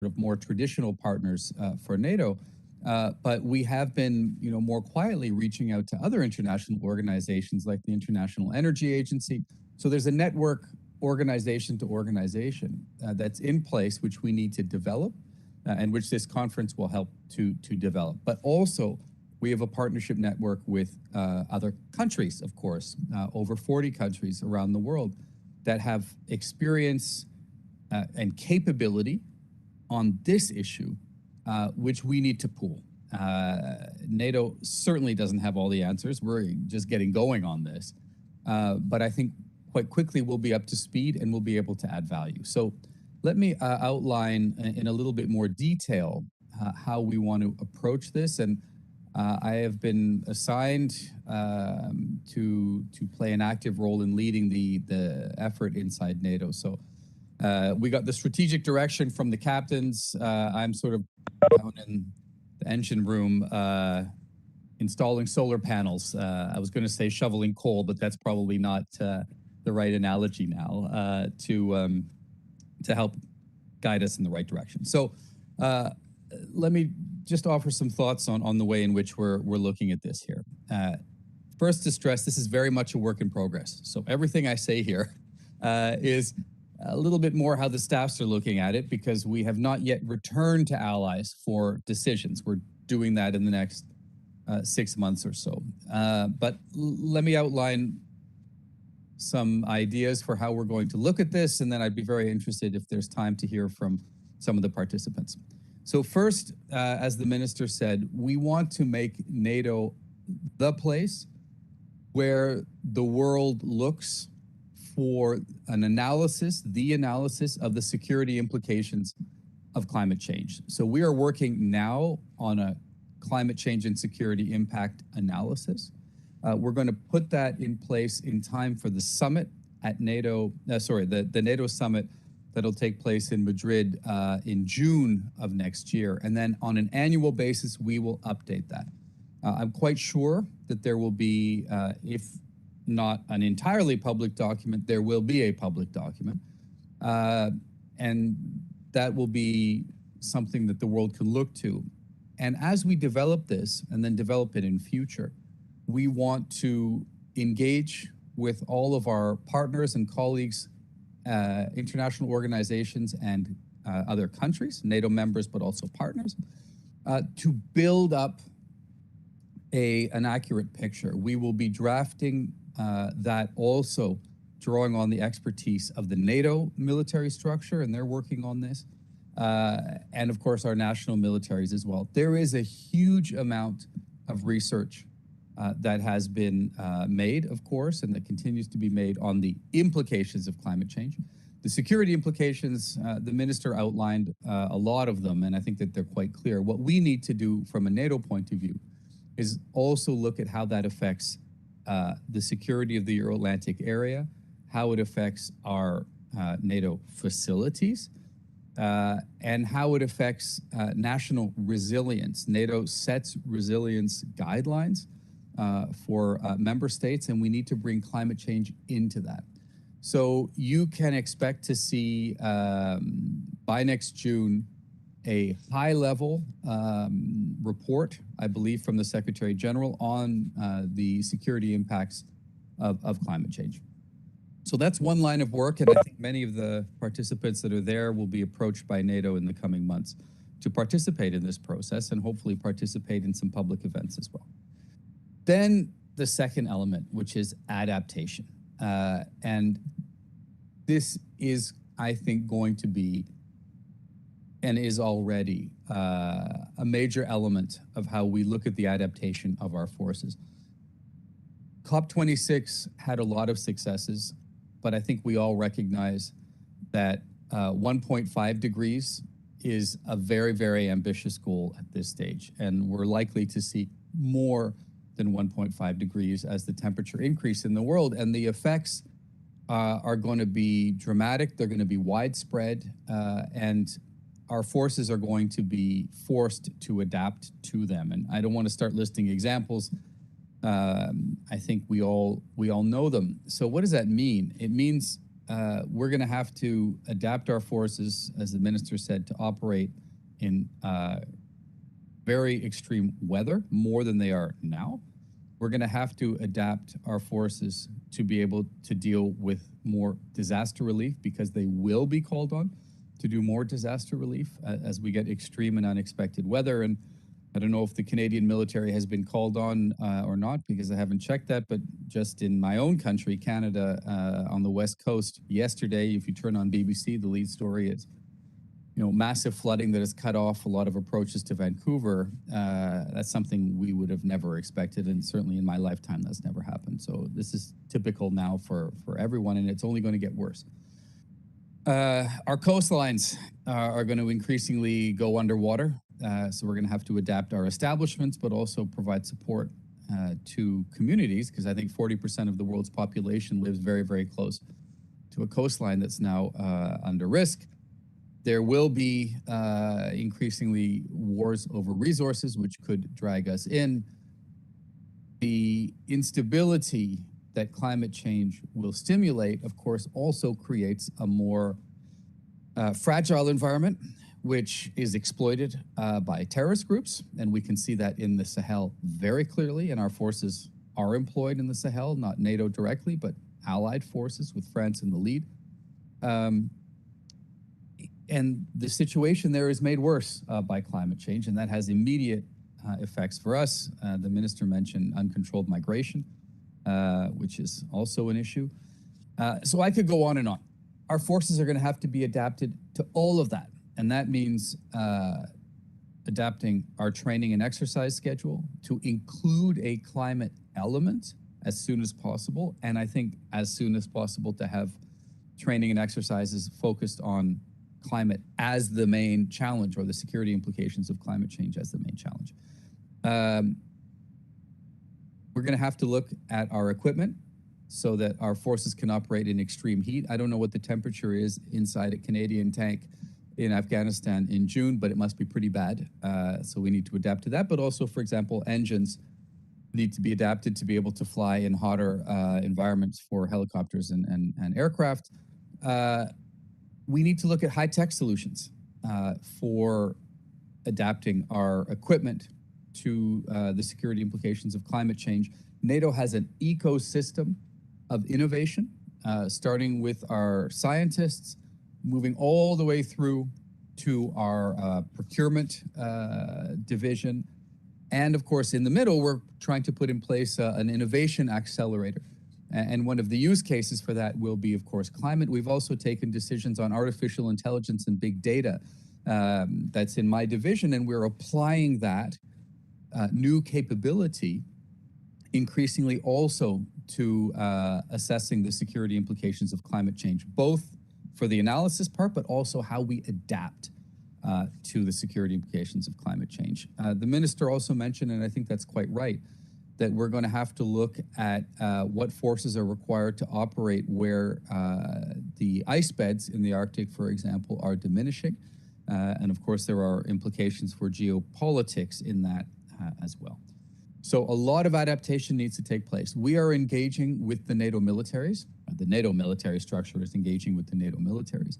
of more traditional partners for NATO. But we have been, more quietly reaching out to other international organizations like the International Energy Agency. So there's a network organization to organization that's in place, which we need to develop and which this conference will help to develop. But also, we have a partnership network with other countries, of course, over 40 countries around the world that have experience and capability on this issue, which we need to pool. NATO certainly doesn't have all the answers. We're just getting going on this. But I think quite quickly we'll be up to speed and we'll be able to add value. So let me outline in a little bit more detail how we want to approach this. And I have been assigned to play an active role in leading the effort inside NATO. So we got the strategic direction from the captains. I'm sort of down in the engine room installing solar panels. I was going to say shoveling coal, but that's probably not the right analogy now to help guide us in the right direction. So let me just offer some thoughts on the way in which we're looking at this here. First, to stress, this is very much a work in progress. So everything I say here is a little bit more how the staffs are looking at it, because we have not yet returned to allies for decisions. We're doing that in the next 6 months or so. But let me outline some ideas for how we're going to look at this, and then I'd be very interested if there's time to hear from some of the participants. So first, as the minister said, we want to make NATO the place where the world looks for an analysis, the analysis of the security implications of climate change. So we are working now on a climate change and security impact analysis. We're going to put that in place in time for the summit at NATO, the NATO summit that'll take place in Madrid in June of next year. And then on an annual basis, we will update that. I'm quite sure that there will be, if not an entirely public document, there will be a public document. And that will be something that the world can look to. And as we develop this and then develop it in future, we want to engage with all of our partners and colleagues, international organizations and other countries, NATO members, but also partners, to build up an accurate picture. We will be drafting that also drawing on the expertise of the NATO military structure, and they're working on this, and of course our national militaries as well. There is a huge amount of research that has been made, of course, and that continues to be made on the implications of climate change. The security implications, the minister outlined a lot of them, and I think that they're quite clear. What we need to do from a NATO point of view is also look at how that affects the security of the Euro-Atlantic area, how it affects our NATO facilities, and how it affects national resilience. NATO sets resilience guidelines for member states, and we need to bring climate change into that. So you can expect to see by next June a high-level report, I believe, from the Secretary General on the security impacts of climate change. So that's one line of work, and I think many of the participants that are there will be approached by NATO in the coming months to participate in this process and hopefully participate in some public events as well. Then the second element, which is adaptation. And this is, I think, going to be and is already a major element of how we look at the adaptation of our forces. COP26 had a lot of successes, but I think we all recognize that 1.5 degrees is a very, very ambitious goal at this stage. And we're likely to see more than 1.5 degrees as the temperature increase in the world. And the effects are going to be dramatic. They're going to be widespread. And our forces are going to be forced to adapt to them. And I don't want to start listing examples. I think we all know them. So what does that mean? It means we're going to have to adapt our forces, as the minister said, to operate in very extreme weather, more than they are now. We're going to have to adapt our forces to be able to deal with more disaster relief, because they will be called on to do more disaster relief as we get extreme and unexpected weather. And I don't know if the Canadian military has been called on or not, because I haven't checked that, but just in my own country, Canada, on the West Coast yesterday, if you turn on BBC, the lead story is, massive flooding that has cut off a lot of approaches to Vancouver. That's something we would have never expected, and certainly in my lifetime, that's never happened. So this is typical now for everyone, and it's only going to get worse. Our coastlines are going to increasingly go underwater, so we're going to have to adapt our establishments, but also provide support to communities, because I think 40% of the world's population lives very, very close to a coastline that's now under risk. There will be increasingly wars over resources, which could drag us in. The instability that climate change will stimulate, of course, also creates a more fragile environment, which is exploited by terrorist groups. And we can see that in the Sahel very clearly. And our forces are employed in the Sahel, not NATO directly, but allied forces with France in the lead. And the situation there is made worse by climate change, and that has immediate effects for us. The minister mentioned uncontrolled migration, which is also an issue. So I could go on and on. Our forces are going to have to be adapted to all of that. And that means adapting our training and exercise schedule to include a climate element as soon as possible. And I think as soon as possible to have training and exercises focused on climate as the main challenge, or the security implications of climate change as the main challenge. We're going to have to look at our equipment so that our forces can operate in extreme heat. I don't know what the temperature is inside a Canadian tank in Afghanistan in June, but it must be pretty bad. So we need to adapt to that. But also, for example, engines need to be adapted to be able to fly in hotter environments for helicopters and aircraft. We need to look at high-tech solutions for adapting our equipment to the security implications of climate change. NATO has an ecosystem of innovation, starting with our scientists, moving all the way through to our procurement division. And of course, in the middle, we're trying to put in place an innovation accelerator. And one of the use cases for that will be, of course, climate. We've also taken decisions on artificial intelligence and big data. That's in my division, and we're applying that new capability increasingly also to assessing the security implications of climate change, both for the analysis part, but also how we adapt to the security implications of climate change. The minister also mentioned, and I think that's quite right, that we're going to have to look at what forces are required to operate where the ice beds in the Arctic, for example, are diminishing. And of course, there are implications for geopolitics in that as well. So a lot of adaptation needs to take place. We are engaging with the NATO militaries. The NATO military structure is engaging with the NATO militaries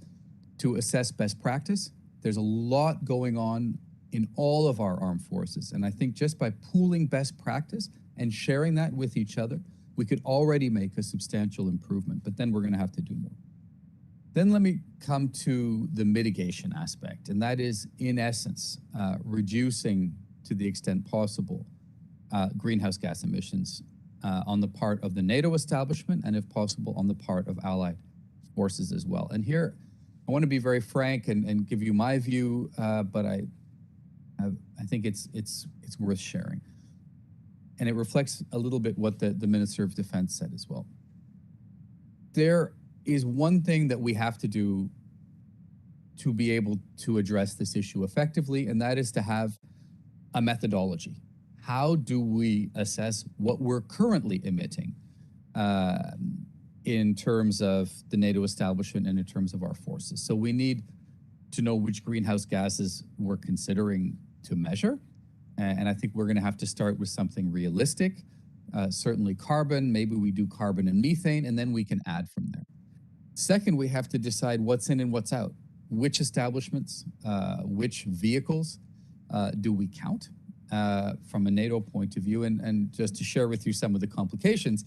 to assess best practice. There's a lot going on in all of our armed forces. And I think just by pooling best practice and sharing that with each other, we could already make a substantial improvement, but then we're going to have to do more. Then let me come to the mitigation aspect, and that is, in essence, reducing to the extent possible greenhouse gas emissions on the part of the NATO establishment, and if possible, on the part of allied forces as well. And here, I want to be very frank and give you my view, but I think it's worth sharing. And it reflects a little bit what the Minister of Defense said as well. There is one thing that we have to do to be able to address this issue effectively, and that is to have a methodology. How do we assess what we're currently emitting in terms of the NATO establishment and in terms of our forces? So we need to know which greenhouse gases we're considering to measure. And I think we're going to have to start with something realistic, certainly carbon. Maybe we do carbon and methane, and then we can add from there. Second, we have to decide what's in and what's out. Which establishments, which vehicles do we count from a NATO point of view? And just to share with you some of the complications,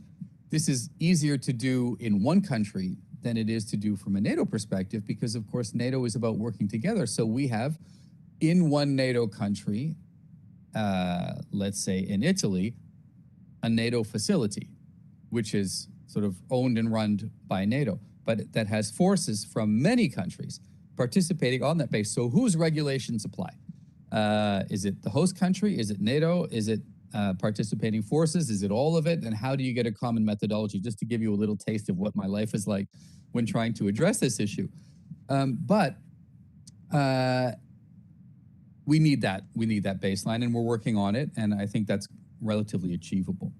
this is easier to do in one country than it is to do from a NATO perspective, because of course NATO is about working together. So we have in one NATO country, let's say in Italy, a NATO facility, which is sort of owned and run by NATO, but that has forces from many countries participating on that base. So whose regulations apply? Is it the host country? Is it NATO? Is it participating forces? Is it all of it? And how do you get a common methodology? Just to give you a little taste of what my life is like when trying to address this issue. But we need that. We need that baseline, and we're working on it, and I think that's relatively achievable.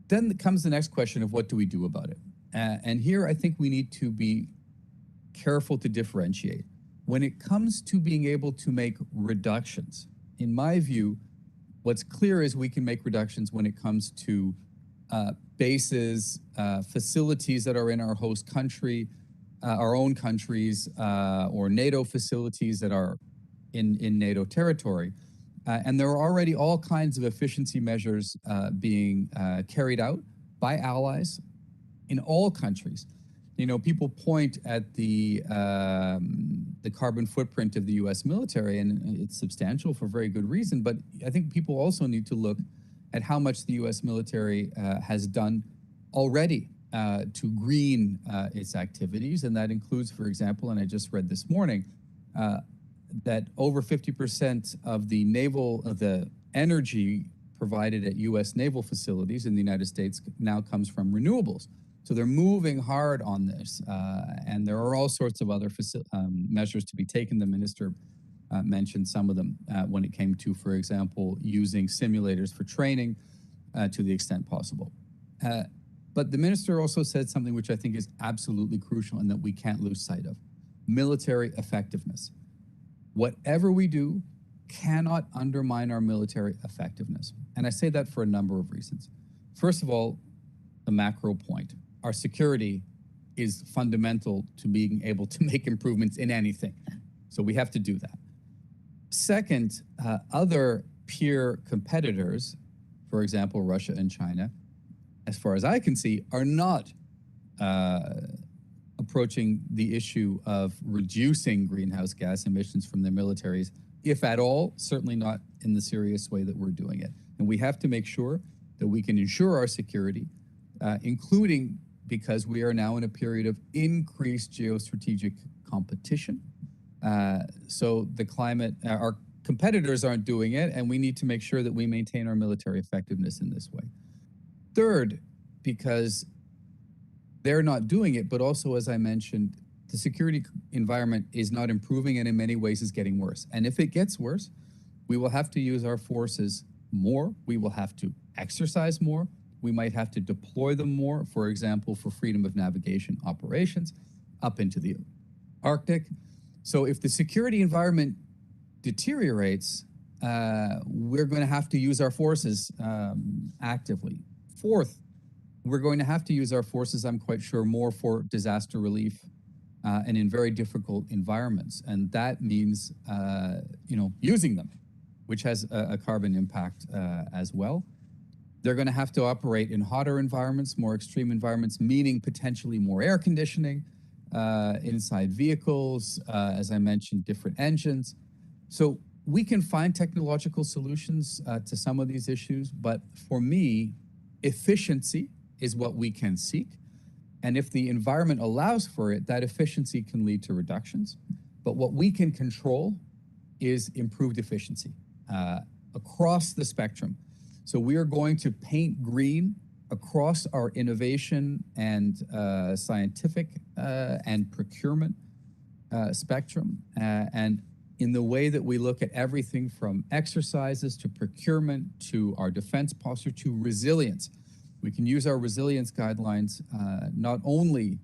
Then comes the next question of what do we do about it? And here I think we need to be careful to differentiate. When it comes to being able to make reductions, in my view, what's clear is we can make reductions when it comes to bases, facilities that are in our host country, our own countries, or NATO facilities that are in NATO territory. And there are already all kinds of efficiency measures being carried out by allies in all countries. You know, people point at the carbon footprint of the U.S. military, and it's substantial for very good reason. But I think people also need to look at how much the U.S. military has done already to green its activities, and that includes, for example, and I just read this morning, that over 50% of the energy provided at U.S. naval facilities in the United States now comes from renewables. So they're moving hard on this, and there are all sorts of other measures to be taken. The minister mentioned some of them when it came to, for example, using simulators for training to the extent possible. But the minister also said something which I think is absolutely crucial and that we can't lose sight of: military effectiveness. Whatever we do cannot undermine our military effectiveness. And I say that for a number of reasons. First of all, the macro point. Our security is fundamental to being able to make improvements in anything. So we have to do that. Second, other peer competitors, for example, Russia and China, as far as I can see, are not approaching the issue of reducing greenhouse gas emissions from their militaries, if at all, certainly not in the serious way that we're doing it. And we have to make sure that we can ensure our security, including because we are now in a period of increased geostrategic competition. So the climate, our competitors aren't doing it, and we need to make sure that we maintain our military effectiveness in this way. Third, because they're not doing it, but also, as I mentioned, the security environment is not improving and in many ways is getting worse. And if it gets worse, we will have to use our forces more. We will have to exercise more. We might have to deploy them more, for example, for freedom of navigation operations up into the Arctic. So if the security environment deteriorates, we're going to have to use our forces actively. Fourth, we're going to have to use our forces, I'm quite sure, more for disaster relief and in very difficult environments. And that means, using them, which has a carbon impact as well. They're going to have to operate in hotter environments, more extreme environments, meaning potentially more air conditioning inside vehicles, as I mentioned, different engines. So we can find technological solutions to some of these issues, but for me, efficiency is what we can seek. And if the environment allows for it, that efficiency can lead to reductions. But what we can control is improved efficiency across the spectrum. So we are going to paint green across our innovation and scientific and procurement spectrum. And in the way that we look at everything from exercises to procurement to our defense posture to resilience. We can use our resilience guidelines not only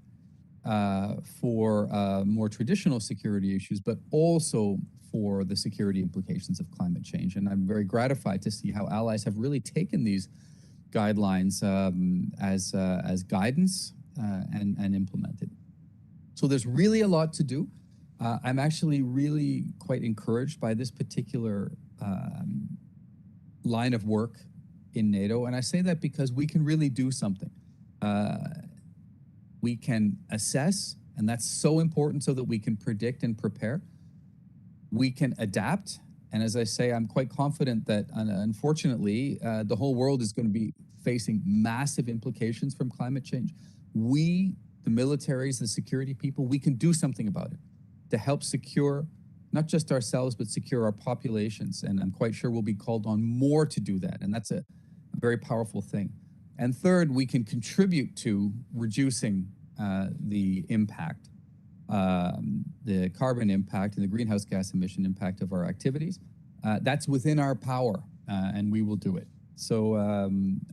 for more traditional security issues, but also for the security implications of climate change. And I'm very gratified to see how allies have really taken these guidelines as guidance and implemented. So there's really a lot to do. I'm actually really quite encouraged by this particular line of work in NATO. And I say that because we can really do something. We can assess, and that's so important so that we can predict and prepare. We can adapt. And as I say, I'm quite confident that unfortunately, the whole world is going to be facing massive implications from climate change. We, the militaries, the security people, we can do something about it to help secure not just ourselves, but secure our populations. And I'm quite sure we'll be called on more to do that. And that's a very powerful thing. And third, we can contribute to reducing the impact, the carbon impact and the greenhouse gas emission impact of our activities. That's within our power, and we will do it. So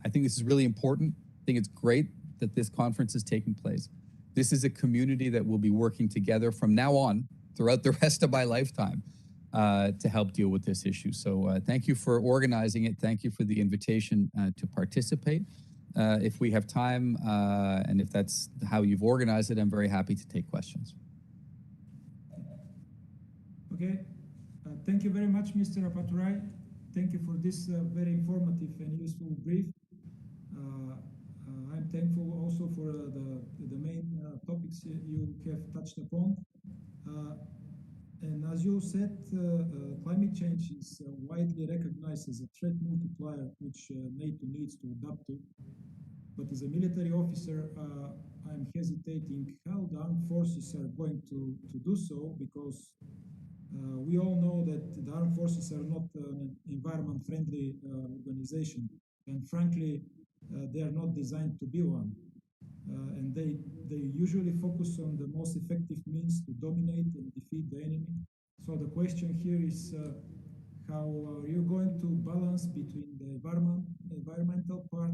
I think this is really important. I think it's great that this conference is taking place. This is a community that will be working together from now on throughout the rest of my lifetime to help deal with this issue. So thank you for organizing it. Thank you for the invitation to participate. If we have time, and if that's how you've organized it, I'm very happy to take questions. Okay. Thank you very much, Mr. Apaturai. Thank you for this very informative and useful brief. I'm thankful also for the main topics you have touched upon. And as you said, climate change is widely recognized as a threat multiplier, which NATO needs to adapt to. But as a military officer, I'm hesitating how the armed forces are going to do so, because we all know that the armed forces are not an environment-friendly organization. And frankly, they are not designed to be one. And they usually focus on the most effective means to dominate and defeat the enemy. So the question here is, how are you going to balance between the environmental part,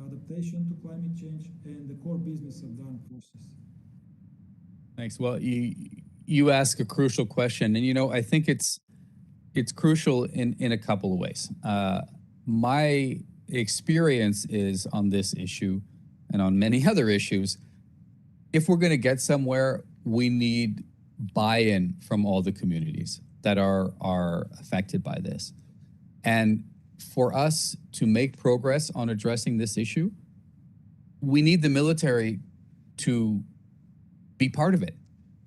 adaptation to climate change, and the core business of the armed forces? Thanks. Well, you ask a crucial question, and I think it's crucial in a couple of ways. My experience is on this issue and on many other issues, if we're going to get somewhere, we need buy-in from all the communities that are affected by this. And for us to make progress on addressing this issue, we need the military to be part of it,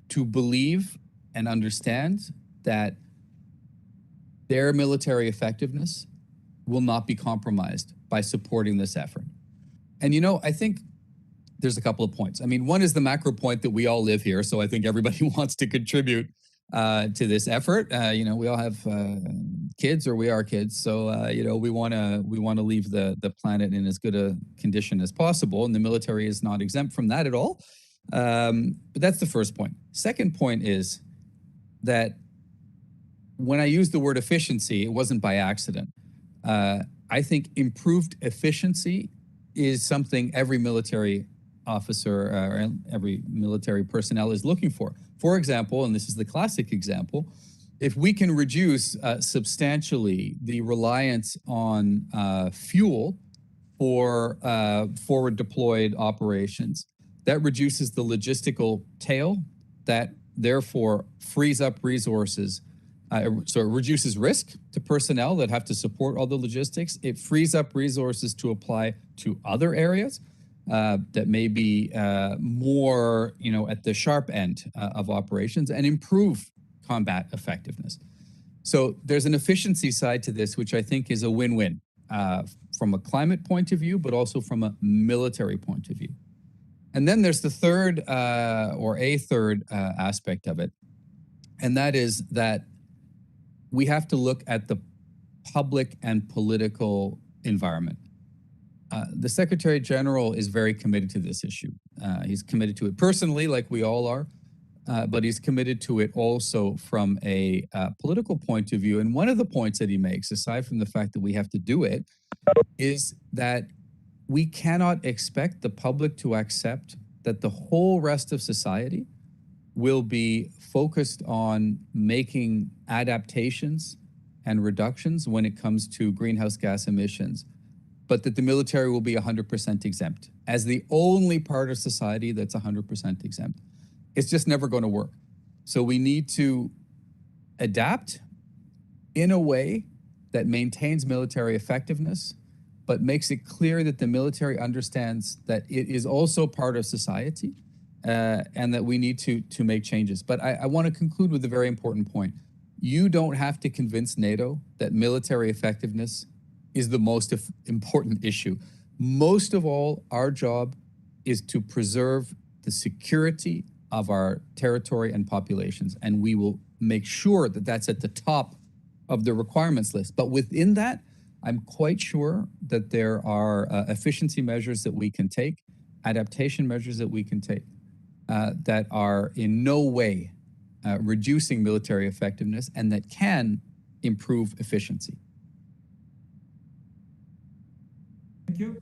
to believe and understand that their military effectiveness will not be compromised by supporting this effort. And I think there's a couple of points. I mean, one is the macro point that we all live here, so I think everybody wants to contribute to this effort. We all have kids, or we are kids, so we want to leave the planet in as good a condition as possible, and the military is not exempt from that at all. But that's the first point. Second point is that when I used the word efficiency, it wasn't by accident. I think improved efficiency is something every military officer or every military personnel is looking for. For example, and this is the classic example, if we can reduce substantially the reliance on fuel for forward deployed operations, that reduces the logistical tail, that therefore frees up resources. So it reduces risk to personnel that have to support all the logistics. It frees up resources to apply to other areas that may be more, at the sharp end of operations, and improve combat effectiveness. So there's an efficiency side to this, which I think is a win-win from a climate point of view, but also from a military point of view. And then there's the third aspect of it, and that is that we have to look at the public and political environment. The Secretary General is very committed to this issue. He's committed to it personally, like we all are, but he's committed to it also from a political point of view. And one of the points that he makes, aside from the fact that we have to do it, is that we cannot expect the public to accept that the whole rest of society will be focused on making adaptations and reductions when it comes to greenhouse gas emissions, but that the military will be 100% exempt as the only part of society that's 100% exempt. it's just never going to work. So we need to adapt in a way that maintains military effectiveness, but makes it clear that the military understands that it is also part of society, and that we need to make changes. But I want to conclude with a very important point. You don't have to convince NATO that military effectiveness is the most important issue. Most of all, our job is to preserve the security of our territory and populations, and we will make sure that that's at the top of the requirements list. But within that, I'm quite sure that there are efficiency measures that we can take, adaptation measures that we can take, that are in no way reducing military effectiveness and that can improve efficiency. Thank you.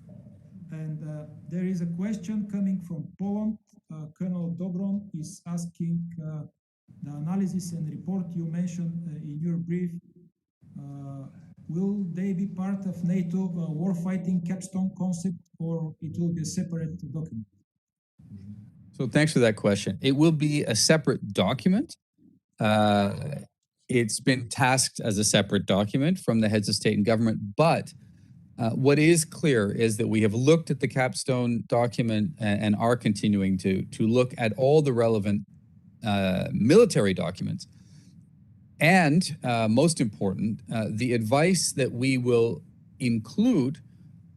And there is a question coming from Poland. Colonel Dobron is asking the analysis and report you mentioned in your brief. Will they be part of NATO warfighting capstone concept, or it will be a separate document? So thanks for that question. It will be a separate document. It's been tasked as a separate document from the heads of state and government, but what is clear is that we have looked at the capstone document and are continuing to look at all the relevant military documents. And most important, the advice that we will include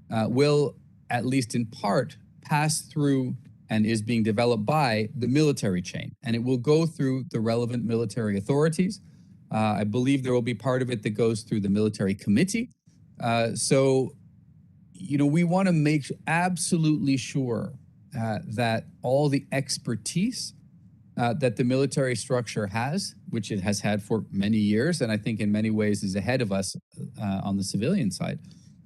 will, at least in part, pass through and is being developed by the military chain. And it will go through the relevant military authorities. I believe there will be part of it that goes through the military committee. So, we want to make absolutely sure that all the expertise that the military structure has, which it has had for many years, and I think in many ways is ahead of us on the civilian side,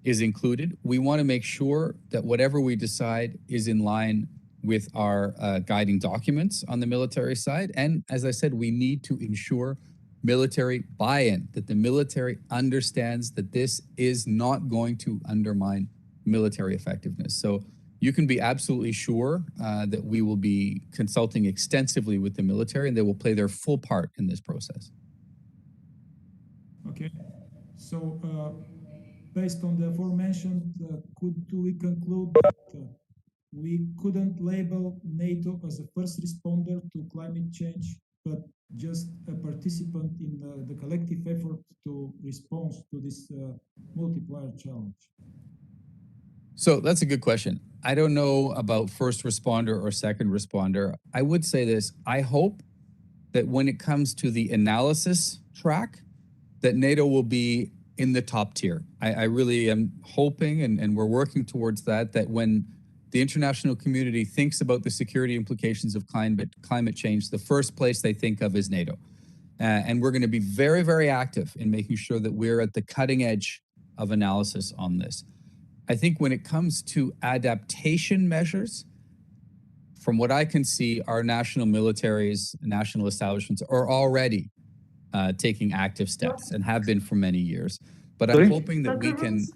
is included. We want to make sure that whatever we decide is in line with our guiding documents on the military side. And as I said, we need to ensure military buy-in, that the military understands that this is not going to undermine military effectiveness. So you can be absolutely sure that we will be consulting extensively with the military, and they will play their full part in this process. Okay. So based on the aforementioned, could we conclude that we couldn't label NATO as a first responder to climate change, but just a participant in the collective effort to respond to this multiplier challenge? So that's a good question. I don't know about first responder or second responder. I would say this. I hope that when it comes to the analysis track, that NATO will be in the top tier. I really am hoping, and we're working towards that when the international community thinks about the security implications of climate change, the first place they think of is NATO. And we're going to be very, very active in making sure that we're at the cutting edge of analysis on this. I think when it comes to adaptation measures, from what I can see, our national militaries, national establishments are already taking active steps and have been for many years. But I'm hoping that we can,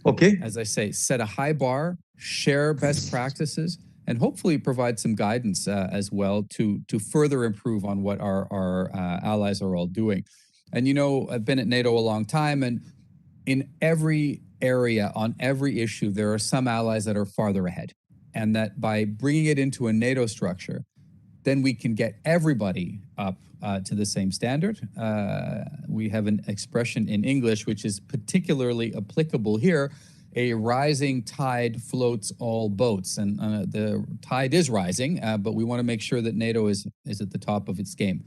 as I say, set a high bar, share best practices, and hopefully provide some guidance as well to further improve on what our allies are all doing. And I've been at NATO a long time, and in every area, on every issue, there are some allies that are farther ahead. And that by bringing it into a NATO structure, then we can get everybody up to the same standard. We have an expression in English which is particularly applicable here: a rising tide floats all boats. And the tide is rising, but we want to make sure that NATO is at the top of its game.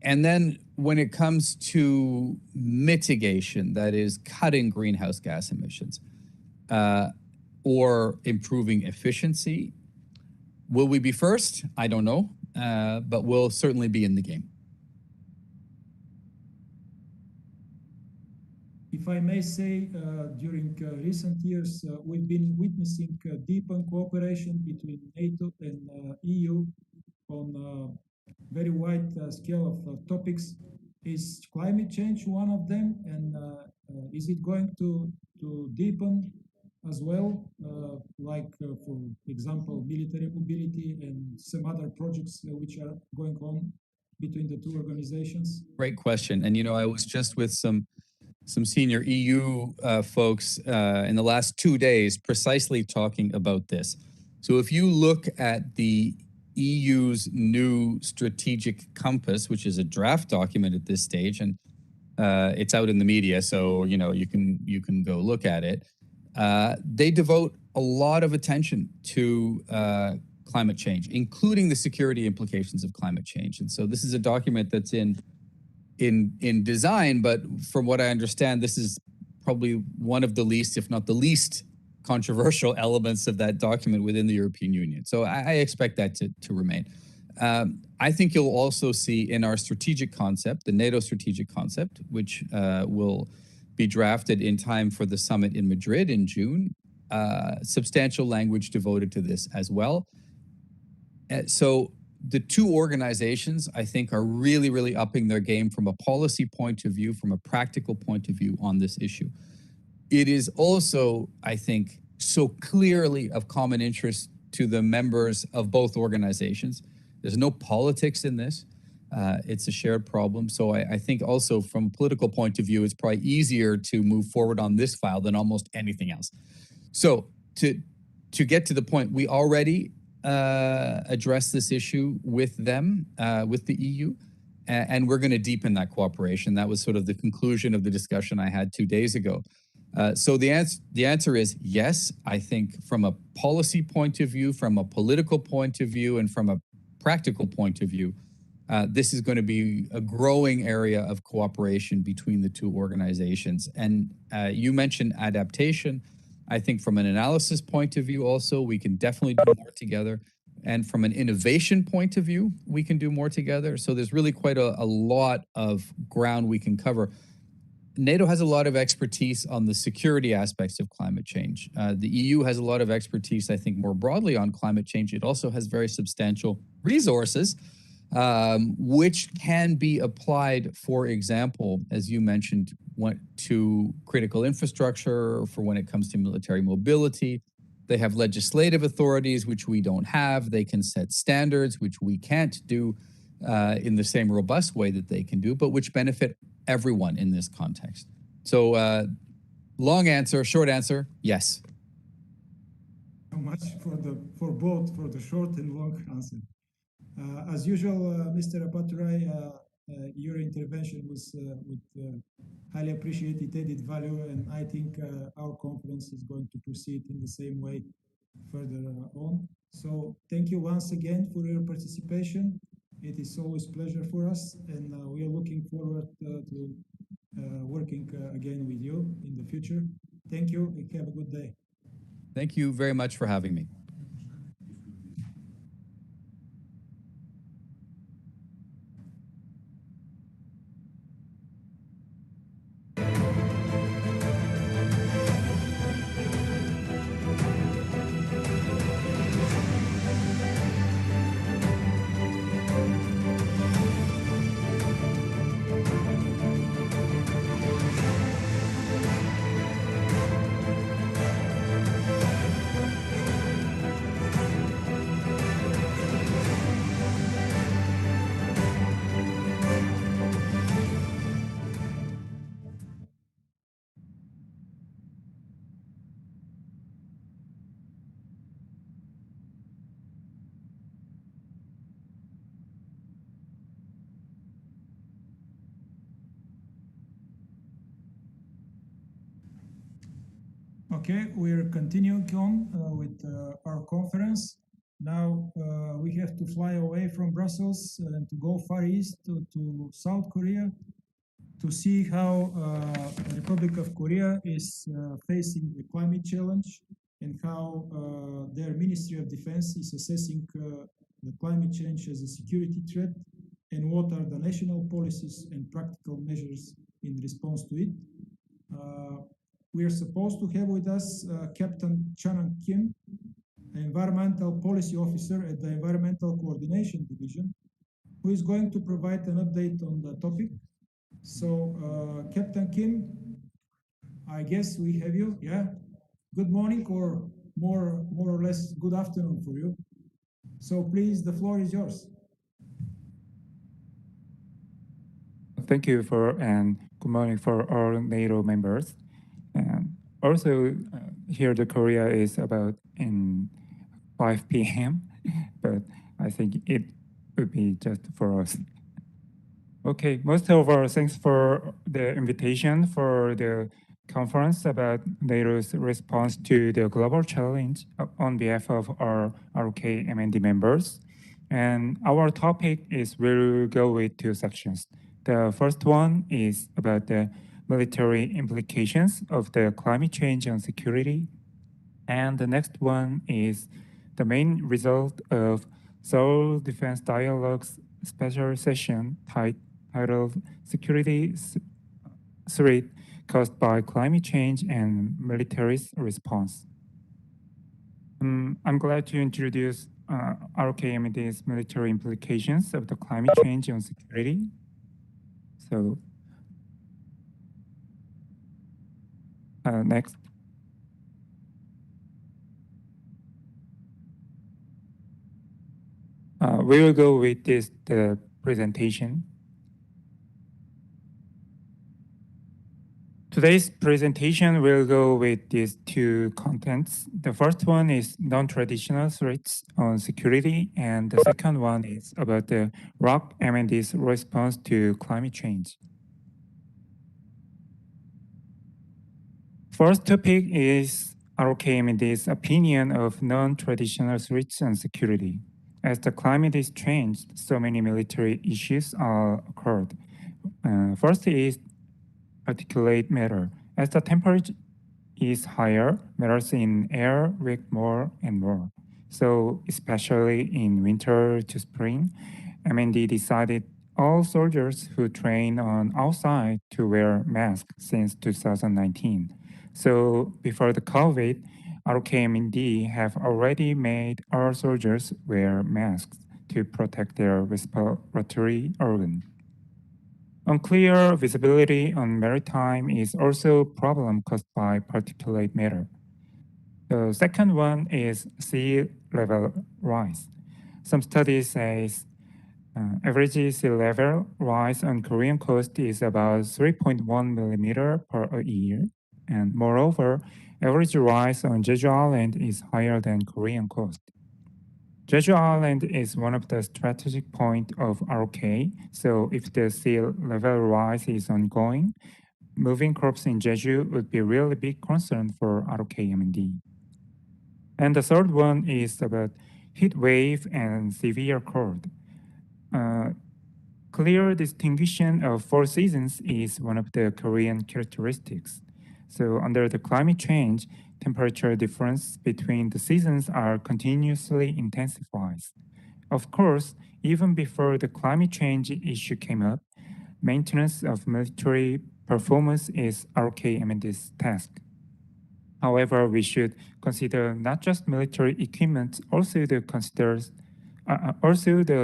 And then when it comes to mitigation, that is cutting greenhouse gas emissions or improving efficiency, will we be first? I don't know, but we'll certainly be in the game. If I may say, during recent years, we've been witnessing deepened cooperation between NATO and EU on a very wide scale of topics. Is climate change one of them? And is it going to deepen as well, for example, military mobility and some other projects which are going on between the two organizations? Great question. And, I was just with some senior EU folks in the last 2 days precisely talking about this. So if you look at the EU's new strategic compass, which is a draft document at this stage, and it's out in the media, so you can go look at it. They devote a lot of attention to climate change, including the security implications of climate change. And so this is a document that's in design, but from what I understand, this is probably one of the least, if not the least, controversial elements of that document within the European Union. So I expect that to remain. I think you'll also see in our strategic concept, the NATO strategic concept, which will be drafted in time for the summit in Madrid in June, substantial language devoted to this as well. So the two organizations, I think, are really, really upping their game from a policy point of view, from a practical point of view on this issue. It is also, I think, so clearly of common interest to the members of both organizations. There's no politics in this. It's a shared problem. So I think also from a political point of view, it's probably easier to move forward on this file than almost anything else. So to get to the point, we already address this issue with them, with the EU, and we're going to deepen that cooperation. That was sort of the conclusion of the discussion I had 2 days ago. So the answer is yes. I think from a policy point of view, from a political point of view, and from a practical point of view, this is going to be a growing area of cooperation between the two organizations. And you mentioned adaptation. I think from an analysis point of view also, we can definitely do more together. And from an innovation point of view, we can do more together. So there's really quite a lot of ground we can cover. NATO has a lot of expertise on the security aspects of climate change. The EU has a lot of expertise, I think, more broadly on climate change. It also has very substantial resources, which can be applied, for example, as you mentioned, to critical infrastructure for when it comes to military mobility. They have legislative authorities, which we don't have. They can set standards, which we can't do in the same robust way that they can do, but which benefit everyone in this context. So long answer, short answer, yes. So much for both, for the short and long answer. As usual, Mr. Apaturai, your intervention was with highly appreciated added value, and I think our conference is going to proceed in the same way further on. So thank you once again for your participation. It is always a pleasure for us, and we are looking forward to working again with you in the future. Thank you, and have a good day. Thank you very much for having me. Okay, we're continuing on with our conference. Now we have to fly away from Brussels and to go far east to South Korea to see how the Republic of Korea is facing the climate challenge and how their Ministry of Defense is assessing the climate change as a security threat and what are the national policies and practical measures in response to it. We are supposed to have with us Captain Chan Kim, Environmental Policy Officer at the Environmental Coordination Division, who is going to provide an update on the topic. So, Captain Kim, I guess we have you, yeah? good morning or more or less good afternoon for you. So please, the floor is yours. Thank you and good morning for all NATO members. And also, here the Korea is about in 5 p.m., but I think it would be just for us. Okay, most of our thanks for the invitation for the conference about NATO's response to the global challenge on behalf of our RK MND members. And our topic is we'll go with two sections. The first one is about the military implications of the climate change on security. And the next one is the main result of Seoul Defense Dialogue's special session titled Security Threat Caused by Climate Change and Military's Response. I'm glad to introduce RKMD's military implications of the climate change on security. So, next. We will go with the presentation. Today's presentation will go with these two contents. The first one is non-traditional threats on security, and the second one is about the ROC MND's response to climate change. First topic is ROKMD's opinion of non-traditional threats on security. As the climate is changed, so many military issues are occurred. First is particulate matter. As the temperature is higher, matters in air react more and more. So especially in winter to spring, MND decided all soldiers who train on outside to wear masks since 2019. So before the COVID, RKMND have already made all soldiers wear masks to protect their respiratory organ. Unclear visibility on maritime is also a problem caused by particulate matter. The second one is sea level rise. Some studies say average sea level rise on Korean coast is about 3.1 millimeter per year. And moreover, average rise on Jeju Island is higher than Korean coast. Jeju Island is one of the strategic points of RK, so if the sea level rise is ongoing, moving crops in Jeju would be a really big concern for RKMD. And the third one is about heat wave and severe cold. Clear distinction of four seasons is one of the Korean characteristics. So under the climate change, temperature difference between the seasons are continuously intensified. Of course, even before the climate change issue came up, maintenance of military performance is RKMD's task. However, we should consider not just military equipment, also the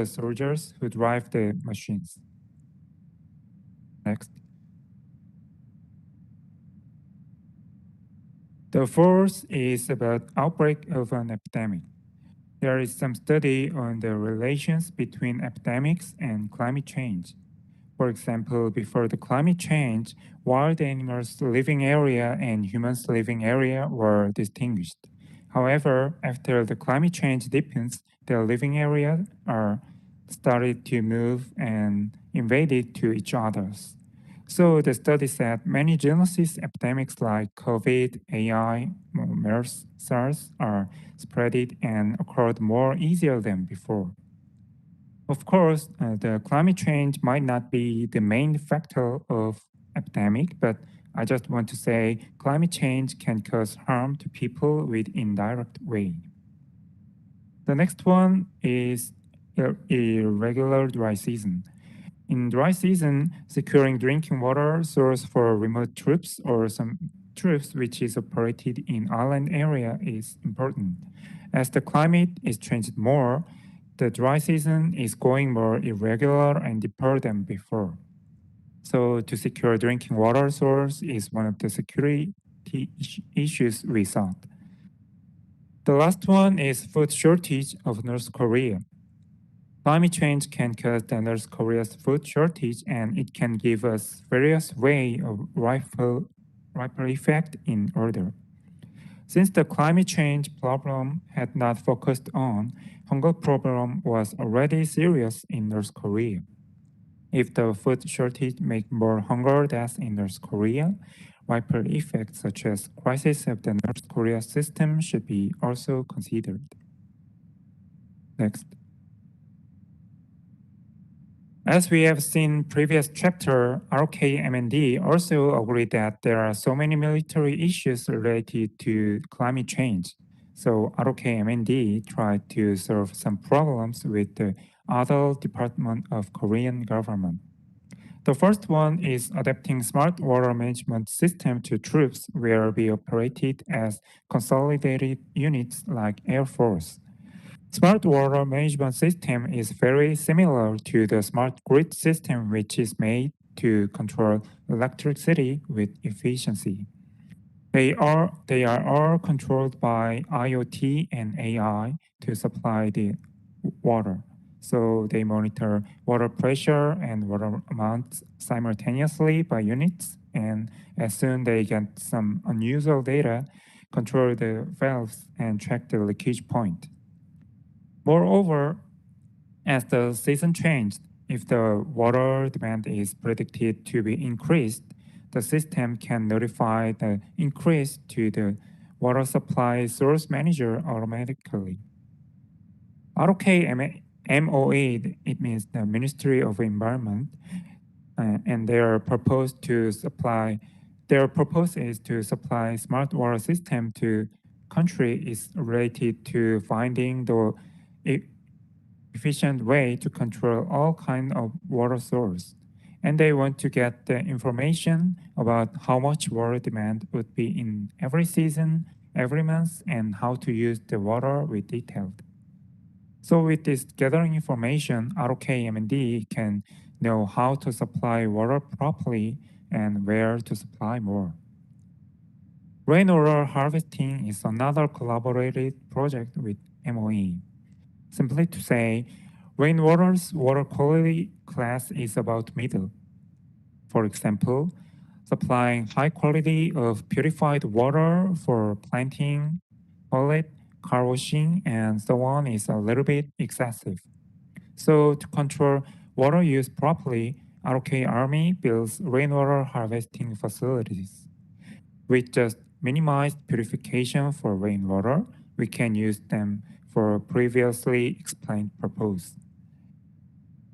soldiers who drive the machines. Next. The fourth is about outbreak of an epidemic. There is some study on the relations between epidemics and climate change. For example, before the climate change, wild animals' living area and humans' living area were distinguished. However, after the climate change deepens, their living areas are started to move and invaded to each other's. So the study said many zoonosis epidemics like COVID, AI, MERS, SARS are spreaded and occurred more easier than before. Of course, the climate change might not be the main factor of epidemic, but I just want to say climate change can cause harm to people with indirect way. The next one is irregular dry season. In dry season, securing drinking water source for remote troops or some troops which is operated in island area is important. As the climate is changed more, the dry season is going more irregular and deeper than before. So to secure drinking water source is one of the security security issues we solved. The last one is food shortage of North Korea. Climate change can cause the North Korea's food shortage, and it can give us various ways of ripple effect in order. Since the climate change problem had not focused on, hunger problem was already serious in North Korea. If the food shortage make more hunger deaths in North Korea, ripple effects such as crisis of the North Korea system should be also considered. Next. As we have seen previous chapter, ROK-MND also agreed that there are so many military issues related to climate change. So ROK-MND tried to solve some problems with the other department of Korean government. The first one is adapting smart water management system to troops where we operated as consolidated units like Air Force. Smart water management system is very similar to the smart grid system, which is made to control electricity with efficiency. They are all controlled by IoT and AI to supply the water. So they monitor water pressure and water amount simultaneously by units, and as soon they get some unusual data, control the valves and track the leakage point. Moreover, as the season changed, if the water demand is predicted to be increased, the system can notify the increase to the water supply source manager automatically. ROK MOE, it means the Ministry of Environment, and their purpose is to supply smart water system to country is related to finding the efficient way to control all kind of water source. And they want to get the information about how much water demand would be in every season, every month, and how to use the water with detailed. So with this gathering information, ROK-MND can know how to supply water properly and where to supply more. Rainwater harvesting is another collaborated project with MOE. Simply to say, rainwater's water quality class is about middle. For example, supplying high quality of purified water for planting, toilet, car washing, and so on is a little bit excessive. So to control water use properly, ROK Army builds rainwater harvesting facilities. With just minimized purification for rainwater, we can use them for previously explained purpose.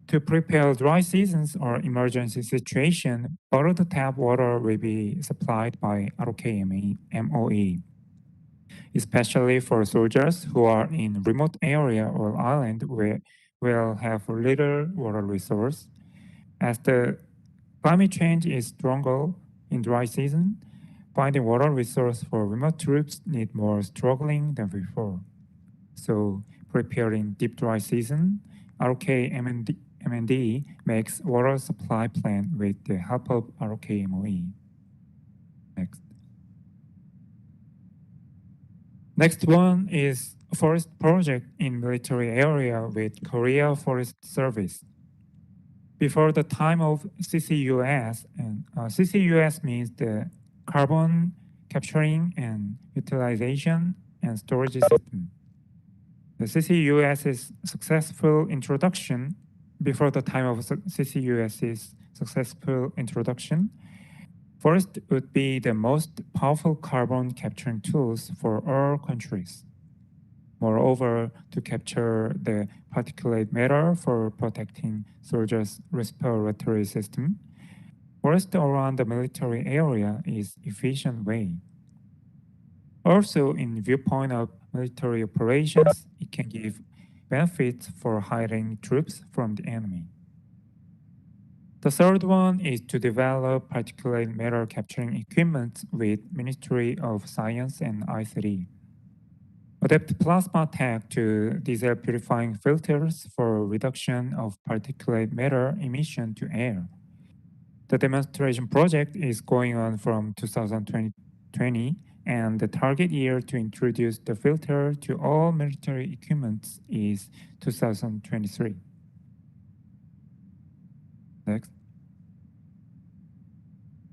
To prepare dry seasons or emergency situation, borrowed tap water will be supplied by ROK MOE, especially for soldiers who are in remote area or island where will have little water resource. As the climate change is stronger in dry season, finding water resource for remote troops need more struggling than before. So preparing deep dry season, ROK MND makes water supply plan with the help of ROK MOE. Next. Next one is forest project in military area with Korea Forest Service. Before the time of CCUS, and CCUS means the carbon capturing and utilization and storage system. The CCUS's successful introduction, before the time of CCUS's successful introduction, forest would be the most powerful carbon capturing tools for all countries. Moreover, to capture the particulate matter for protecting soldiers' respiratory system, forest around the military area is efficient way. Also, in viewpoint of military operations, it can give benefits for hiding troops from the enemy. The third one is to develop particulate matter capturing equipment with Ministry of Science and ICT. Adapt plasma tech to diesel purifying filters for reduction of particulate matter emission to air. The demonstration project is going on from 2020 2020, and the target year to introduce the filter to all military equipment is 2023. Next.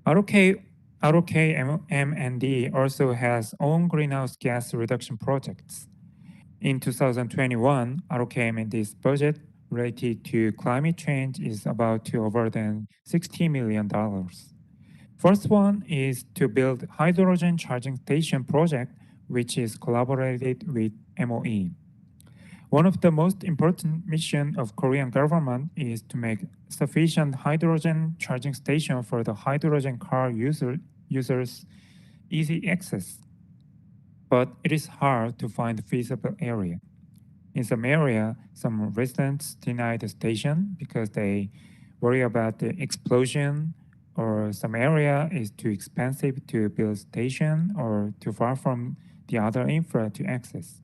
ROK M&D also has own greenhouse gas reduction projects. In 2021, ROK M&D's budget related to climate change is about to over than $60 million. First one is to build hydrogen charging station project, which is collaborated with MOE. One of the most important mission of Korean government is to make sufficient hydrogen charging station for the hydrogen car users easy access. But it is hard to find feasible area. In some area, some residents deny the station because they worry about the explosion, or some area is too expensive to build station or too far from the other infra to access.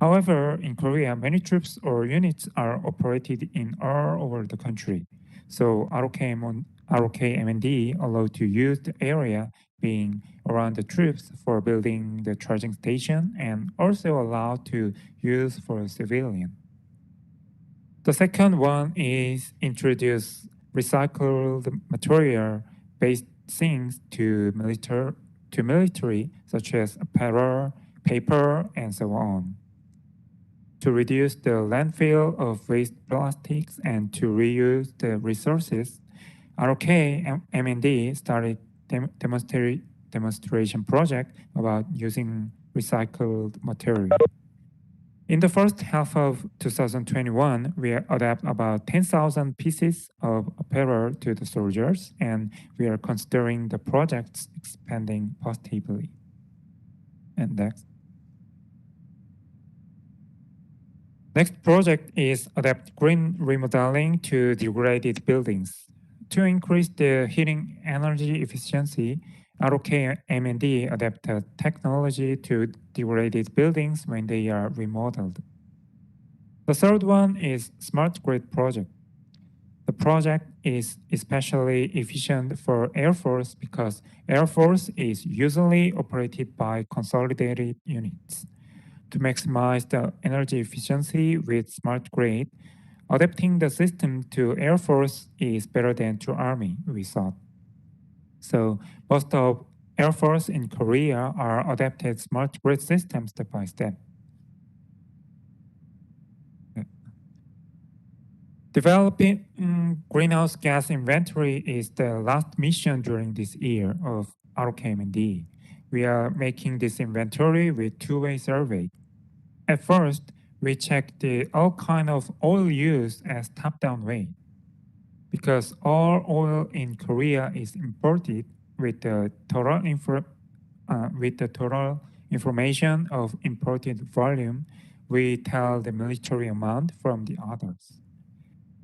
However, in Korea, many troops or units are operated in all over the country. So ROK M&D allowed to use the area being around the troops for building the charging station and also allowed to use for civilian. The second one is introduce recycled material-based things to military, such as apparel, paper, and so on. To reduce the landfill of waste plastics and to reuse the resources, ROK M&D started demonstration project about using recycled material. In the first half of 2021, we adapt about 10,000 pieces of apparel to the soldiers, and we are considering the projects expanding positively. And next. Next project is adapt green remodeling to degraded buildings. To increase the heating energy efficiency, ROK M&D adapt the technology to degraded buildings when they are remodeled. The third one is Smart Grid project. The project is especially efficient for Air Force because Air Force is usually operated by consolidated units. To maximize the energy efficiency with Smart Grid, adapting the system to Air Force is better than to Army, we thought. So most of Air Force in Korea are adapted Smart Grid systems step by step. Developing greenhouse gas inventory is the last mission during this year of ROK M&D. We are making this inventory with two-way survey. At first, we check all kind of oil use as top-down way. Because all oil in Korea is imported with the total information of imported volume, we tell the military amount from the others.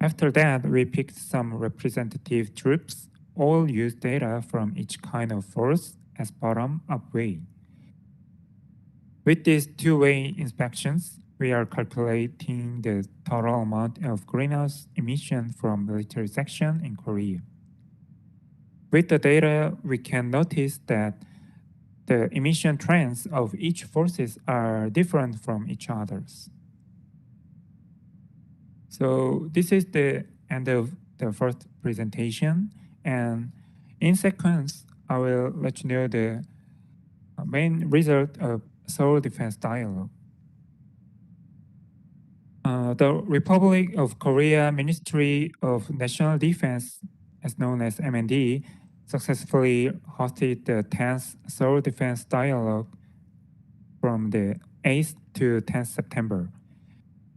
After that, we picked some representative troops, oil use data from each kind of force as bottom-up way. With these two-way inspections, we are calculating the total amount of greenhouse emission from military section in Korea. With the data, we can notice that the emission trends of each forces are different from each others. So this is the end of the first presentation, and in sequence, I will let you know the main result of Seoul Defense Dialogue. The Republic of Korea Ministry of National Defense, as known as M&D, successfully hosted the 10th Seoul Defense Dialogue from the 8th to 10th September.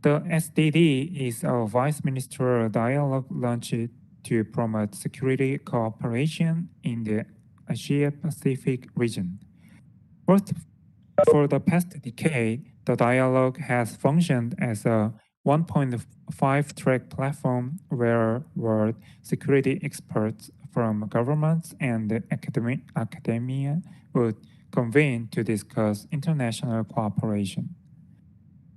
The SDD is a vice ministerial dialogue launched to promote security cooperation in the Asia-Pacific region. First, for the past decade, the dialogue has functioned as a 1.5-track platform where world security experts from governments and academia would convene to discuss international cooperation.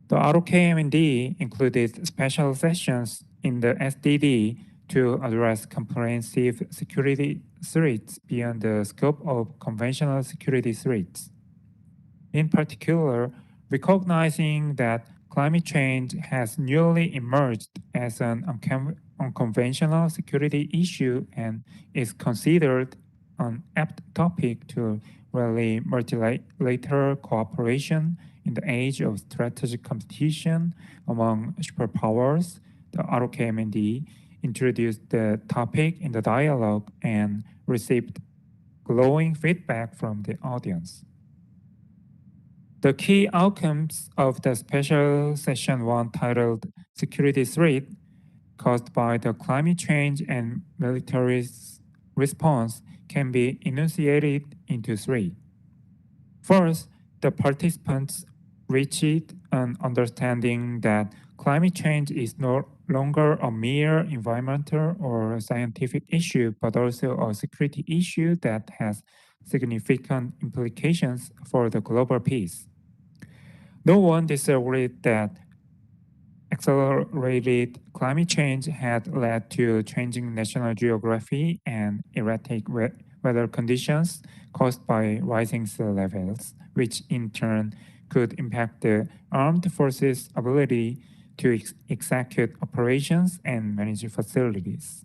The ROK M&D included special sessions in the SDD to address comprehensive security threats beyond the scope of conventional security threats. In particular, recognizing that climate change has newly emerged as an unconventional security issue and is considered an apt topic to rally multilateral cooperation in the age of strategic competition among superpowers, the ROKMND introduced the topic in the dialogue and received glowing feedback from the audience. The key outcomes of the special session 1 titled Security Threat Caused by the Climate Change and Military Response can be enunciated into three. First, the participants reached an understanding that climate change is no longer a mere environmental or scientific issue, but also a security issue that has significant implications for the global peace. No one disagreed that accelerated climate change had led to changing national geography and erratic weather conditions caused by rising sea levels, which in turn could impact the armed forces' ability to execute operations and manage facilities.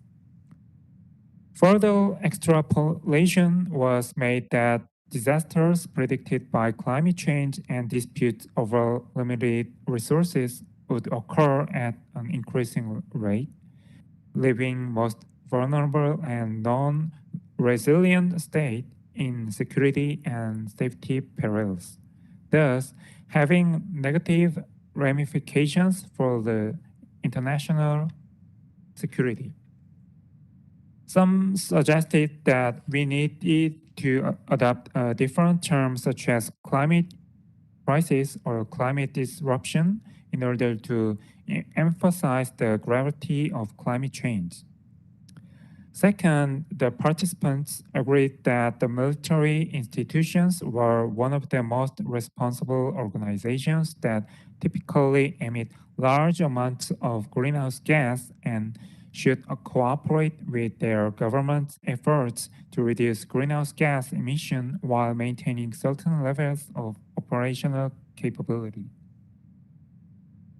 Further extrapolation was made that disasters predicted by climate change and disputes over limited resources would occur at an increasing rate, leaving most vulnerable and non-resilient states in security and safety perils, thus having negative ramifications for the international security. Some suggested that we needed to adopt a different term such as climate crisis or climate disruption in order to emphasize the gravity of climate change. Second, the participants agreed that the military institutions were one of the most responsible organizations that typically emit large amounts of greenhouse gas and should cooperate with their government's efforts to reduce greenhouse gas emission while maintaining certain levels of operational capability.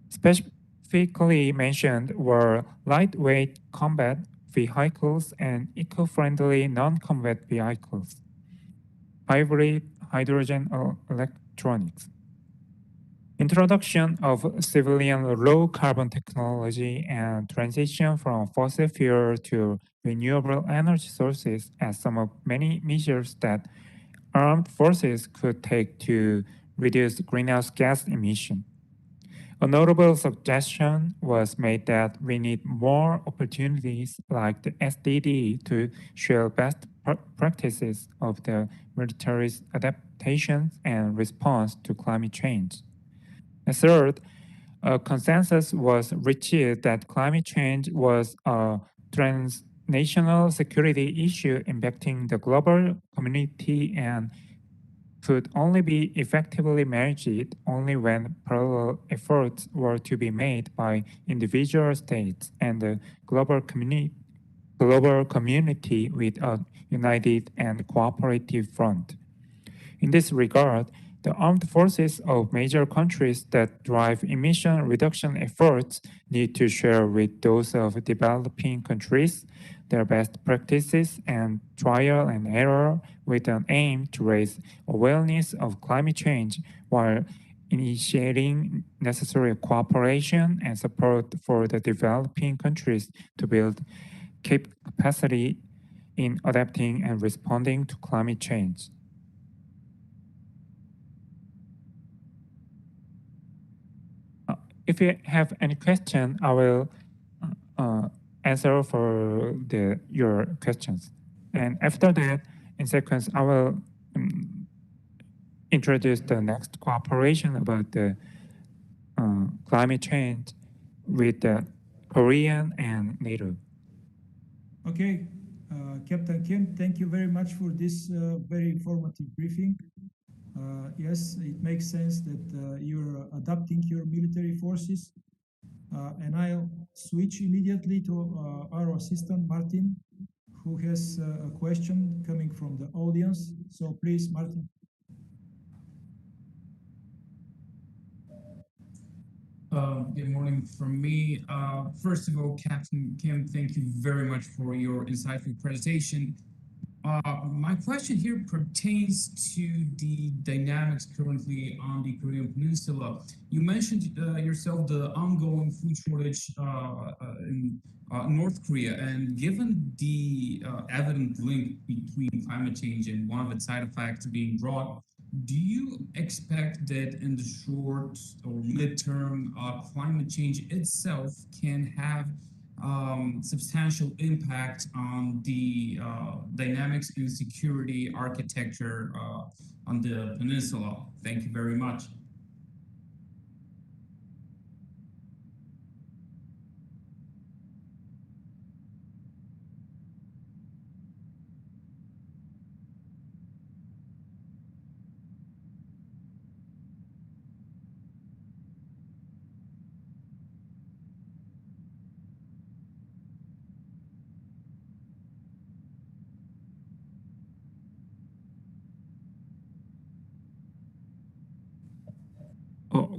Specifically mentioned were lightweight combat vehicles and eco-friendly non-combat vehicles, hybrid hydrogen electronics, introduction of civilian low-carbon technology, and transition from fossil fuel to renewable energy sources as some of many measures that armed forces could take to reduce greenhouse gas emission. A notable suggestion was made that we need more opportunities like the SDD to share best practices of the military's adaptation and response to climate change. Third, a consensus was reached that climate change was a transnational security issue impacting the global community and could only be effectively managed only when parallel efforts were to be made by individual states and the global community with a united and cooperative front. In this regard, the armed forces of major countries that drive emission reduction efforts need to share with those of developing countries their best practices and trial and error with an aim to raise awareness of climate change while initiating necessary cooperation and support for the developing countries to build capacity in adapting and responding to climate change. If you have any question, I will answer for your questions. And after that, in sequence, I will introduce the next cooperation about the climate change with Korean and NATO. Okay, Captain Kim, thank you very much for this very informative briefing. Yes, it makes sense that you're adapting your military forces. And I'll switch immediately to our assistant, Martin, who has a question coming from the audience. So please, Martin. Good morning from me. First of all, Captain Kim, thank you very much for your insightful presentation. My question here pertains to the dynamics currently on the Korean Peninsula. You mentioned yourself the ongoing food shortage in North Korea, and given the evident link between climate change and one of its side effects being drought, do you expect that in the short or midterm, climate change itself can have substantial impact on the dynamics and security architecture on the peninsula? Thank you very much.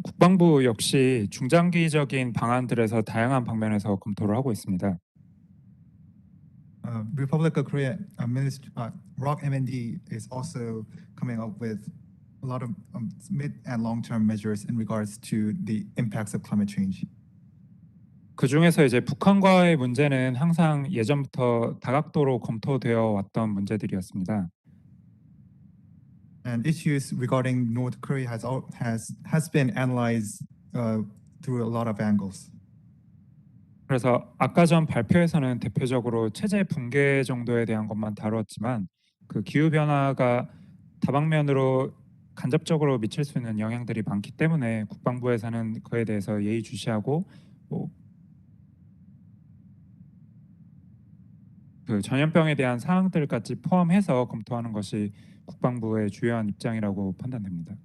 국방부 역시 중장기적인 방안들에서 다양한 방면에서 검토를 하고 있습니다. Republic of Korea ROC MND is also coming up with a lot of mid and long-term measures in regards to the impacts of climate change. 그 중에서 이제 북한과의 문제는 항상 예전부터 다각도로 검토되어 왔던 문제들이었습니다. And issues regarding North Korea has been analyzed through a lot of angles. 그래서 아까 전 발표에서는 대표적으로 체제 붕괴 정도에 대한 것만 다뤘지만 그 기후 변화가 다방면으로 간접적으로 미칠 수 있는 영향들이 많기 때문에 국방부에서는 그에 대해서 예의주시하고 그 전염병에 대한 사항들까지 포함해서 검토하는 것이 국방부의 주요한 입장이라고 판단됩니다.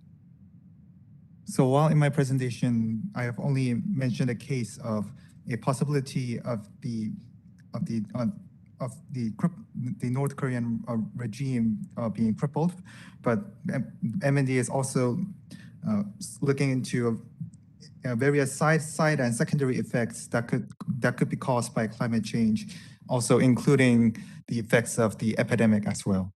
So while in my presentation I have only mentioned a case of a possibility of the North Korean regime being crippled, but MND is also looking into various side and secondary effects that could be caused by climate change, also including the effects of the epidemic as well.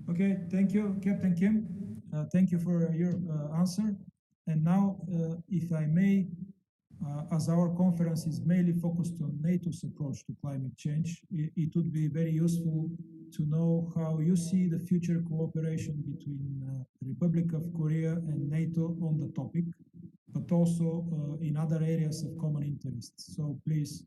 Okay, thank you, Captain Kim. Thank you for your answer. And now, if I may, as our conference is mainly focused on NATO's approach to climate change, it would be very useful to know how you see the future cooperation between the Republic of Korea and NATO on the topic, but also in other areas of common interest. So please.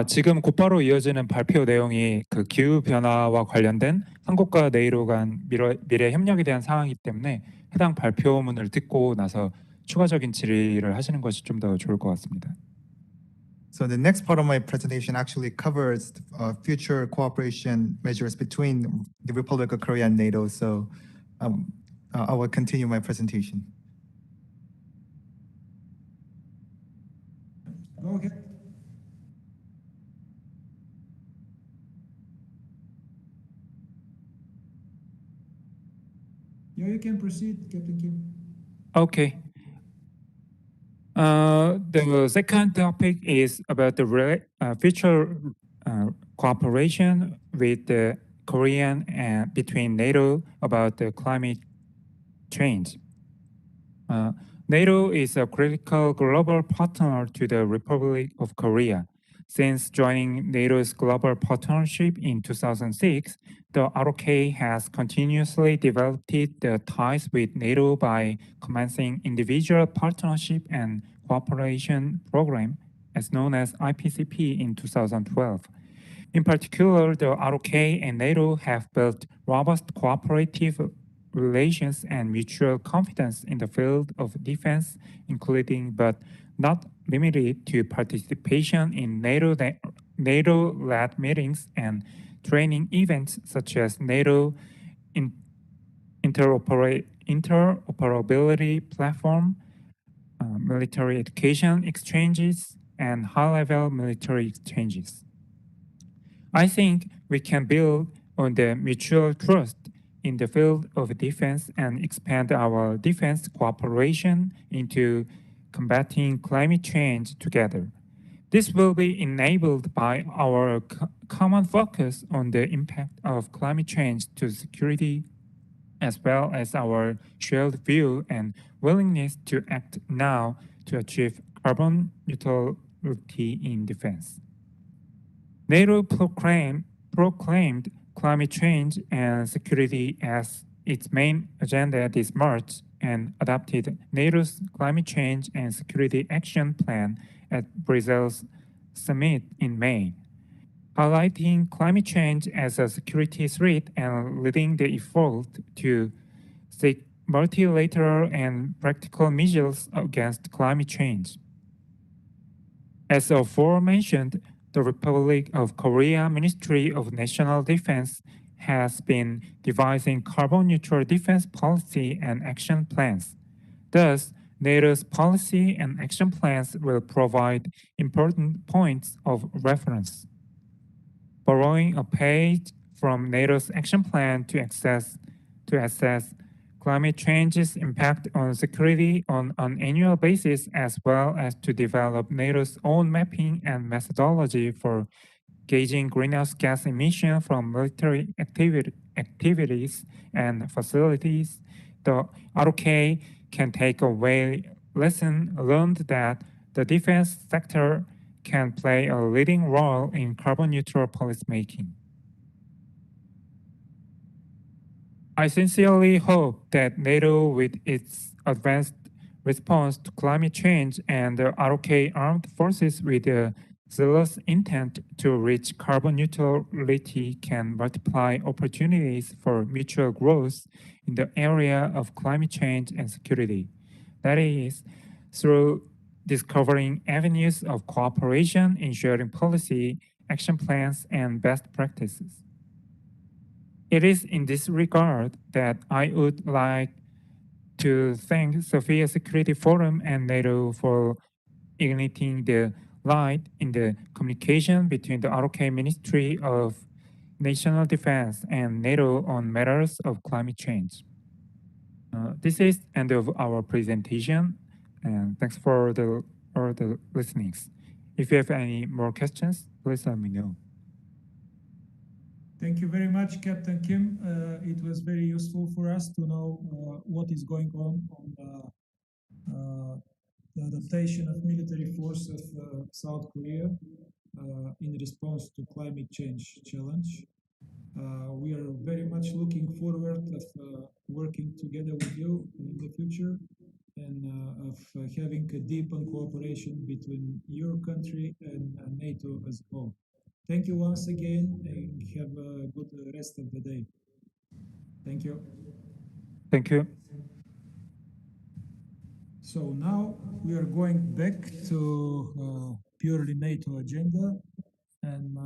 지금 곧바로 이어지는 발표 내용이 그 기후 변화와 관련된 한국과 네이로 간 미래 협력에 대한 사항이기 때문에 해당 발표문을 듣고 나서 추가적인 질의를 하시는 것이 좀 더 좋을 것 같습니다. So the next part of my presentation actually covers future cooperation measures between the Republic of Korea and NATO. So I will continue my presentation. Go ahead. Yeah, you can proceed, Captain Kim. Okay. The second topic is about the future cooperation with the Korean and between NATO about the climate change. NATO is a critical global partner to the Republic of Korea. Since joining NATO's global partnership in 2006, the ROK has continuously developed the ties with NATO by commencing individual partnership and cooperation program, as known as IPCP, in 2012. In particular, the ROK and NATO have built robust cooperative relations and mutual confidence in the field of defense, including but not limited to participation in NATO-led meetings and training events such as NATO interoperability platform, military education exchanges, and high-level military exchanges. I think we can build on the mutual trust in the field of defense and expand our defense cooperation into combating climate change together. This will be enabled by our common focus on the impact of climate change to security, as well as our shared view and willingness to act now to achieve carbon neutrality in defense. NATO proclaimed climate change and security as its main agenda this March and adopted NATO's Climate Change and Security Action Plan at Brazil's summit in May, highlighting climate change as a security threat and leading the effort to seek multilateral and practical measures against climate change. As aforementioned, the Republic of Korea Ministry of National Defense has been devising carbon-neutral defense policy and action plans. Thus, NATO's policy and action plans will provide important points of reference. Borrowing a page from NATO's action plan to assess climate change's impact on security on an annual basis, as well as to develop NATO's own mapping and methodology for gauging greenhouse gas emission from military activities and facilities, the ROK can take away lesson learned that the defense sector can play a leading role in carbon neutral policymaking. I sincerely hope that NATO, with its advanced response to climate change and the ROK armed forces with a zealous intent to reach carbon neutrality, can multiply opportunities for mutual growth in the area of climate change and security. That is, through discovering avenues of cooperation in sharing policy, action plans, and best practices. It is in this regard that I would like to thank Sofia Security Forum and NATO for igniting the light in the communication between the ROK Ministry of National Defense and NATO on matters of climate change. This is the end of our presentation, and thanks for the listenings. If you have any more questions, please let me know. Thank you very much, Captain Kim. It was very useful for us to know what is going on the adaptation of military force of South Korea in response to climate change challenge. We are very much looking forward of working together with you in the future and of having a deepened cooperation between your country and NATO as a whole. Thank you once again and have a good rest of the day. Thank you. Thank you. So now we are going back to purely NATO agenda, and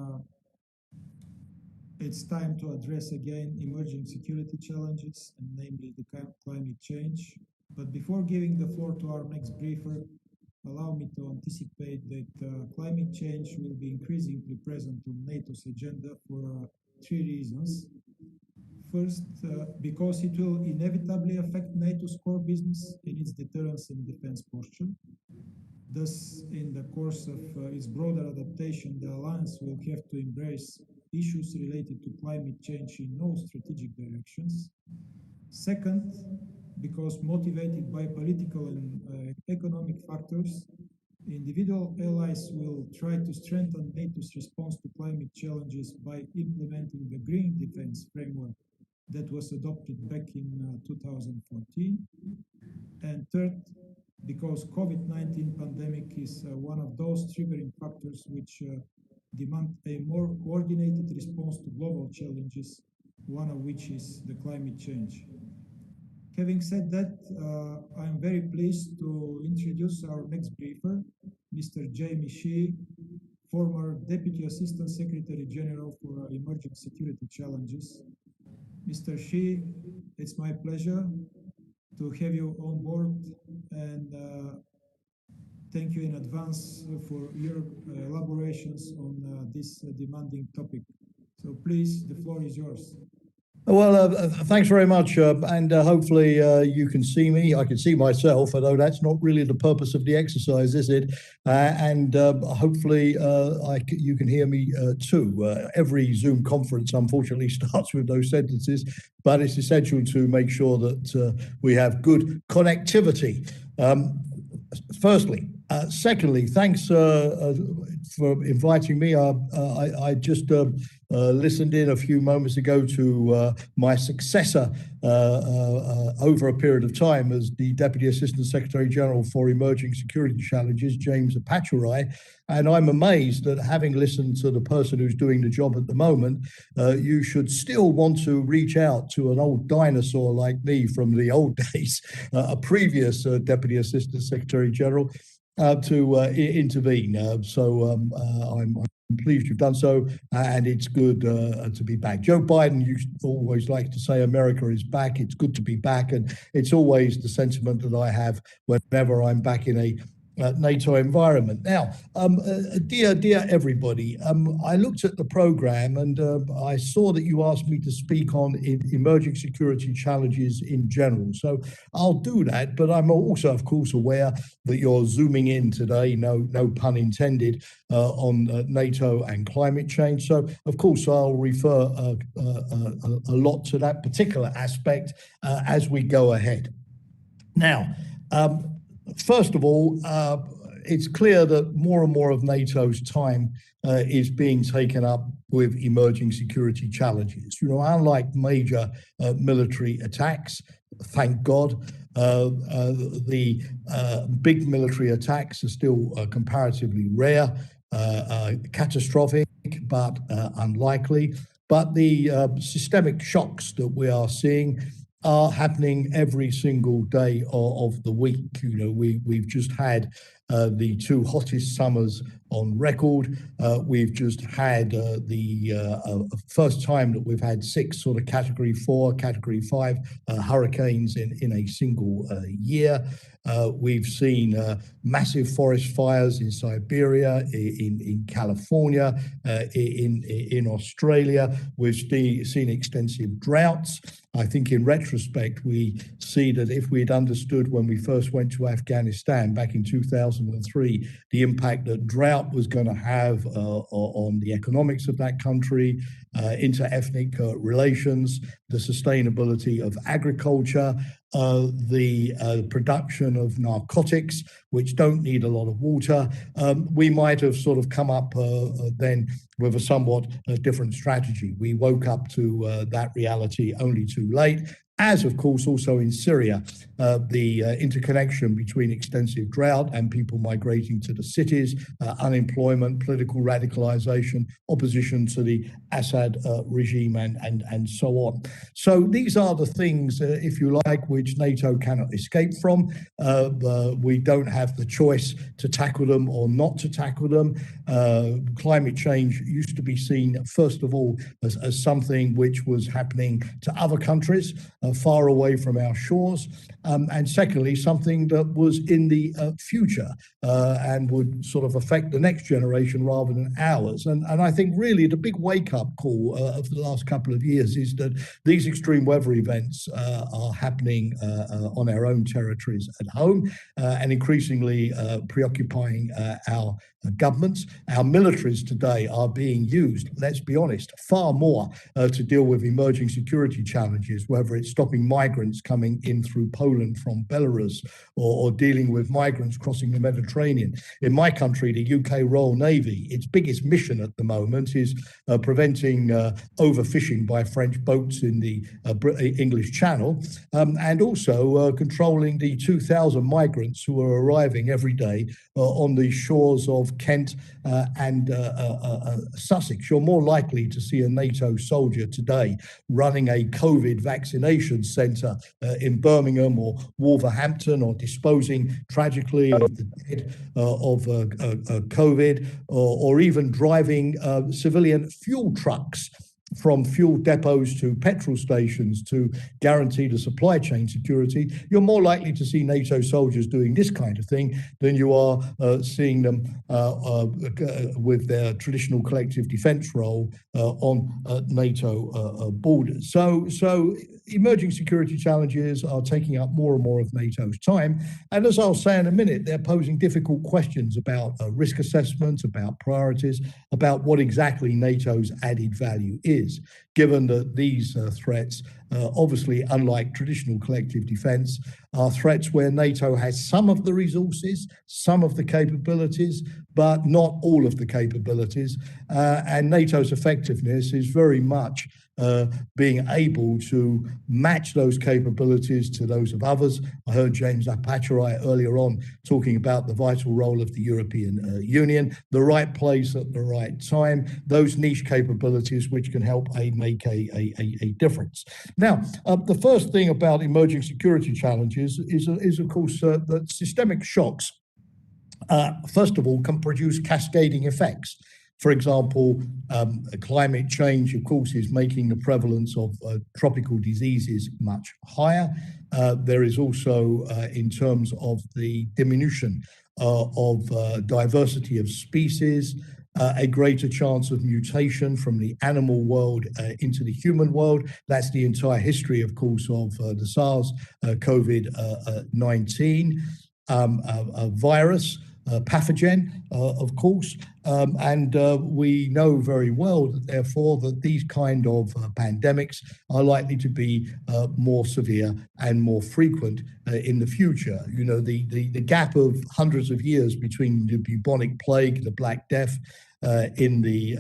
it's time to address again emerging security challenges, and namely the climate change. But before giving the floor to our next briefer, allow me to anticipate that climate change will be increasingly present on NATO's agenda for three reasons. First, because it will inevitably affect NATO's core business in its deterrence and defense posture. Thus, in the course of its broader adaptation, the alliance will have to embrace issues related to climate change in all strategic directions. Second, because motivated by political and economic factors, individual allies will try to strengthen NATO's response to climate challenges by implementing the Green Defense Framework that was adopted back in 2014. And third, because COVID-19 pandemic is one of those triggering factors which demand a more coordinated response to global challenges, one of which is the climate change. Having said that, I'm very pleased to introduce our next briefer, Mr. Jamie Shee, former Deputy Assistant Secretary General for Emerging Security Challenges. Mr. Shee, it's my pleasure to have you on board, and thank you in advance for your elaborations on this demanding topic. So please, the floor is yours. Well, thanks very much, and hopefully you can see me. I can see myself, although that's not really the purpose of the exercise, is it? And hopefully you can hear me too. Every Zoom conference, unfortunately, starts with those sentences, but it's essential to make sure that we have good connectivity. Firstly. Secondly, thanks for inviting me. I just listened in a few moments ago to my successor over a period of time as the Deputy Assistant Secretary General for Emerging Security Challenges, James Apachurai. And I'm amazed that having listened to the person who's doing the job at the moment, you should still want to reach out to an old dinosaur like me from the old days, a previous Deputy Assistant Secretary General, to intervene. So I'm pleased you've done so, and it's good to be back. Joe Biden always likes to say America is back. It's good to be back, and it's always the sentiment that I have whenever I'm back in a NATO environment. Now, dear everybody, I looked at the program and I saw that you asked me to speak on emerging security challenges in general. So I'll do that, but I'm also, of course, aware that you're zooming in today, no pun intended, on NATO and climate change. So, of course, I'll refer a lot to that particular aspect as we go ahead. Now, first of all, it's clear that more and more of NATO's time is being taken up with emerging security challenges. You know, unlike major military attacks, thank God, the big military attacks are still comparatively rare, catastrophic, but unlikely. But the systemic shocks that we are seeing are happening every single day of the week. You know, we've just had the two hottest summers on record. We've just had the first time that we've had 6 sort of Category 4, Category 5 hurricanes in a single year. We've seen massive forest fires in Siberia, in California, in Australia. We've seen extensive droughts. I think in retrospect, we see that if we'd understood when we first went to Afghanistan back in 2003, the impact that drought was going to have on the economics of that country, inter-ethnic relations, the sustainability of agriculture, the production of narcotics, which don't need a lot of water, we might have sort of come up then with a somewhat different strategy. We woke up to that reality only too late, as of course also in Syria, the interconnection between extensive drought and people migrating to the cities, unemployment, political radicalization, opposition to the Assad regime, and so on. So these are the things, if you like, which NATO cannot escape from. We don't have the choice to tackle them or not to tackle them. Climate change used to be seen, first of all, as something which was happening to other countries far away from our shores, and secondly, something that was in the future and would sort of affect the next generation rather than ours. And I think really the big wake-up call of the last couple of years is that these extreme weather events are happening on our own territories at home and increasingly preoccupying our governments. Our militaries today are being used, let's be honest, far more to deal with emerging security challenges, whether it's stopping migrants coming in through Poland Poland from Belarus, or dealing with migrants crossing the Mediterranean. In my country, the UK Royal Navy, its biggest mission at the moment is preventing overfishing by French boats in the English Channel, and also controlling the 2,000 migrants who are arriving every day on the shores of Kent and Sussex. You're more likely to see a NATO soldier today running a COVID vaccination centre in Birmingham or Wolverhampton, or disposing tragically of the dead of COVID, or even driving civilian fuel trucks from fuel depots to petrol stations to guarantee the supply chain security. You're more likely to see NATO soldiers doing this kind of thing than you are seeing them with their traditional collective defense role on NATO borders. So emerging security challenges are taking up more and more of NATO's time. And as I'll say in a minute, they're posing difficult questions about risk assessment, about priorities, about what exactly NATO's added value is, given that these threats, obviously, unlike traditional collective defense, are threats where NATO has some of the resources, some of the capabilities, but not all of the capabilities. And NATO's effectiveness is very much being able to match those capabilities to those of others. I heard James Apatcherai earlier on talking about the vital role of the European Union, the right place at the right time, those niche capabilities which can help make a difference. Now, the first thing about emerging security challenges is of course, that systemic shocks, first of all, can produce cascading effects. For example, climate change, of course, is making the prevalence of tropical diseases much higher. There is also, in terms of the diminution of diversity of species, a greater chance of mutation from the animal world into the human world. That's the entire history, of course, of the SARS COVID-19 virus. Pathogen, of course, and we know very well that therefore that these kind of pandemics are likely to be more severe and more frequent in the future. You know, the gap of hundreds of years between the bubonic plague, the Black Death, in the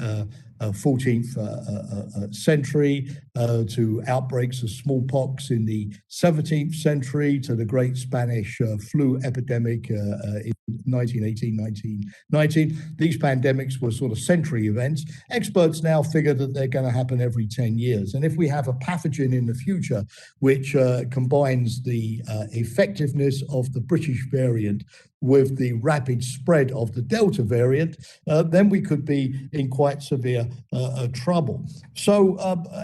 14th century, to outbreaks of smallpox in the 17th century, to the great Spanish flu epidemic in 1918-1919. These pandemics were sort of century events. Experts now figure that they're going to happen every 10 years. And if we have a pathogen in the future which combines the effectiveness of the British variant with the rapid spread of the Delta variant, then we could be in quite severe trouble. So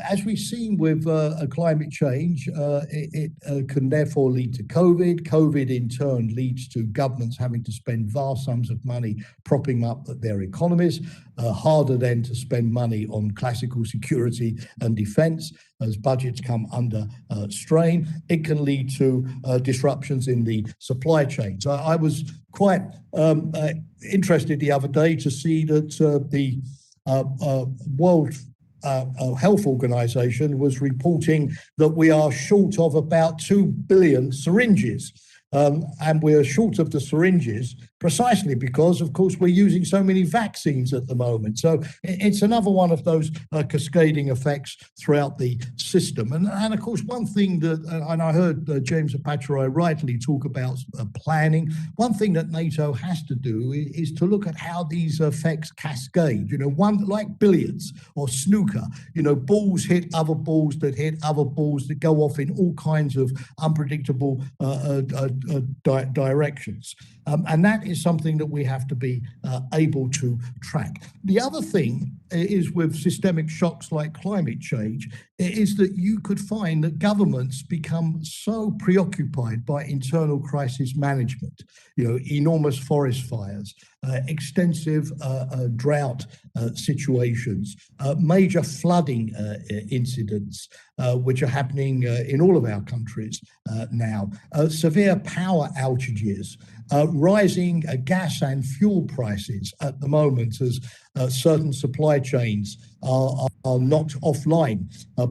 as we've seen with climate change, it can therefore lead to COVID. COVID in turn leads to governments having to spend vast sums of money propping up their economies, harder then to spend money on classical security and defense as budgets come under strain. It can lead to disruptions in the supply chain. So I was quite interested the other day to see that the World Health Organization was reporting that we are short of about 2 billion syringes. And we're short of the syringes precisely because, of course, we're using so many vaccines at the moment. So it's another one of those cascading effects throughout the system. And of course, one thing that, and I heard James Apatcherai rightly talk about planning, one thing that NATO has to do is to look at how these effects cascade. You know, one like billiards or snooker, you know, balls hit other balls that hit other balls that go off in all kinds of unpredictable directions. And that is something that we have to be able to track. The other thing is with systemic shocks like climate change is that you could find that governments become so preoccupied by internal crisis management, you know, enormous forest fires, extensive drought situations, major flooding incidents, which are happening in all of our countries now, severe power outages, rising gas and fuel prices at the moment as certain supply chains are knocked offline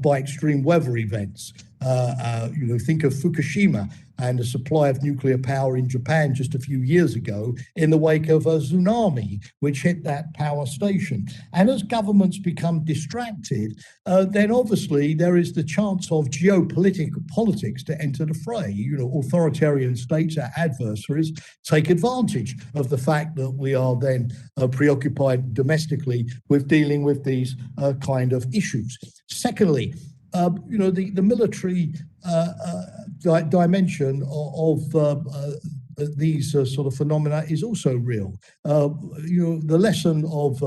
by extreme weather events. You know, think of Fukushima and the supply of nuclear power in Japan just a few years ago in the wake of a tsunami which hit that power station. And as governments become distracted, then obviously there is the chance of geopolitical politics to enter the fray. You know, authoritarian states, our adversaries, take advantage of the fact that we are then preoccupied domestically with dealing with these kind of issues. Secondly, you know, the military dimension of these sort of phenomena is also real. You know, the lesson of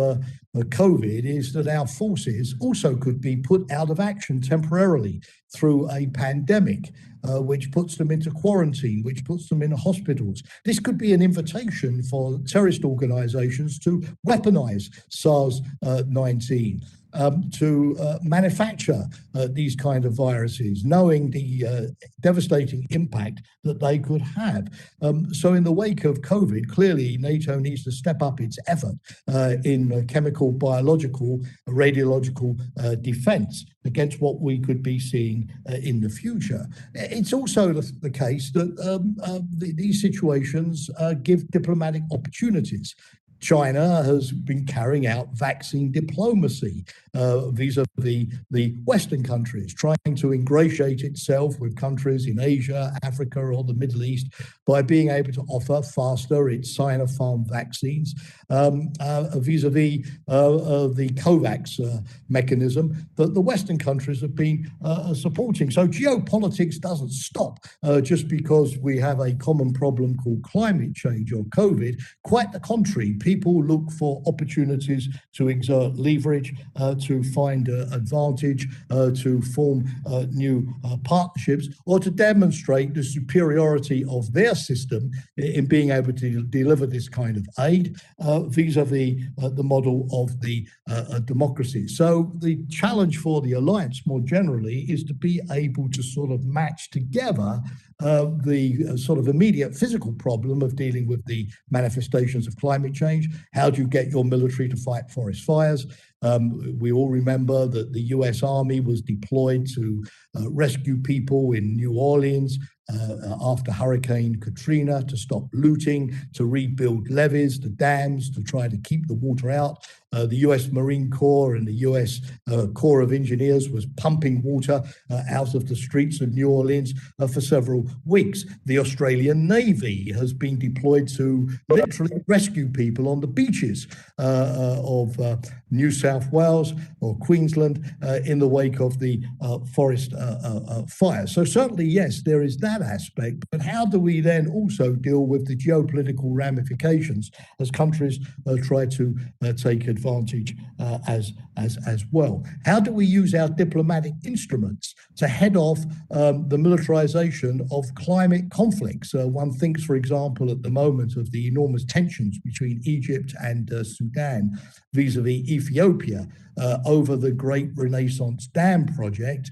COVID is that our forces also could be put out of action temporarily through a pandemic, which puts them into quarantine, which puts them in hospitals. This could be an invitation for terrorist organizations to weaponize SARS-19. To manufacture these kind of viruses, knowing the devastating impact that they could have. So in the wake of COVID, clearly NATO needs to step up its effort in chemical, biological, radiological defense against what we could be seeing in the future. It's also the case that these situations give diplomatic opportunities. China has been carrying out vaccine diplomacy vis-a-vis the Western countries, trying to ingratiate itself with countries in Asia, Africa, or the Middle East by being able to offer faster its Sinopharm vaccines vis-a-vis the COVAX mechanism that the Western countries have been supporting. So geopolitics doesn't stop just because we have a common problem called climate change or COVID. Quite the contrary. People look for opportunities to exert leverage, to find advantage, to form new partnerships, or to demonstrate the superiority of their system in being able to deliver this kind of aid vis-a-vis the model of the democracy. So the challenge for the alliance more generally is to be able to sort of match together the sort of immediate physical problem of dealing with the manifestations of climate change. How do you get your military to fight forest fires? We all remember that the US Army was deployed to rescue people in New Orleans after Hurricane Katrina, to stop looting, to rebuild levees, the dams, to try to keep the water out. The US Marine Corps and the US Corps of Engineers was pumping water out of the streets of New Orleans for several weeks. The Australian Navy has been deployed to literally rescue people on the beaches of New South Wales or Queensland in the wake of the forest fires. So certainly, yes, there is that aspect, but how do we then also deal with the geopolitical ramifications as countries try to take advantage as well? How do we use our diplomatic instruments to head off the militarization of climate conflicts? One thinks, for example, at the moment of the enormous tensions between Egypt and Sudan vis-a-vis Ethiopia over the Great Renaissance Dam project,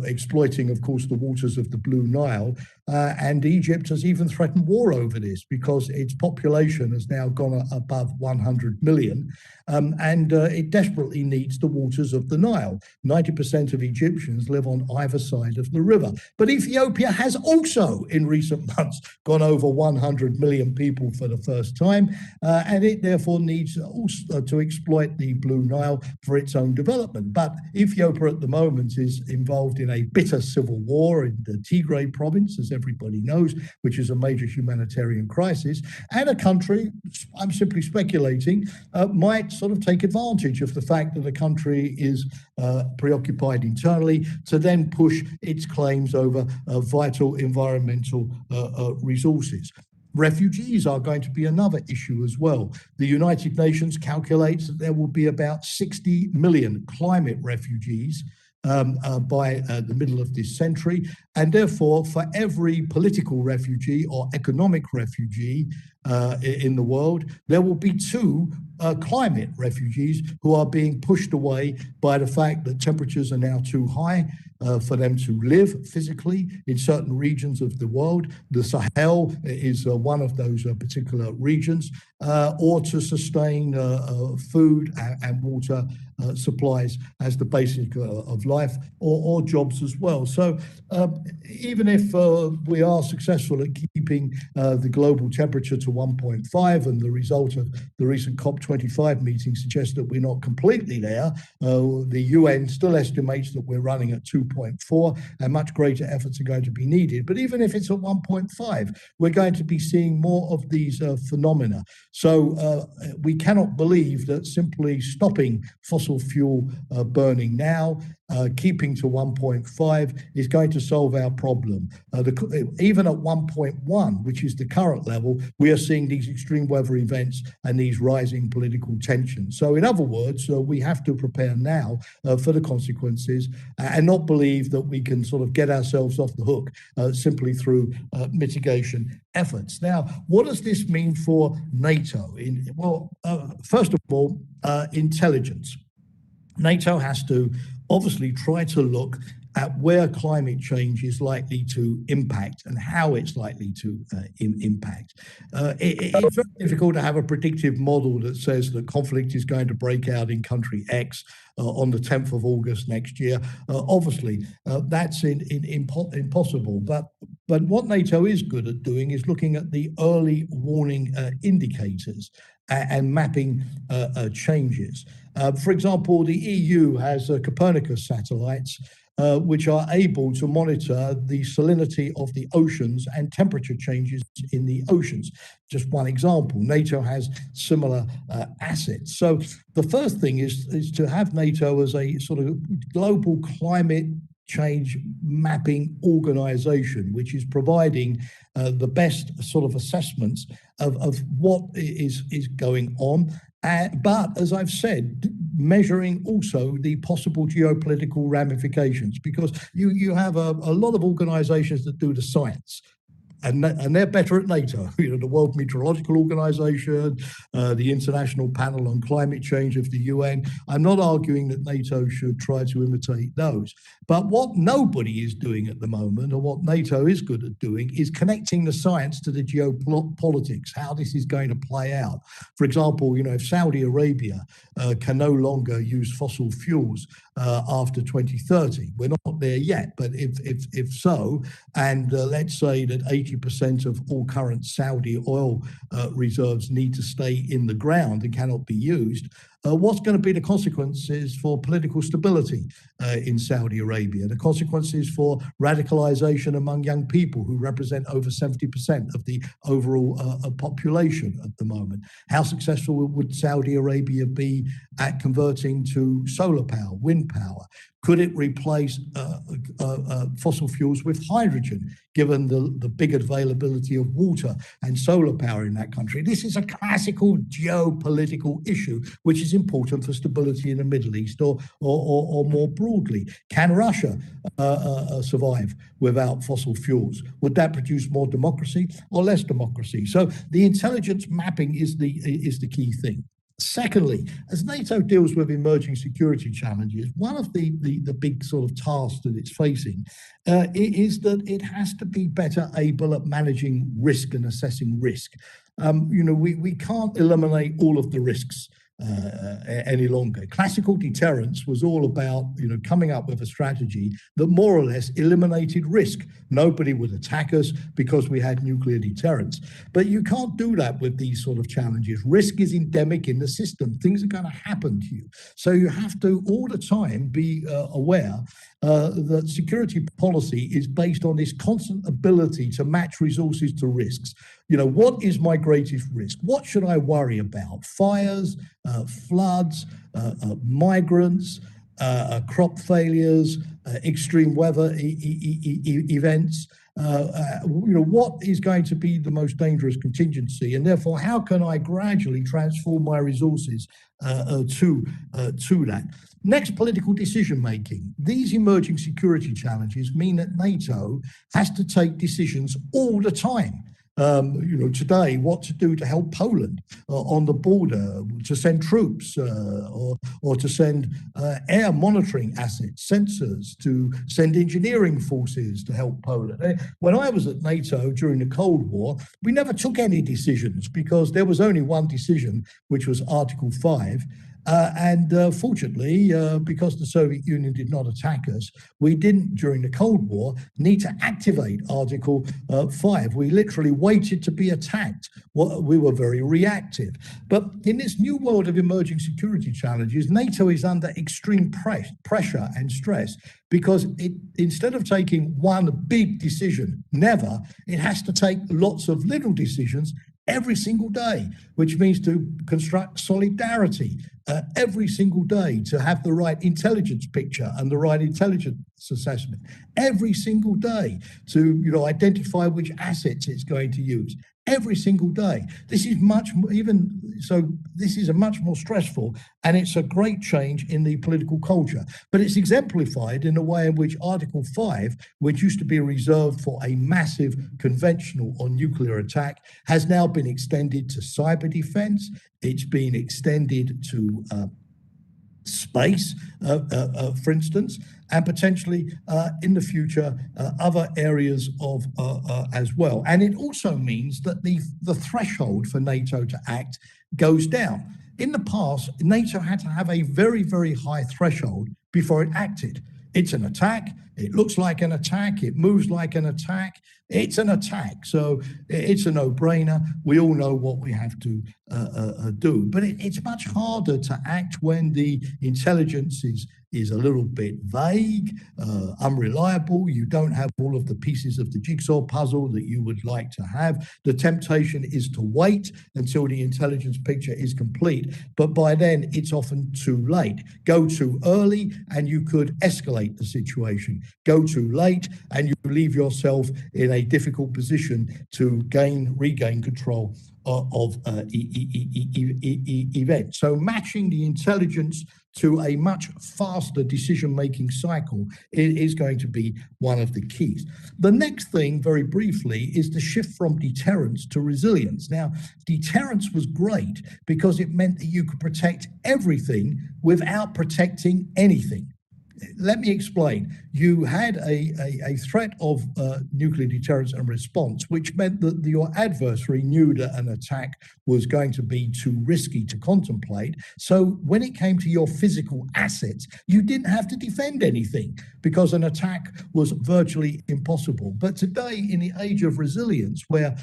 exploiting, of course, the waters of the Blue Nile. And Egypt has even threatened war over this because its population has now gone above 100 million. And it desperately needs the waters of the Nile. 90% of Egyptians live on either side of the river. But Ethiopia has also, in recent months, gone over 100 million people for the first time. And it therefore needs also to exploit the Blue Nile for its own development. But Ethiopia at the moment is involved in a bitter civil war in the Tigray province, as everybody knows, which is a major humanitarian crisis. And a country, I'm simply speculating, might sort of take advantage of the fact that the country is preoccupied internally to then push its claims over vital environmental resources. Refugees are going to be another issue as well. The United Nations calculates that there will be about 60 million climate refugees by the middle of this century. And therefore, for every political refugee or economic refugee in the world, there will be 2 climate refugees who are being pushed away by the fact that temperatures are now too high for them to live physically in certain regions of the world. The Sahel is one of those particular regions, or to sustain food and water supplies as the basic of life, or jobs as well. So even if we are successful at keeping the global temperature to 1.5, and the result of the recent COP25 meeting suggests that we're not completely there, the UN still estimates that we're running at 2.4, and much greater efforts are going to be needed. But even if it's at 1.5, we're going to be seeing more of these phenomena. So we cannot believe that simply stopping fossil fuel burning now, keeping to 1.5 is going to solve our problem. Even at 1.1, which is the current level, we are seeing these extreme weather events and these rising political tensions. So in other words, we have to prepare now for the consequences and not believe that we can sort of get ourselves off the hook simply through mitigation efforts. Now, what does this mean for NATO? First of all, intelligence. NATO has to obviously try to look at where climate change is likely to impact and how it's likely to impact. It's very difficult to have a predictive model that says that conflict is going to break out in country X on the 10th of August next year. Obviously, that's impossible. But what NATO is good at doing is looking at the early warning indicators and mapping changes. For example, the EU has Copernicus satellites, which are able to monitor the salinity of the oceans and temperature changes in the oceans. Just one example, NATO has similar assets. So the first thing is to have NATO as a sort of global climate change mapping organization, which is providing the best sort of assessments of what is going on. But as I've said, measuring also the possible geopolitical ramifications, because you have a lot of organizations that do the science. And they're better at NATO, the World Meteorological Organization, the International Panel on Climate Change of the UN. I'm not arguing that NATO should try to imitate those. But what nobody is doing at the moment, or what NATO is good at doing, is connecting the science to the geopolitics, how this is going to play out. For example, if Saudi Arabia can no longer use fossil fuels after 2030, we're not there yet, but if so, and let's say that 80% of all current Saudi oil reserves need to stay in the ground and cannot be used, what's going to be the consequences for political stability in Saudi Arabia, the consequences for radicalization among young people who represent over 70% of the overall population at the moment? How successful would Saudi Arabia be at converting to solar power, wind power? Could it replace fossil fuels with hydrogen, given the big availability of water and solar power in that country? This is a classical geopolitical issue, which is important for stability in the Middle East, or more broadly. Can Russia survive without fossil fuels? Would that produce more democracy or less democracy? So the intelligence mapping is the key thing. Secondly, as NATO deals with emerging security challenges, one of the big sort of tasks that it's facing is that it has to be better able at managing risk and assessing risk. We can't eliminate all of the risks any longer. Classical deterrence was all about, coming up with a strategy that more or less eliminated risk. Nobody would attack us because we had nuclear deterrence. But you can't do that with these sort of challenges. Risk is endemic in the system. Things are going to happen to you. So you have to all the time be aware that security policy is based on this constant ability to match resources to risks. What is my greatest risk? What should I worry about? Fires, floods, migrants, crop failures, extreme weather events. What is going to be the most dangerous contingency? And therefore, how can I gradually transform my resources to that? Next, political decision making. These emerging security challenges mean that NATO has to take decisions all the time. today, what to do to help Poland on the border, to send troops or to send air monitoring assets, sensors, to send engineering forces to help Poland. When I was at NATO during the Cold War, we never took any decisions because there was only one decision, which was Article 5. Fortunately, because the Soviet Union did not attack us, we didn't, during the Cold War, need to activate Article 5. We literally waited to be attacked. We were very reactive. But in this new world of emerging security challenges, NATO is under extreme pressure and stress because instead of taking one big decision, never, it has to take lots of little decisions every single day, which means to construct solidarity every single day, to have the right intelligence picture and the right intelligence assessment every single day, to identify which assets it's going to use every single day. This is this is a much more stressful, and it's a great change in the political culture. But it's exemplified in a way in which Article 5, which used to be reserved for a massive conventional or nuclear attack, has now been extended to cyber defense. It's been extended to space, for instance, and potentially in the future other areas of as well. And it also means that the threshold for NATO to act goes down. In the past, NATO had to have a very, very high threshold before it acted. It's an attack. It looks like an attack. It moves like an attack. It's an attack. So it's a no-brainer. We all know what we have to do. But it's much harder to act when the intelligence is a little bit vague, unreliable. You don't have all of the pieces of the jigsaw puzzle that you would like to have. The temptation is to wait until the intelligence picture is complete. But by then, it's often too late. Go too early and you could escalate the situation. Go too late and you leave yourself in a difficult position to regain control of events. So matching the intelligence to a much faster decision-making cycle is going to be one of the keys. The next thing, very briefly, is the shift from deterrence to resilience. Now, deterrence was great because it meant that you could protect everything without protecting anything. Let me explain. You had a threat of nuclear deterrence and response, which meant that your adversary knew that an attack was going to be too risky to contemplate. So when it came to your physical assets, you didn't have to defend anything because an attack was virtually impossible. But today, in the age of resilience, where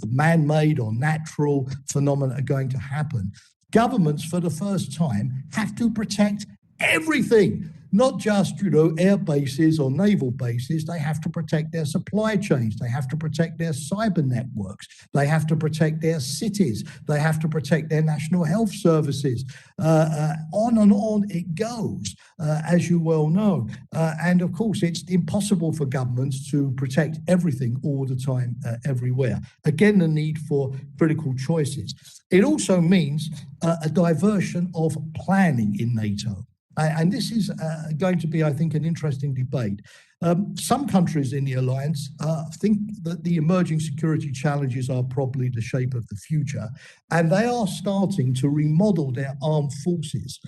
man-made or natural phenomena are going to happen, governments, for the first time, have to protect everything, not just, air bases or naval bases. They have to protect their supply chains. They have to protect their cyber networks. They have to protect their cities. They have to protect their national health services. On and on it goes, as you well know. And of course, it's impossible for governments to protect everything all the time, everywhere. Again, the need for critical choices. It also means a diversion of planning in NATO. And this is going to be, I think, an interesting debate. Some countries in the alliance think that the emerging security challenges are probably the shape of the future, and they are starting to remodel their armed forces,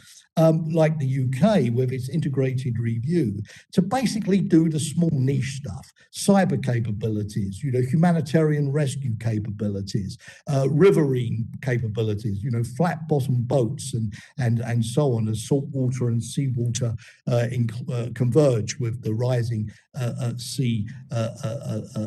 like the UK with its integrated review, to basically do the small niche stuff, cyber capabilities, humanitarian rescue capabilities, riverine capabilities, flat bottom boats and so on, as saltwater and seawater converge with the rising sea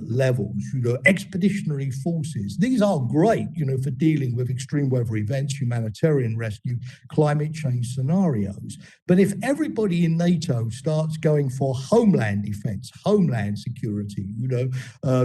levels, expeditionary forces. These are great, for dealing with extreme weather events, humanitarian rescue, climate change scenarios. But if everybody in NATO starts going for homeland defense, homeland security,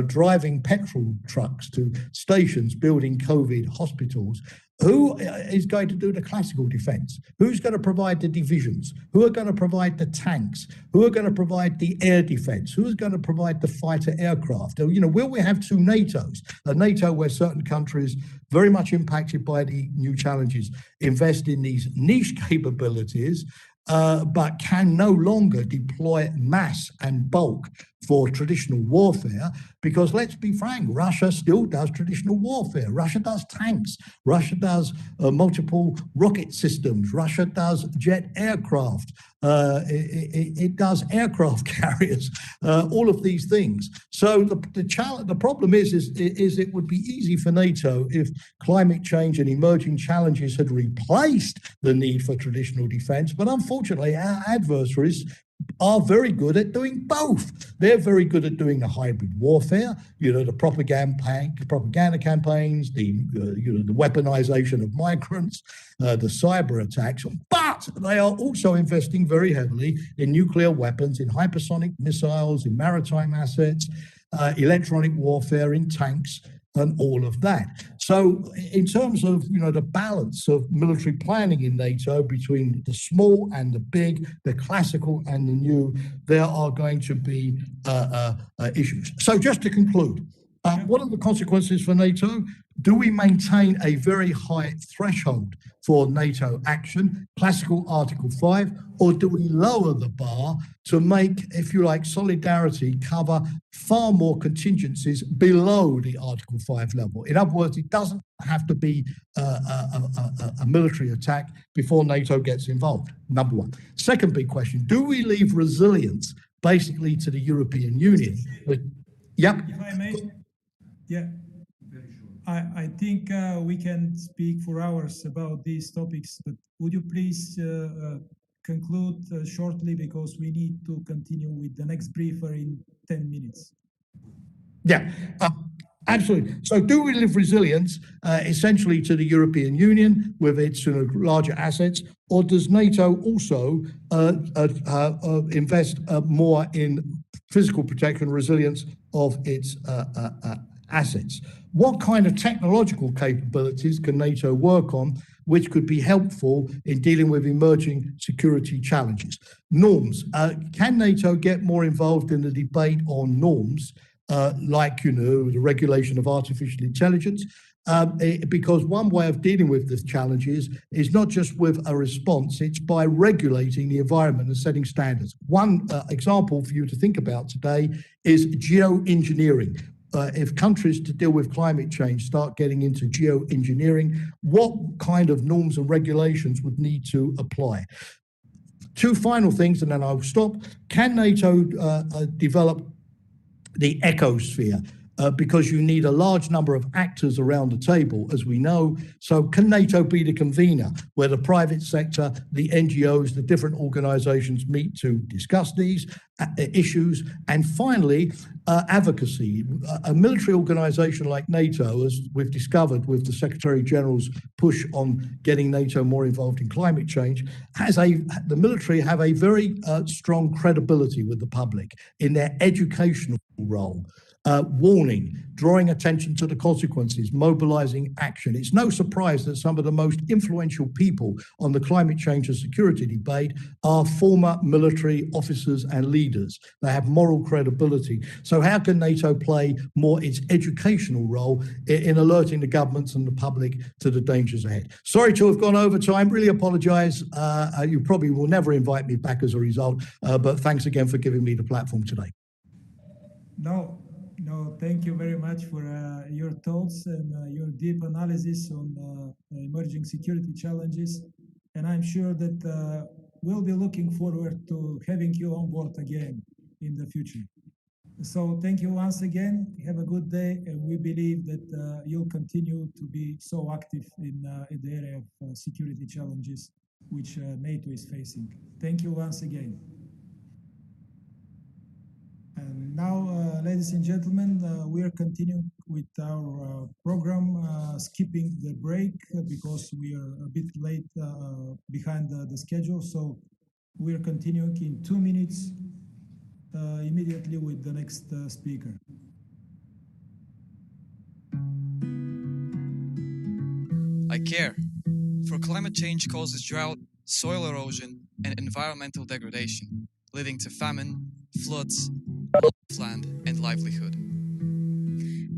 driving petrol trucks to stations, building COVID hospitals, who is going to do the classical defense? Who's going to provide the divisions? Who are going to provide the tanks? Who are going to provide the air defense? Who is going to provide the fighter aircraft? Will we have two NATOs? A NATO where certain countries, very much impacted by the new challenges, invest in these niche capabilities, but can no longer deploy mass and bulk for traditional warfare, Because let's be frank, Russia still does traditional warfare. Russia does tanks. Russia does multiple rocket systems. Russia does jet aircraft. It does aircraft carriers, all of these things. So the problem is it would be easy for NATO if climate change and emerging challenges had replaced the need for traditional defense. But unfortunately, our adversaries are very good at doing both. They're very good at doing the hybrid warfare, the propaganda campaigns, the weaponization of migrants, the cyber attacks. But they are also investing very heavily in nuclear weapons, in hypersonic missiles, in maritime assets, electronic warfare, in tanks, and all of that. So in terms of, the balance of military planning in NATO between the small and the big, the classical and the new, there are going to be issues. So just to conclude, what are the consequences for NATO? Do we maintain a very high threshold for NATO action, classical Article 5, or do we lower the bar to make, if you like, solidarity cover far more contingencies below the Article 5 level? In other words, it doesn't have to be a military attack before NATO gets involved, number one. Second big question, do we leave resilience basically to the European Union? Yep. If I may, yeah. I think we can speak for hours about these topics, but would you please conclude shortly, because we need to continue with the next briefer in 10 minutes. Yeah, absolutely. So do we leave resilience essentially to the European Union with its larger assets, or does NATO also invest more in physical protection, resilience of its assets? What kind of technological capabilities can NATO work on which could be helpful in dealing with emerging security challenges? Norms. Can NATO get more involved in the debate on norms, like, the regulation of artificial intelligence? Because one way of dealing with this challenge is not just with a response, it's by regulating the environment and setting standards. One example for you to think about today is geoengineering. If countries to deal with climate change start getting into geoengineering, what kind of norms and regulations would need to apply? Two final things, and then I'll stop. Can NATO develop the ecosphere? Because you need a large number of actors around the table, as we know. So can NATO be the convener where the private sector, the NGOs, the different organizations meet to discuss these issues? And finally, advocacy. A military organization like NATO, as we've discovered with the Secretary General's push on getting NATO more involved in climate change, the military have a very strong credibility with the public in their educational role. Warning, drawing attention to the consequences, mobilizing action. It's no surprise that some of the most influential people on the climate change and security debate are former military officers and leaders. They have moral credibility. So how can NATO play more its educational role in alerting the governments and the public to the dangers ahead? Sorry to have gone over time. Really apologize. You probably will never invite me back as a result, but thanks again for giving me the platform today. No, thank you very much for your thoughts and your deep analysis on emerging security challenges. And I'm sure that we'll be looking forward to having you on board again in the future. So thank you once again. Have a good day. And we believe that you'll continue to be so active in the area of security challenges which NATO is facing. Thank you once again. And now, ladies and gentlemen, we are continuing with our program, skipping the break because we are a bit late behind the schedule. So we are continuing in 2 minutes immediately with the next speaker. I care, for climate change causes drought, soil erosion, and environmental degradation, leading to famine, floods, loss of land, and livelihood.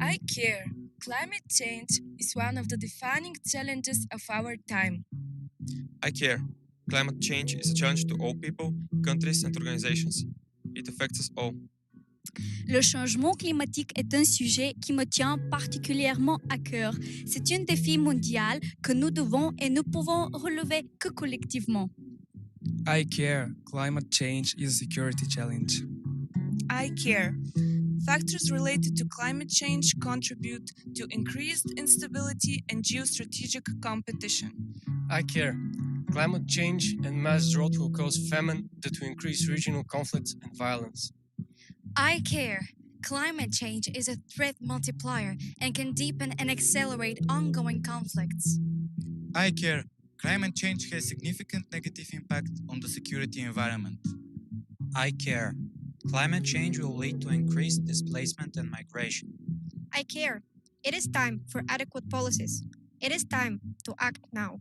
I care. Climate change is one of the defining challenges of our time. I care. Climate change is a challenge to all people, countries, and organizations. It affects us all. Le changement climatique est un sujet qui me tient particulièrement à cœur. C'est un défi mondial que nous devons et nous pouvons relever que collectivement. I care. Climate change is a security challenge. I care. Factors related to climate change contribute to increased instability and geostrategic competition. I care. Climate change and mass drought will cause famine due to increased regional conflicts and violence. I care. Climate change is a threat multiplier and can deepen and accelerate ongoing conflicts. I care. Climate change has significant negative impact on the security environment. I care. Climate change will lead to increased displacement and migration. I care. It is time for adequate policies. It is time to act now.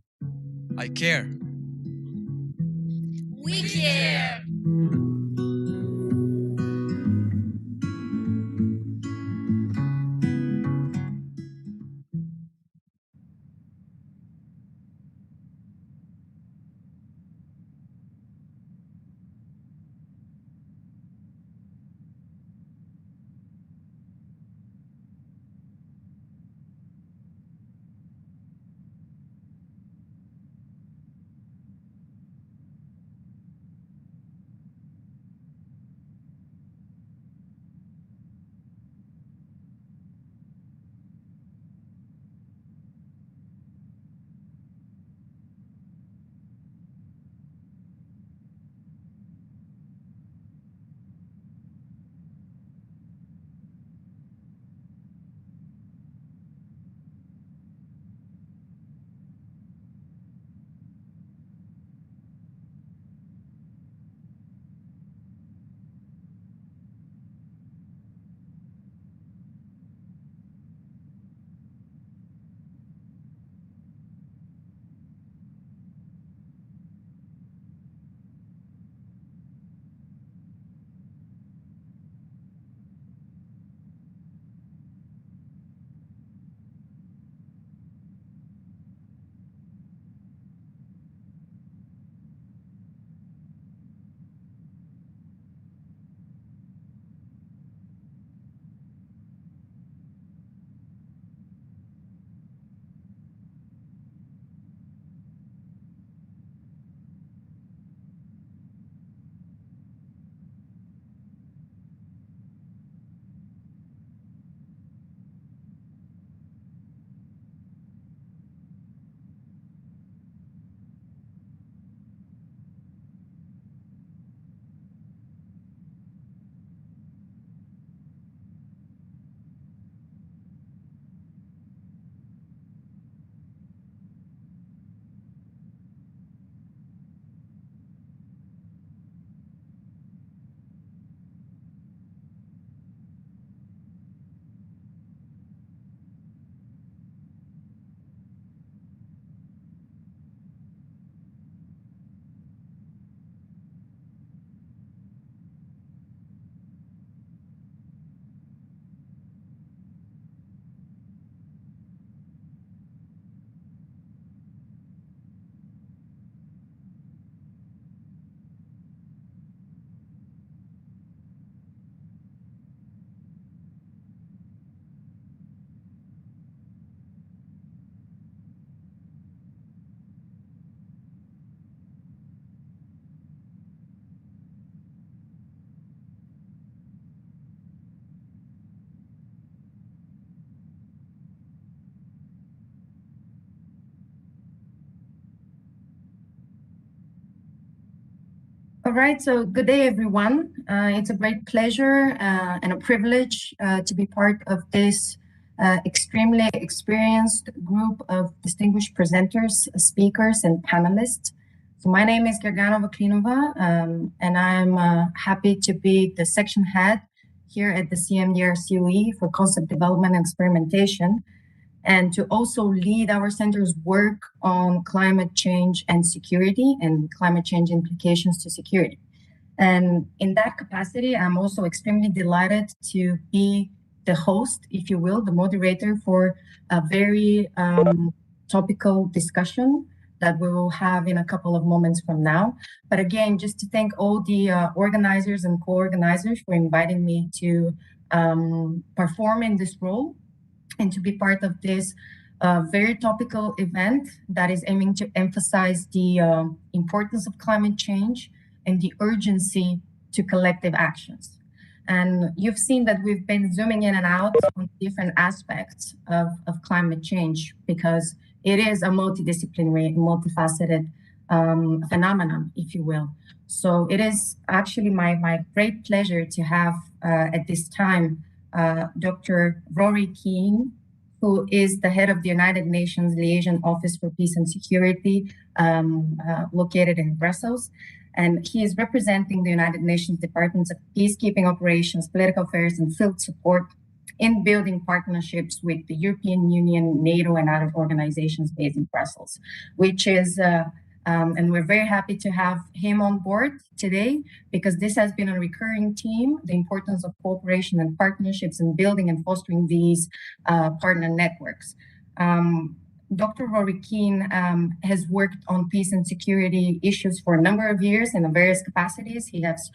I care. We care. All right, so good day, everyone. It's a great pleasure and a privilege to be part of this extremely experienced group of distinguished presenters, speakers, and panelists. So my name is Gergana Vaklinova, and I'm happy to be the section head here at the CMDR COE for concept development and experimentation, and to also lead our center's work on climate change and security and climate change implications to security. And in that capacity, I'm also extremely delighted to be the host, if you will, the moderator for a very topical discussion that we will have in a couple of moments from now. But again, just to thank all the organizers and co-organizers for inviting me to perform in this role and to be part of this very topical event that is aiming to emphasize the importance of climate change and the urgency to collective actions. And you've seen that we've been zooming in and out on different aspects of climate change because it is a multidisciplinary, multifaceted phenomenon, if you will. So it is actually my great pleasure to have at this time Dr. Rory Keane, who is the head of the United Nations Liaison Office for Peace and Security, located in Brussels. And he is representing the United Nations Departments of Peacekeeping Operations, Political Affairs, and Field Support in building partnerships with the European Union, NATO, and other organizations based in Brussels, which is, and we're very happy to have him on board today because this has been a recurring theme, the importance of cooperation and partnerships in building and fostering these partner networks. Dr. Rory Keane has worked on peace and security issues for a number of years in various capacities. He has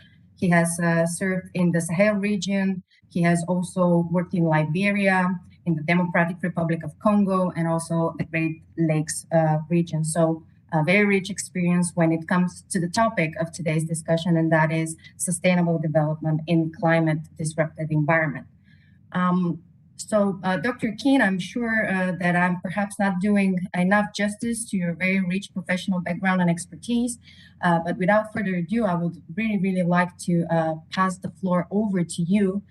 served in the Sahel region. He has also worked in Liberia, in the Democratic Republic of Congo, and also the Great Lakes region. So a very rich experience when it comes to the topic of today's discussion, and that is sustainable development in climate disrupted environment. So Dr. Keane, I'm sure that I'm perhaps not doing enough justice to your very rich professional background and expertise, but without further ado, I would really like to pass the floor over to you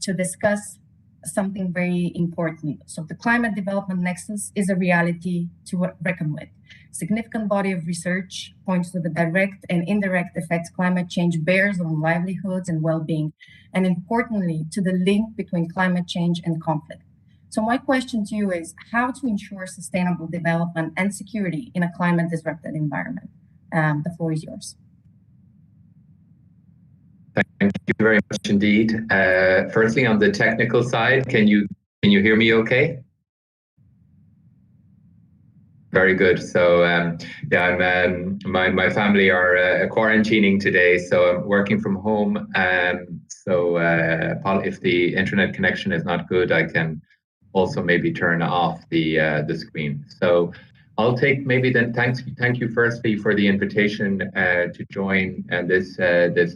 to discuss something very important. So the climate development nexus is a reality to reckon with. Significant body of research points to the direct and indirect effects climate change bears on livelihoods and well-being, and importantly, to the link between climate change and conflict. So my question to you is how to ensure sustainable development and security in a climate disrupted environment? The floor is yours. Thank you very much indeed. Firstly, on the technical side, can you hear me okay? Very good. So yeah, my family are quarantining today, so I'm working from home. So if the internet connection is not good, I can also maybe turn off the screen. So I'll take maybe then. Thank you firstly for the invitation to join this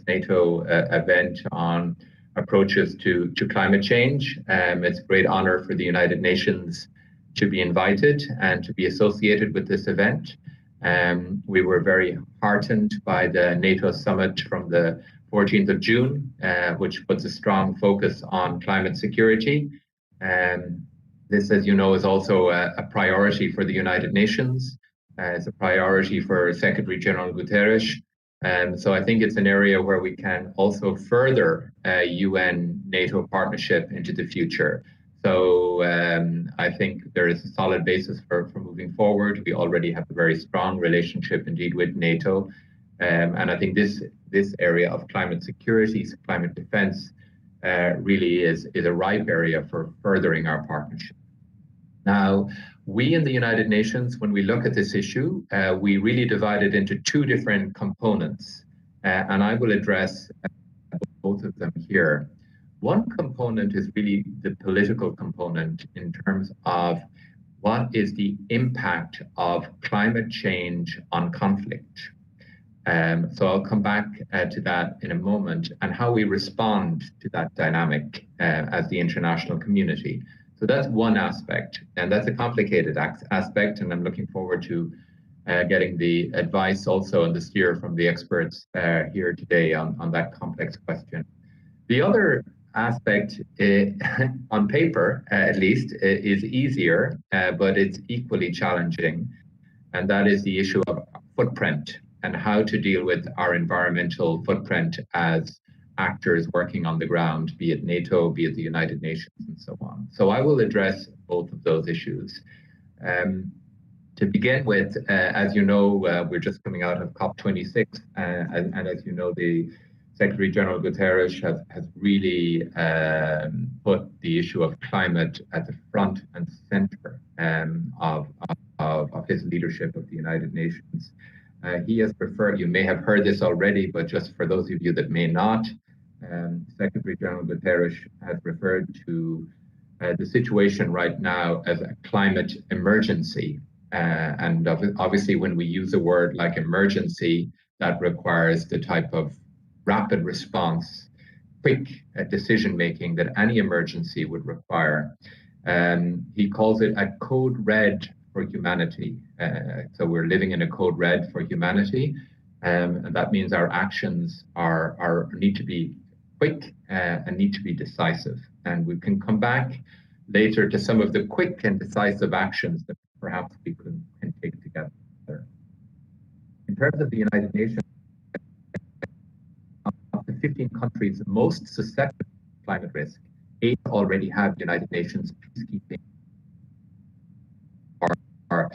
NATO event on approaches to climate change. It's a great honor for the United Nations to be invited and to be associated with this event. We were very heartened by the NATO summit from the 14th of June, which puts a strong focus on climate security. This, as you know, is also a priority for the United Nations. It's a priority for Secretary General Guterres. So I think it's an area where we can also further UN-NATO partnership into the future. So I think there is a solid basis for moving forward. We already have a very strong relationship indeed with NATO. And I think this area of climate security, climate defense, really is a ripe area for furthering our partnership. Now, we in the United Nations, when we look at this issue, we really divide it into two different components. And I will address both of them here. One component is really the political component in terms of what is the impact of climate change on conflict. So I'll come back to that in a moment and how we respond to that dynamic as the international community. So that's one aspect, and that's a complicated aspect, and I'm looking forward to getting the advice also and the steer from the experts here today on that complex question. The other aspect on paper, at least, is easier, but it's equally challenging, and that is the issue of footprint and how to deal with our environmental footprint as actors working on the ground, be it NATO, be it the United Nations, and so on. So I will address both of those issues. To begin with, as you know, we're just coming out of COP26, and as you know, the Secretary General Guterres has really put the issue of climate at the front and center of of his leadership of the United Nations. He has referred, you may have heard this already, but just for those of you that may not, Secretary General Guterres has referred to the situation right now as a climate emergency. And obviously, when we use a word like emergency, that requires the type of rapid response, quick decision making that any emergency would require. He calls it a code red for humanity. So we're living in a code red for humanity. And that means our actions need to be quick and need to be decisive. And we can come back later to some of the quick and decisive actions that perhaps we can take together. In terms of the United Nations, up to 15 countries most susceptible to climate risk, 8 already have United Nations peacekeeping or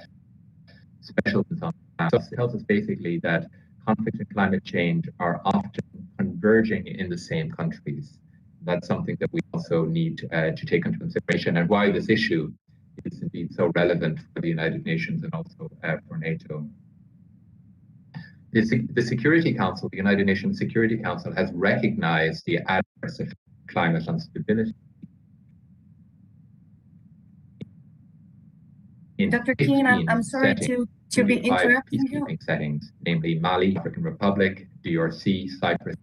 special on that. So it tells us basically that conflict and climate change are often converging in the same countries. That's something that we also need to take into consideration, and why this issue is indeed so relevant for the United Nations and also for NATO. The Security Council, the United Nations Security Council, has recognized the adverse effects of climate on stability. Dr. Keane, I'm sorry to be interrupting you. Peacekeeping settings, namely Mali, African Republic, DRC, Cyprus.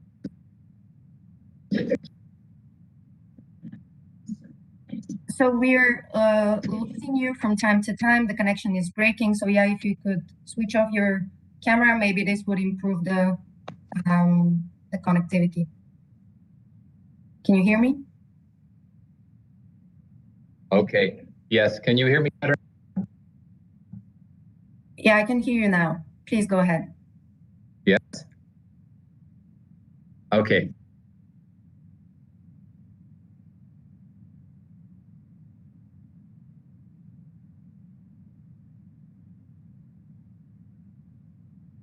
So we're losing you from time to time. The connection is breaking. So yeah, if you could switch off your camera, maybe this would improve the connectivity. Can you hear me? Okay. Yes. Can you hear me better? Yeah, I can hear you now. Please go ahead. Yes. Okay.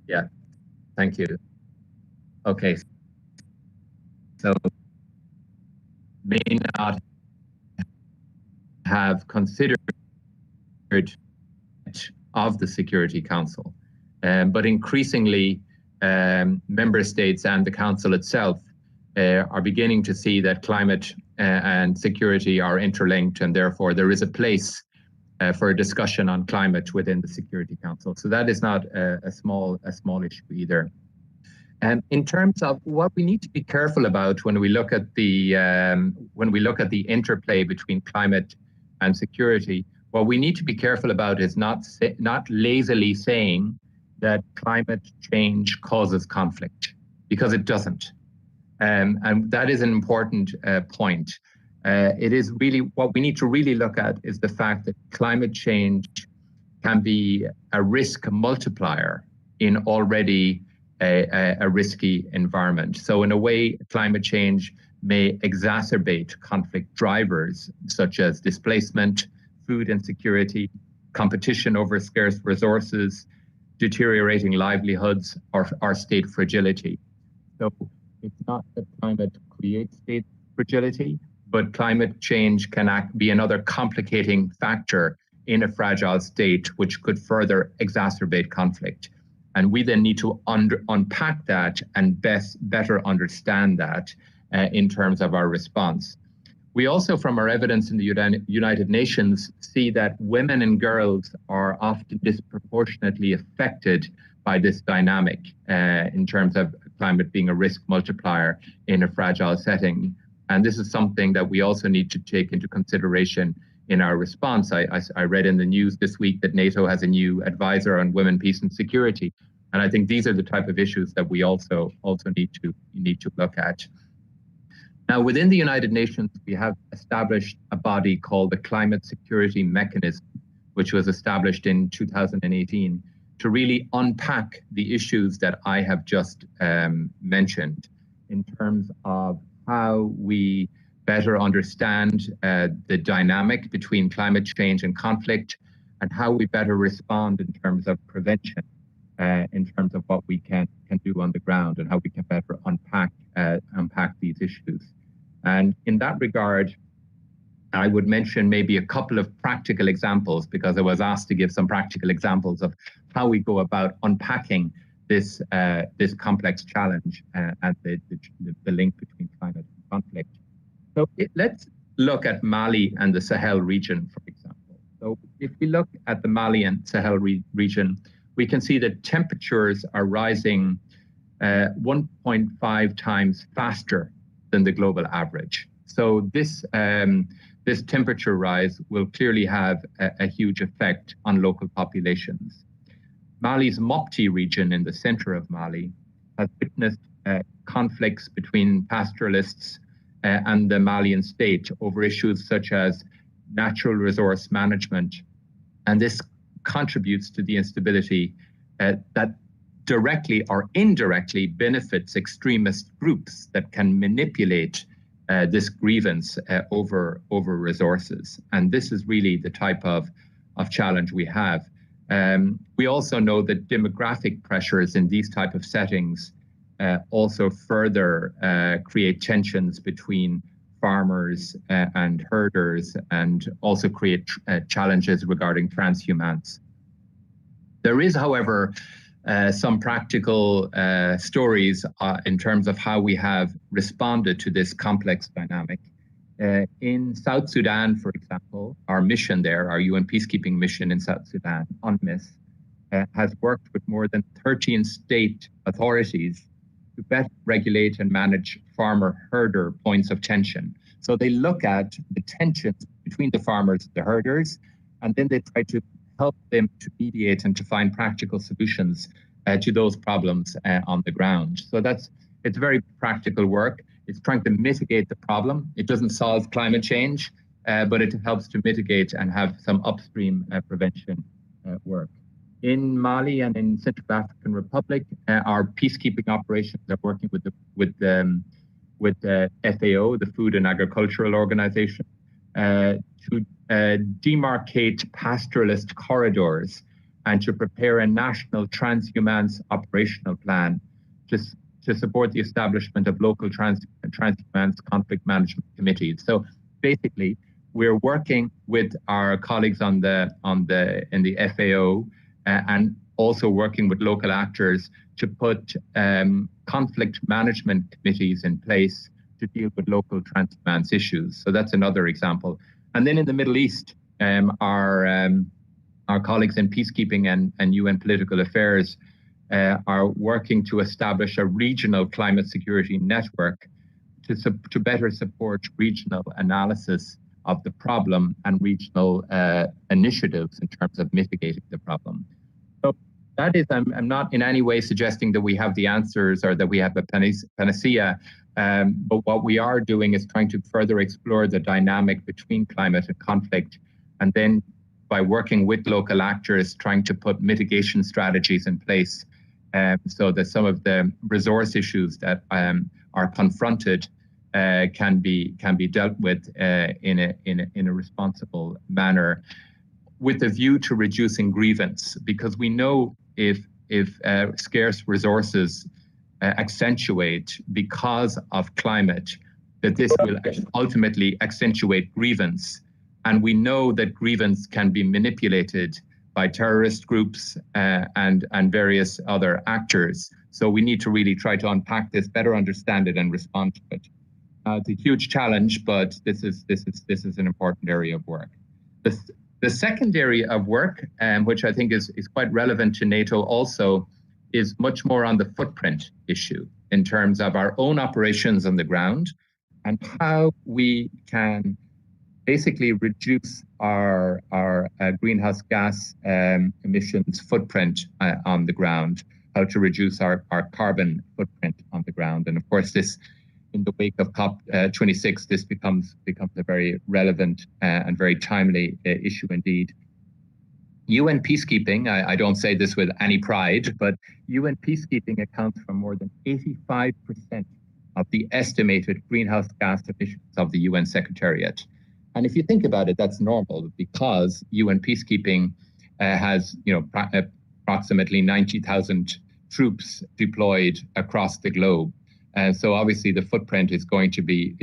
Yeah, thank you. Okay, so may not have considered of the Security Council, but increasingly member states and the Council itself are beginning to see that climate and security are interlinked, and therefore there is a place for a discussion on climate within the Security Council. So that is not a small issue either. In terms of what we need to be careful about when we look at the interplay between climate and security, what we need to be careful about is not lazily saying that climate change causes conflict, because it doesn't. And that is an important point. It is really what we need to really look at is the fact that climate change can be a risk multiplier in already a risky environment. So in a way, climate change may exacerbate conflict drivers such as displacement, food insecurity, competition over scarce resources, deteriorating livelihoods, or state fragility. So it's not that climate creates state fragility, but climate change can be another complicating factor in a fragile state, which could further exacerbate conflict. And we then need to unpack that and better understand that in terms of our response. We also, from our evidence in the United Nations, see that women and girls are often disproportionately affected by this dynamic in terms of climate being a risk multiplier in a fragile setting. And this is something that we also need to take into consideration in our response. I read in the news this week that NATO has a new advisor on women, peace and security. And I think these are the type of issues that we also need to look at. Now, within the United Nations, we have established a body called the Climate Security Mechanism, which was established in 2018 to really unpack the issues that I have just mentioned in terms of how we better understand the dynamic between climate change and conflict, and how we better respond in terms of prevention, in terms of what we can do on the ground, and how we can better unpack these issues. And in that regard, I would mention maybe a couple of practical examples, because I was asked to give some practical examples of how we go about unpacking this complex challenge and the link between climate and conflict. So let's look at Mali and the Sahel region, for example. So if we look at the Mali and Sahel region, we can see that temperatures are rising 1.5 times faster than the global average. So this temperature rise will clearly have a huge effect on local populations. Mali's Mopti region in the center of Mali has witnessed conflicts between pastoralists and the Malian state over issues such as natural resource management. And this contributes to the instability that directly or indirectly benefits extremist groups that can manipulate this grievance over resources. And this is really the type of challenge we have. We also know that demographic pressures in these type of settings also further create tensions between farmers and herders, and also create challenges regarding transhumance. There is, however, some practical stories in terms of how we have responded to this complex dynamic. In South Sudan, for example, our mission there, our UN peacekeeping mission in South Sudan, UNMISS, has worked with more than 13 state authorities to better regulate and manage farmer-herder points of tension. So they look at the tensions between the farmers and the herders, and then they try to help them to mediate and to find practical solutions to those problems on the ground. So it's very practical work. It's trying to mitigate the problem. It doesn't solve climate change, but it helps to mitigate and have some upstream prevention work. In Mali and in Central African Republic, our peacekeeping operations are working with the FAO, the Food and Agricultural Organization, to demarcate pastoralist corridors and to prepare a national transhumance operational plan to support the establishment of local transhumance conflict management committees. So basically, we're working with our colleagues in the FAO and also working with local actors to put conflict management committees in place to deal with local transhumance issues. So that's another example. And then in the Middle East, our colleagues in peacekeeping and UN political affairs are working to establish a regional climate security network to better support regional analysis of the problem and regional initiatives in terms of mitigating the problem. So that is, I'm not in any way suggesting that we have the answers or that we have a panacea, but what we are doing is trying to further explore the dynamic between climate and conflict, and then by working with local actors, trying to put mitigation strategies in place so that some of the resource issues that are confronted can be dealt with in a responsible manner, with a view to reducing grievance, because we know if scarce resources accentuate because of climate, that this will ultimately accentuate grievance. And we know that grievance can be manipulated by terrorist groups and various other actors. So we need to really try to unpack this, better understand it, and respond to it. It's a huge challenge, but this is an important area of work. The second area of work, which I think is quite relevant to NATO also, is much more on the footprint issue in terms of our own operations on the ground and how we can basically reduce our greenhouse gas emissions footprint on the ground, how to reduce our carbon footprint on the ground. And of course, this, in the wake of COP26, this becomes a very relevant and very timely issue indeed. UN peacekeeping, I don't say this with any pride, but UN peacekeeping accounts for more than 85% of the estimated greenhouse gas emissions of the UN Secretariat. And if you think about it, that's normal, because UN peacekeeping has, approximately 90,000 troops deployed across the globe. So obviously the footprint is going to be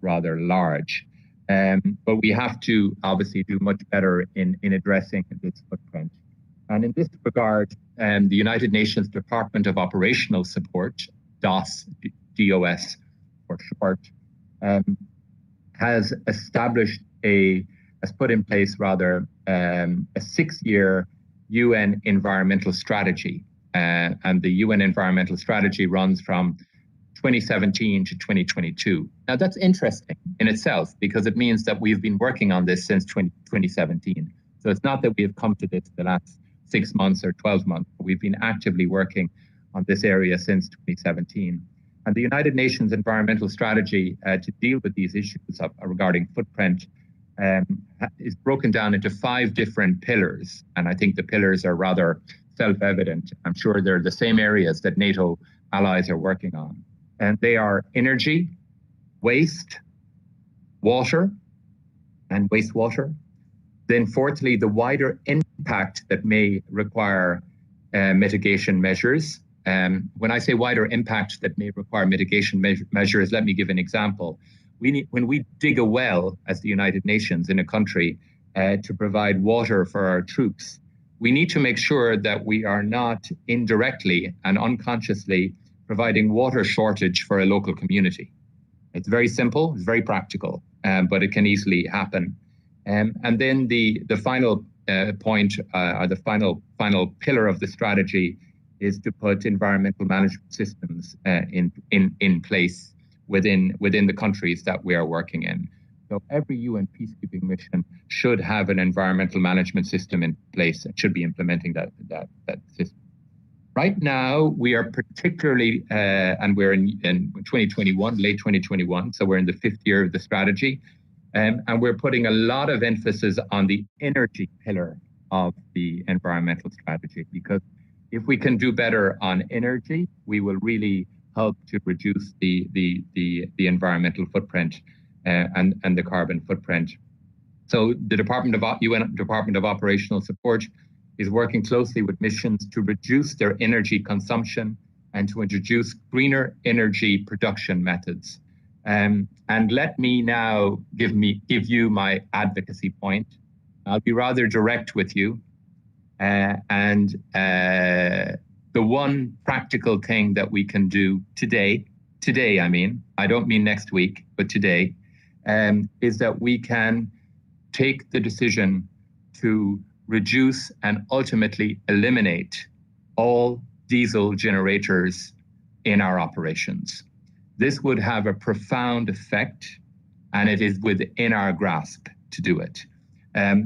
rather large. But we have to obviously do much better in addressing this footprint. And in this regard, the United Nations Department of Operational Support, DOS for short, has put in place a 6-year UN environmental strategy. And the UN environmental strategy runs from 2017 to 2022. Now that's interesting in itself because it means that we've been working on this since 2017. So it's not that we have come to this the last 6 months or 12 months. We've been actively working on this area since 2017. And the United Nations environmental strategy to deal with these issues regarding footprint is broken down into 5 different pillars. And I think the pillars are rather self-evident. I'm sure they're the same areas that NATO allies are working on. And they are energy, waste, water, and wastewater. Then fourthly, the wider impact that may require mitigation measures. When I say wider impact that may require mitigation measures, let me give an example. When we dig a well as the United Nations in a country to provide water for our troops, we need to make sure that we are not indirectly and unconsciously providing water shortage for a local community. It's very simple, it's very practical, but it can easily happen. And then the final point, or the final pillar of the strategy is to put environmental management systems in place within the countries that we are working in. So every UN peacekeeping mission should have an environmental management system in place and should be implementing that system. Right now, we are particularly, and we're in 2021, late 2021, so we're in the 5th year of the strategy, and we're putting a lot of emphasis on the energy pillar of the environmental strategy, because if we can do better on energy, we will really help to reduce the environmental footprint and the carbon footprint. So the UN Department of Operational Support is working closely with missions to reduce their energy consumption and to introduce greener energy production methods. And let me now give you my advocacy point. I'll be rather direct with you. The one practical thing that we can do today, I mean, I don't mean next week, but today, is that we can take the decision to reduce and ultimately eliminate all diesel generators in our operations. This would have a profound effect, and it is within our grasp to do it.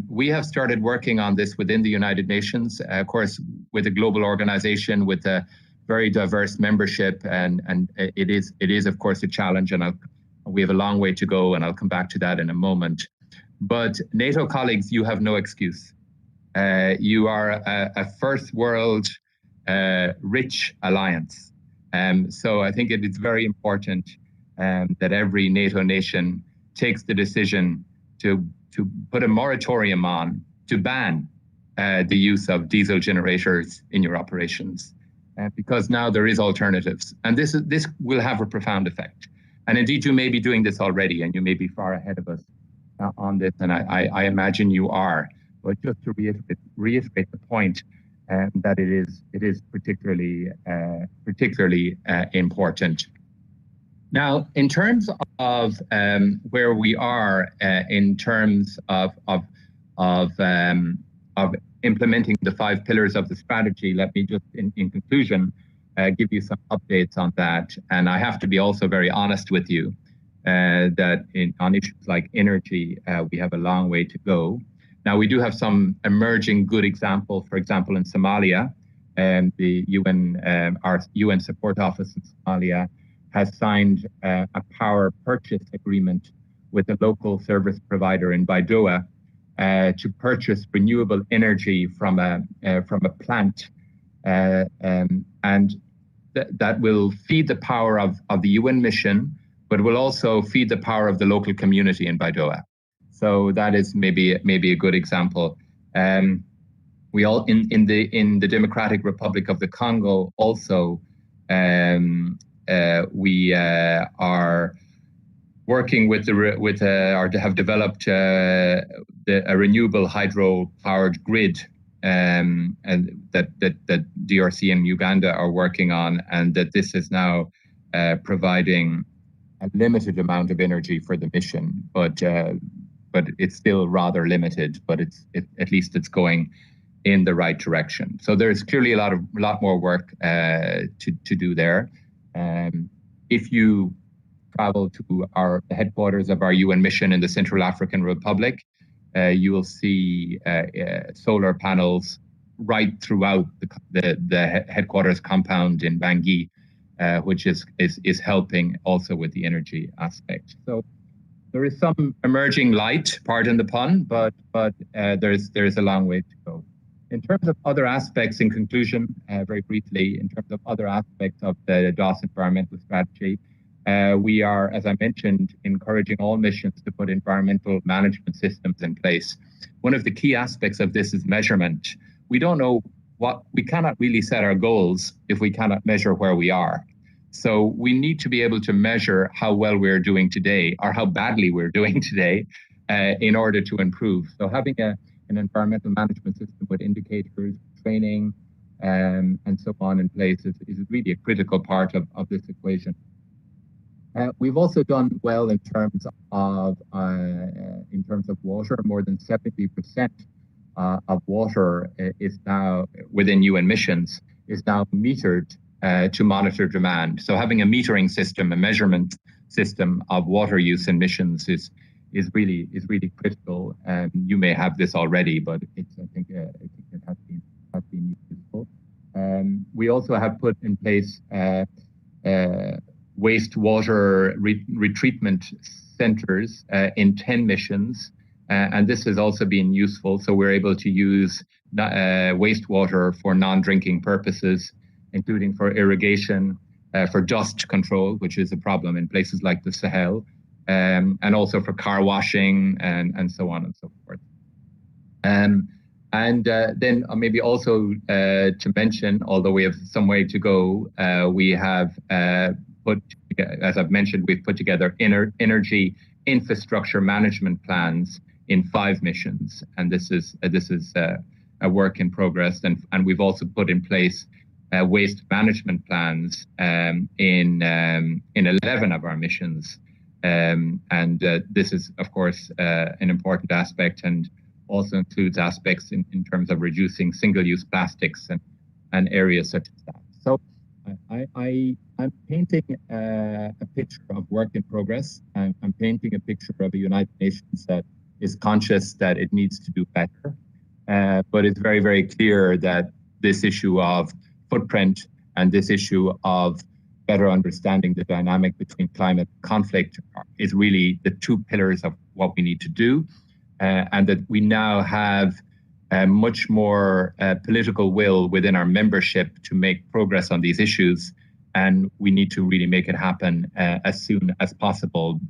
We have started working on this within the United Nations, of course, with a global organization with a very diverse membership, and it is of course a challenge, and we have a long way to go, and I'll come back to that in a moment. But NATO colleagues, you have no excuse. You are a first world rich alliance. So I think it is very important that every NATO nation takes the decision to put a moratorium on, to ban the use of diesel generators in your operations, because now there is alternatives. And this will have a profound effect. And indeed, you may be doing this already, and you may be far ahead of us on this, and I imagine you are. But just to reiterate the point that it is particularly important. Now, in terms of where we are in terms of implementing the 5 pillars of the strategy, let me just, in conclusion, give you some updates on that. And I have to be also very honest with you that on issues like energy, we have a long way to go. Now, we do have some emerging good examples. For example, in Somalia, the our UN Support Office in Somalia has signed a power purchase agreement with a local service provider in Baidoa to purchase renewable energy from a plant, and that will feed the power of the UN mission, but will also feed the power of the local community in Baidoa. So that is maybe a good example. We all in the Democratic Republic of the Congo also we are working with or to have developed a renewable hydro-powered grid, and that DRC and Uganda are working on, and that this is now providing a limited amount of energy for the mission, but it's still rather limited. But at least it's going in the right direction. So there's clearly a lot more work to do there. If you travel to the headquarters of our UN mission in the Central African Republic, you will see solar panels right throughout the headquarters compound in Bangui, which is helping also with the energy aspect. So there is some emerging light, pardon the pun, but there's a long way to go. In terms of other aspects, in conclusion, very briefly, in terms of other aspects of the DOS environmental strategy, we are, as I mentioned, encouraging all missions to put environmental management systems in place. One of the key aspects of this is measurement. We cannot really set our goals if we cannot measure where we are. So we need to be able to measure how well we're doing today or how badly we're doing today in order to improve. So having an environmental management system with indicators, training, and so on in place is really a critical part of this equation. We've also done well in terms of water. More than 70% of water is now within UN missions is now metered to monitor demand. So having a metering system, a measurement system of water use in missions is really critical. You may have this already, but I think it has been useful. We also have put in place wastewater retreatment centers in 10 missions, and this has also been useful. So we're able to use wastewater for non-drinking purposes, including for irrigation, for dust control, which is a problem in places like the Sahel, and also for car washing and so on and so forth. And then maybe also to mention, although we have some way to go, we have as I've mentioned, we've put together energy infrastructure management plans in 5 missions, and this is a work in progress. And we've also put in place waste management plans in 11 of our missions, and this is of course an important aspect, and also includes aspects in terms of reducing single-use plastics and areas such as that. So I'm painting a picture of work in progress. I'm painting a picture of a United Nations that is conscious that it needs to do better. But it's very, very clear that this issue of footprint and this issue of better understanding the dynamic between climate conflict is really the 2 pillars of what we need to do. And that we now have much more political will within our membership to make progress on these issues. And we need to really make it happen as soon as possible,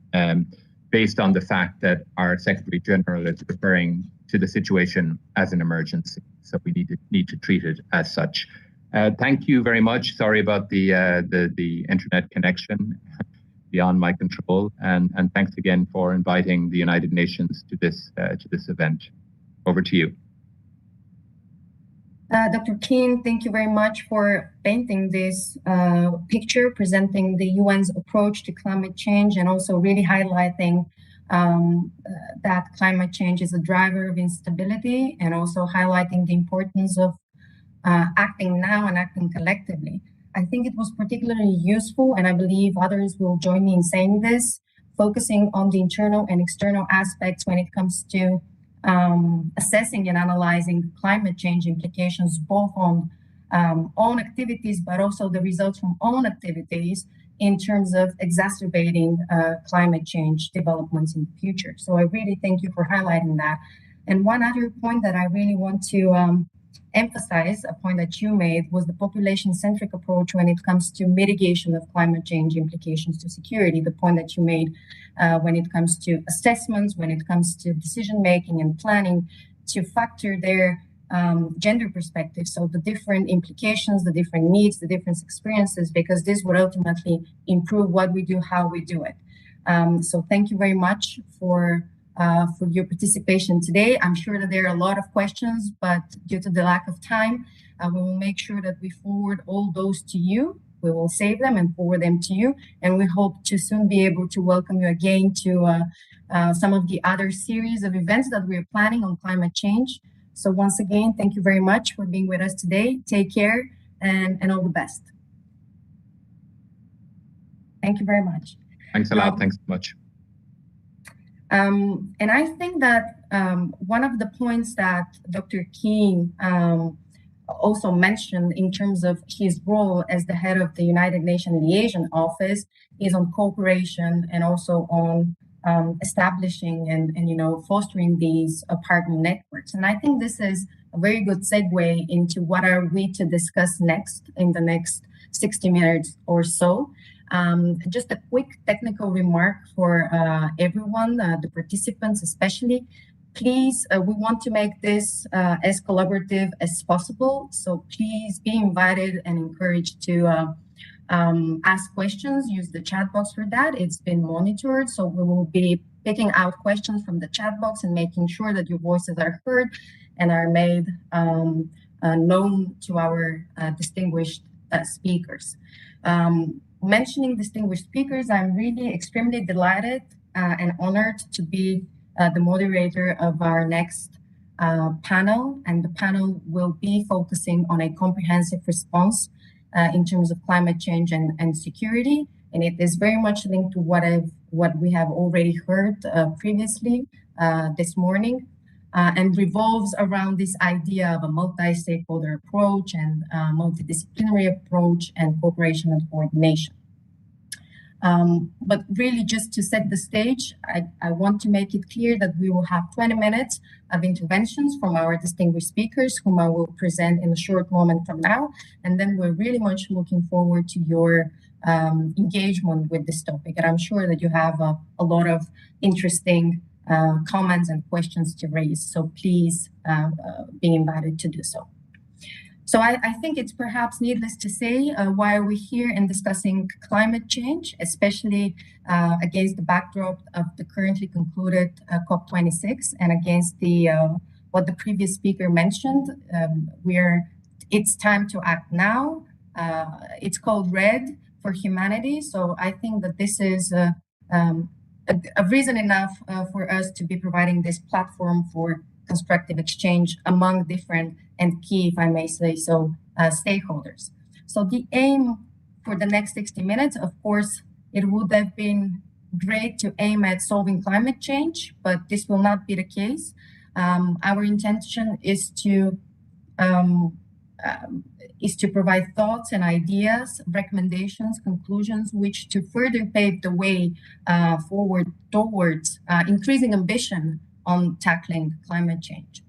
based on the fact that our Secretary General is referring to the situation as an emergency. So we need to treat it as such. Thank you very much. Sorry about the internet connection beyond my control, and thanks again for inviting the United Nations to this event. Over to you. Dr. Keane, thank you very much for painting this picture, presenting the UN's approach to climate change, and also really highlighting that climate change is a driver of instability, and also highlighting the importance of acting now and acting collectively. I think it was particularly useful, and I believe others will join me in saying this, focusing on the internal and external aspects when it comes to assessing and analyzing climate change implications, both on own activities, but also the results from own activities in terms of exacerbating climate change developments in the future. So I really thank you for highlighting that. And one other point that I really want to emphasize, a point that you made, was the population-centric approach when it comes to mitigation of climate change implications to security, the point that you made when it comes to assessments, when it comes to decision-making and planning, to factor their gender perspective, so the different implications, the different needs, the different experiences, because this would ultimately improve what we do, how we do it. So thank you very much for your participation today. I'm sure that there are a lot of questions, but due to the lack of time, we will make sure that we forward all those to you. We will save them and forward them to you. And we hope to soon be able to welcome you again to some of the other series of events that we're planning on climate change. So once again, thank you very much for being with us today. Take care and all the best. Thank you very much. Thanks a lot. Thanks so much. And I think that one of the points that Dr. King also mentioned in terms of his role as the head of the United Nations Liaison Office is on cooperation and also on establishing and fostering these partner networks. And I think this is a very good segue into what are we to discuss next in the next 60 minutes or so. Just a quick technical remark for everyone, the participants especially. Please, we want to make this as collaborative as possible. So please be invited and encouraged to ask questions, use the chat box for that. It's been monitored, so we will be picking out questions from the chat box and making sure that your voices are heard and are made known to our distinguished speakers. Mentioning distinguished speakers, I'm really extremely delighted and honored to be the moderator of our next panel, and the panel will be focusing on a comprehensive response in terms of climate change and security, and it is very much linked to what we have already heard previously this morning, and revolves around this idea of a multi-stakeholder approach and multidisciplinary approach and cooperation and coordination. But really, just to set the stage, I want to make it clear that we will have 20 minutes of interventions from our distinguished speakers, whom I will present in a short moment from now. And then we're really much looking forward to your engagement with this topic. And I'm sure that you have a lot of interesting comments and questions to raise. So please be invited to do so. So I think it's perhaps needless to say why are we here and discussing climate change, especially against the backdrop of the currently concluded COP26 and against the what the previous speaker mentioned. It's time to act now. It's called RED for humanity. So I think that this is a reason enough for us to be providing this platform for constructive exchange among different and key, if I may say so, stakeholders. So the aim for the next 60 minutes, of course, it would have been great to aim at solving climate change, but this will not be the case. Our intention is to provide thoughts and ideas, recommendations, conclusions, which to further pave the way forward towards increasing ambition on tackling climate change.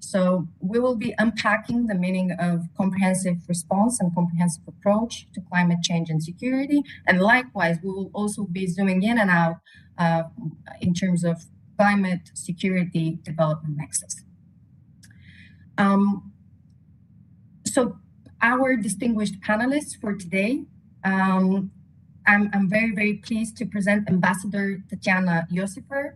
So we will be unpacking the meaning of comprehensive response and comprehensive approach to climate change and security. And likewise, we will also be zooming in and out in terms of climate security development nexus. So our distinguished panelists for today, I'm very, very pleased to present Ambassador Tatiana Iosifer,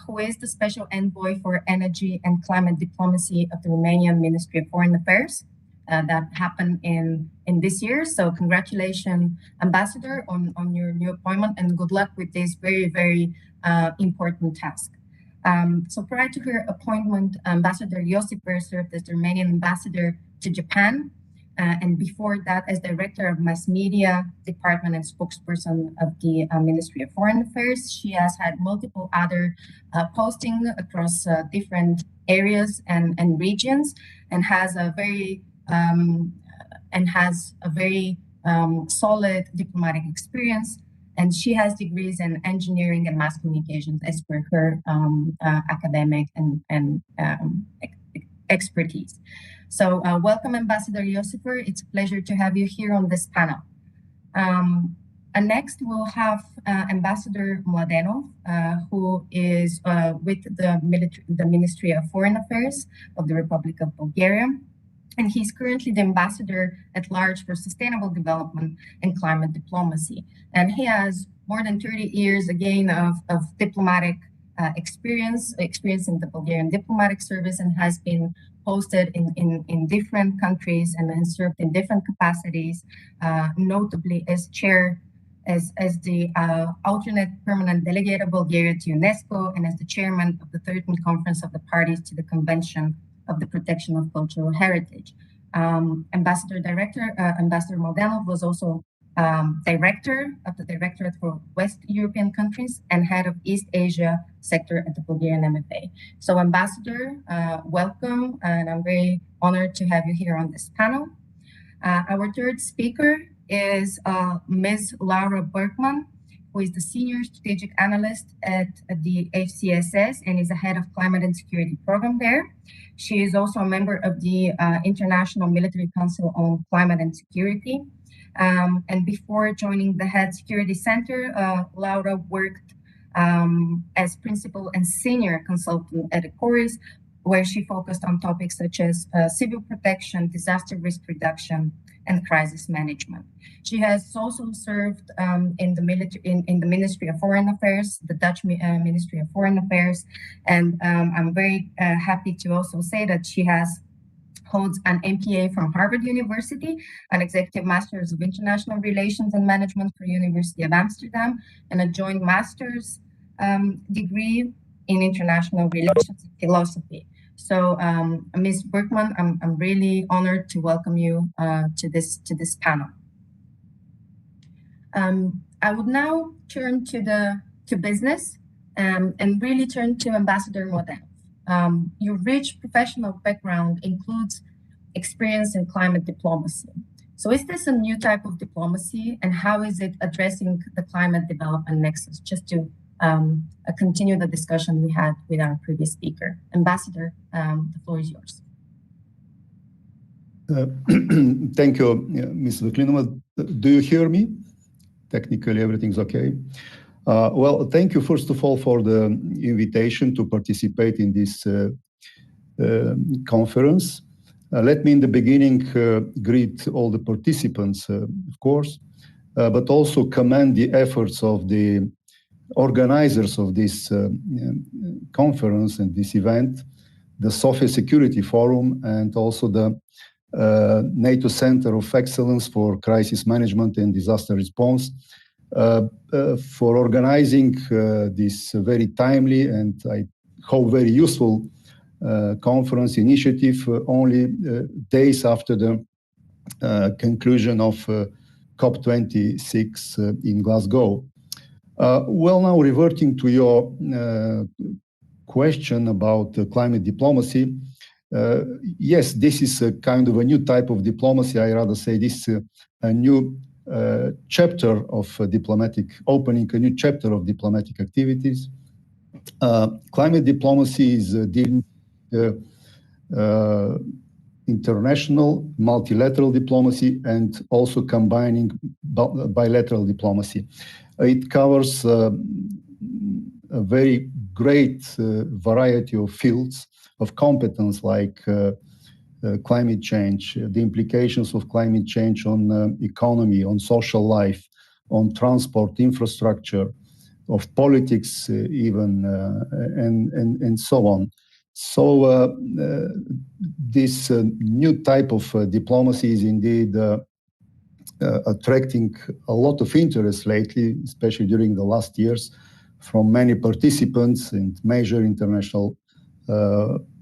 who is the Special Envoy for Energy and Climate Diplomacy of the Romanian Ministry of Foreign Affairs. That happened in this year. So congratulations, Ambassador, on your new appointment, and good luck with this very, very important task. So prior to her appointment, Ambassador Iosifer served as the Romanian ambassador to Japan, and before that as Director of Mass Media Department and spokesperson of the Ministry of Foreign Affairs. She has had multiple other postings across different areas and regions, and has a very solid diplomatic experience. And she has degrees in engineering and mass communications as per her academic and expertise. So welcome, Ambassador Iosifer. It's a pleasure to have you here on this panel. And next, we'll have Ambassador Mladenov, who is with the Ministry of Foreign Affairs of the Republic of Bulgaria. and he's currently the ambassador at large for sustainable development and climate diplomacy. And he has more than 30 years, again, of diplomatic experience in the Bulgarian diplomatic service, and has been posted in different countries and has served in different capacities, notably as chair, as the alternate permanent delegate of Bulgaria to UNESCO, and as the chairman of the 13th Conference of the Parties to the Convention of the Protection of Cultural Heritage. Ambassador Mladenov was also director of the Directorate for West European countries and head of East Asia sector at the Bulgarian MFA. So Ambassador, welcome, and I'm very honored to have you here on this panel. Our third speaker is Ms. Laura Berkman, who is the Senior Strategic Analyst at the HCSS and is the head of Climate and Security Program there. She is also a member of the International Military Council on Climate and Security. And before joining the Head Security Center, Laura worked as principal and senior consultant at the CORES, where she focused on topics such as civil protection, disaster risk reduction, and crisis management. She has also served in the Ministry of Foreign Affairs, the Dutch Ministry of Foreign Affairs, and I'm very happy to also say that she holds an MPA from Harvard University, an Executive Masters of International Relations and Management from University of Amsterdam, and a joint master's degree in International Relations and Philosophy. So, Ms. Berkman, I'm really honored to welcome you to this panel. I would now turn to business and really turn to Ambassador Mladenov. Your rich professional background includes experience in climate diplomacy. So is this a new type of diplomacy, and how is it addressing the climate development nexus? Just to continue the discussion we had with our previous speaker. Ambassador, the floor is yours. Thank you, Ms. Vuklinova. Do you hear me? Technically, everything's okay. Well, thank you, first of all, for the invitation to participate in this conference. Let me, in the beginning, greet all the participants, of course, but also commend the efforts of the organizers of this conference and this event, the Sofia Security Forum, and also the NATO Center of Excellence for Crisis Management and Disaster Response, for organizing this very timely and I hope very useful conference initiative only days after the conclusion of COP26 in Glasgow. Well, now reverting to your question about climate diplomacy, yes, this is a kind of a new type of diplomacy. I rather say this is a new chapter of opening a new chapter of diplomatic activities. Climate diplomacy is dealing with international multilateral diplomacy and also combining bilateral diplomacy. It covers a very great variety of fields of competence, like climate change, the implications of climate change on economy, on social life, on transport infrastructure, of politics even, and so on. So this new type of diplomacy is indeed attracting a lot of interest lately, especially during the last years, from many participants and major international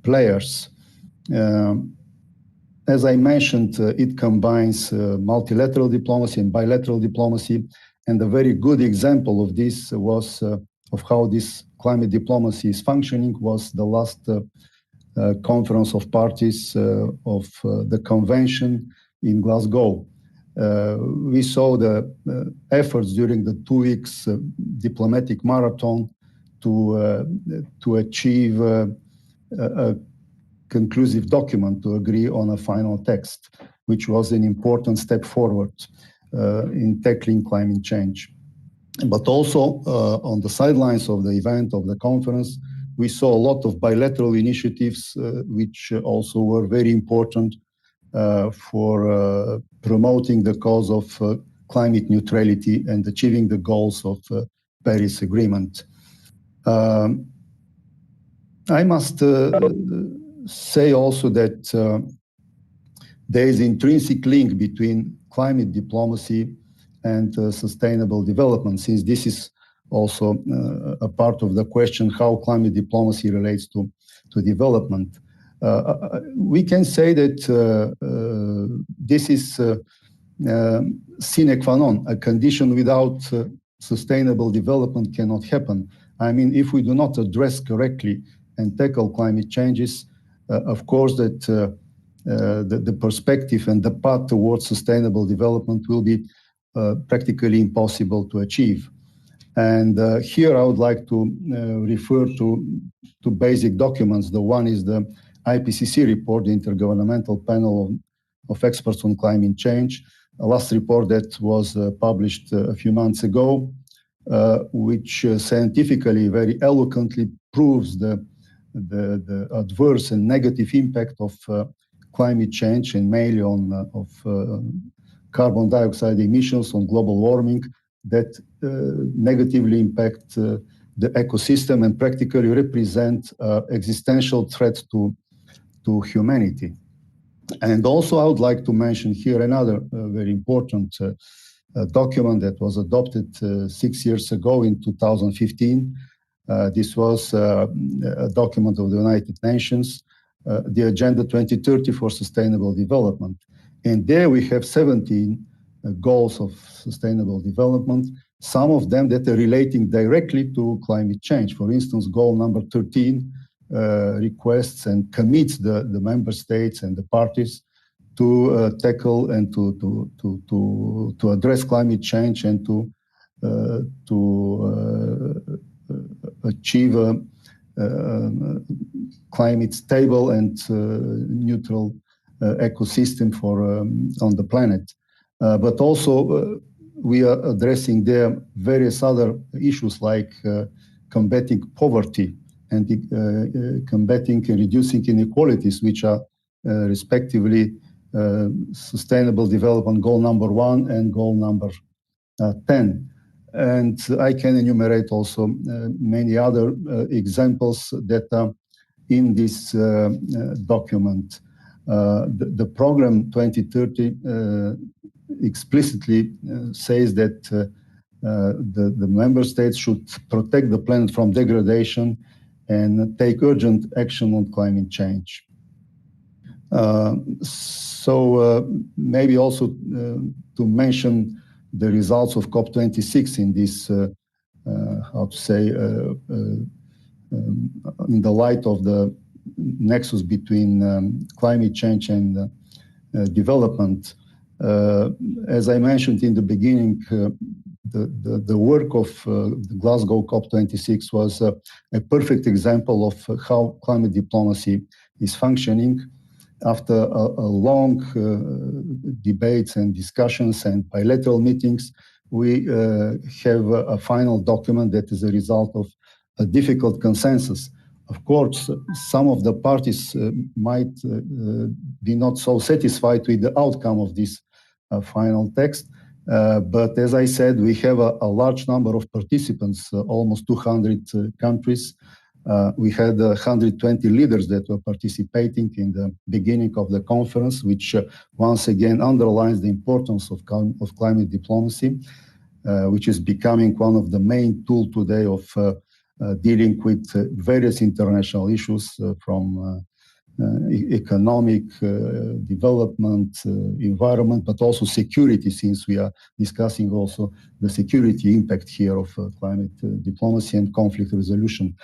players. As I mentioned, it combines multilateral diplomacy and bilateral diplomacy, and a very good example of this was of how this climate diplomacy is functioning was the last conference of parties of the convention in Glasgow. We saw the efforts during the 2 weeks diplomatic marathon to achieve a conclusive document, to agree on a final text, which was an important step forward in tackling climate change. But also on the sidelines of the event, of the conference, we saw a lot of bilateral initiatives which also were very important for promoting the cause of climate neutrality and achieving the goals of Paris Agreement. I must say also that there is intrinsic link between climate diplomacy and sustainable development, since this is also a part of the question how climate diplomacy relates to development. We can say that this is sine qua non, a condition without sustainable development cannot happen. I mean, if we do not address correctly and tackle climate changes, of course that the perspective and the path towards sustainable development will be practically impossible to achieve. And here I would like to refer to basic documents. The one is the IPCC report, the Intergovernmental Panel of Experts on Climate Change, a last report that was published a few months ago, which scientifically very eloquently proves the adverse and negative impact of climate change, and mainly on carbon dioxide emissions, on global warming, that negatively impact the ecosystem and practically represent existential threat to humanity. And also I would like to mention here another very important document that was adopted 6 years ago in 2015. This was a document of the United Nations, the Agenda 2030 for Sustainable Development. And there we have 17 goals of sustainable development, some of them that are relating directly to climate change. For instance, goal number 13 requests and commits the member states and the parties to tackle and to address climate change and to achieve a climate stable and neutral ecosystem for on the planet. But also we are addressing there various other issues like combating poverty and combating and reducing inequalities, which are respectively Sustainable Development Goal number 1 and Goal number 10. And I can enumerate also many other examples that are in this document. The program 2030 explicitly says that the member states should protect the planet from degradation and take urgent action on climate change. Maybe also to mention the results of COP26 in this, how to say, in the light of the nexus between climate change and development. As I mentioned in the beginning, the work of the Glasgow COP26 was a perfect example of how climate diplomacy is functioning. After a long debates and discussions and bilateral meetings, we have a final document that is a result of a difficult consensus. Of course, some of the parties might be not so satisfied with the outcome of this final text. But as I said, we have a large number of participants, almost 200 countries. We had 120 leaders that were participating in the beginning of the conference, which once again underlines the importance of climate diplomacy, which is becoming one of the main tools today of dealing with various international issues from economic development, environment, but also security, since we are discussing also the security impact here of climate diplomacy and conflict resolution.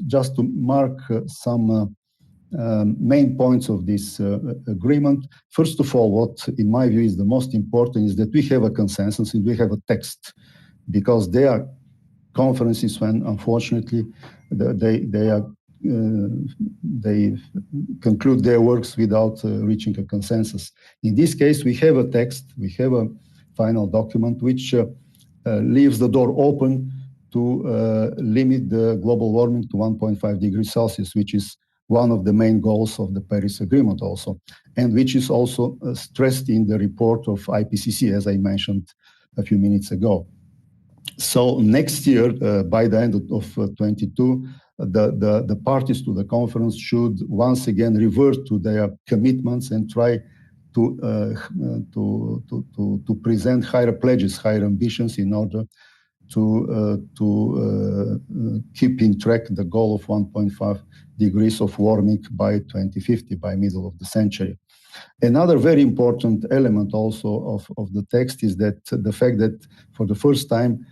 Just to mark some main points of this agreement. First of all, what in my view is the most important is that we have a consensus and we have a text, because there are conferences when unfortunately they conclude their works without reaching a consensus. In this case, we have a text, we have a final document which leaves the door open to limit the global warming to 1.5 degrees Celsius, which is one of the main goals of the Paris Agreement also, and which is also stressed in the report of IPCC, as I mentioned a few minutes ago. So next year, by the end of 22, the parties to the conference should once again revert to their commitments and try to present higher pledges, higher ambitions in order to keep in track the goal of 1.5 degrees of warming by 2050, by middle of the century. Another very important element also of the text is that the fact that for the first time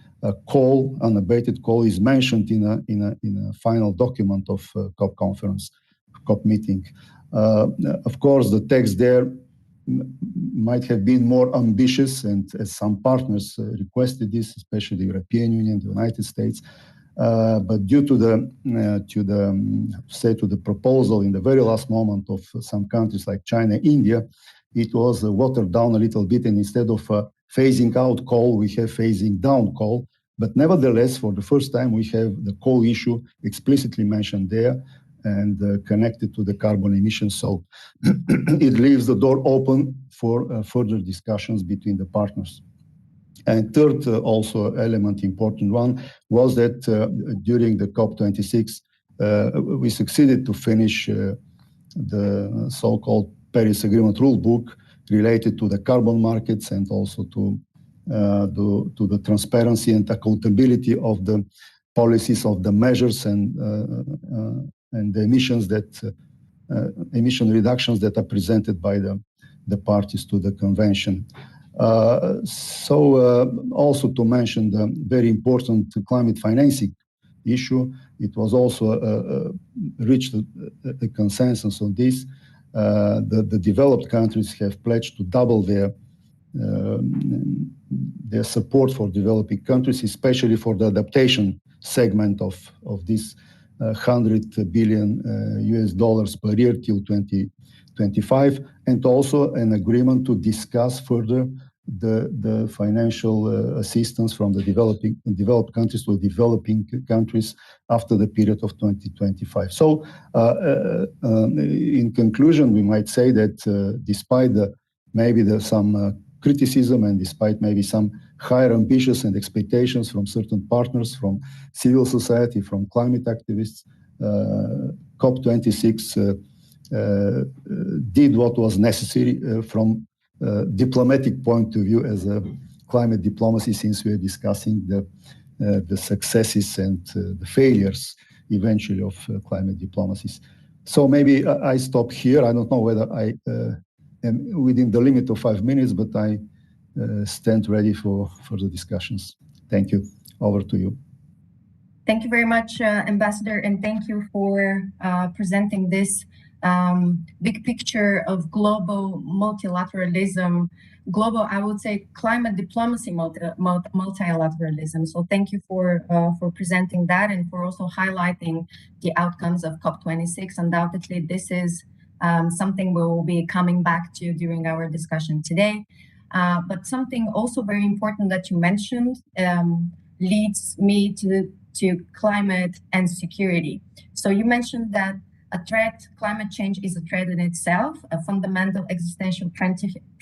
coal, unabated coal, is mentioned in a final document of COP conference, COP meeting. Of course, the text there might have been more ambitious, and as some partners requested this, especially the European Union, the United States, but due to the proposal in the very last moment of some countries like China, India, it was watered down a little bit, and instead of phasing out coal, we have phasing down coal. But nevertheless, for the first time, we have the coal issue explicitly mentioned there and connected to the carbon emissions. So it leaves the door open for further discussions between the partners. And third, also element, important one, was that during the COP26, we succeeded to finish the so-called Paris Agreement rule book related to the carbon markets and also to the transparency and accountability of the policies, of the measures and the emissions that emission reductions that are presented by the parties to the convention. Also to mention the very important climate financing issue, it was also reached a consensus on this. The developed countries have pledged to double their support for developing countries, especially for the adaptation segment of this $100 billion US per year till 2025, and also an agreement to discuss further the financial assistance from the developed countries to developing countries after the period of 2025. So in conclusion, we might say that despite some criticism and despite maybe some higher ambitions and expectations from certain partners, from civil society, from climate activists, COP26 did what was necessary from diplomatic point of view as a climate diplomacy, since we are discussing the successes and the failures eventually of climate diplomacies. So maybe I stop here. I don't know whether I am within the limit of 5 minutes, but I stand ready for the discussions. Thank you. Over to you. Thank you very much, Ambassador, and thank you for presenting this big picture of global multilateralism, global, I would say, climate diplomacy multilateralism. So thank you for presenting that and for also highlighting the outcomes of COP26. Undoubtedly, this is something we will be coming back to during our discussion today. But something also very important that you mentioned leads me to climate and security. So you mentioned that climate change is a threat in itself, a fundamental existential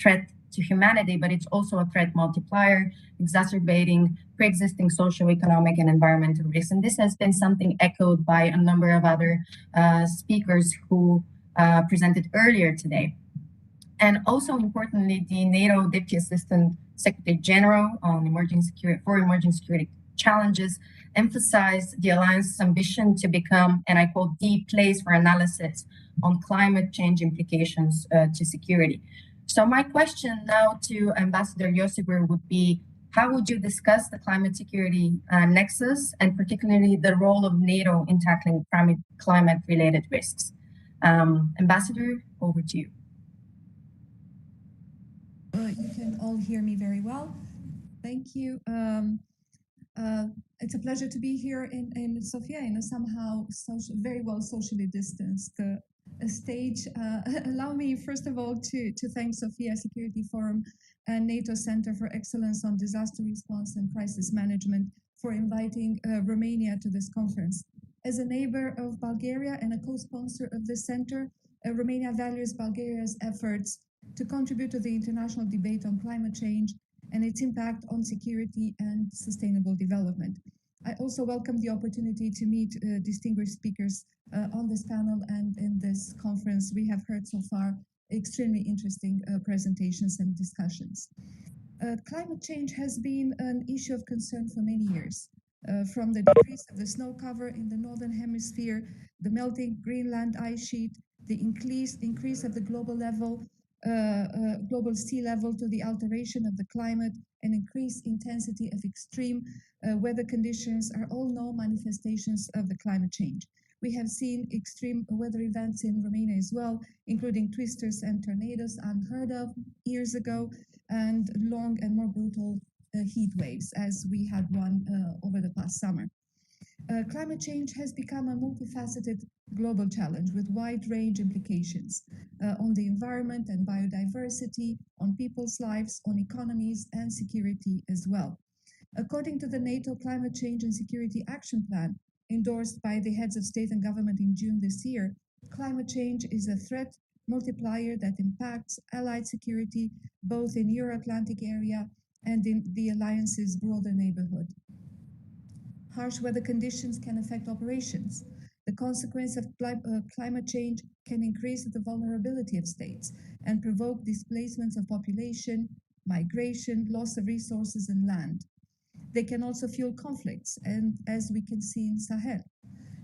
threat to humanity, but it's also a threat multiplier, exacerbating pre-existing social, economic, and environmental risks. And this has been something echoed by a number of other speakers who presented earlier today. And also importantly, the NATO Deputy Assistant Secretary General on emerging security challenges emphasized the Alliance's ambition to become, and I quote, the place for analysis on climate change implications to security. So my question now to Ambassador Yosibur would be, how would you discuss the climate security nexus and particularly the role of NATO in tackling climate-related risks? Ambassador, over to you. You can all hear me very well. Thank you. It's a pleasure to be here in Sofia in a somehow very well socially distanced stage. Allow me, first of all, to thank Sofia Security Forum and NATO Center for Excellence on Disaster Response and Crisis Management for inviting Romania to this conference. As a neighbor of Bulgaria and a co-sponsor of this center, Romania values Bulgaria's efforts to contribute to the international debate on climate change and its impact on security and sustainable development. I also welcome the opportunity to meet distinguished speakers on this panel and in this conference. We have heard so far extremely interesting presentations and discussions. Climate change has been an issue of concern for many years. From the decrease of the snow cover in the northern hemisphere, the melting Greenland ice sheet, the increase of the global sea level to the alteration of the climate and increased intensity of extreme weather conditions are all known manifestations of the climate change. We have seen extreme weather events in Romania as well, including twisters and tornadoes unheard of years ago, and long and more brutal heat waves, as we had one over the past summer. Climate change has become a multifaceted global challenge with wide range implications on the environment and biodiversity, on people's lives, on economies and security as well. According to the NATO Climate Change and Security Action Plan, endorsed by the heads of state and government in June this year, climate change is a threat multiplier that impacts allied security both in Euro-Atlantic area and in the alliance's broader neighborhood. Harsh weather conditions can affect operations. The consequence of climate change can increase the vulnerability of states and provoke displacements of population, migration, loss of resources and land. They can also fuel conflicts, and as we can see in Sahel.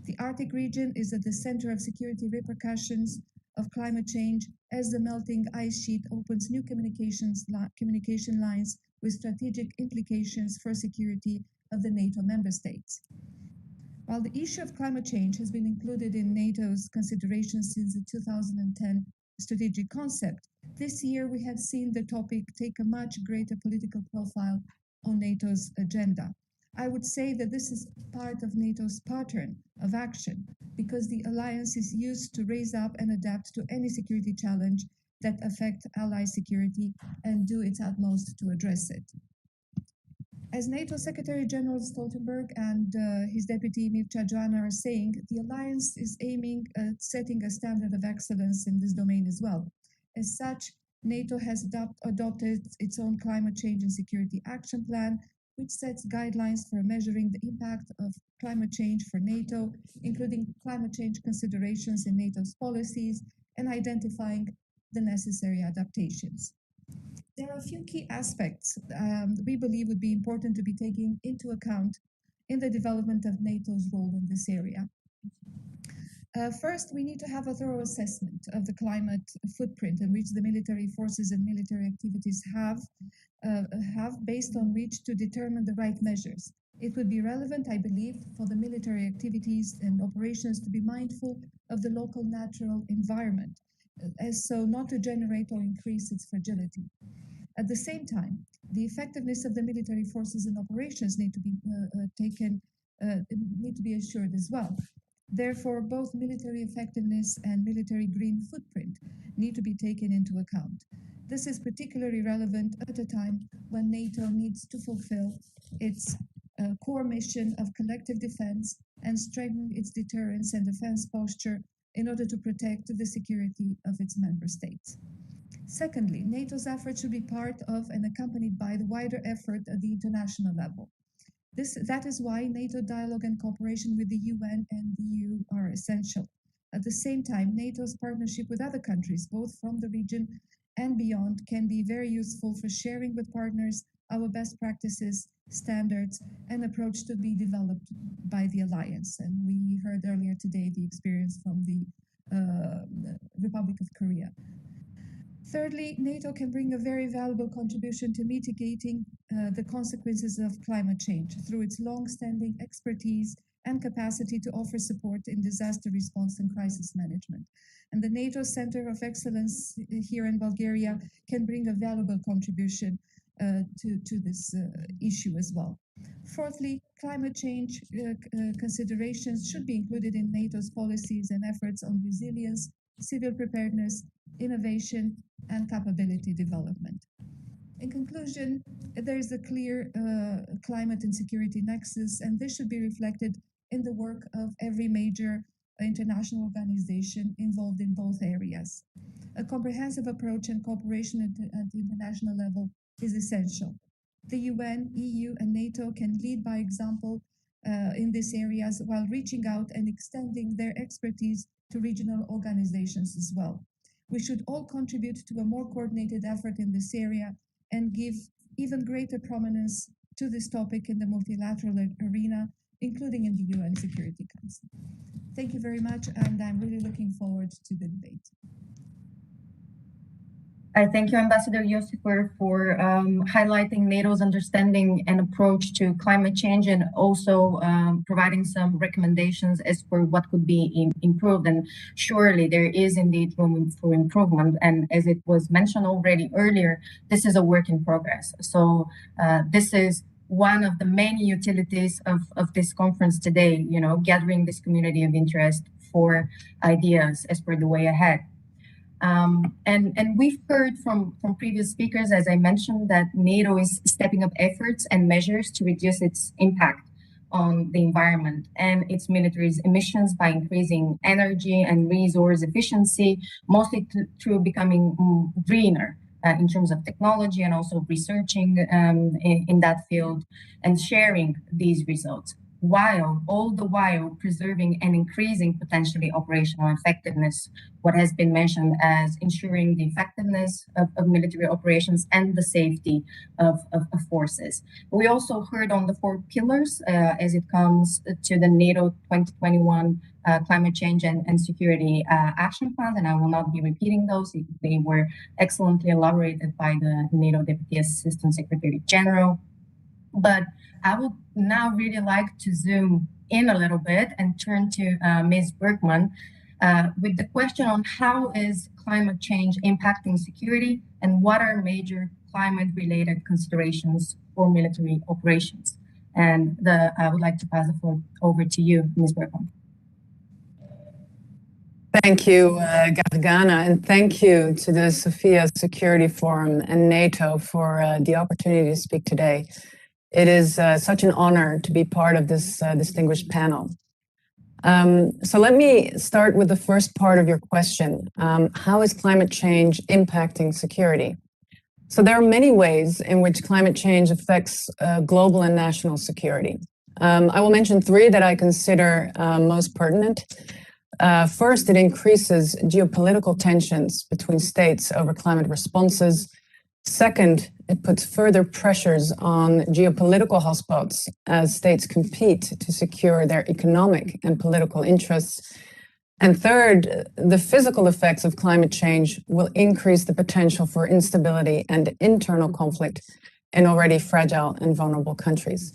The Arctic region is at the center of security repercussions of climate change as the melting ice sheet opens new communication lines with strategic implications for security of the NATO member states. While the issue of climate change has been included in NATO's considerations since the 2010 strategic concept, this year we have seen the topic take a much greater political profile on NATO's agenda. I would say that this is part of NATO's pattern of action because the alliance is used to raise up and adapt to any security challenge that affect ally security and do its utmost to address it. As NATO Secretary General Stoltenberg and his deputy Mircea Joana are saying, the alliance is aiming at setting a standard of excellence in this domain as well. As such, NATO has adopted its own climate change and security action plan, which sets guidelines for measuring the impact of climate change for NATO, including climate change considerations in NATO's policies and identifying the necessary adaptations. There are a few key aspects we believe would be important to be taken into account in the development of NATO's role in this area. First, we need to have a thorough assessment of the climate footprint in which the military forces and military activities have based on which to determine the right measures. It would be relevant, I believe, for the military activities and operations to be mindful of the local natural environment, as so not to generate or increase its fragility. At the same time, the effectiveness of the military forces and operations need to be assured as well. Therefore, both military effectiveness and military green footprint need to be taken into account. This is particularly relevant at a time when NATO needs to fulfill its core mission of collective defense and strengthen its deterrence and defense posture in order to protect the security of its member states. Secondly, NATO's efforts should be part of and accompanied by the wider effort at the international level. That is why NATO dialogue and cooperation with the UN and the EU are essential. At the same time, NATO's partnership with other countries, both from the region and beyond, can be very useful for sharing with partners our best practices, standards, and approach to be developed by the alliance. And we heard earlier today the experience from the Republic of Korea. Thirdly, NATO can bring a very valuable contribution to mitigating the consequences of climate change through its long-standing expertise and capacity to offer support in disaster response and crisis management. And the NATO Center of Excellence here in Bulgaria can bring a valuable contribution to this issue as well. Fourthly, climate change considerations should be included in NATO's policies and efforts on resilience, civil preparedness, innovation, and capability development. In conclusion, there is a clear climate and security nexus, and this should be reflected in the work of every major international organization involved in both areas. A comprehensive approach and cooperation at the international level is essential. The UN, EU, and NATO can lead by example in these areas while reaching out and extending their expertise to regional organizations as well. We should all contribute to a more coordinated effort in this area and give even greater prominence to this topic in the multilateral arena, including in the UN Security Council. Thank you very much, and I'm really looking forward to the debate. I thank you, Ambassador Yosifur, for highlighting NATO's understanding and approach to climate change, and also providing some recommendations as for what could be improved. And surely there is indeed room for improvement. And as it was mentioned already earlier, this is a work in progress. So this is one of the many utilities of this conference today, you know, gathering this community of interest for ideas as per the way ahead. And we've heard from previous speakers, as I mentioned, that NATO is stepping up efforts and measures to reduce its impact on the environment and its military's emissions by increasing energy and resource efficiency, mostly through becoming greener in terms of technology, and also researching in that field and sharing these results, while all the while preserving and increasing potentially operational effectiveness, what has been mentioned as ensuring the effectiveness of military operations and the safety of forces. We also heard on the 4 pillars as it comes to the NATO 2021 climate change and security action plan, and I will not be repeating those. They were excellently elaborated by the NATO Deputy Assistant Secretary General. But I would now really like to zoom in a little bit and turn to Ms. Bergman with the question on how is climate change impacting security and what are major climate-related considerations for military operations. And I would like to pass the floor over to you, Ms. Bergman. Thank you, Gargana, and thank you to the Sofia Security Forum and NATO for the opportunity to speak today. It is such an honor to be part of this distinguished panel. So let me start with the first part of your question. How is climate change impacting security? So there are many ways in which climate change affects global and national security. I will mention 3 that I consider most pertinent. First, it increases geopolitical tensions between states over climate responses. Second, it puts further pressures on geopolitical hotspots as states compete to secure their economic and political interests. And third, the physical effects of climate change will increase the potential for instability and internal conflict in already fragile and vulnerable countries.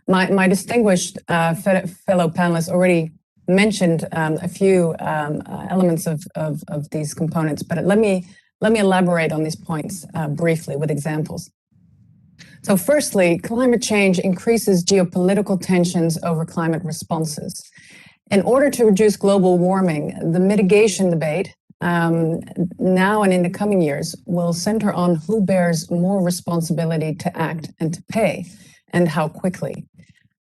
My distinguished fellow panelists already mentioned a few elements of these components, but let me elaborate on these points briefly with examples. So firstly, climate change increases geopolitical tensions over climate responses. In order to reduce global warming, the mitigation debate now and in the coming years will center on who bears more responsibility to act and to pay, and how quickly.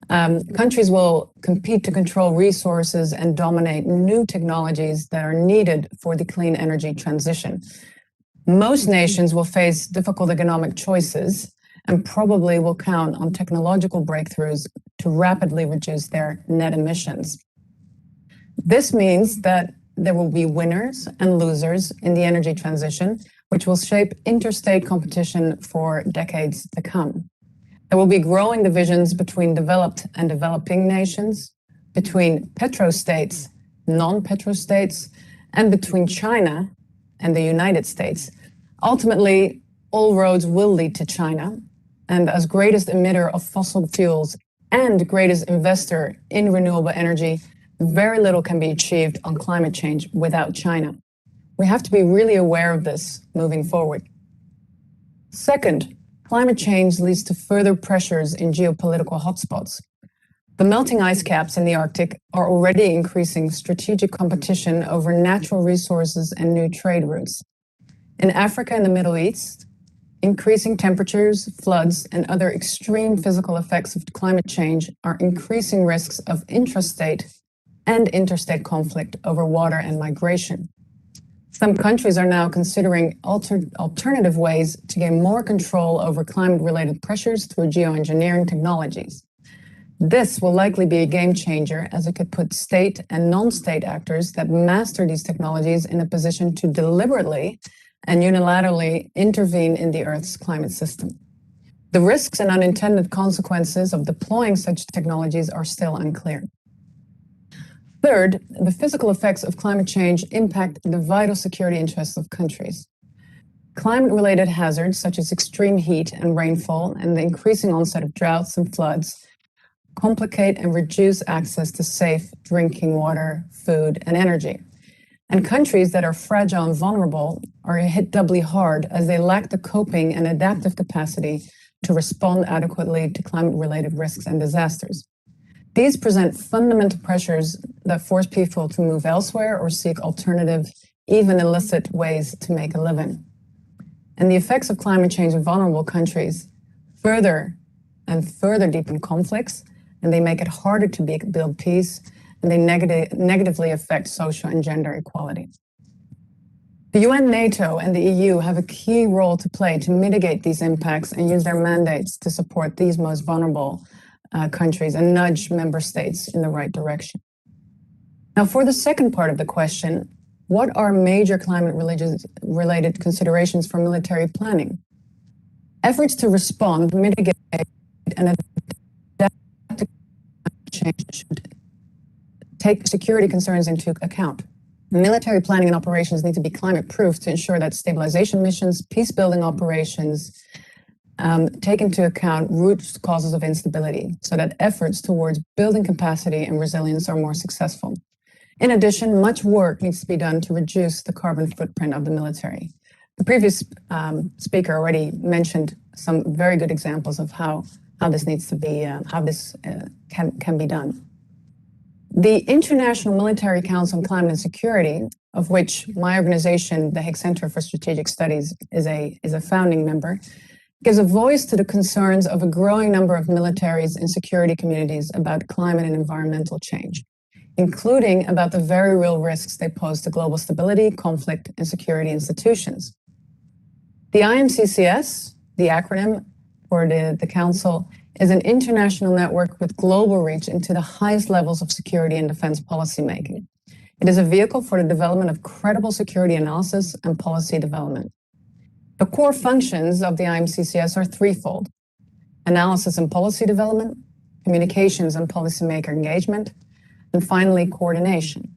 Countries will compete to control resources and dominate new technologies that are needed for the clean energy transition. Most nations will face difficult economic choices and probably will count on technological breakthroughs to rapidly reduce their net emissions. This means that there will be winners and losers in the energy transition, which will shape interstate competition for decades to come. There will be growing divisions between developed and developing nations, between petrostates, non-petrostates, and between China and the United States. Ultimately, all roads will lead to China, and as greatest emitter of fossil fuels and greatest investor in renewable energy, very little can be achieved on climate change without China. We have to be really aware of this moving forward. Second, climate change leads to further pressures in geopolitical hotspots. The melting ice caps in the Arctic are already increasing strategic competition over natural resources and new trade routes. In Africa and the Middle East, increasing temperatures, floods, and other extreme physical effects of climate change are increasing risks of intrastate and interstate conflict over water and migration. Some countries are now considering alternative ways to gain more control over climate-related pressures through geoengineering technologies. This will likely be a game changer, as it could put state and non-state actors that master these technologies in a position to deliberately and unilaterally intervene in the Earth's climate system. The risks and unintended consequences of deploying such technologies are still unclear. Third, the physical effects of climate change impact the vital security interests of countries. Climate-related hazards such as extreme heat and rainfall and the increasing onset of droughts and floods complicate and reduce access to safe drinking water, food, and energy. And countries that are fragile and vulnerable are hit doubly hard as they lack the coping and adaptive capacity to respond adequately to climate-related risks and disasters. These present fundamental pressures that force people to move elsewhere or seek alternative, even illicit ways to make a living. And the effects of climate change in vulnerable countries further deepen conflicts, and they make it harder to build peace, and they negatively affect social and gender equality. The UN, NATO, and the EU have a key role to play to mitigate these impacts and use their mandates to support these most vulnerable countries and nudge member states in the right direction. Now, for the second part of the question, what are major climate-related considerations for military planning? Efforts to respond, mitigate, and adapt to climate change should take security concerns into account. Military planning and operations need to be climate-proof to ensure that stabilization missions, peace-building operations, take into account root causes of instability so that efforts towards building capacity and resilience are more successful. In addition, much work needs to be done to reduce the carbon footprint of the military. The previous speaker already mentioned some very good examples of how this needs to be, how this can be done. The International Military Council on Climate and Security, of which my organization, the Hague Center for Strategic Studies, is a founding member, gives a voice to the concerns of a growing number of militaries and security communities about climate and environmental change, including about the very real risks they pose to global stability, conflict, and security institutions. The IMCCS, the acronym for the Council, is an international network with global reach into the highest levels of security and defense policymaking. It is a vehicle for the development of credible security analysis and policy development. The core functions of the IMCCS are threefold: analysis and policy development, communications and policymaker engagement, and finally, coordination.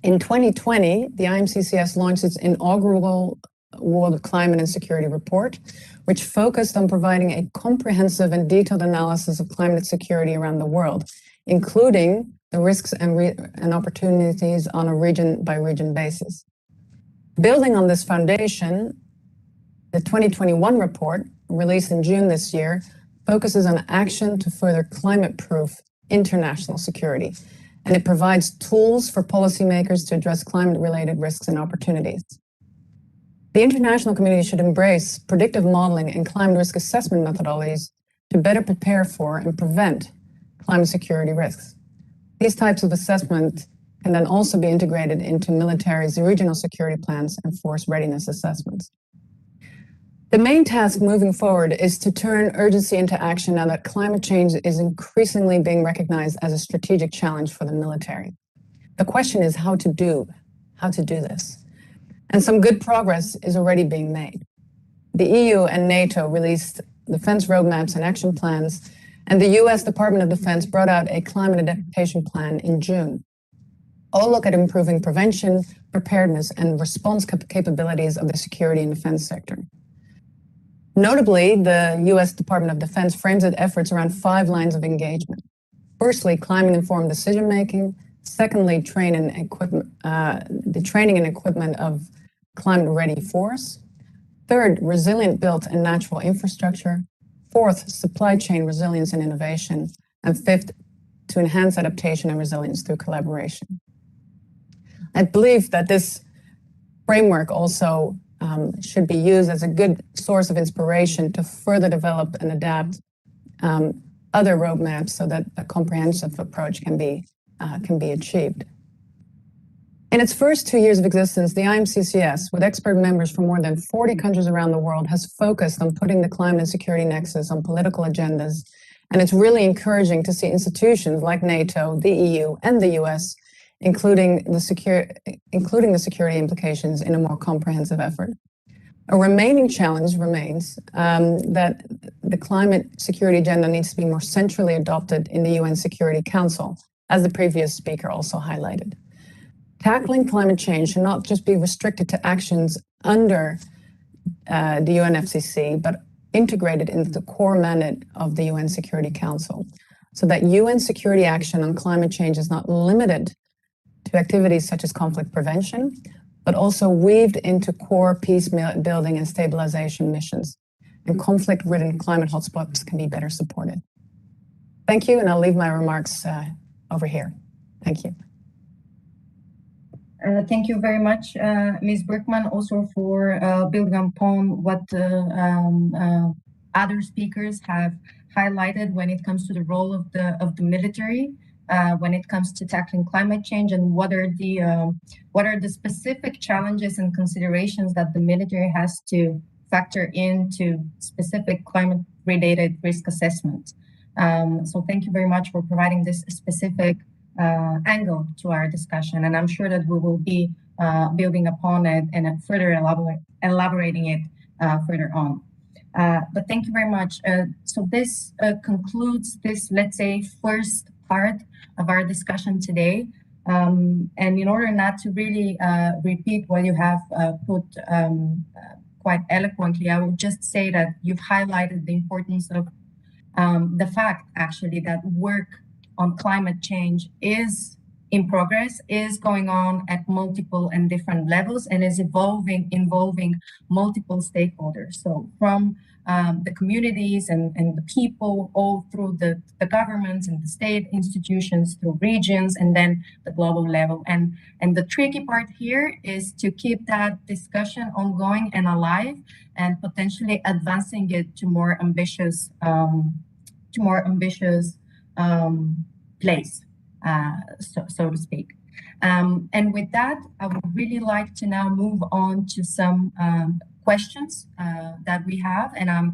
In 2020, the IMCCS launched its inaugural World Climate and Security Report, which focused on providing a comprehensive and detailed analysis of climate security around the world, including the risks and opportunities on a region-by-region basis. Building on this foundation, the 2021 report, released in June this year, focuses on action to further climate-proof international security, and it provides tools for policymakers to address climate-related risks and opportunities. The international community should embrace predictive modeling and climate risk assessment methodologies to better prepare for and prevent climate security risks. These types of assessment can then also be integrated into military's regional security plans and force readiness assessments. The main task moving forward is to turn urgency into action now that climate change is increasingly being recognized as a strategic challenge for the military. The question is how to do this. And some good progress is already being made. The EU and NATO released defense roadmaps and action plans, and the US Department of Defense brought out a climate adaptation plan in June. All look at improving prevention, preparedness, and response capabilities of the security and defense sector. Notably, the US Department of Defense frames its efforts around 5 lines of engagement. Firstly, climate-informed decision-making. Secondly, the training and equipment of climate-ready force. Third, resilient built and natural infrastructure. Fourth, supply chain resilience and innovation. And fifth, to enhance adaptation and resilience through collaboration. I believe that this framework also should be used as a good source of inspiration to further develop and adapt other roadmaps so that a comprehensive approach can be achieved. In its first 2 years of existence, the IMCCS, with expert members from more than 40 countries around the world, has focused on putting the climate and security nexus on political agendas. And it's really encouraging to see institutions like NATO, the EU, and the US, including the security implications in a more comprehensive effort. A remaining challenge remains that the climate security agenda needs to be more centrally adopted in the UN Security Council, as the previous speaker also highlighted. Tackling climate change should not just be restricted to actions under the UNFCCC, but integrated into the core mandate of the UN Security Council, so that UN security action on climate change is not limited to activities such as conflict prevention, but also weaved into core peace building and stabilization missions. And conflict-ridden climate hotspots can be better supported. Thank you, and I'll leave my remarks over here. Thank you. Thank you very much, Ms. Berkman, also for building upon what other speakers have highlighted when it comes to the role of the military, when it comes to tackling climate change, and what are the specific challenges and considerations that the military has to factor into specific climate-related risk assessment. So thank you very much for providing this specific angle to our discussion, and I'm sure that we will be building upon it and further elaborating it further on. But thank you very much. So this concludes this, let's say, first part of our discussion today. And in order not to really repeat what you have put quite eloquently, I will just say that you've highlighted the importance of the fact, actually, that work on climate change is in progress, is going on at multiple and different levels, and is involving multiple stakeholders. So from the communities and the people, all through the governments and the state institutions, through regions, and then the global level. And the tricky part here is to keep that discussion ongoing and alive, and potentially advancing it to more ambitious place, so to speak. And with that, I would really like to now move on to some questions that we have, and I'm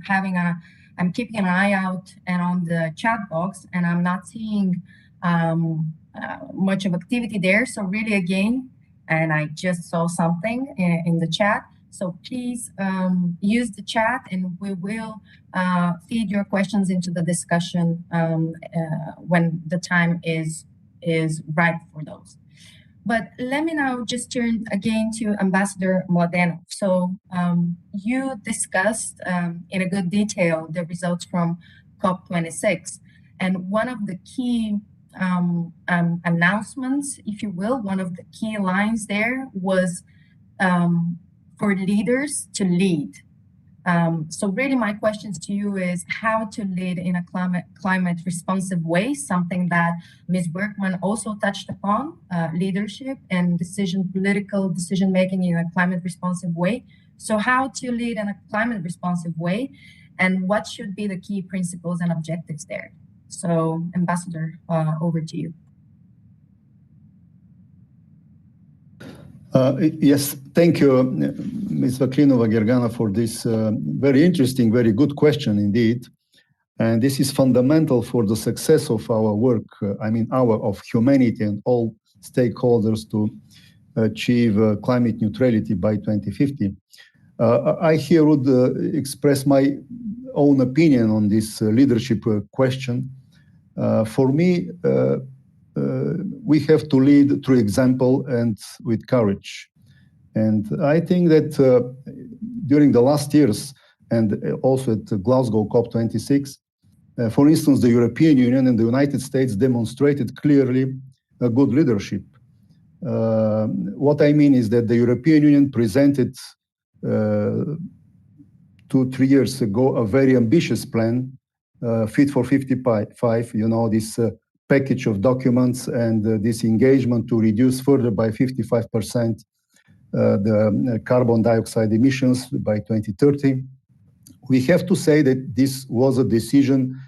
keeping an eye out and on the chat box, and I'm not seeing much of activity there. So really, again, and I just saw something in the chat. So please use the chat, and we will feed your questions into the discussion when the time is right for those. But let me now just turn again to Ambassador Mladenov. So you discussed in a good detail the results from COP26, and one of the key announcements, if you will, one of the key lines there was for leaders to lead. So really my questions to you is how to lead in a climate responsive way, something that Ms. Berkman also touched upon, leadership and political decision-making in a climate responsive way. So how to lead in a climate responsive way, and what should be the key principles and objectives there? So Ambassador, over to you. Yes, thank you, Ms. Vaklinova-Gergana, for this very interesting, very good question indeed. And this is fundamental for the success of our work, of humanity and all stakeholders to achieve climate neutrality by 2050. I here would express my own opinion on this leadership question. For me, we have to lead through example and with courage. And I think that during the last years, and also at Glasgow COP26, for instance, the European Union and the United States demonstrated clearly a good leadership. What I mean is that the European Union presented 2-3 years ago a very ambitious plan, Fit for 55, this package of documents and this engagement to reduce further by 55% the carbon dioxide emissions by 2030. We have to say that this was a decision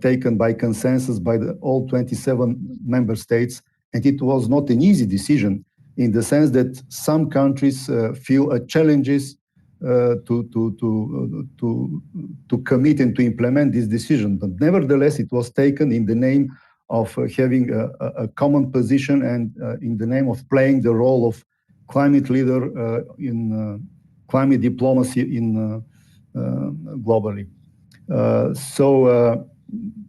taken by consensus by all 27 member states, and it was not an easy decision in the sense that some countries feel challenges to commit and to implement this decision. But nevertheless, it was taken in the name of having a common position and in the name of playing the role of climate leader in climate diplomacy in globally. So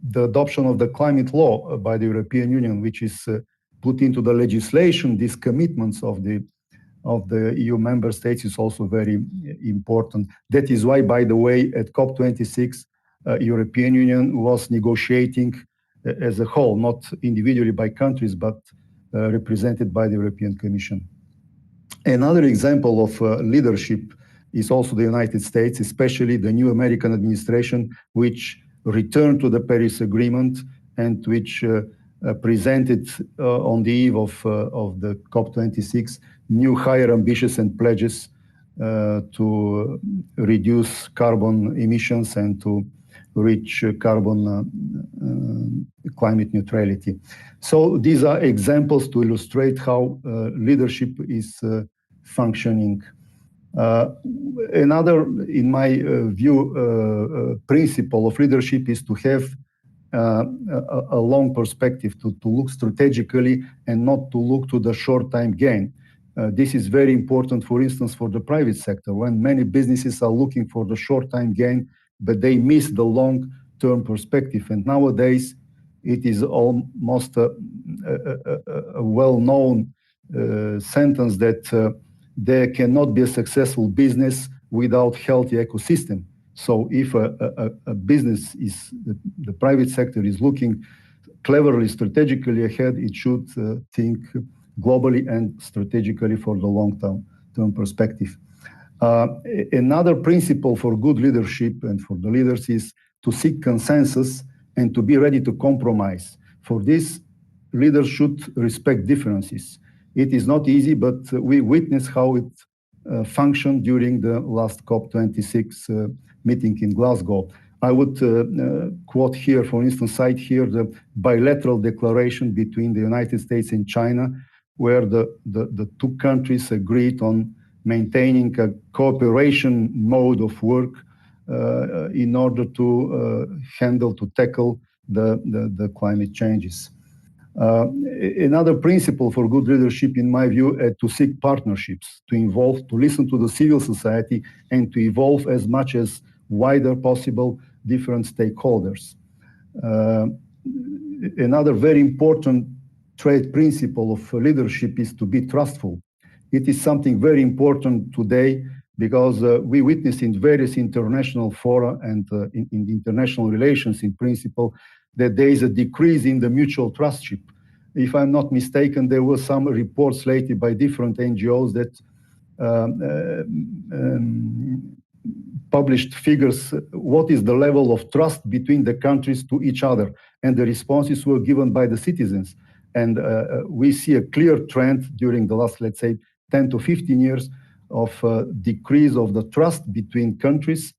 the adoption of the climate law by the European Union, which is put into the legislation, these commitments of the EU member states is also very important. That is why, by the way, at COP26, European Union was negotiating as a whole, not individually by countries, but represented by the European Commission. Another example of leadership is also the United States, especially the new American administration, which returned to the Paris Agreement and which presented on the eve of the COP26 new higher ambitions and pledges to reduce carbon emissions and to reach climate neutrality. So these are examples to illustrate how leadership is functioning. Another, in my view, principle of leadership is to have a long perspective, to look strategically and not to look to the short-time gain. This is very important, for instance, for the private sector, when many businesses are looking for the short-time gain, but they miss the long-term perspective. And nowadays, it is almost a well-known sentence that there cannot be a successful business without healthy ecosystem. So if a business is, the private sector is looking cleverly, strategically ahead, it should think globally and strategically for the long-term perspective. Another principle for good leadership and for the leaders is to seek consensus and to be ready to compromise. For this, leaders should respect differences. It is not easy, but we witnessed how it functioned during the last COP26 meeting in Glasgow. I would quote here, for instance, cite here the bilateral declaration between the United States and China, where the two countries agreed on maintaining a cooperation mode of work in order to tackle the climate changes. Another principle for good leadership, in my view, to seek partnerships, to listen to the civil society and to involve as much as wider possible different stakeholders. Another very important trait principle of leadership is to be trustful. It is something very important today because we witness in various international fora and in international relations in principle that there is a decrease in the mutual trustship. If I'm not mistaken, there were some reports lately by different NGOs that published figures, what is the level of trust between the countries to each other, and the responses were given by the citizens. And we see a clear trend during the last, let's say, 10 to 15 years of decrease of the trust between countries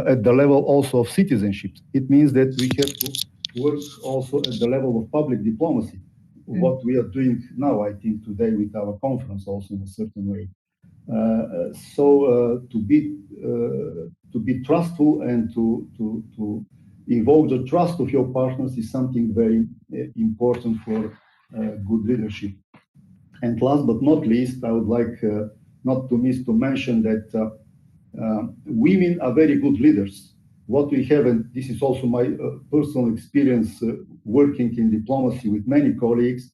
at the level also of citizenship. It means that we have to work also at the level of public diplomacy, what we are doing now, I think, today with our conference also in a certain way. So to be trustful and to evoke the trust of your partners is something very important for good leadership. And last but not least, I would like not to miss to mention that women are very good leaders. What we have, and this is also my personal experience working in diplomacy with many colleagues,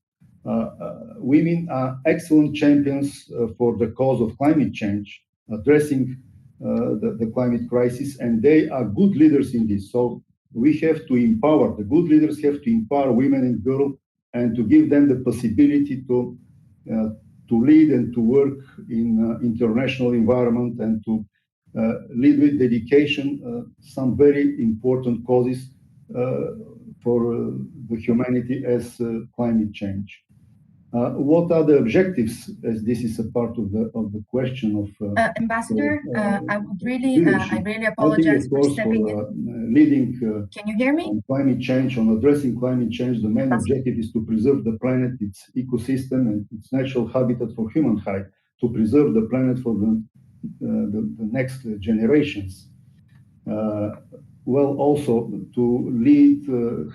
women are excellent champions for the cause of climate change, addressing the climate crisis, and they are good leaders in this. So we have to empower, the good leaders have to empower women and girls and to give them the possibility to lead and to work in international environment and to lead with dedication some very important causes for the humanity as climate change. What are the objectives, as this is a part of the question of Ambassador, I really I apologize think, of for course, stepping for in. leading Can you hear me? on climate change, on addressing climate change, the main objective is to preserve the planet, its ecosystem, and its natural habitat for humankind, to preserve the planet for the next generations. Well, also to lead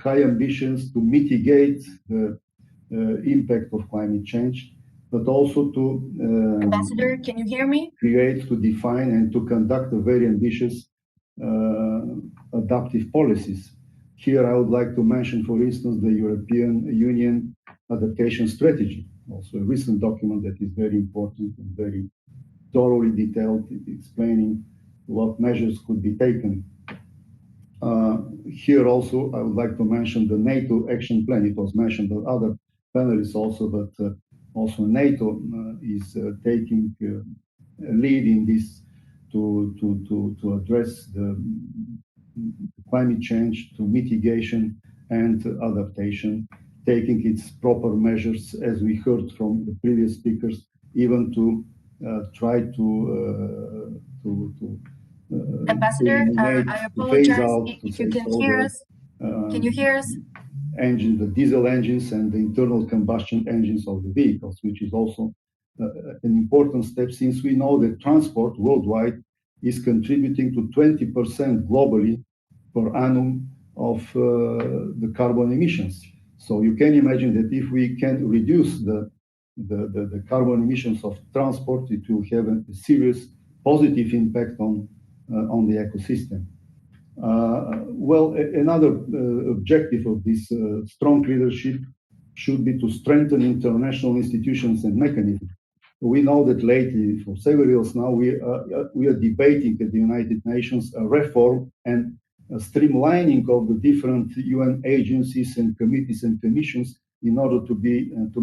high ambitions to mitigate the impact of climate change, but also to Ambassador, can you hear me? Create, to define, and to conduct a very ambitious adaptive policies. Here, I would like to mention, for instance, the European Union Adaptation Strategy, also a recent document that is very important and very thoroughly detailed, explaining what measures could be taken. Here also, I would like to mention the NATO Action Plan. It was mentioned by other panelists also, but also NATO is taking a lead in this to address the climate change, to mitigation and adaptation, taking its proper measures, as we heard from the previous speakers, even to try to Ambassador, I apologize if you can hear us. Can you hear us? The diesel engines and the internal combustion engines of the vehicles, which is also an important step, since we know that transport worldwide is contributing to 20% globally per annum of the carbon emissions. So you can imagine that if we can reduce the carbon emissions of transport, it will have a serious positive impact on the ecosystem. Well, another objective of this strong leadership should be to strengthen international institutions and mechanisms. We know that lately, for several years now, we are debating at the United Nations a reform and a streamlining of the different UN agencies and committees and commissions in order to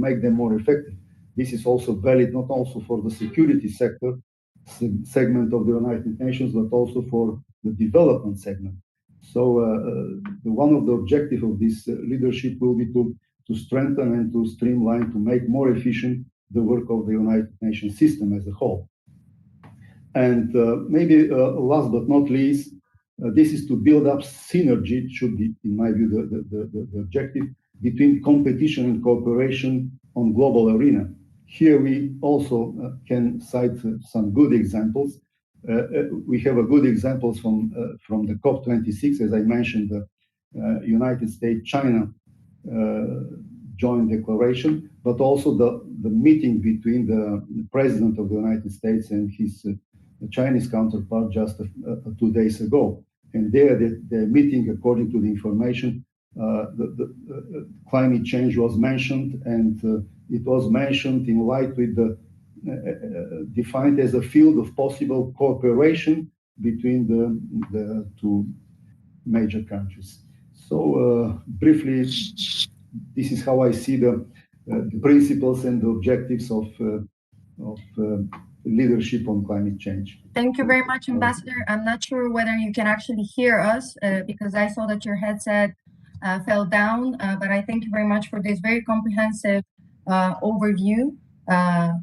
make them more effective. This is also valid not also for the security sector segment of the United Nations, but also for the development segment. So one of the objectives of this leadership will be to strengthen and to streamline, to make more efficient the work of the United Nations system as a whole. And maybe last but not least, this is to build up synergy, should be, in my view, the objective between competition and cooperation on global arena. Here we also can cite some good examples. We have a good examples from the COP26, as I mentioned, the United States-China joint declaration, but also the meeting between the President of the United States and his Chinese counterpart just 2 days ago. And there, the meeting, according to the information, the climate change was mentioned, and it was mentioned in light with the defined as a field of possible cooperation between the two major countries. So briefly, this is how I see the principles and the objectives of leadership on climate change. Thank you very much, Ambassador. I'm not sure whether you can actually hear us because I saw that your headset fell down, but I thank you very much for this very comprehensive overview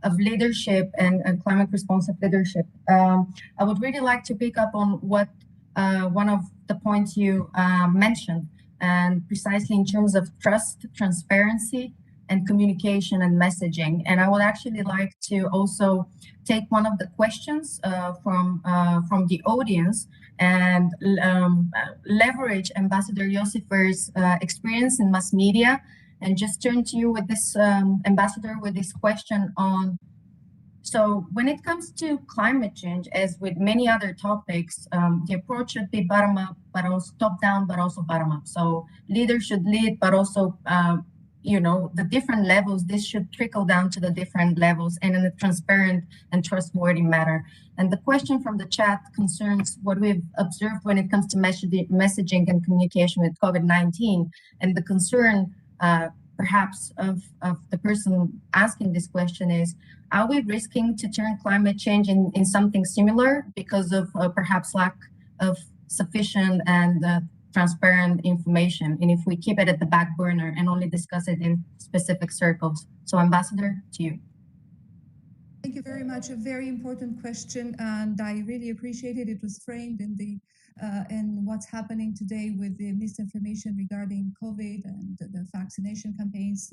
of leadership and climate responsive leadership. I would really like to pick up on what one of the points you mentioned, and precisely in terms of trust, transparency, and communication and messaging. And I would actually like to also take one of the questions from the audience and leverage Ambassador Josifer's experience in mass media, and just turn to you with this, Ambassador, with this question on, so when it comes to climate change, as with many other topics, the approach should be bottom up, but also top down, but also bottom up. So leaders should lead, but also, the different levels, this should trickle down to the different levels and in a transparent and trustworthy manner. And the question from the chat concerns what we've observed when it comes to messaging and communication with COVID-19, and the concern perhaps of the person asking this question is, are we risking to turn climate change in something similar because of perhaps lack of sufficient and transparent information, and if we keep it at the back burner and only discuss it in specific circles. So, Ambassador, to you. Thank you very much. A very important question, and I really appreciate it. It was framed in the and what's happening today with the misinformation regarding COVID and the vaccination campaigns.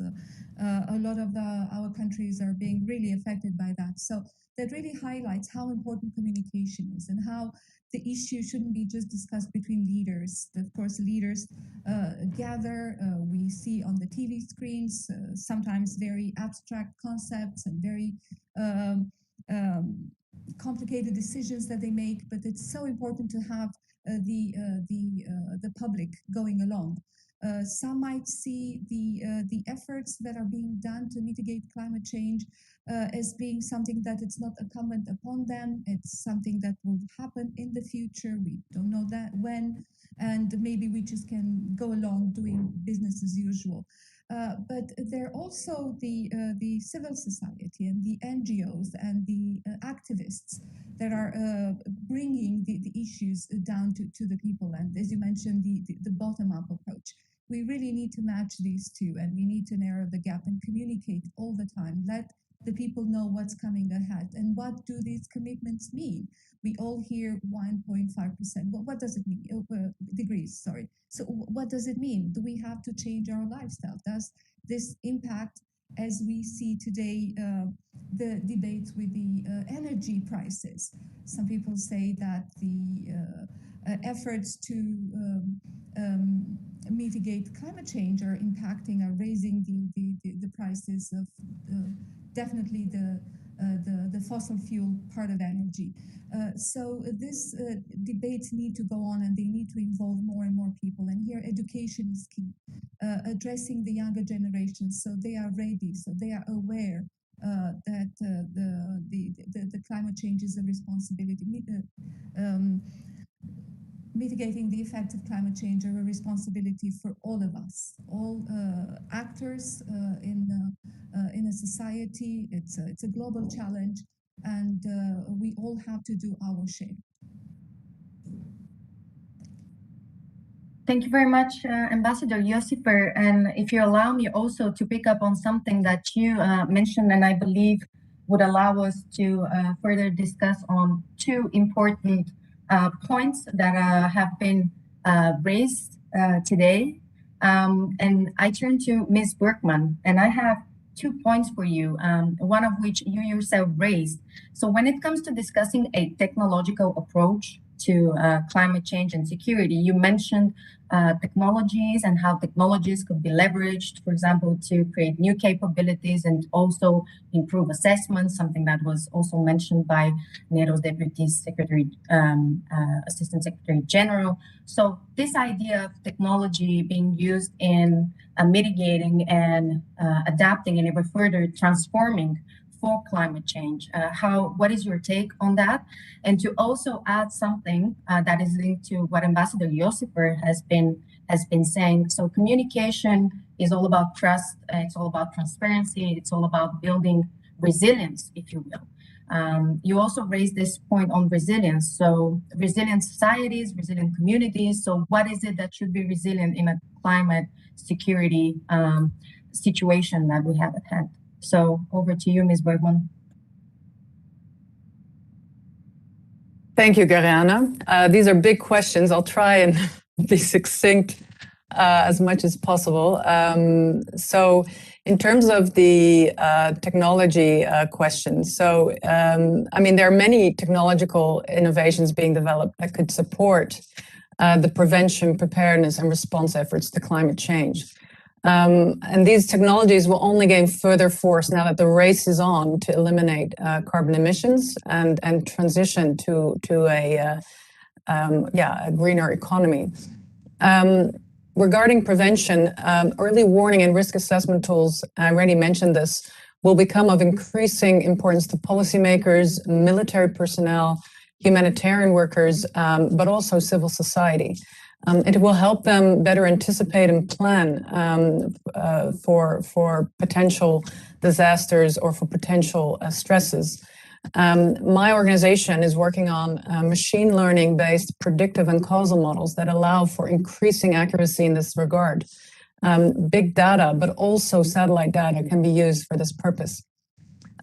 A lot of our countries are being really affected by that. So that really highlights how important communication is and how the issue shouldn't be just discussed between leaders. Of course, leaders gather, we see on the TV screens, sometimes very abstract concepts and very complicated decisions that they make, but it's so important to have the public going along. Some might see the efforts that are being done to mitigate climate change as being something that it's not incumbent upon them. It's something that will happen in the future. We don't know that when, and maybe we just can go along doing business as usual. But there are also the civil society and the NGOs and the activists that are bringing the issues down to the people. And as you mentioned, the bottom-up approach. We really need to match these two, and we need to narrow the gap and communicate all the time. Let the people know what's coming ahead and what do these commitments mean. We all hear 1.5%. But what does it mean? Degrees, sorry. So what does it mean? Do we have to change our lifestyle? Does this impact, as we see today, the debates with the energy prices? Some people say that the efforts to mitigate climate change are impacting, are raising the prices of definitely the fossil fuel part of energy. So this debates need to go on, and they need to involve more and more people. And here education is key, addressing the younger generations so they are ready, so they are aware that the climate change is a responsibility. Mitigating the effects of climate change are a responsibility for all of us, all actors in a society. It's a global challenge, and we all have to do our share. Thank you very much, Ambassador Josiper. And if you allow me also to pick up on something that you mentioned, and I believe would allow us to further discuss on two important points that have been raised today. And I turn to Ms. Bergman, and I have 2 points for you, one of which you yourself raised. So when it comes to discussing a technological approach to climate change and security, you mentioned technologies and how technologies could be leveraged, for example, to create new capabilities and also improve assessments, something that was also mentioned by NATO's Deputy Secretary, Assistant Secretary General. So this idea of technology being used in mitigating and adapting and ever further transforming for climate change. What is your take on that? And to also add something that is linked to what Ambassador Josiper has been saying. So communication is all about trust. It's all about transparency. It's all about building resilience, if you will. You also raised this point on resilience. So resilient societies, resilient communities. So what is it that should be resilient in a climate security situation that we have at hand? So over to you, Ms. Bergman. Thank you, Gariana. These are big questions. I'll try and be succinct as much as possible. So in terms of the technology question, so I mean, there are many technological innovations being developed that could support the prevention, preparedness, and response efforts to climate change. And these technologies will only gain further force now that the race is on to eliminate carbon emissions and transition to a greener economy. Regarding prevention, early warning and risk assessment tools, I already mentioned this, will become of increasing importance to policymakers, military personnel, humanitarian workers, but also civil society. It will help them better anticipate and plan for potential disasters or for potential stresses. My organization is working on machine learning-based predictive and causal models that allow for increasing accuracy in this regard. Big data, but also satellite data can be used for this purpose.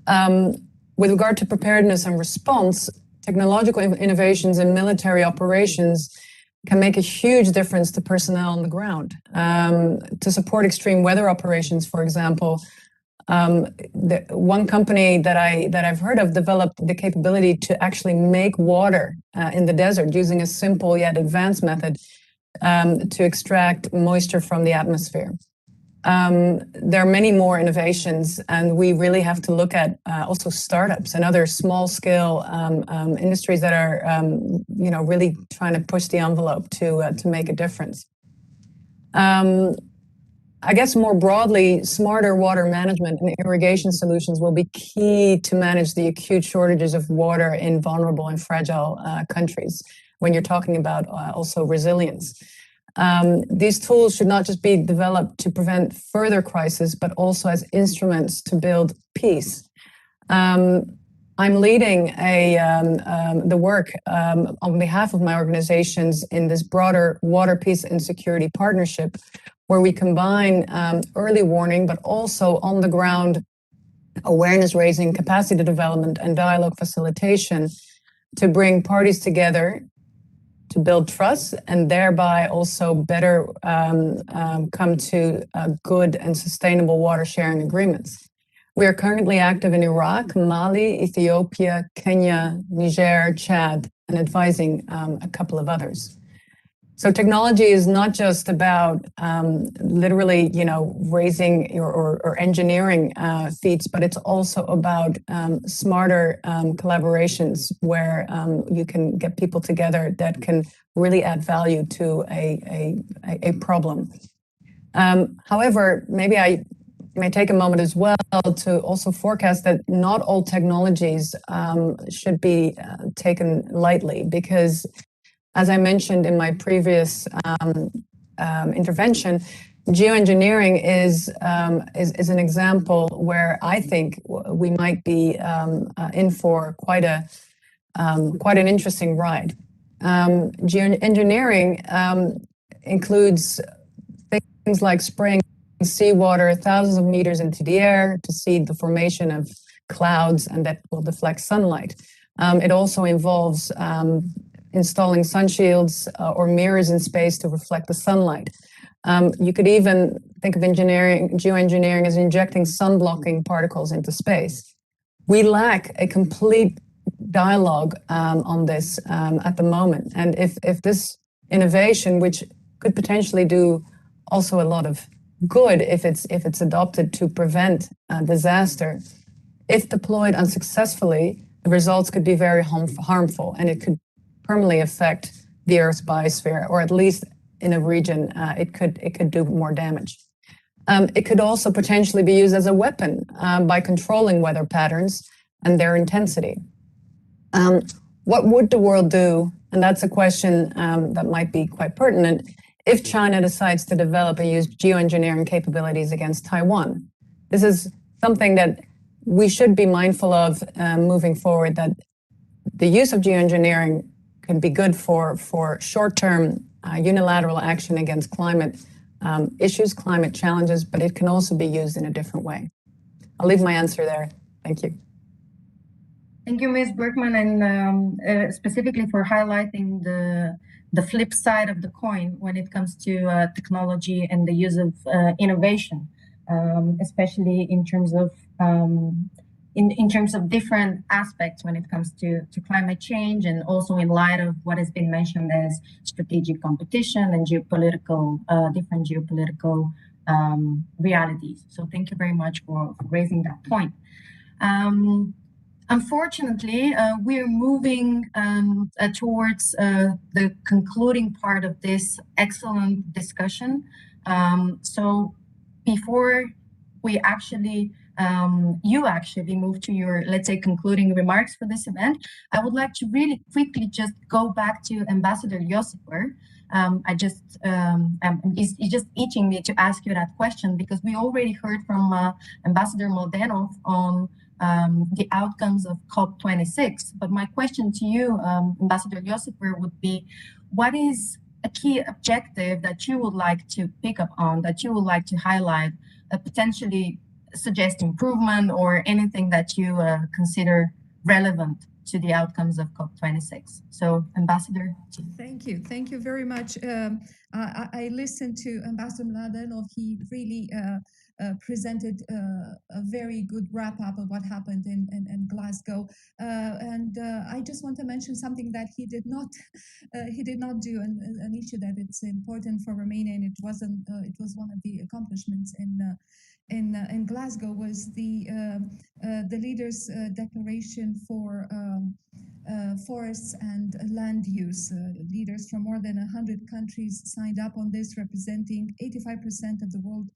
With regard to preparedness and response, technological innovations in military operations can make a huge difference to personnel on the ground. To support extreme weather operations, for example, one company that I've heard of developed the capability to actually make water in the desert using a simple yet advanced method to extract moisture from the atmosphere. There are many more innovations, and we really have to look at also startups and other small-scale industries that are, really trying to push the envelope to make a difference. I guess more broadly, smarter water management and irrigation solutions will be key to manage the acute shortages of water in vulnerable and fragile countries when you're talking about also resilience. These tools should not just be developed to prevent further crisis, but also as instruments to build peace. I'm leading the work on behalf of my organizations in this broader water, peace, and security partnership, where we combine early warning, but also on the ground awareness raising, capacity development, and dialogue facilitation to bring parties together to build trust and thereby also better come to good and sustainable water sharing agreements. We are currently active in Iraq, Mali, Ethiopia, Kenya, Niger, Chad, and advising a couple of others. So technology is not just about literally, raising or engineering feats, but it's also about smarter collaborations where you can get people together that can really add value to a problem. However, maybe I may take a moment as well to also forecast that not all technologies should be taken lightly, because as I mentioned in my previous intervention, geoengineering is an example where I think we might be in for quite an interesting ride. Geoengineering includes things like spraying seawater thousands of meters into the air to seed the formation of clouds, and that will deflect sunlight. It also involves installing sun shields or mirrors in space to reflect the sunlight. You could even think of geoengineering as injecting sun-blocking particles into space. We lack a complete dialogue on this at the moment. And if this innovation, which could potentially do also a lot of good if it's adopted to prevent disaster, if deployed unsuccessfully, the results could be very harmful, and it could permanently affect the Earth's biosphere, or at least in a region, it could do more damage. It could also potentially be used as a weapon by controlling weather patterns and their intensity. What would the world do? And that's a question that might be quite pertinent if China decides to develop and use geoengineering capabilities against Taiwan. This is something that we should be mindful of moving forward, that the use of geoengineering can be good for short-term unilateral action against climate issues, climate challenges, but it can also be used in a different way. I'll leave my answer there. Thank you. Thank you, Ms. Bergman, and specifically for highlighting the flip side of the coin when it comes to technology and the use of innovation, especially in terms of in terms of different aspects when it comes to climate change, and also in light of what has been mentioned as strategic competition and geopolitical, different geopolitical realities. So thank you very much for raising that point. Unfortunately, we're moving towards the concluding part of this excellent discussion. So before we actually you actually move to your, let's say, concluding remarks for this event, I would like to really quickly just go back to Ambassador Josiper. It's just itching me to ask you that question, because we already heard from Ambassador Moldenov on the outcomes of COP26. But my question to you, Ambassador Josiper, would be, what is a key objective that you would like to pick up on, that you would like to highlight, potentially suggest improvement, or anything that you consider relevant to the outcomes of COP26? So, Ambassador. Thank you very much. I listened to Ambassador Mladenov. He really presented a very good wrap up of what happened in Glasgow, and I just want to mention something that he did not do, an issue that it's important for Romania, and it was one of the accomplishments in Glasgow, was the leaders' declaration for forests and land use. Leaders from more than 100 countries signed up on this, representing 85% of the world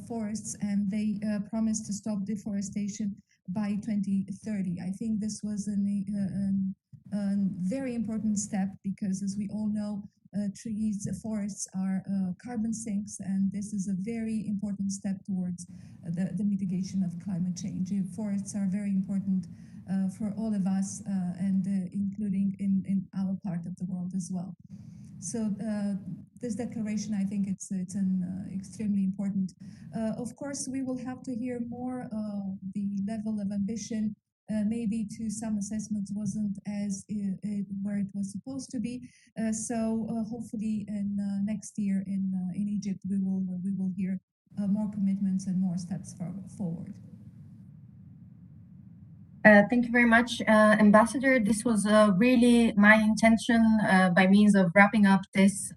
forests, and they promised to stop deforestation by 2030. I think this was a very important step, because, as we all know, forests are carbon sinks, and this is a very important step towards the mitigation of climate change. Forests are very important for all of us, and including in our part of the world as well. So this declaration, I think it's extremely important. Of course, we will have to hear more. The level of ambition, maybe to some assessments, wasn't as where it was supposed to be. So hopefully in next year in Egypt, we will hear more commitments and more steps forward. Thank you very much, Ambassador. This was really my intention, by means of wrapping up this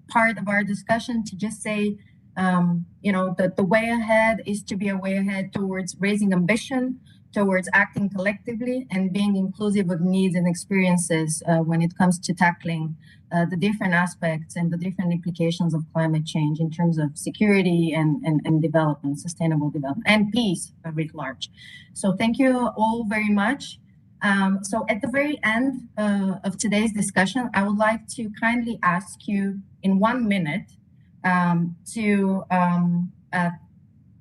part of our discussion, to just say, that the way ahead is to be a way ahead towards raising ambition, towards acting collectively, and being inclusive of needs and experiences when it comes to tackling the different aspects and the different implications of climate change in terms of security and development, sustainable development, and peace writ large. So thank you all very much. So at the very end of today's discussion, I would like to kindly ask you in 1 minute to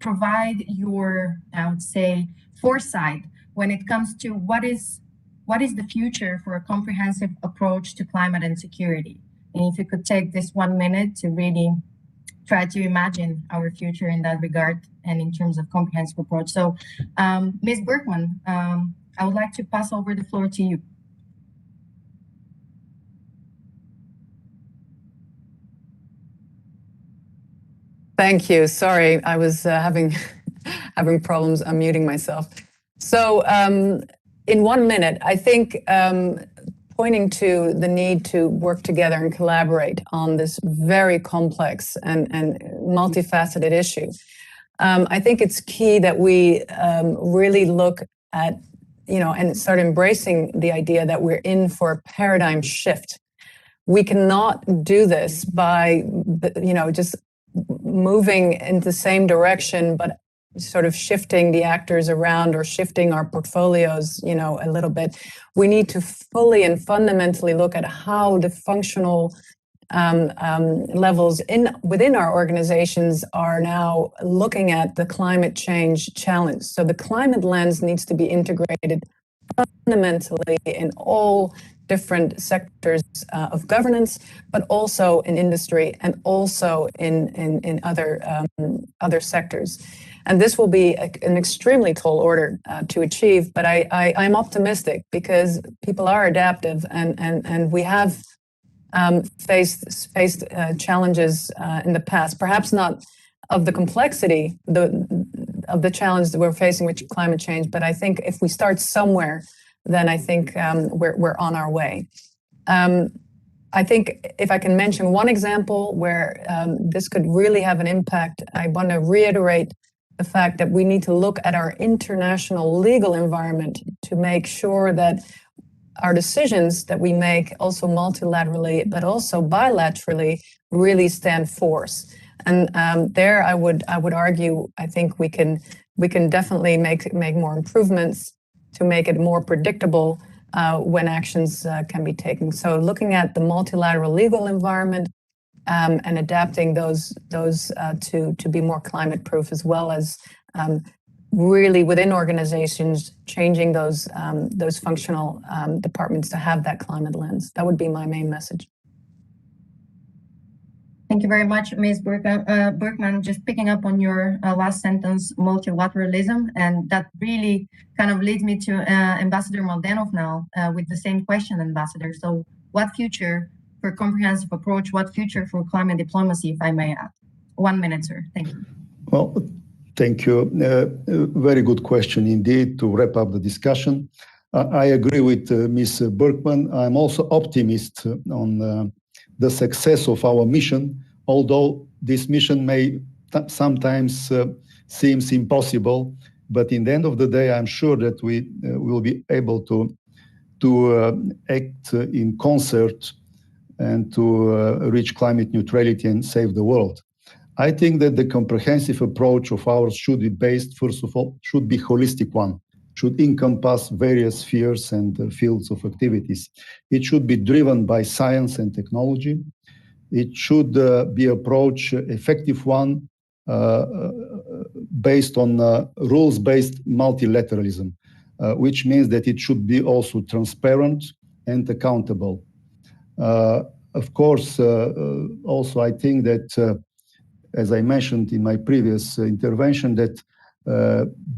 provide your, I would say, foresight when it comes to what is the future for a comprehensive approach to climate and security. And if you could take this 1 minute to really try to imagine our future in that regard and in terms of comprehensive approach. So, Ms. Bergman, I would like to pass over the floor to you. Thank you. Sorry, I was having problems unmuting myself. So in 1 minute, I think pointing to the need to work together and collaborate on this very complex and multifaceted issue, I think it's key that we really look at, and start embracing the idea that we're in for a paradigm shift. We cannot do this by, just moving in the same direction, but sort of shifting the actors around or shifting our portfolios, a little bit. We need to fully and fundamentally look at how the functional levels within our organizations are now looking at the climate change challenge. So the climate lens needs to be integrated fundamentally in all different sectors of governance, but also in industry and also in other sectors. And this will be an extremely tall order to achieve, but I'm optimistic because people are adaptive and we have faced challenges in the past, perhaps not of the complexity of the challenge that we're facing with climate change, but I think if we start somewhere, then I think we're on our way. I think if I can mention one example where this could really have an impact, I want to reiterate the fact that we need to look at our international legal environment to make sure that our decisions that we make, also multilaterally, but also bilaterally, really stand force. And there I would argue, I think we can definitely make more improvements to make it more predictable when actions can be taken. So looking at the multilateral legal environment and adapting those to be more climate proof, as well as really within organizations, changing those functional departments to have that climate lens. That would be my main message. Thank you very much, Ms. Berkman. Just picking up on your last sentence, multilateralism, and that really kind of leads me to Ambassador Maldenov now with the same question, Ambassador. So what future for comprehensive approach, what future for climate diplomacy, if I may add? 1 minute, sir. Thank you. Well, thank you. Very good question indeed to wrap up the discussion. I agree with Ms. Berkman. I'm also optimist on the success of our mission, although this mission may sometimes seems impossible, but in the end of the day, I'm sure that we will be able to act in concert and to reach climate neutrality and save the world. I think that the comprehensive approach of ours should be based, first of all, should be holistic one, should encompass various spheres and fields of activities. It should be driven by science and technology. It should be approach effective one based on rules-based multilateralism, which means that it should be also transparent and accountable. Of course, also I think that, as I mentioned in my previous intervention, that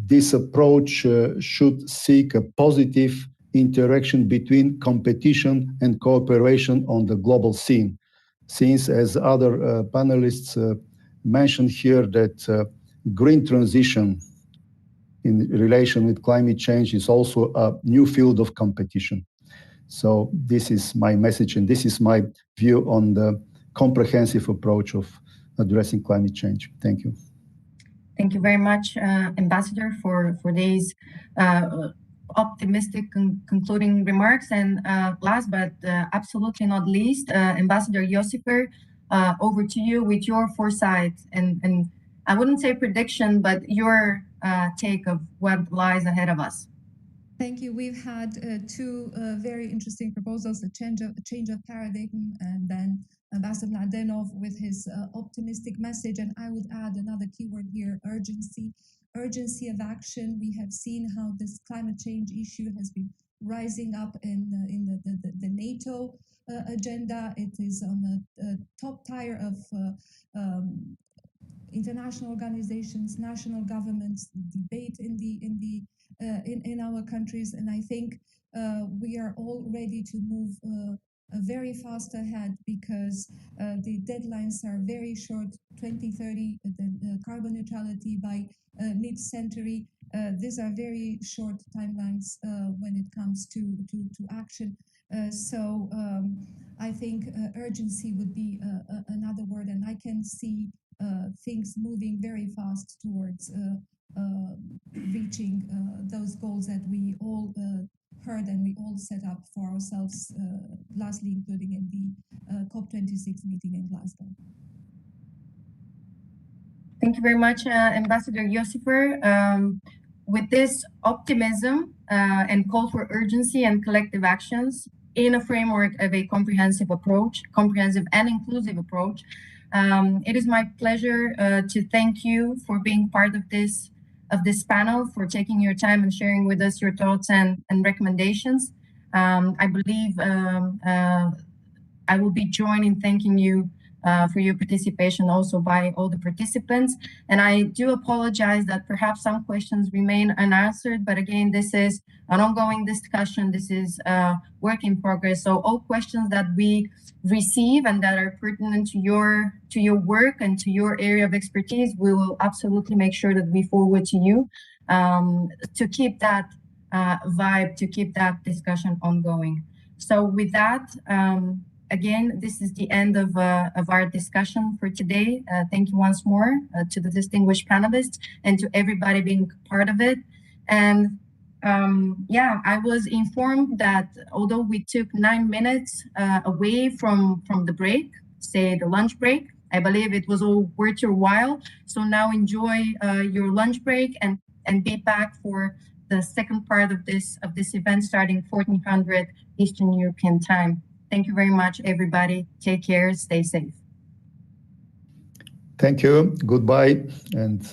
this approach should seek a positive interaction between competition and cooperation on the global scene. Since, as other panelists mentioned here, that green transition in relation with climate change is also a new field of competition. So this is my message, and this is my view on the comprehensive approach of addressing climate change. Thank you. Thank you very much, Ambassador, for these optimistic concluding remarks. And last but absolutely not least, Ambassador Josiper, over to you with your foresight and I wouldn't say prediction, but your take of what lies ahead of us. Thank you. We've had two very interesting proposals, a change of paradigm, and then Ambassador Mladenov with his optimistic message. And I would add another keyword here, urgency. Urgency of action. We have seen how this climate change issue has been rising up in the NATO agenda. It is on the top tier of international organizations, national governments, debate in our countries, and I think we are all ready to move very fast ahead because the deadlines are very short. 2030, the carbon neutrality by mid-century. These are very short timelines when it comes to action. So I think urgency would be another word, and I can see things moving very fast towards reaching those goals that we all heard and we all set up for ourselves, lastly including in the COP26 meeting in Glasgow. Thank you very much, Ambassador Josiper. With this optimism and call for urgency and collective actions in a framework of a comprehensive and inclusive approach, it is my pleasure to thank you for being part of this panel, for taking your time and sharing with us your thoughts and recommendations. I believe I will be joined in thanking you for your participation also by all the participants. And I do apologize that perhaps some questions remain unanswered, but again, this is an ongoing discussion. This is work in progress. So all questions that we receive and that are pertinent to your work and to your area of expertise, we will absolutely make sure that we forward to you to keep that vibe, to keep that discussion ongoing. So with that, again, this is the end of our discussion for today. Thank you once more to the distinguished panelists and to everybody being part of it. And yeah, I was informed that although we took 9 minutes away from the break, say the lunch break, I believe it was all worth your while. So now enjoy your lunch break and be back for the second part of this event starting 1400 Eastern European time. Thank you very much, everybody. Take care. Stay safe. Thank you. Goodbye. And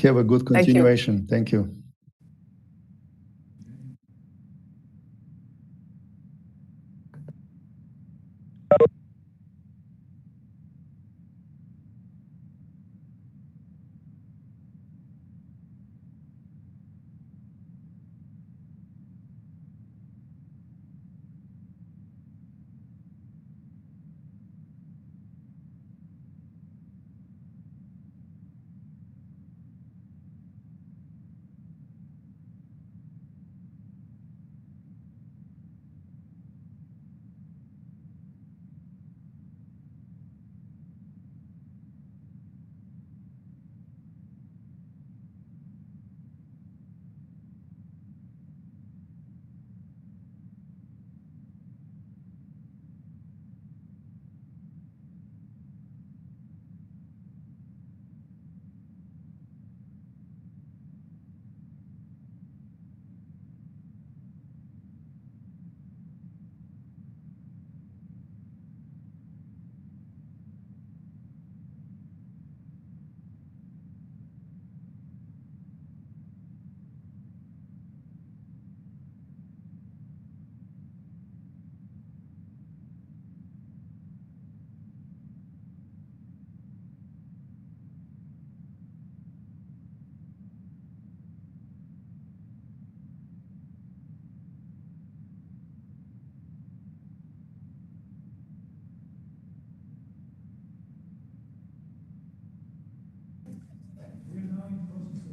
Have a good continuation. Thank you.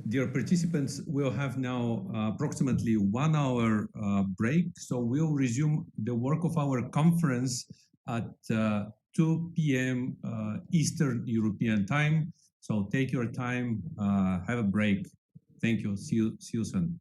Dear participants, we'll have now approximately 1 hour break. So we'll resume the work of our conference at 2 p.m. Eastern European time. So take your time, have a break. Thank you. See you soon.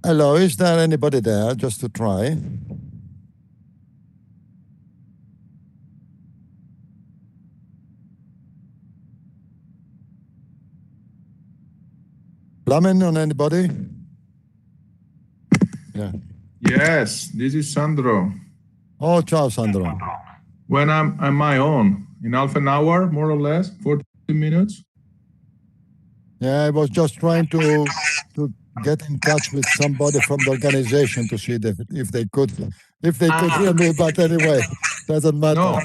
Hello, is there anybody there just to try? Flamen on anybody? Yeah. Yes, this is Sandro. Oh, ciao, Sandro. When I'm on my own, in half an hour, more or less, 40 minutes. Yeah, I was just trying to get in touch with somebody from the organization to see if they could hear me. But anyway, doesn't matter. No,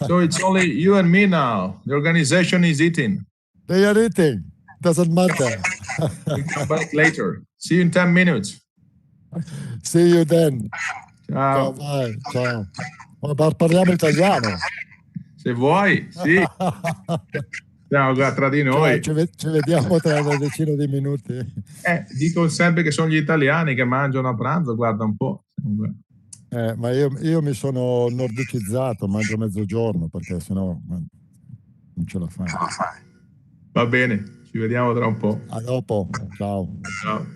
so it's only you and me now. The organization is eating. They are eating. Doesn't matter. We come back later. See you in 10 minutes. See you then. Ciao. Ciao, bye. Ciao. Parliamo italiano. Se vuoi, sì. Ciao, tra di noi. Ci vediamo tra una decina di minuti. Dico sempre che sono gli italiani che mangiano a pranzo, guarda un po'. Ma io mi sono nordicizzato, mangio a mezzogiorno perché sennò non ce la fai. Va bene, ci vediamo tra un po'. A dopo, ciao. Ciao.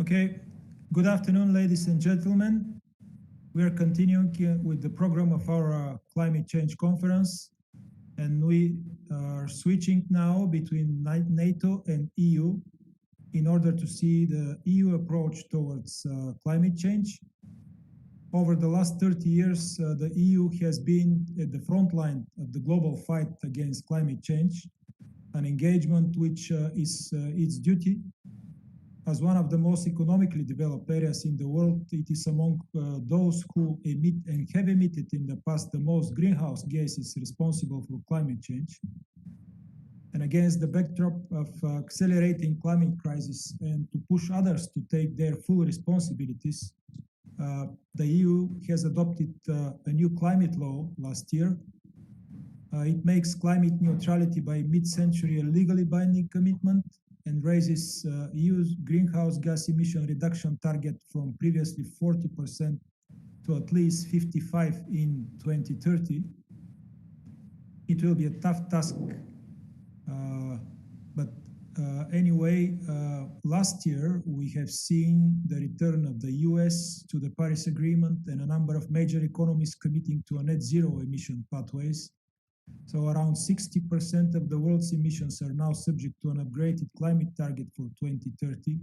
Okay, good afternoon, ladies and gentlemen. We are continuing with the program of our climate change conference, and we are switching now between NATO and EU in order to see the EU approach towards climate change. Over the last 30 years, the EU has been at the front line of the global fight against climate change, an engagement which is its duty. As one of the most economically developed areas in the world, it is among those who emit and have emitted in the past the most greenhouse gases responsible for climate change. And against the backdrop of accelerating climate crisis and to push others to take their full responsibilities, the EU has adopted a new climate law last year. It makes climate neutrality by mid-century a legally binding commitment and raises EU's greenhouse gas emission reduction target from previously 40% to at least 55% in 2030. It will be a tough task, but anyway, last year we have seen the return of the US to the Paris Agreement and a number of major economies committing to a net zero emission pathways. So around 60% of the world's emissions are now subject to an upgraded climate target for 2030.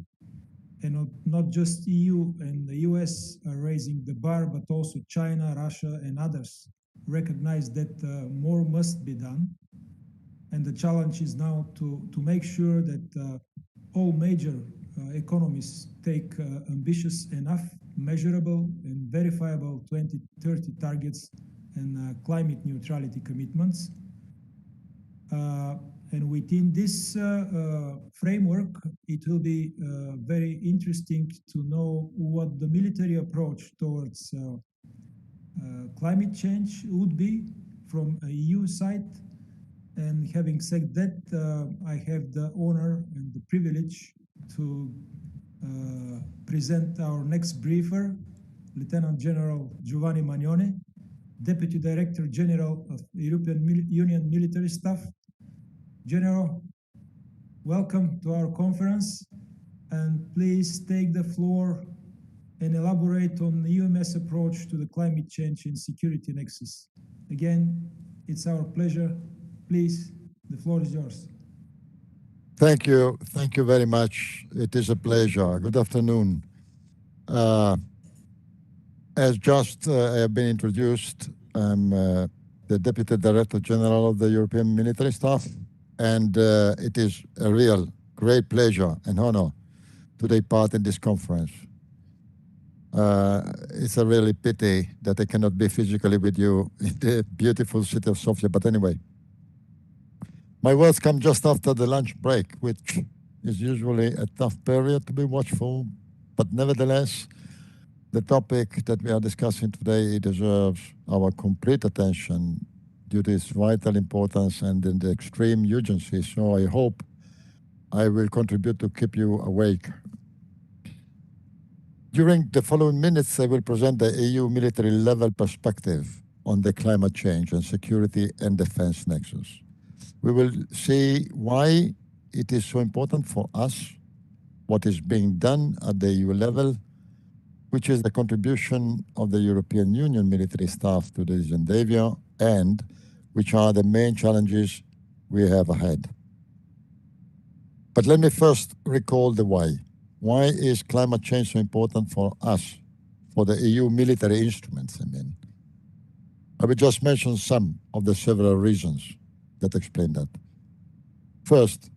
And not just EU and the US are raising the bar, but also China, Russia, and others recognize that more must be done. And the challenge is now to make sure that all major economies take ambitious enough, measurable, and verifiable 2030 targets and climate neutrality commitments. And within this framework, it will be very interesting to know what the military approach towards climate change would be from a EU side. And having said that, I have the honor and the privilege to present our next briefer, Lieutenant General Giovanni Magnone, Deputy Director General of the European Union Military Staff. General, welcome to our conference, and please take the floor and elaborate on the UMS approach to the climate change and security nexus. Again, it's our pleasure. Please, the floor is yours. Thank you. Thank you very much. It is a pleasure. Good afternoon. As just have been introduced, I'm the Deputy Director General of the European Military Staff, and it is a real great pleasure and honor to take part in this conference. It's a really pity that I cannot be physically with you in the beautiful city of Sofia, but anyway. My words come just after the lunch break, which is usually a tough period to be watchful, but nevertheless, the topic that we are discussing today deserves our complete attention due to its vital importance and in the extreme urgency. So I hope I will contribute to keep you awake. During the following minutes, I will present the EU military level perspective on the climate change and security and defense nexus. We will see why it is so important for us, what is being done at the EU level, which is the contribution of the European Union military staff to this endeavor, and which are the main challenges we have ahead. But let me first recall the why. Why is climate change so important for us, for the EU military instruments, I mean? I will just mention some of the several reasons that explain that. First,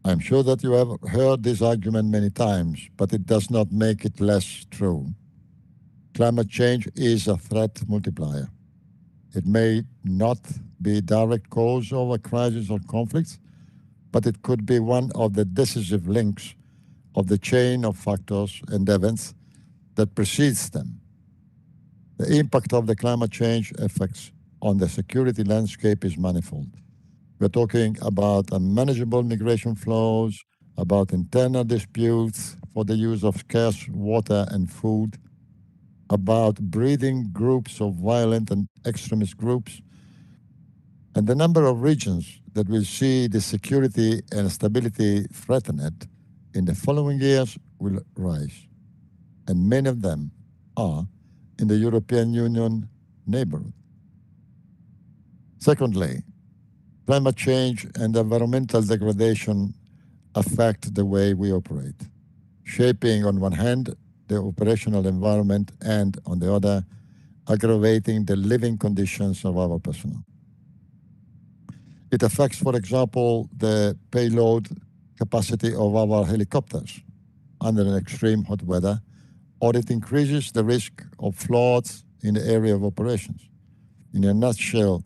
I'm sure that you have heard this argument many times, but it does not make it less true. Climate change is a threat multiplier. It may not be a direct cause of a crisis or conflict, but it could be one of the decisive links of the chain of factors and events that precedes them. The impact of the climate change effects on the security landscape is manifold. We're talking about unmanageable migration flows, about internal disputes for the use of scarce water and food, about breeding groups of violent and extremist groups, and the number of regions that will see the security and stability threatened in the following years will rise, and many of them are in the European Union neighborhood. Secondly, climate change and environmental degradation affect the way we operate, shaping on one hand the operational environment and on the other aggravating the living conditions of our personnel. It affects, for example, the payload capacity of our helicopters under an extreme hot weather, or it increases the risk of floods in the area of operations. In a nutshell,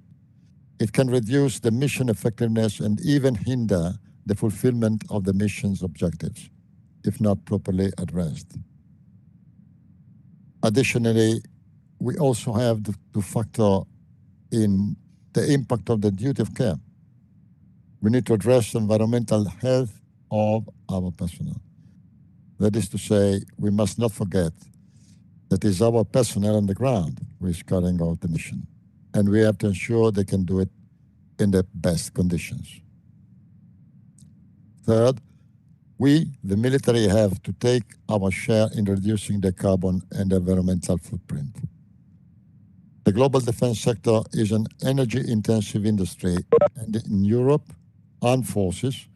it can reduce the mission effectiveness and even hinder the fulfillment of the mission's objectives, if not properly addressed. Additionally, we also have to factor in the impact of the duty of care. We need to address environmental health of our personnel. That is to say, we must not forget that it is our personnel on the ground who is carrying out the mission, and we have to ensure they can do it in the best conditions. Third, we, the military, have to take our share in reducing the carbon and environmental footprint. The global defense sector is an energy-intensive industry, and in Europe, armed forces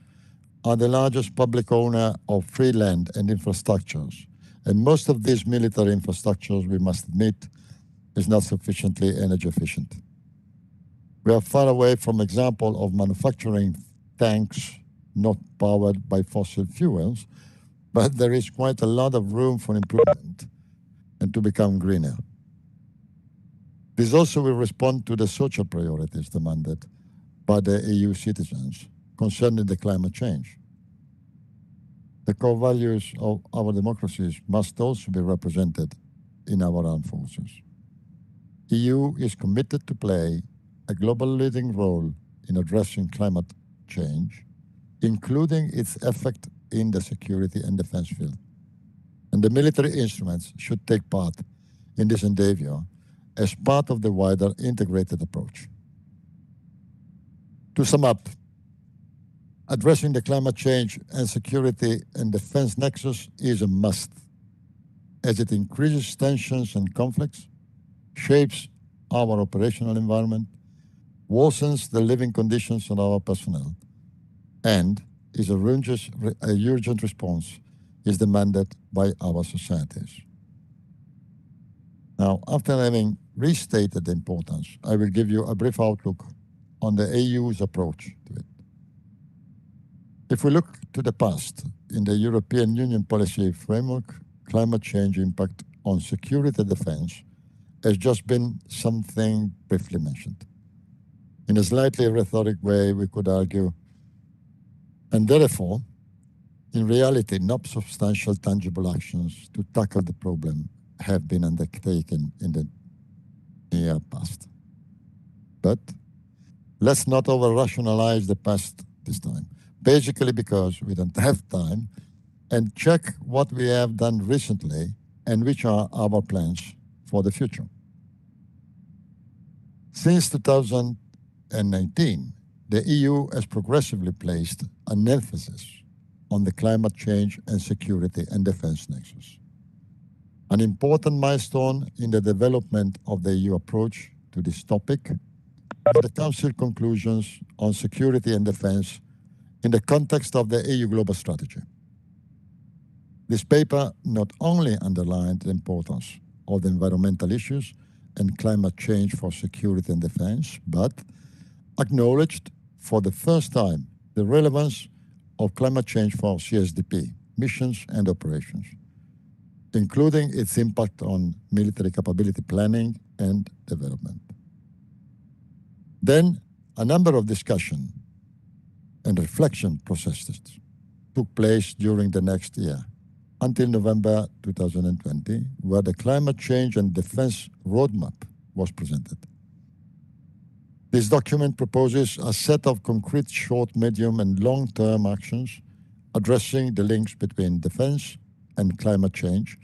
are the largest public owner of free land and infrastructures, and most of these military infrastructures, we must admit, is not sufficiently energy efficient. We are far away from example of manufacturing tanks not powered by fossil fuels, but there is quite a lot of room for improvement and to become greener. This also will respond to the social priorities demanded by the EU citizens concerning the climate change. The core values of our democracies must also be represented in our armed forces. EU is committed to play a global leading role in addressing climate change, including its effect in the security and defense field. And the military instruments should take part in this endeavor as part of the wider integrated approach. To sum up, addressing the climate change and security and defense nexus is a must, as it increases tensions and conflicts, shapes our operational environment, worsens the living conditions of our personnel, and is a urgent response is demanded by our societies. Now, after having restated the importance, I will give you a brief outlook on the EU's approach to it. If we look to the past, in the European Union policy framework, climate change impact on security and defense has just been something briefly mentioned. In a slightly rhetoric way, we could argue, and therefore, in reality, no substantial tangible actions to tackle the problem have been undertaken in the near past. But let's not over-rationalize the past this time, basically because we don't have time, and check what we have done recently and which are our plans for the future. Since 2019, the EU has progressively placed an emphasis on the climate change and security and defense nexus. An important milestone in the development of the EU approach to this topic is the Council conclusions on security and defense in the context of the EU global strategy. This paper not only underlined the importance of the environmental issues and climate change for security and defense, but acknowledged for the first time the relevance of climate change for CSDP, missions and operations, including its impact on military capability planning and development. Then a number of discussion and reflection processes took place during the next year, until November 2020, where the climate change and defense roadmap was presented. This document proposes a set of concrete short, medium, and long-term actions addressing the links between defense and climate change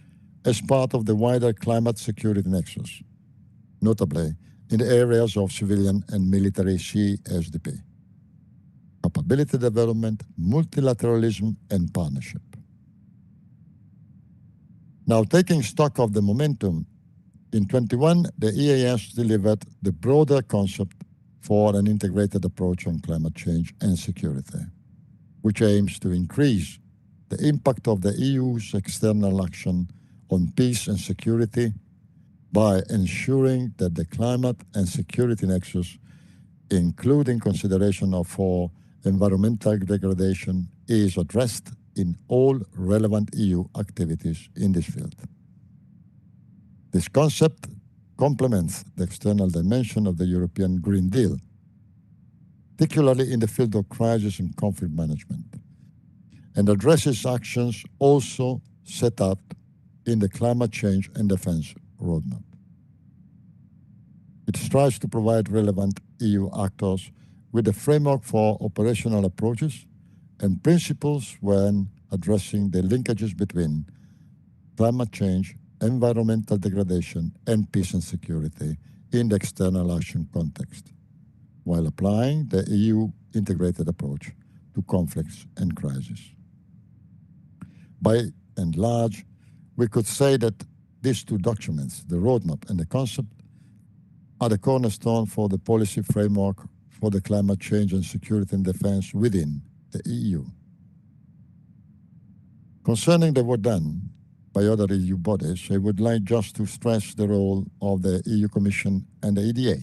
as part of the wider climate security nexus, notably in the areas of civilian and military CSDP, capability development, multilateralism, and partnership. Now, taking stock of the momentum, in 21, the EAS delivered the broader concept for an integrated approach on climate change and security, which aims to increase the impact of the EU's external action on peace and security by ensuring that the climate and security nexus, including consideration for environmental degradation, is addressed in all relevant EU activities in this field. This concept complements the external dimension of the European Green Deal, particularly in the field of crisis and conflict management, and addresses actions also set up in the climate change and defense roadmap. It strives to provide relevant EU actors with a framework for operational approaches and principles when addressing the linkages between climate change, environmental degradation, and peace and security in the external action context, while applying the EU integrated approach to conflicts and crises. By and large, we could say that these two documents, the roadmap and the concept, are the cornerstone for the policy framework for the climate change and security and defense within the EU. Concerning the work done by other EU bodies, I would like just to stress the role of the EU Commission and the EDA.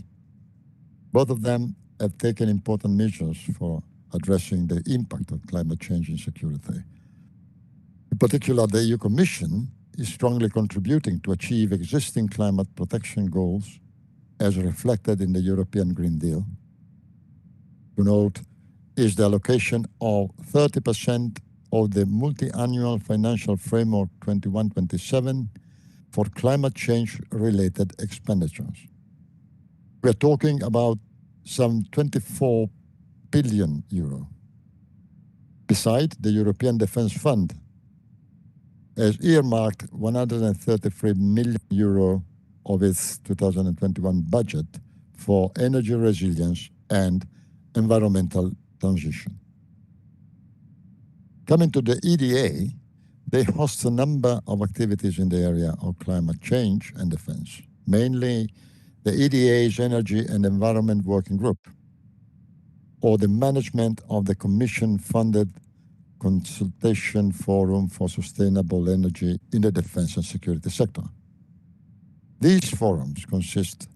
Both of them have taken important measures for addressing the impact of climate change and security. In particular, the EU Commission is strongly contributing to achieve existing climate protection goals as reflected in the European Green Deal. To note is the allocation of 30% of the multi-annual financial framework 21-27 for climate change-related expenditures. We are talking about some 24 billion euro. Besides, the European Defence Fund has earmarked 133 million euro of its 2021 budget for energy resilience and environmental transition. Coming to the EDA, they host a number of activities in the area of climate change and defense, mainly the EDA's Energy and Environment Working Group, or the management of the Commission-funded Consultation Forum for Sustainable Energy in the Defense and Security sector. These forums consist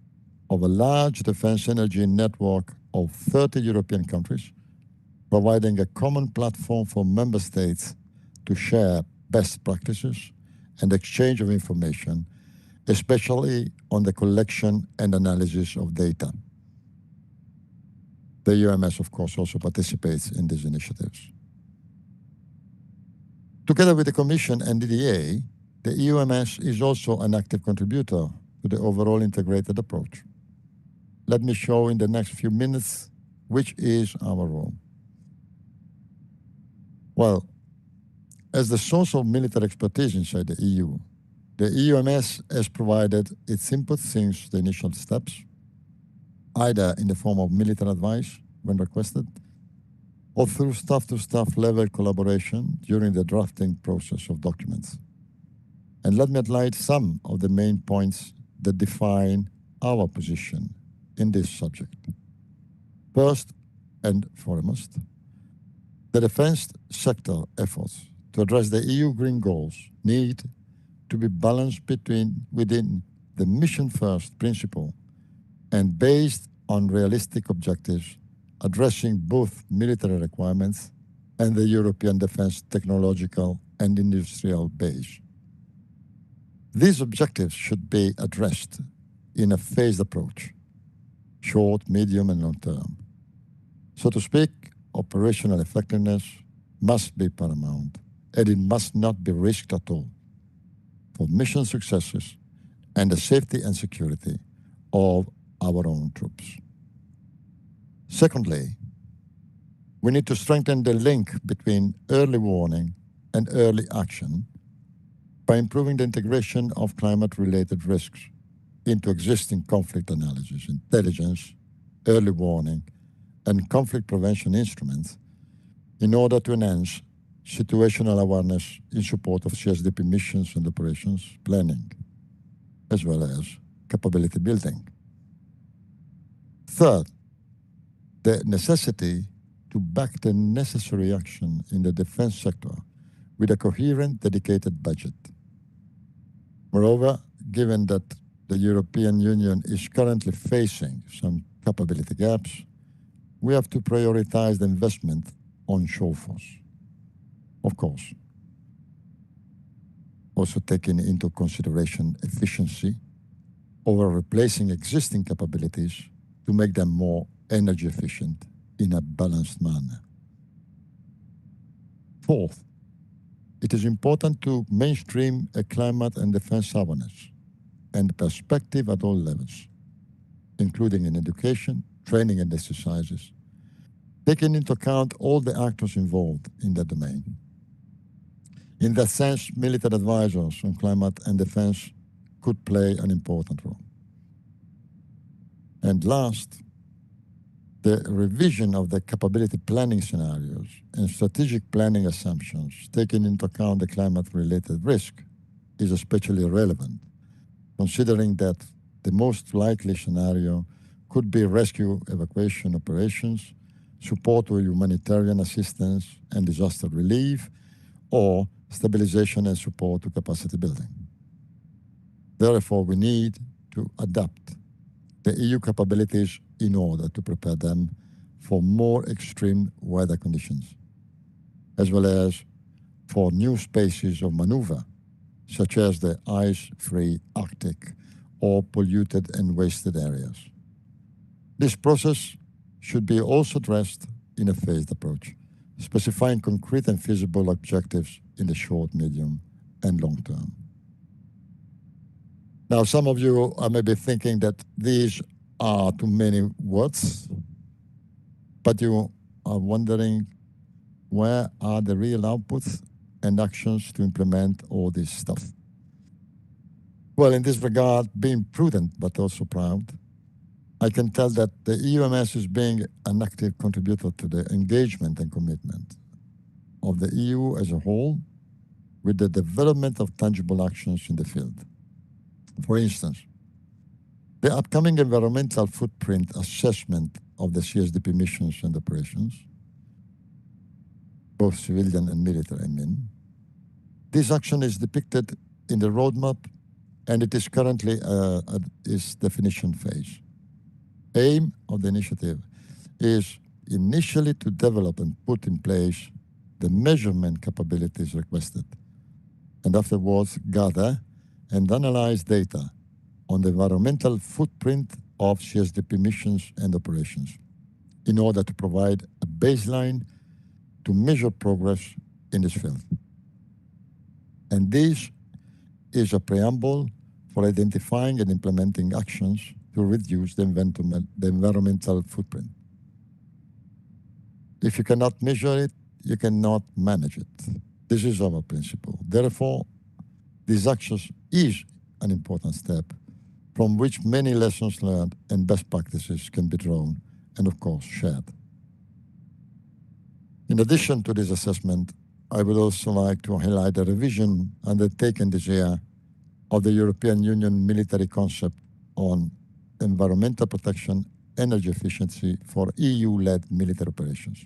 of a large defense energy network of 30 European countries, providing a common platform for member states to share best practices and exchange of information, especially on the collection and analysis of data. The UMS, of course, also participates in these initiatives. Together with the Commission and DDA, the EUMS is also an active contributor to the overall integrated approach. Let me show in the next few minutes which is our role. Well, as the source of military expertise inside the EU, the EUMS has provided its input since the initial steps, either in the form of military advice when requested, or through staff-to-staff level collaboration during the drafting process of documents. And let me highlight some of the main points that define our position in this subject. First and foremost, the defense sector efforts to address the EU green goals need to be balanced within the mission-first principle and based on realistic objectives addressing both military requirements and the European defense technological and industrial base. These objectives should be addressed in a phased approach, short, medium, and long term. So to speak, operational effectiveness must be paramount, and it must not be risked at all for mission successes and the safety and security of our own troops. Secondly, we need to strengthen the link between early warning and early action by improving the integration of climate-related risks into existing conflict analysis, intelligence, early warning, and conflict prevention instruments in order to enhance situational awareness in support of CSDP missions and operations planning, as well as capability building. Third, the necessity to back the necessary action in the defense sector with a coherent, dedicated budget. Moreover, given that the European Union is currently facing some capability gaps, we have to prioritize the investment on show force. Of course, also taking into consideration efficiency over replacing existing capabilities to make them more energy efficient in a balanced manner. Fourth, it is important to mainstream a climate and defense awareness and perspective at all levels, including in education, training and exercises, taking into account all the actors involved in that domain. In that sense, military advisors on climate and defense could play an important role. And last, the revision of the capability planning scenarios and strategic planning assumptions taking into account the climate-related risk is especially relevant, considering that the most likely scenario could be rescue evacuation operations, support to humanitarian assistance and disaster relief, or stabilization and support to capacity building. Therefore, we need to adapt the EU capabilities in order to prepare them for more extreme weather conditions, as well as for new spaces of maneuver, such as the ice-free Arctic or polluted and wasted areas. This process should be also addressed in a phased approach, specifying concrete and feasible objectives in the short, medium, and long term. Now, some of you are maybe thinking that these are too many words, but you are wondering where are the real outputs and actions to implement all this stuff. Well, in this regard, being prudent but also proud, I can tell that the EUMS is being an active contributor to the engagement and commitment of the EU as a whole with the development of tangible actions in the field. For instance, the upcoming environmental footprint assessment of the CSDP missions and operations, both civilian and military, I mean. This action is depicted in the roadmap, and it is currently at its definition phase. Aim of the initiative is initially to develop and put in place the measurement capabilities requested, and afterwards gather and analyze data on the environmental footprint of CSDP missions and operations in order to provide a baseline to measure progress in this field. And this is a preamble for identifying and implementing actions to reduce the environmental footprint. If you cannot measure it, you cannot manage it. This is our principle. Therefore, these actions is an important step from which many lessons learned and best practices can be drawn and, of course, shared. In addition to this assessment, I would also like to highlight a revision undertaken this year of the European Union military concept on environmental protection, energy efficiency for EU-led military operations.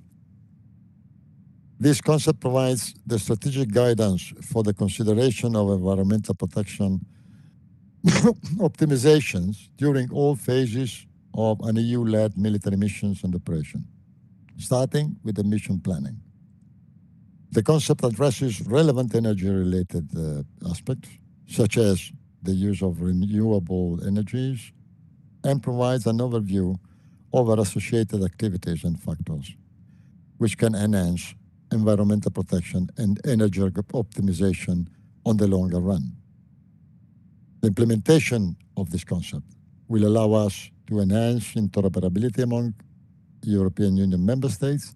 This concept provides the strategic guidance for the consideration of environmental protection optimizations during all phases of an EU-led military missions and operation, starting with the mission planning. The concept addresses relevant energy-related aspects, such as the use of renewable energies, and provides an overview over associated activities and factors, which can enhance environmental protection and energy optimization on the longer run. The implementation of this concept will allow us to enhance interoperability among European Union member states,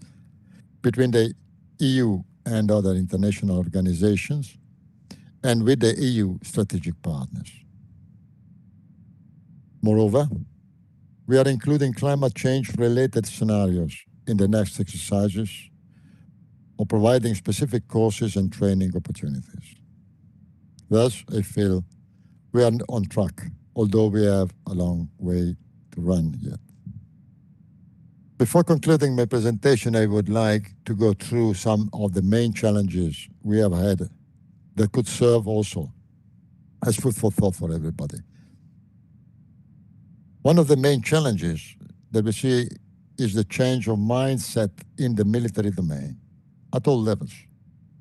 between the EU and other international organizations, and with the EU strategic partners. Moreover, we are including climate change-related scenarios in the next exercises or providing specific courses and training opportunities. Thus, I feel we are on track, although we have a long way to run yet. Before concluding my presentation, I would like to go through some of the main challenges we have had that could serve also as food for thought for everybody. One of the main challenges that we see is the change of mindset in the military domain at all levels,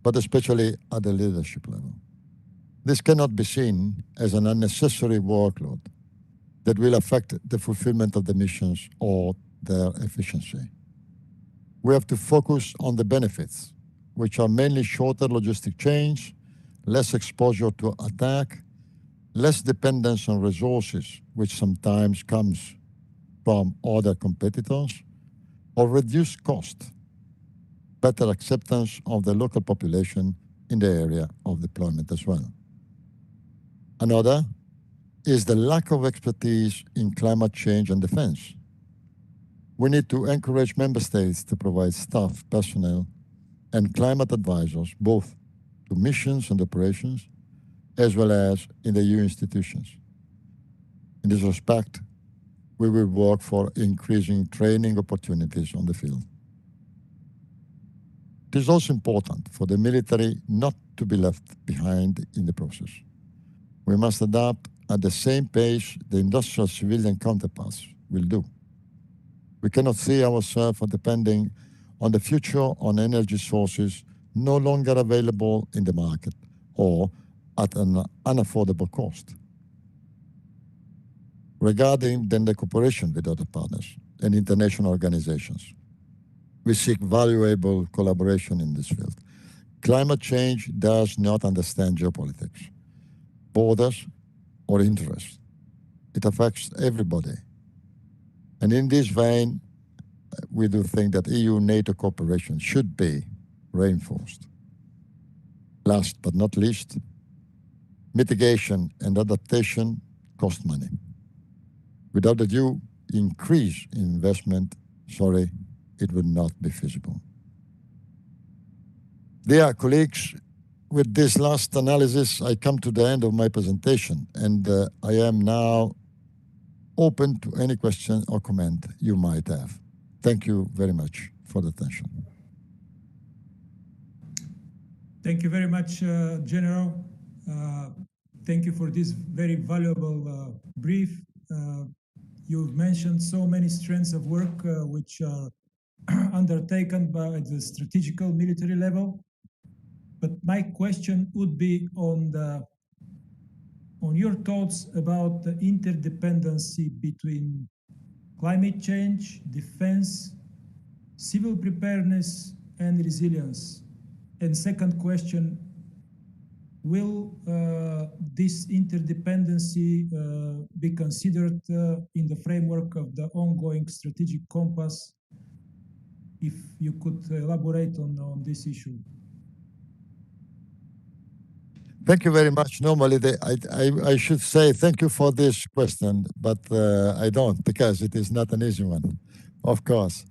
but especially at the leadership level. This cannot be seen as an unnecessary workload that will affect the fulfillment of the missions or their efficiency. We have to focus on the benefits, which are mainly shorter logistic chains, less exposure to attack, less dependence on resources, which sometimes comes from other competitors, or reduced cost, better acceptance of the local population in the area of deployment as well. Another is the lack of expertise in climate change and defense. We need to encourage member states to provide staff, personnel, and climate advisors, both to missions and operations, as well as in the EU institutions. In this respect, we will work for increasing training opportunities on the field. It is also important for the military not to be left behind in the process. We must adapt at the same pace the industrial civilian counterparts will do. We cannot see ourselves depending on the future on energy sources no longer available in the market or at an unaffordable cost. Regarding then the cooperation with other partners and international organizations, we seek valuable collaboration in this field. Climate change does not understand geopolitics, borders, or interests. It affects everybody. And in this vein, we do think that EU-NATO cooperation should be reinforced. Last but not least, mitigation and adaptation cost money. Without a due increase in investment, it would not be feasible. Dear colleagues, with this last analysis, I come to the end of my presentation, and I am now open to any question or comment you might have. Thank you very much for the attention. Thank you very much, General. Thank you for this very valuable brief. You've mentioned so many strands of work which are undertaken by the strategical military level. But my question would be on your thoughts about the interdependency between climate change, defense, civil preparedness, and resilience. And second question, will this interdependency be considered in the framework of the ongoing strategic compass? If you could elaborate on this issue. Thank you very much. Normally, I should say thank you for this question, but I don't, because it is not an easy one, of course.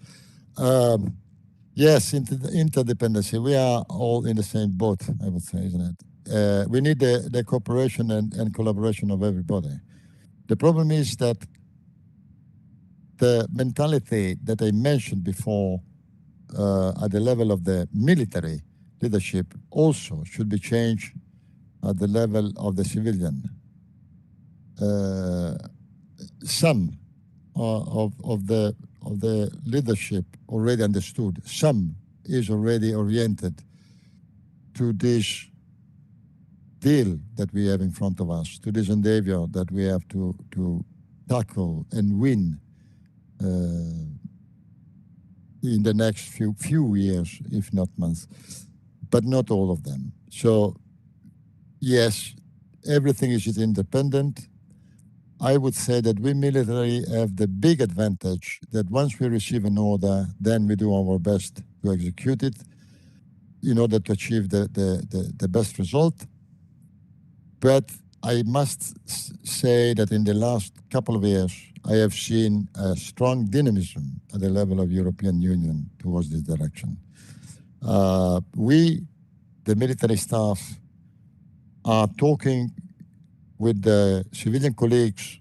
Yes, interdependency. We are all in the same boat, I would say, isn't it? We need the cooperation and collaboration of everybody. The problem is that the mentality that I mentioned before at the level of the military leadership also should be changed at the level of the civilian. Some of the leadership already understood. Some is already oriented to this deal that we have in front of us, to this endeavor that we have to tackle and win in the next few years, if not months, but not all of them. So yes, everything is independent. I would say that we military have the big advantage that once we receive an order, then we do our best to execute it in order to achieve the best result. But I must say that in the last couple of years, I have seen a strong dynamism at the level of European Union towards this direction. We, the military staff, are talking with the civilian colleagues,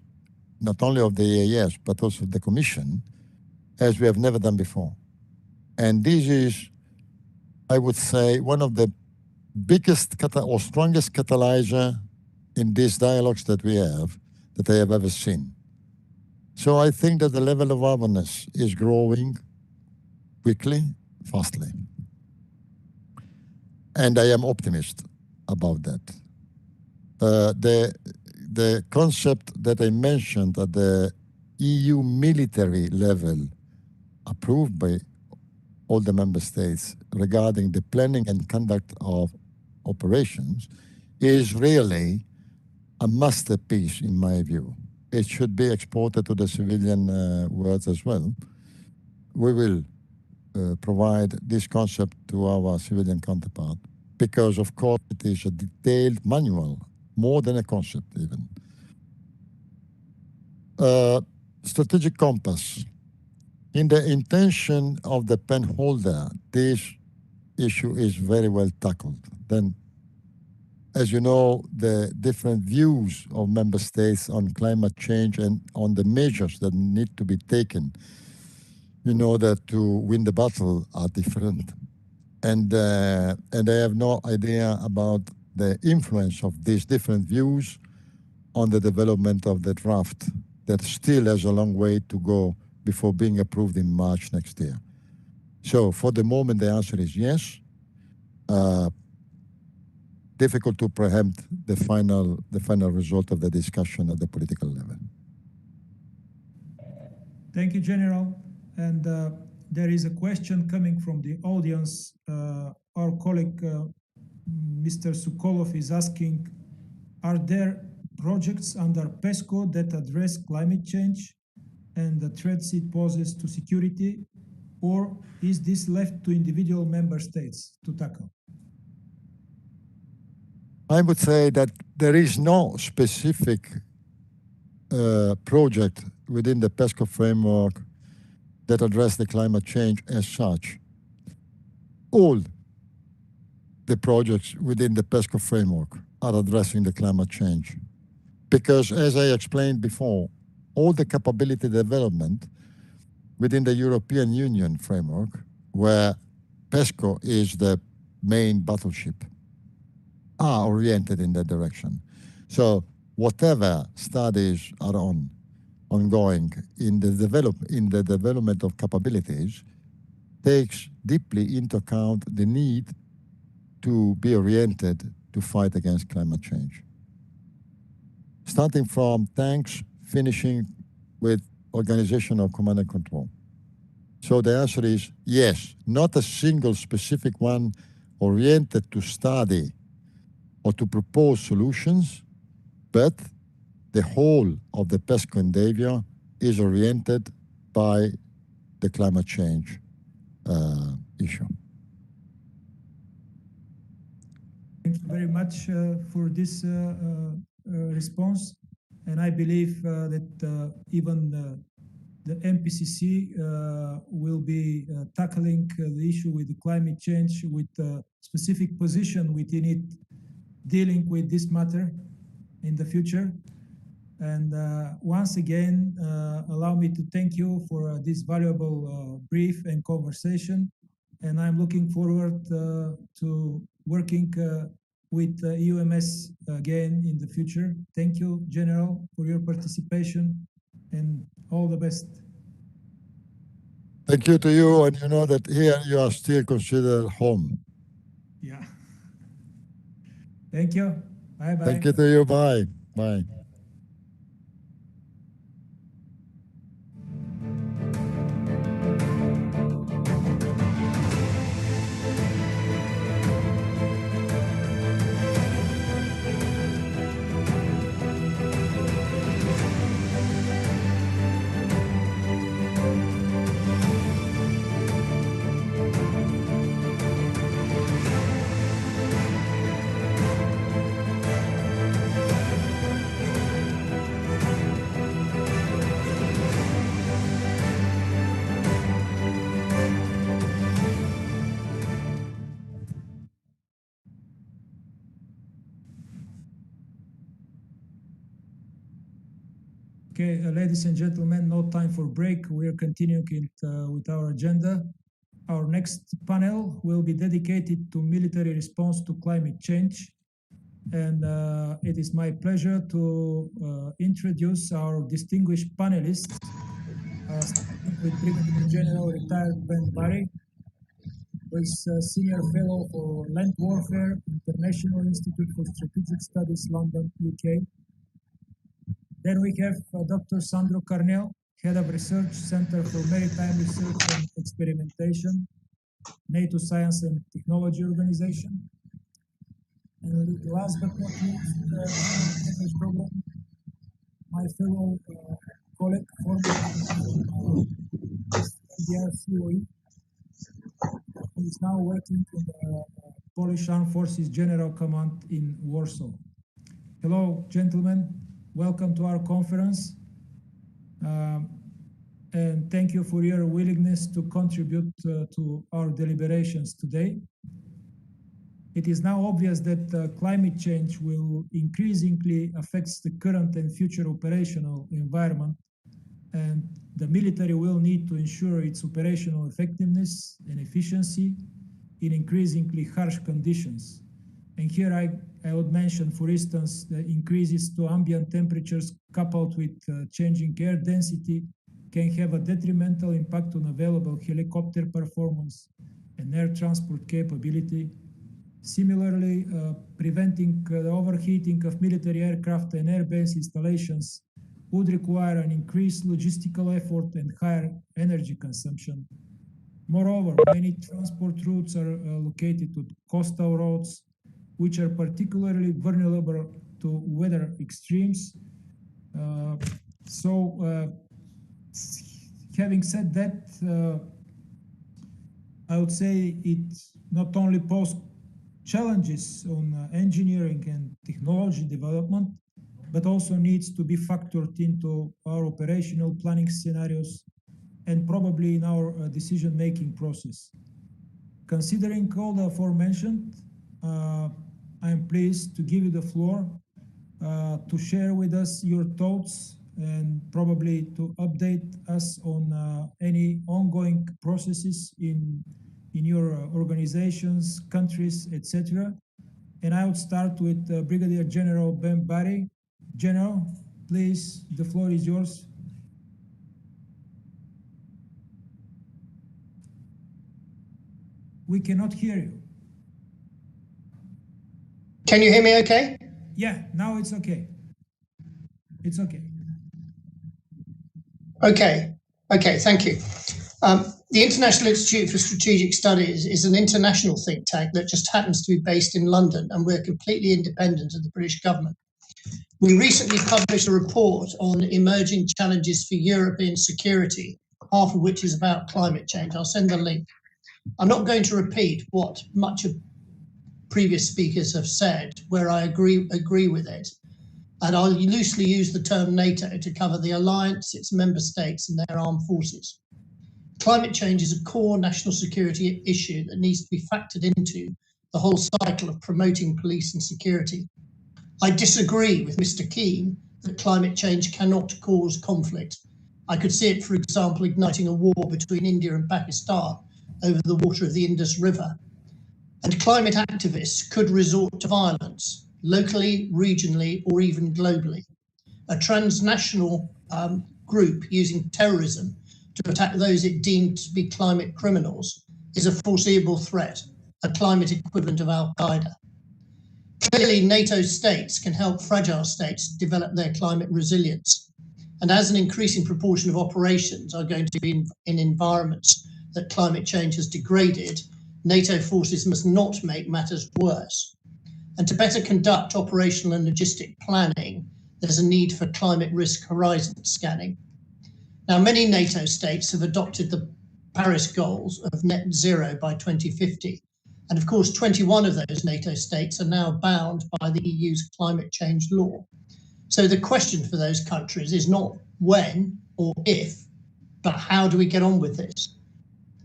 not only of the EAS, but also the Commission, as we have never done before. And this is, I would say, one of the biggest or strongest catalyzer in these dialogues that we have, that I have ever seen. So I think that the level of awareness is growing quickly, fastly. And I am optimist about that. The concept that I mentioned at the EU military level, approved by all the member states regarding the planning and conduct of operations, is really a masterpiece in my view. It should be exported to the civilian world as well. We will provide this concept to our civilian counterpart because, of course, it is a detailed manual, more than a concept even. Strategic compass. In the intention of the pen holder, this issue is very well tackled. Then, as you know, the different views of member states on climate change and on the measures that need to be taken in order to win the battle are different. And I have no idea about the influence of these different views on the development of the draft that still has a long way to go before being approved in March next year. So for the moment, the answer is yes. Difficult to preempt the final result of the discussion at the political level. Thank you, General. And there is a question coming from the audience. Our colleague, Mr. Sukolov, is asking, are there projects under PESCO that address climate change and the threats it poses to security, or is this left to individual member states to tackle? I would say that there is no specific project within the PESCO framework that address the climate change as such. All the projects within the PESCO framework are addressing the climate change. Because as I explained before, all the capability development within the European Union framework, where PESCO is the main battleship, are oriented in that direction. So whatever studies are ongoing in the development of capabilities takes deeply into account the need to be oriented to fight against climate change. Starting from tanks, finishing with organization of command and control. So the answer is yes, not a single specific one oriented to study or to propose solutions, but the whole of the PESCO endeavor is oriented by the climate change issue. Thank you very much for this response. And I believe that even the MPCC will be tackling the issue with the climate change with a specific position within it, dealing with this matter in the future. And once again, allow me to thank you for this valuable brief and conversation. And I'm looking forward to working with EUMS again in the future. Thank you, General, for your participation, and all the best. Thank you to you, and you know that here you are still considered home. Yeah. Thank you. Bye-bye. Thank you to you. Bye. Bye. Okay, ladies and gentlemen, no time for break. We are continuing with our agenda. Our next panel will be dedicated to military response to climate change. And it is my pleasure to introduce our distinguished panelists, starting with Brigadier General retired Ben Barry, who is Senior Fellow for Land Warfare, International Institute for Strategic Studies, London, UK. Then we have Dr. Sandro Carnell, Head of Research, Center for Maritime Research and Experimentation, NATO Science and Technology Organization. And last but not least, in this program, my fellow colleague, former CMDR COE, who is now working in the Polish Armed Forces General Command in Warsaw. Hello, gentlemen. Welcome to our conference. And thank you for your willingness to contribute to our deliberations today. It is now obvious that climate change will increasingly affect the current and future operational environment, and the military will need to ensure its operational effectiveness and efficiency in increasingly harsh conditions. And here I would mention, for instance, the increases to ambient temperatures coupled with changing air density can have a detrimental impact on available helicopter performance and air transport capability. Similarly, preventing the overheating of military aircraft and air-based installations would require an increased logistical effort and higher energy consumption. Moreover, many transport routes are located to coastal roads, which are particularly vulnerable to weather extremes. Having said that, I would say it not only poses challenges on engineering and technology development, but also needs to be factored into our operational planning scenarios and probably in our decision-making process. Considering all the aforementioned, I am pleased to give you the floor to share with us your thoughts and probably to update us on any ongoing processes in your organizations, countries, etc. And I would start with Brigadier General Ben Barry. General, please, the floor is yours. We cannot hear you. Can you hear me okay? Yeah, now it's okay. It's okay. Okay, thank you. The International Institute for Strategic Studies is an international think tank that just happens to be based in London, and we're completely independent of the British government. We recently published a report on emerging challenges for European security, half of which is about climate change. I'll send the link. I'm not going to repeat what much of previous speakers have said, where I agree with it. And I'll loosely use the term NATO to cover the alliance, its member states and their armed forces. Climate change is a core national security issue that needs to be factored into the whole cycle of promoting police and security. I disagree with Mr. Keane that climate change cannot cause conflict. I could see it, for example, igniting a war between India and Pakistan over the water of the Indus River. And climate activists could resort to violence, locally, regionally, or even globally. A transnational group using terrorism to attack those it deemed to be climate criminals is a foreseeable threat, a climate equivalent of Al-Qaeda. Clearly, NATO states can help fragile states develop their climate resilience. And as an increasing proportion of operations are going to be in environments that climate change has degraded, NATO forces must not make matters worse. And to better conduct operational and logistic planning, there's a need for climate risk horizon scanning. Now, many NATO states have adopted the Paris goals of net zero by 2050. And of course, 21 of those NATO states are now bound by the EU's climate change law. So the question for those countries is not when or if, but how do we get on with this?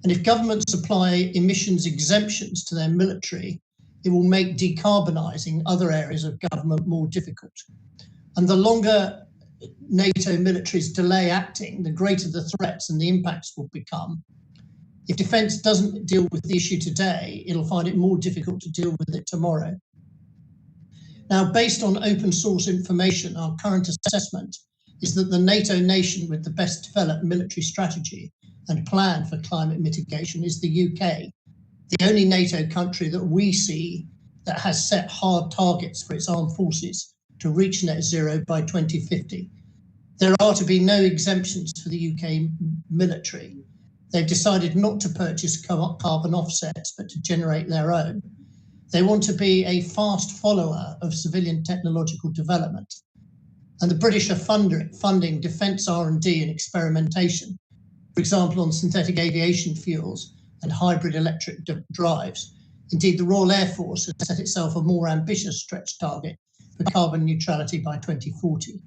And if governments apply emissions exemptions to their military, it will make decarbonising other areas of government more difficult. And the longer NATO militaries delay acting, the greater the threats and the impacts will become. If defence doesn't deal with the issue today, it'll find it more difficult to deal with it tomorrow. Now, based on open source information, our current assessment is that the NATO nation with the best developed military strategy and plan for climate mitigation is the UK, the only NATO country that we see that has set hard targets for its armed forces to reach net zero by 2050. There are to be no exemptions for the UK military. They've decided not to purchase carbon offsets, but to generate their own. They want to be a fast follower of civilian technological development. And the British are funding defence R&D and experimentation, for example, on synthetic aviation fuels and hybrid electric drives. Indeed, the Royal Air Force has set itself a more ambitious stretch target for carbon neutrality by 2040.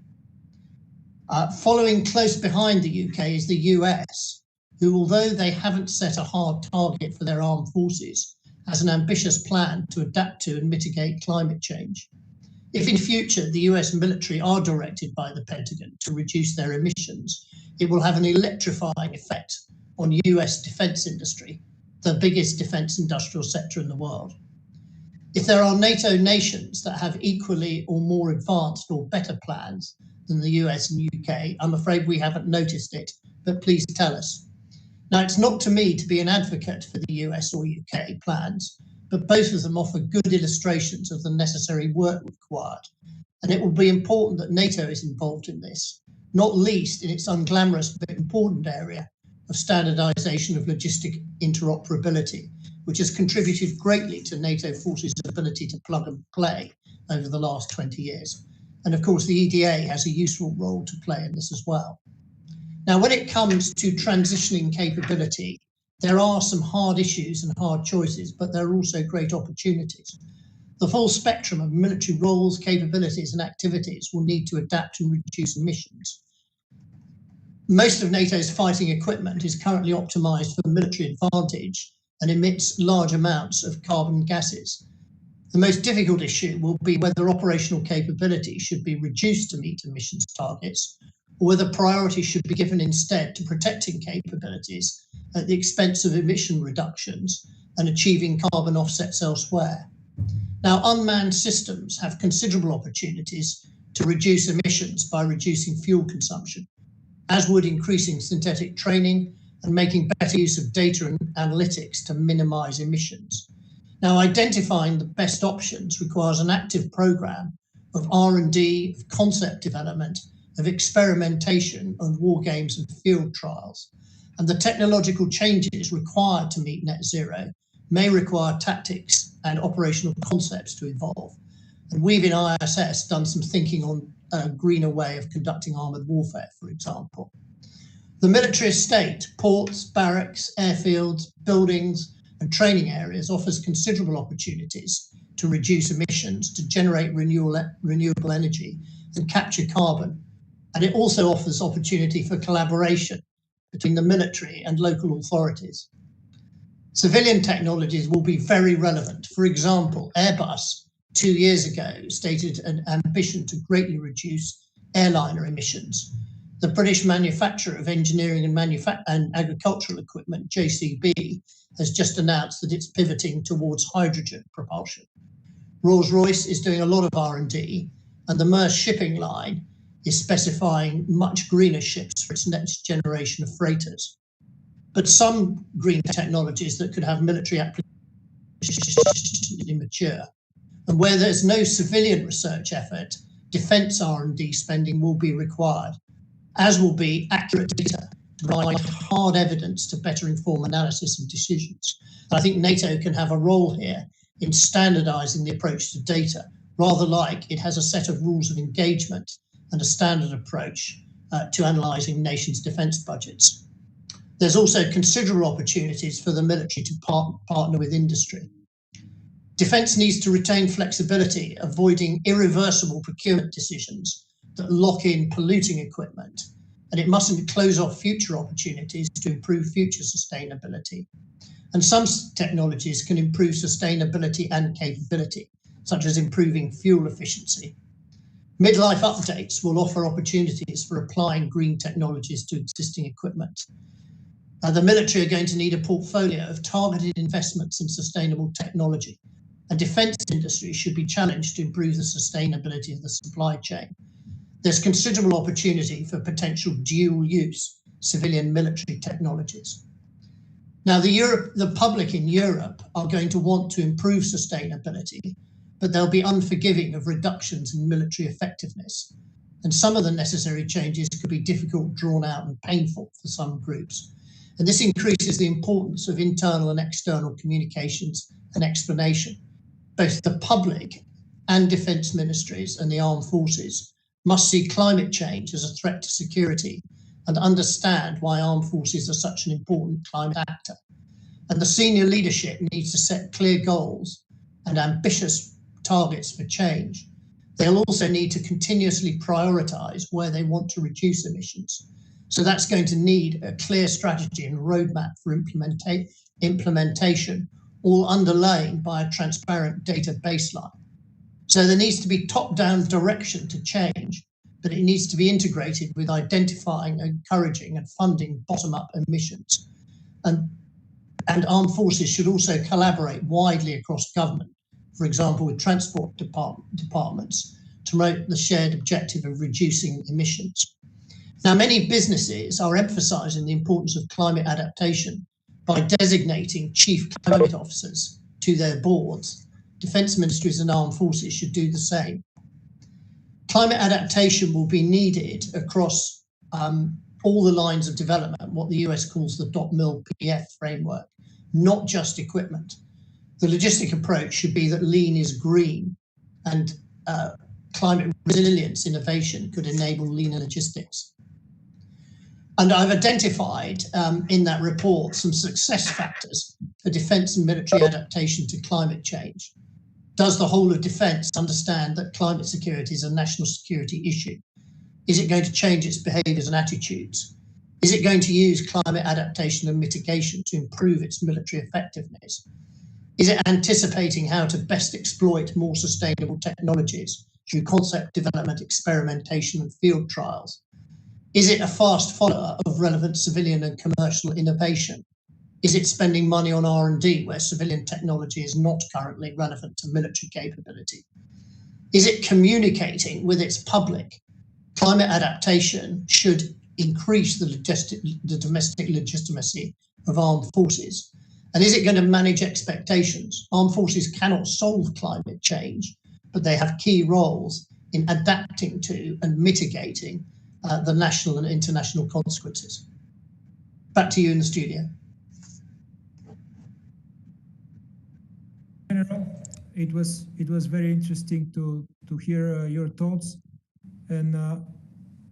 Following close behind the UK is the US, who, although they haven't set a hard target for their armed forces, has an ambitious plan to adapt to and mitigate climate change. If in future the US military are directed by the Pentagon to reduce their emissions, it will have an electrifying effect on US defence industry, the biggest defence industrial sector in the world. If there are NATO nations that have equally or more advanced or better plans than the US and UK, I'm afraid we haven't noticed it, but please tell us. Now, it's not to me to be an advocate for the US or UK plans, but both of them offer good illustrations of the necessary work required. And it will be important that NATO is involved in this, not least in its unglamorous but important area of standardization of logistic interoperability, which has contributed greatly to NATO forces' ability to plug and play over the last 20 years. And of course, the EDA has a useful role to play in this as well. Now, when it comes to transitioning capability, there are some hard issues and hard choices, but there are also great opportunities. The full spectrum of military roles, capabilities, and activities will need to adapt and reduce emissions. Most of NATO's fighting equipment is currently optimized for military advantage and emits large amounts of carbon gases. The most difficult issue will be whether operational capability should be reduced to meet emissions targets, or whether priority should be given instead to protecting capabilities at the expense of emission reductions and achieving carbon offsets elsewhere. Now, unmanned systems have considerable opportunities to reduce emissions by reducing fuel consumption, as would increasing synthetic training and making better use of data and analytics to minimize emissions. Now, identifying the best options requires an active program of R&D, of concept development, of experimentation on war games and field trials. And the technological changes required to meet net zero may require tactics and operational concepts to evolve. And we've in ISS done some thinking on a greener way of conducting armoured warfare, for example. The military estate, ports, barracks, airfields, buildings, and training areas offers considerable opportunities to reduce emissions, to generate renewable energy and capture carbon. And it also offers opportunity for collaboration between the military and local authorities. Civilian technologies will be very relevant. For example, Airbus 2 years ago stated an ambition to greatly reduce airliner emissions. The British manufacturer of engineering and agricultural equipment, JCB, has just announced that it's pivoting towards hydrogen propulsion. Rolls-Royce is doing a lot of R&D, and the Maersk shipping line is specifying much greener ships for its next generation of freighters. But some green technologies that could have military applications are immature. And where there's no civilian research effort, defence R&D spending will be required, as will be accurate data to provide hard evidence to better inform analysis and decisions. And I think NATO can have a role here in standardising the approach to data, rather like it has a set of rules of engagement and a standard approach to analysing nations' defence budgets. There's also considerable opportunities for the military to partner with industry. Defence needs to retain flexibility, avoiding irreversible procurement decisions that lock in polluting equipment, and it mustn't close off future opportunities to improve future sustainability. And some technologies can improve sustainability and capability, such as improving fuel efficiency. Midlife updates will offer opportunities for applying green technologies to existing equipment. The military are going to need a portfolio of targeted investments in sustainable technology, and defence industry should be challenged to improve the sustainability of the supply chain. There's considerable opportunity for potential dual-use civilian military technologies. Now, the public in Europe are going to want to improve sustainability, but they'll be unforgiving of reductions in military effectiveness. And some of the necessary changes could be difficult, drawn out, and painful for some groups. And this increases the importance of internal and external communications and explanation. Both the public and defence ministries and the armed forces must see climate change as a threat to security and understand why armed forces are such an important climate actor. And the senior leadership needs to set clear goals and ambitious targets for change. They'll also need to continuously prioritise where they want to reduce emissions. So that's going to need a clear strategy and roadmap for implementation, all underlain by a transparent data baseline. So there needs to be top-down direction to change, but it needs to be integrated with identifying, encouraging and funding bottom-up emissions. And armed forces should also collaborate widely across government, for example, with transport departments, to promote the shared objective of reducing emissions. Now, many businesses are emphasising the importance of climate adaptation by designating chief climate officers to their boards. Defence ministries and armed forces should do the same. Climate adaptation will be needed across all the lines of development, what the US calls the .mil-PF framework, not just equipment. The logistic approach should be that lean is green, and climate resilience innovation could enable leaner logistics. And I've identified in that report some success factors for defence and military adaptation to climate change. Does the whole of defence understand that climate security is a national security issue? Is it going to change its behaviours and attitudes? Is it going to use climate adaptation and mitigation to improve its military effectiveness? Is it anticipating how to best exploit more sustainable technologies through concept development, experimentation and field trials? Is it a fast follower of relevant civilian and commercial innovation? Is it spending money on R&D where civilian technology is not currently relevant to military capability? Is it communicating with its public? Climate adaptation should increase the domestic legitimacy of armed forces. And is it going to manage expectations? Armed forces cannot solve climate change, but they have key roles in adapting to and mitigating the national and international consequences. Back to you in the studio. General, it was very interesting to hear your thoughts, and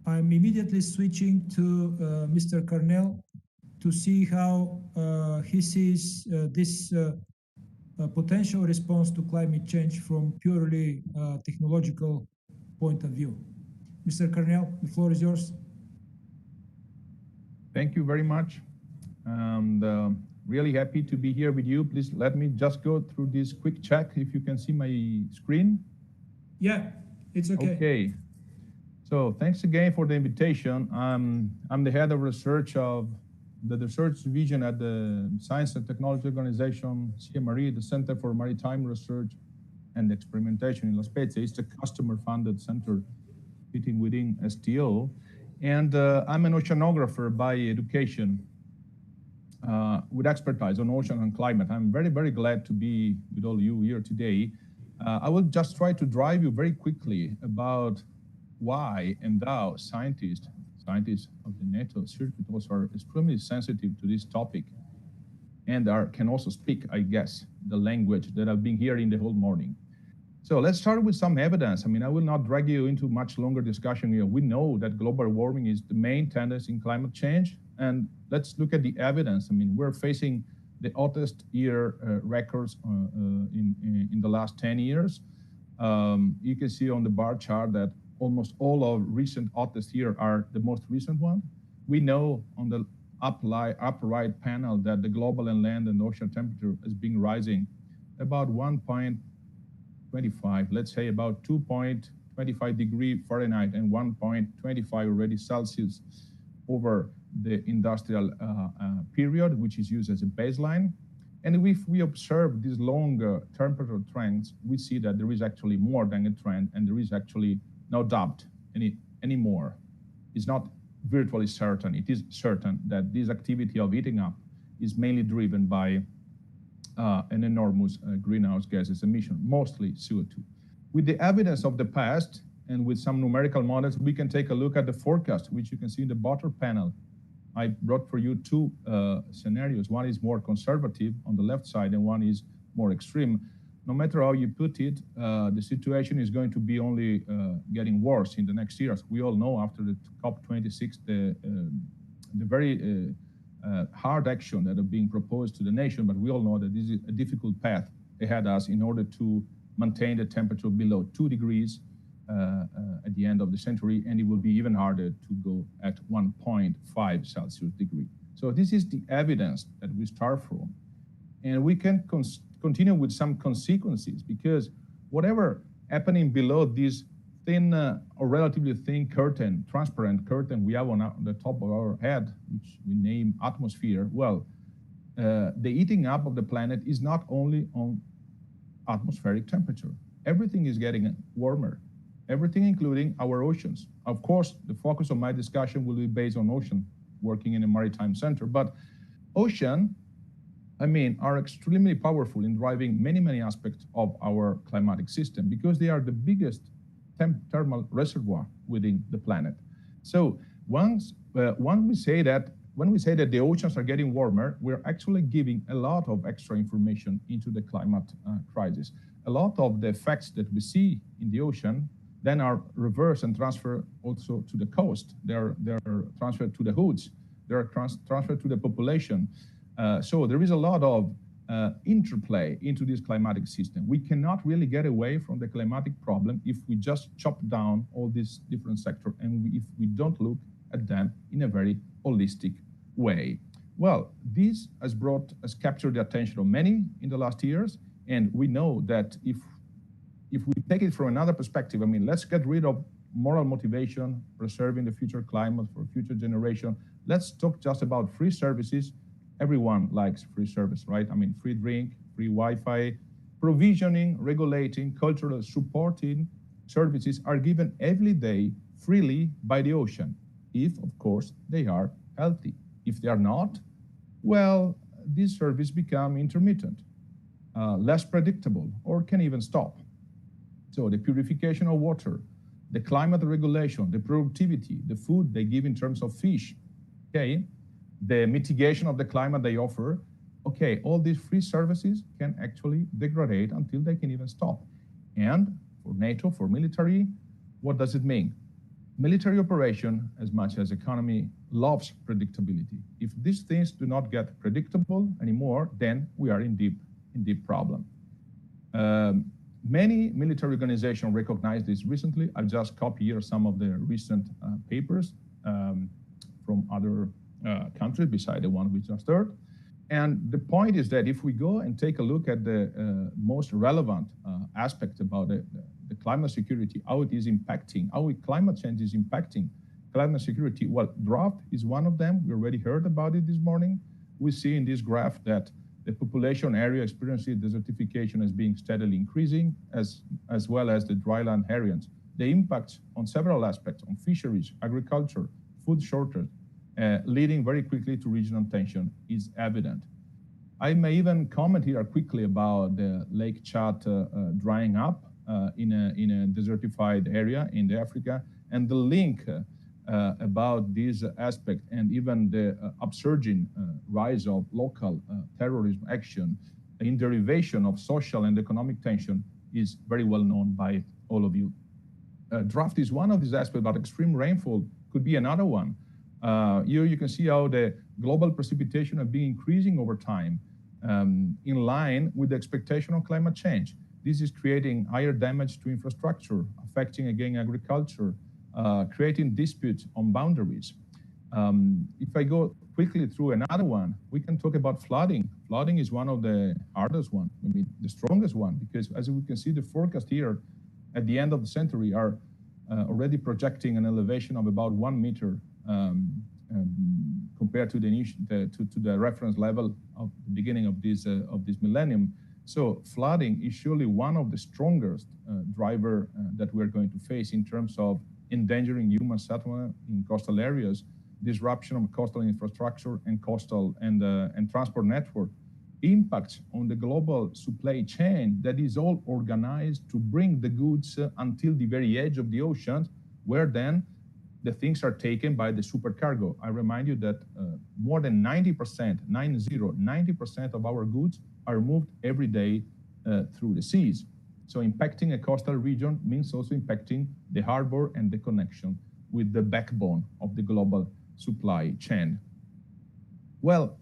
I'm immediately switching to Mr. Carnell to see how he sees this potential response to climate change from purely technological point of view. Mr. Carnell, the floor is yours. Thank you very much. And really happy to be here with you. Please let me just go through this quick check if you can see my screen. Yeah, it's okay. Okay. So thanks again for the invitation. I'm the head of research of the research division at the Science and Technology Organization, CMRE, the Center for Maritime Research and Experimentation in La Spezia. It's a customer-funded center fitting within STO. And I'm an oceanographer by education with expertise on ocean and climate. I'm very, very glad to be with all you here today. I will just try to drive you very quickly about why and how scientists of the NATO circuit also are extremely sensitive to this topic and can also speak, I guess, the language that I've been hearing the whole morning. So let's start with some evidence. I mean, I will not drag you into much longer discussion here. We know that global warming is the main tendency in climate change. And let's look at the evidence. I mean, we're facing the hottest year records in the last 10 years. You can see on the bar chart that almost all of recent hottest year are the most recent one. We know on the upper right panel that the global and land and ocean temperature has been rising about 1.25, let's say about 2.25 1.25 degree Fahrenheit and 1.25 already Celsius over the industrial period, which is used as a baseline. And if we observe these longer temperature trends, we see that there is actually more than a trend, and there is actually no doubt anymore. It's not virtually certain. It is certain that this activity of heating up is mainly driven by an enormous greenhouse gases emission, mostly CO2. With the evidence of the past and with some numerical models, we can take a look at the forecast, which you can see in the bottom panel. I brought for you two scenarios. One is more conservative on the left side, and one is more extreme. No matter how you put it, the situation is going to be only getting worse in the next years. We all know after the COP26, the very hard action that are being proposed to the nation, but we all know that this is a difficult path ahead of us in order to maintain the temperature below 2 degrees at the end of the century, and it will be even harder to go at 1.5 Celsius degree. So this is the evidence that we start from. And we can continue with some consequences, because whatever happening below this thin or relatively thin curtain, transparent curtain we have on the top of our head, which we name atmosphere, well, the heating up of the planet is not only on atmospheric temperature. Everything is getting warmer, everything including our oceans. Of course, the focus of my discussion will be based on ocean, working in a maritime center, but ocean, are extremely powerful in driving many aspects of our climatic system, because they are the biggest thermal reservoir within the planet. So when we say that the oceans are getting warmer, we're actually giving a lot of extra information into the climate crisis. A lot of the effects that we see in the ocean then are reversed and transferred also to the coast. They're transferred to the hoods. They're transferred to the population. So there is a lot of interplay into this climatic system. We cannot really get away from the climatic problem if we just chop down all these different sectors and if we don't look at them in a very holistic way. Well, this has captured the attention of many in the last years, and we know that if we take it from another perspective, let's get rid of moral motivation, preserving the future climate for future generation. Let's talk just about free services. Everyone likes free service, right? Free drink, free Wi-Fi, provisioning, regulating, cultural supporting services are given every day freely by the ocean, if, of course, they are healthy. If they are not, well, these services become intermittent, less predictable, or can even stop. So the purification of water, the climate regulation, the productivity, the food they give in terms of fish, okay, the mitigation of the climate they offer, okay, all these free services can actually degrade until they can even stop. And for NATO, for military, what does it mean? Military operation, as much as economy, loves predictability. If these things do not get predictable anymore, then we are in deep problem. Many military organizations recognize this recently. I've just copied here some of the recent papers from other countries beside the one we just heard. And the point is that if we go and take a look at the most relevant aspects about the climate security, how it is impacting, how climate change is impacting climate security, well, drought is one of them. We already heard about it this morning. We see in this graph that the population area experiencing desertification is being steadily increasing, as well as the dryland areas. The impact on several aspects, on fisheries, agriculture, food shortage, leading very quickly to regional tension is evident. I may even comment here quickly about the Lake Chad drying up in a desertified area in Africa, and the link about this aspect and even the upsurging rise of local terrorism action in derivation of social and economic tension is very well known by all of you. Drought is one of these aspects, but extreme rainfall could be another one. Here you can see how the global precipitation has been increasing over time in line with the expectation of climate change. This is creating higher damage to infrastructure, affecting again agriculture, creating disputes on boundaries. If I go quickly through another one, we can talk about flooding. Flooding is one of the hardest one, the strongest one, because as we can see the forecast here, at the end of the century are already projecting an elevation of about 1 meter compared to the reference level of the beginning of this millennium. So flooding is surely one of the strongest driver that we're going to face in terms of endangering human settlement in coastal areas, disruption of coastal infrastructure and coastal and transport network, impacts on the global supply chain that is all organized to bring the goods until the very edge of the ocean, where then the things are taken by the supercargo. I remind you that more than 90% of our goods are moved every day through the seas. So impacting a coastal region means also impacting the harbor and the connection with the backbone of the global supply chain. Well,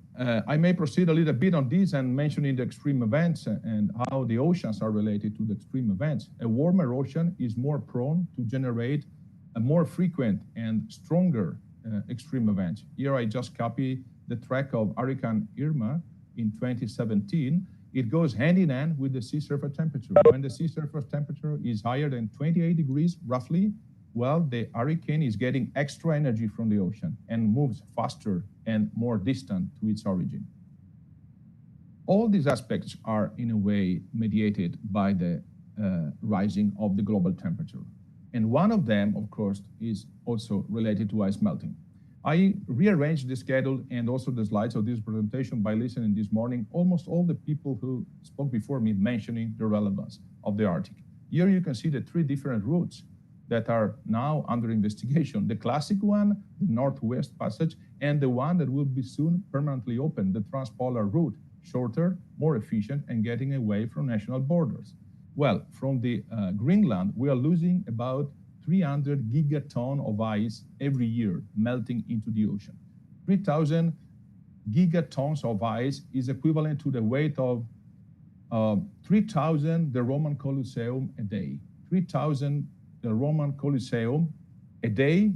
I may proceed a little bit on this and mentioning the extreme events and how the oceans are related to the extreme events. A warmer ocean is more prone to generate a more frequent and stronger extreme events. Here I just copy the track of Hurricane Irma in 2017. It goes hand in hand with the sea surface temperature. When the sea surface temperature is higher than 28 degrees, roughly, well, the hurricane is getting extra energy from the ocean and moves faster and more distant to its origin. All these aspects are, in a way, mediated by the rising of the global temperature. And one of them, of course, is also related to ice melting. I rearranged the schedule and also the slides of this presentation by listening this morning, almost all the people who spoke before me mentioning the relevance of the Arctic. Here you can see the 3 different routes that are now under investigation. The classic one, the Northwest Passage, and the one that will be soon permanently open, the Transpolar Route, shorter, more efficient, and getting away from national borders. Well, from the Greenland, we are losing about 300 gigaton of ice every year melting into the ocean. 3,000 gigatons of ice is equivalent to the weight of 3,000 the Roman Colosseum a day. 3,000 the Roman Colosseum a day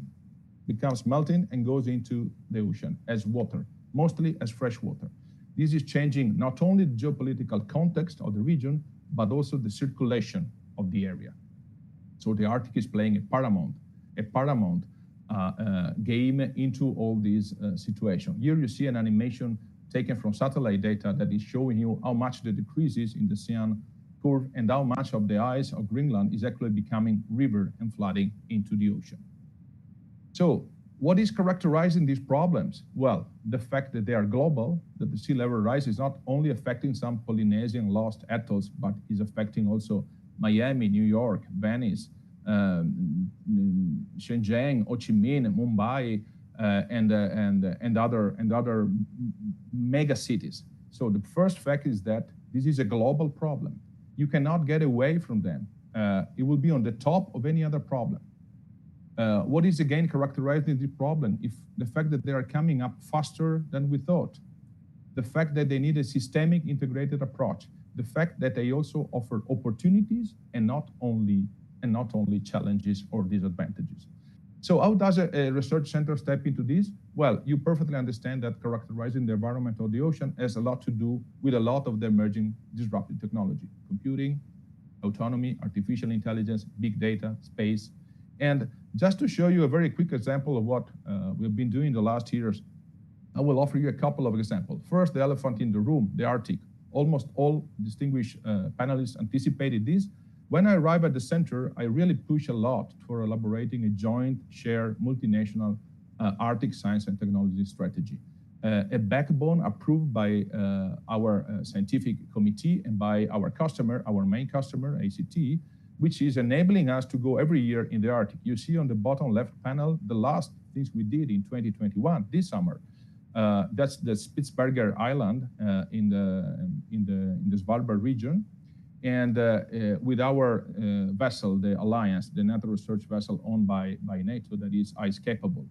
becomes melting and goes into the ocean as water, mostly as fresh water. This is changing not only the geopolitical context of the region, but also the circulation of the area. So the Arctic is playing a paramount game into all these situations. Here you see an animation taken from satellite data that is showing you how much the decreases in the ocean curve and how much of the ice of Greenland is actually becoming river and flooding into the ocean. So what is characterizing these problems? Well, the fact that they are global, that the sea level rise is not only affecting some Polynesian lost atolls, but is affecting also Miami, New York, Venice, Shenzhen, Ho Chi Minh, Mumbai, and other mega cities. So the first fact is that this is a global problem. You cannot get away from them. It will be on the top of any other problem. What is again characterizing the problem? If the fact that they are coming up faster than we thought, the fact that they need a systemic integrated approach, the fact that they also offer opportunities and not only challenges or disadvantages. So how does a research center step into this? Well, you perfectly understand that characterizing the environment of the ocean has a lot to do with a lot of the emerging disruptive technology, computing, autonomy, artificial intelligence, big data, space. And just to show you a very quick example of what we've been doing the last years, I will offer you a couple of examples. First, the elephant in the room, the Arctic. Almost all distinguished panelists anticipated this. When I arrived at the center, I really push a lot for elaborating a joint, shared, multinational Arctic science and technology strategy. A backbone approved by our scientific committee and by our customer, our main customer, ACT, which is enabling us to go every year in the Arctic. You see on the bottom left panel, the last things we did in 2021, this summer. That's the Spitsbergen Island in the Svalbard region. And with our vessel, the Alliance, the NATO research vessel owned by NATO that is ice capable.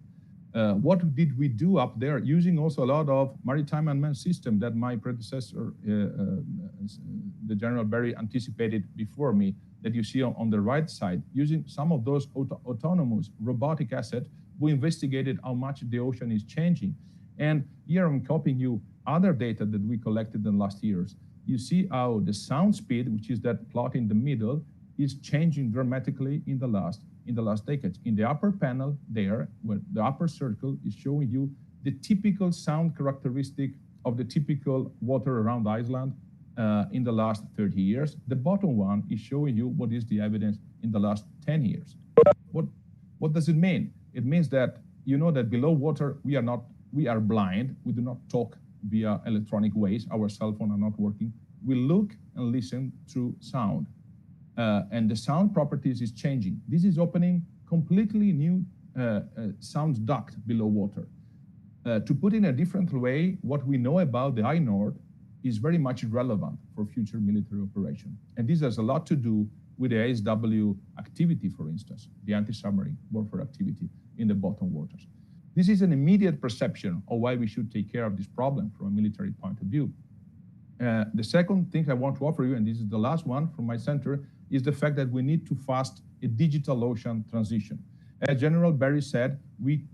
What did we do up there? Using also a lot of maritime unmanned system that my predecessor, the General Berry, anticipated before me, that you see on the right side. Using some of those autonomous robotic assets, we investigated how much the ocean is changing. And here I'm copying you other data that we collected in the last years. You see how the sound speed, which is that plot in the middle, is changing dramatically in the last decades. In the upper panel there, where the upper circle is showing you the typical sound characteristic of the typical water around Iceland in the last 30 years. The bottom one is showing you what is the evidence in the last 10 years. What does it mean? It means that you know that below water we are blind. We do not talk via electronic ways. Our cell phones are not working. We look and listen through sound. And the sound properties is changing. This is opening completely new sound duct below water. To put in a different way, what we know about the INORD is very much relevant for future military operation. And this has a lot to do with the ASW activity, for instance, the anti-submarine warfare activity in the bottom waters. This is an immediate perception of why we should take care of this problem from a military point of view. The second thing I want to offer you, and this is the last one from my center, is the fact that we need to fast a digital ocean transition. As General Barry said, we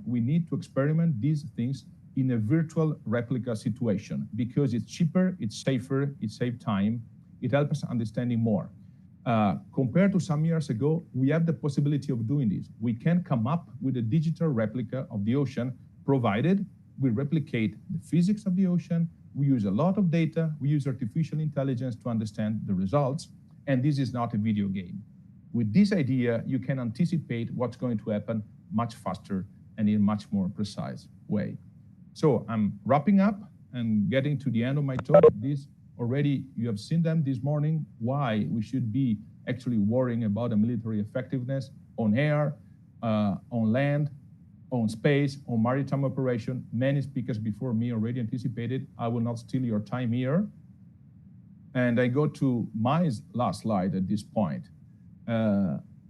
need to experiment these things in a virtual replica situation because it's cheaper, it's safer, it saves time, it helps us understanding more. Compared to some years ago, we have the possibility of doing this. We can come up with a digital replica of the ocean, provided we replicate the physics of the ocean, we use a lot of data, we use artificial intelligence to understand the results, and this is not a video game. With this idea, you can anticipate what's going to happen much faster and in a much more precise way. So I'm wrapping up and getting to the end of my talk. This already, you have seen them this morning, why we should be actually worrying about the military effectiveness on air, on land, on space, on maritime operation. Many speakers before me already anticipated. I will not steal your time here. And I go to my last slide at this point.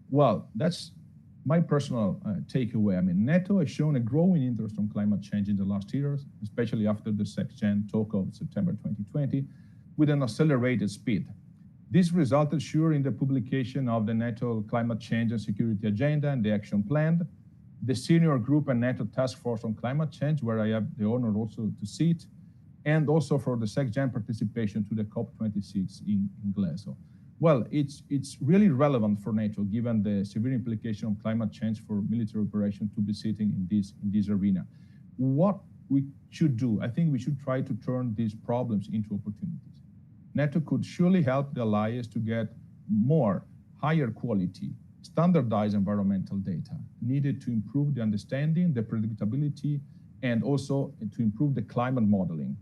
Well, that's my personal takeaway. I mean, NATO has shown a growing interest on climate change in the last years, especially after the SecGen talk of September 2020, with an accelerated speed. This resulted sure in the publication of the NATO Climate Change and Security Agenda and the Action Plan, the Senior Group and NATO Task Force on Climate Change, where I have the honor also to sit, and also for the SecGen participation to the COP26 in Glasgow. Well, it's really relevant for NATO, given the severe implication of climate change for military operation to be sitting in this arena. What we should do, I think we should try to turn these problems into opportunities. NATO could surely help the allies to get more, higher quality, standardized environmental data needed to improve the understanding, the predictability, and also to improve the climate modeling.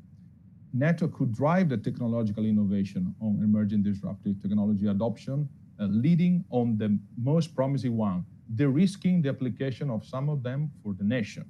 NATO could drive the technological innovation on emerging disruptive technology adoption, leading on the most promising one, de-risking the application of some of them for the nation.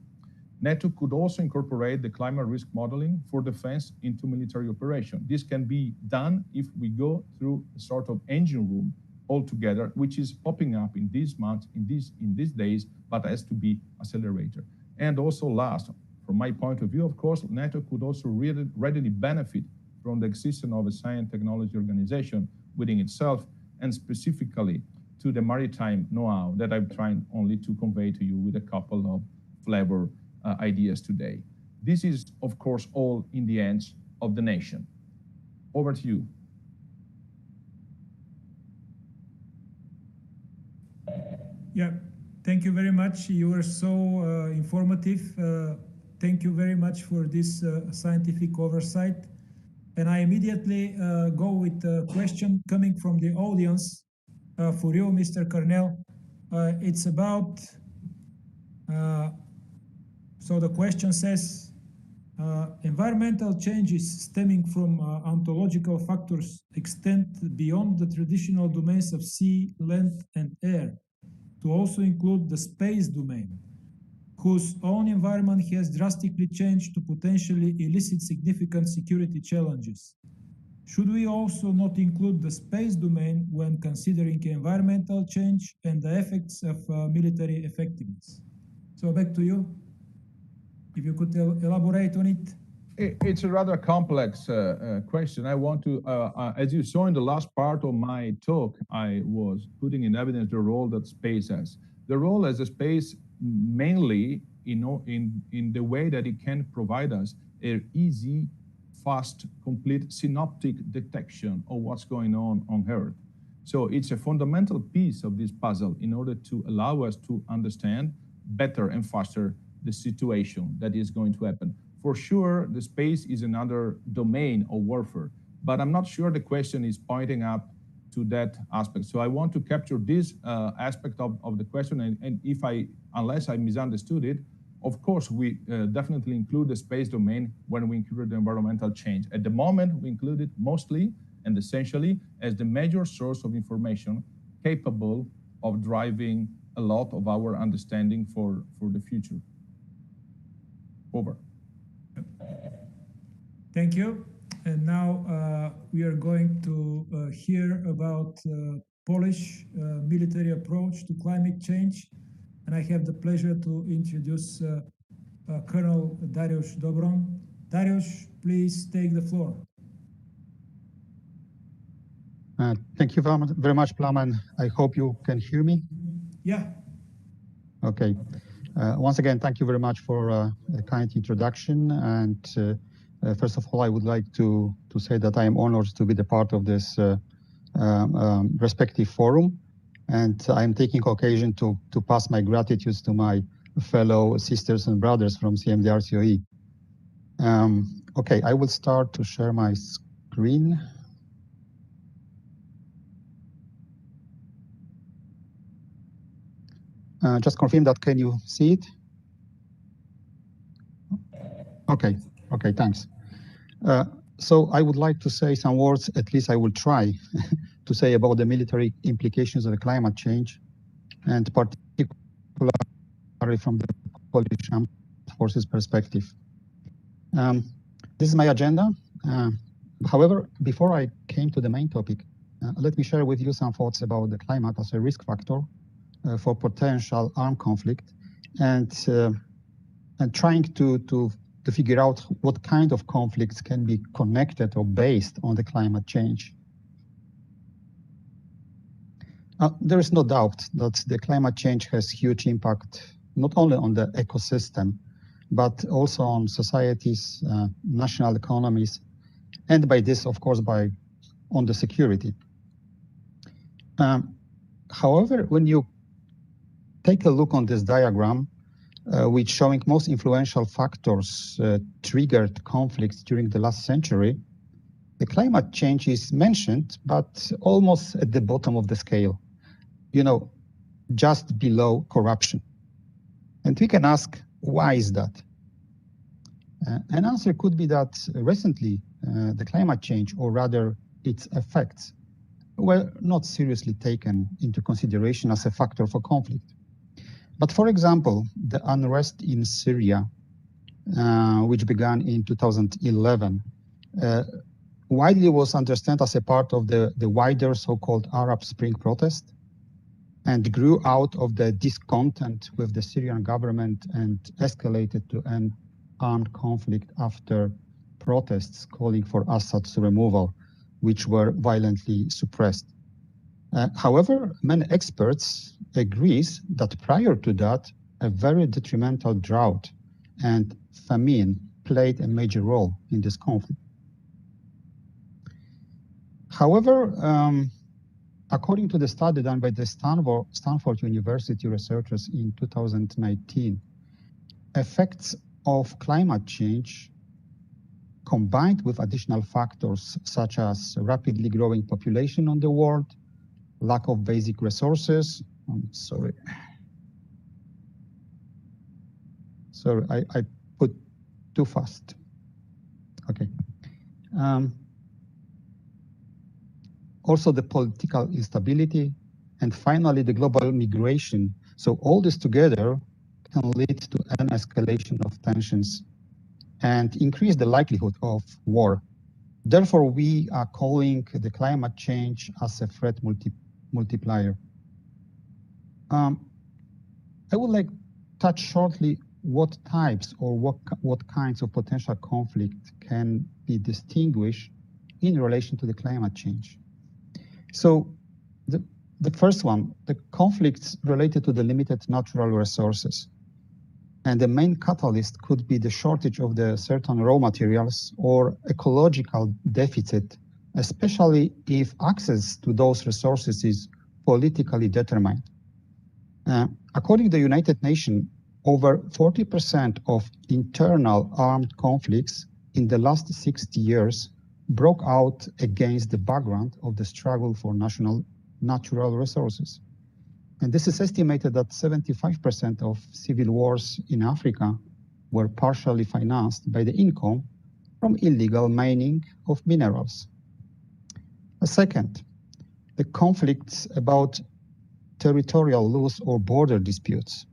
NATO could also incorporate the climate risk modeling for defense into military operation. This can be done if we go through a sort of engine room altogether, which is popping up in these months, in these days, but has to be accelerated. And also last, from my point of view, of course, NATO could also readily benefit from the existence of a science technology organization within itself, and specifically to the maritime know-how that I'm trying only to convey to you with a couple of flavor ideas today. This is, of course, all in the hands of the nation. Over to you. Yeah, thank you very much. You were so informative. Thank you very much for this scientific oversight. And I immediately go with a question coming from the audience for you, Mr. Cornell. It's about, so the question says, environmental changes stemming from ontological factors extend beyond the traditional domains of sea, land, and air to also include the space domain, whose own environment has drastically changed to potentially elicit significant security challenges. Should we also not include the space domain when considering environmental change and the effects of military effectiveness? So back to you, if you could elaborate on it. It's a rather complex question. I want to, as you saw in the last part of my talk, I was putting in evidence the role that space has. The role as a space mainly in the way that it can provide us an easy, fast, complete synoptic detection of what's going on Earth. So it's a fundamental piece of this puzzle in order to allow us to understand better and faster the situation that is going to happen. For sure, the space is another domain of warfare, but I'm not sure the question is pointing up to that aspect. So I want to capture this aspect of the question, and unless I misunderstood it, of course, we definitely include the space domain when we include the environmental change. At the moment, we include it mostly and essentially as the major source of information capable of driving a lot of our understanding for the future. Over. Thank you. And now we are going to hear about Polish military approach to climate change. And I have the pleasure to introduce Colonel Dariusz Dobron. Dariusz, please take the floor. Thank you very much, Plamen. I hope you can hear me. Yeah. Okay. Once again, thank you very much for a kind introduction. And first of all, I would like to say that I am honored to be the part of this respective forum. And I'm taking occasion to pass my gratitude to my fellow sisters and brothers from CMDR COE. Okay, I will start to share my screen. Just confirm that, can you see it? Okay, thanks. So I would like to say some words, at least I will try to say about the military implications of the climate change, and particularly from the Polish Armed Forces perspective. This is my agenda. However, before I came to the main topic, let me share with you some thoughts about the climate as a risk factor for potential armed conflict, and trying to figure out what kind of conflicts can be connected or based on the climate change. There is no doubt that the climate change has huge impact, not only on the ecosystem, but also on societies, national economies, and by this, of course, on the security. However, when you take a look on this diagram, which showing most influential factors triggered conflicts during the last century, the climate change is mentioned, but almost at the bottom of the scale, just below corruption. And we can ask, why is that? An answer could be that recently the climate change, or rather its effects, were not seriously taken into consideration as a factor for conflict. But for example, the unrest in Syria, which began in 2011, widely was understood as a part of the wider so-called Arab Spring protest, and grew out of the discontent with the Syrian government and escalated to an armed conflict after protests calling for Assad's removal, which were violently suppressed. However, many experts agree that prior to that, a very detrimental drought and famine played a major role in this conflict. However, according to the study done by the Stanford University researchers in 2019, effects of climate change combined with additional factors such as rapidly growing population on the world, lack of basic resources. Sorry, I put too fast. Okay. Also the political instability, and finally the global migration. So all this together can lead to an escalation of tensions and increase the likelihood of war. Therefore, we are calling the climate change as a threat multiplier. I would like to touch shortly what types or what kinds of potential conflict can be distinguished in relation to the climate change. So the first one, the conflicts related to the limited natural resources. And the main catalyst could be the shortage of the certain raw materials or ecological deficit especially if access to those resources is politically determined. According to the United Nations, over 40% of internal armed conflicts in the last 60 years broke out against the background of the struggle for natural resources. And this is estimated that 75% of civil wars in Africa were partially financed by the income from illegal mining of minerals. Second, the conflicts about territorial loss or border disputes.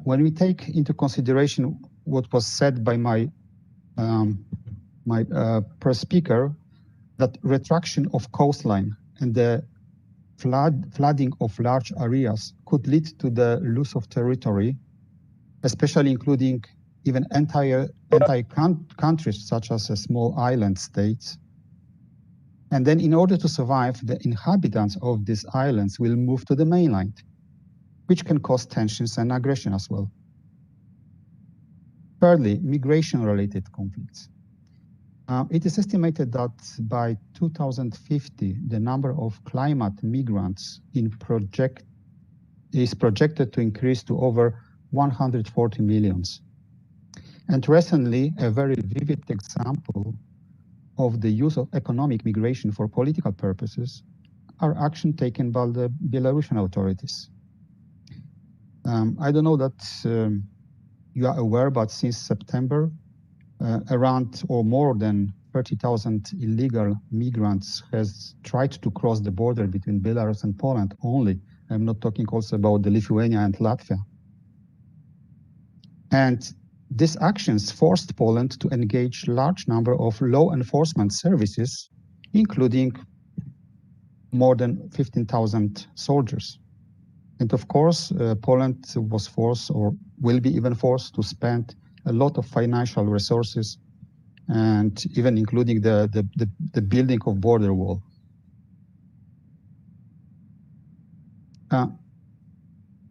When we take into consideration what was said by my first speaker, that retraction of coastline and the flooding of large areas could lead to the loss of territory, especially including even entire countries such as small island states. And then in order to survive, the inhabitants of these islands will move to the mainland, which can cause tensions and aggression as well. Thirdly, migration-related conflicts. It is estimated that by 2050, the number of climate migrants is projected to increase to over 140 million. And recently, a very vivid example of the use of economic migration for political purposes are action taken by the Belarusian authorities. I don't know that you are aware, but since September, around or more than 30,000 illegal migrants has tried to cross the border between Belarus and Poland only. I'm not talking also about the Lithuania and Latvia. And these actions forced Poland to engage large number of law enforcement services, including more than 15,000 soldiers. And of course, Poland was forced or will be even forced to spend a lot of financial resources and even including the building of border wall.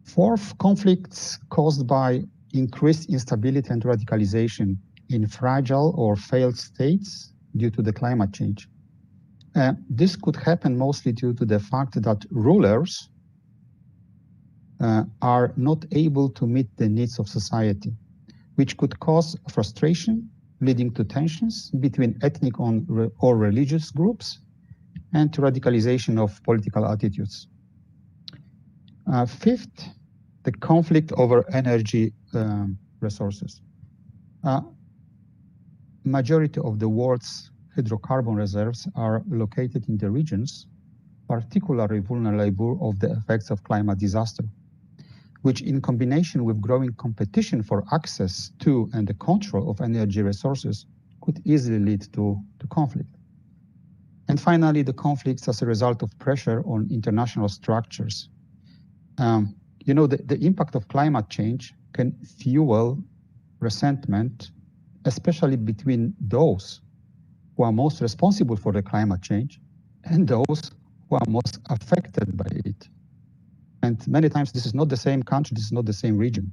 Fourth, conflicts caused by increased instability and radicalization in fragile or failed states due to the climate change. This could happen mostly due to the fact that rulers are not able to meet the needs of society, which could cause frustration, leading to tensions between ethnic or religious groups and to radicalization of political attitudes. Fifth, the conflict over energy resources. Majority of the world's hydrocarbon reserves are located in the regions particularly vulnerable of the effects of climate disaster, which in combination with growing competition for access to and the control of energy resources could easily lead to conflict. And finally, the conflicts as a result of pressure on international structures. You know, the impact of climate change can fuel resentment, especially between those who are most responsible for the climate change and those who are most affected by it. And many times this is not the same country, this is not the same region.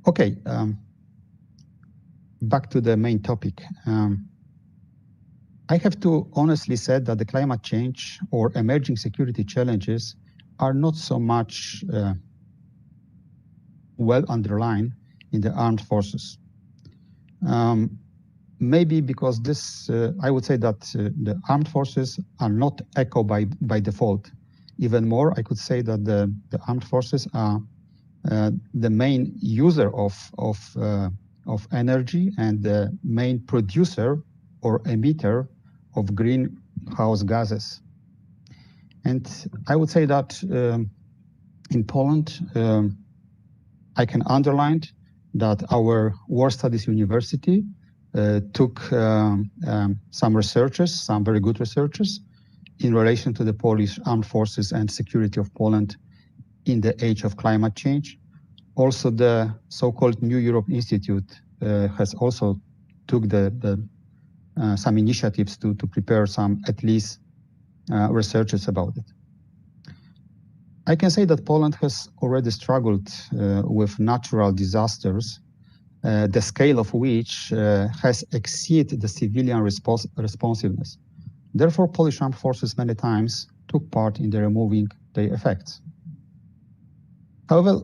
Okay, back to the main topic. I have to honestly say that the climate change or emerging security challenges are not so much well underlined in the armed forces. Maybe because this, I would say that the armed forces are not echo by default. Even more, I could say that the armed forces are the main user of energy and the main producer or emitter of greenhouse gases. And I would say that in Poland, I can underline that our War Studies University took some researchers, some very good researchers, in relation to the Polish armed forces and security of Poland in the age of climate change. Also, the so-called New Europe Institute has also took some initiatives to prepare some, at least, researches about it. I can say that Poland has already struggled with natural disasters the scale of which has exceeded the civilian responsiveness. Therefore, Polish armed forces many times took part in the removing the effects. However,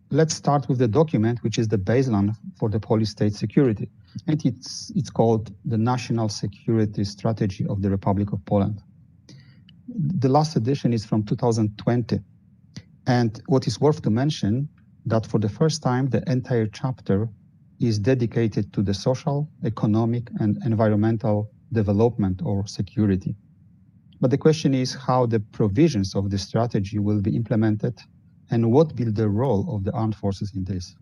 let's start with the document, which is the baseline for the Polish state security. And it's called the National Security Strategy of the Republic of Poland. The last edition is from 2020. And what is worth to mention, that for the first time, the entire chapter is dedicated to the social, economic, and environmental development or security. But the question is how the provisions of the strategy will be implemented and what will be the role of the armed forces in this.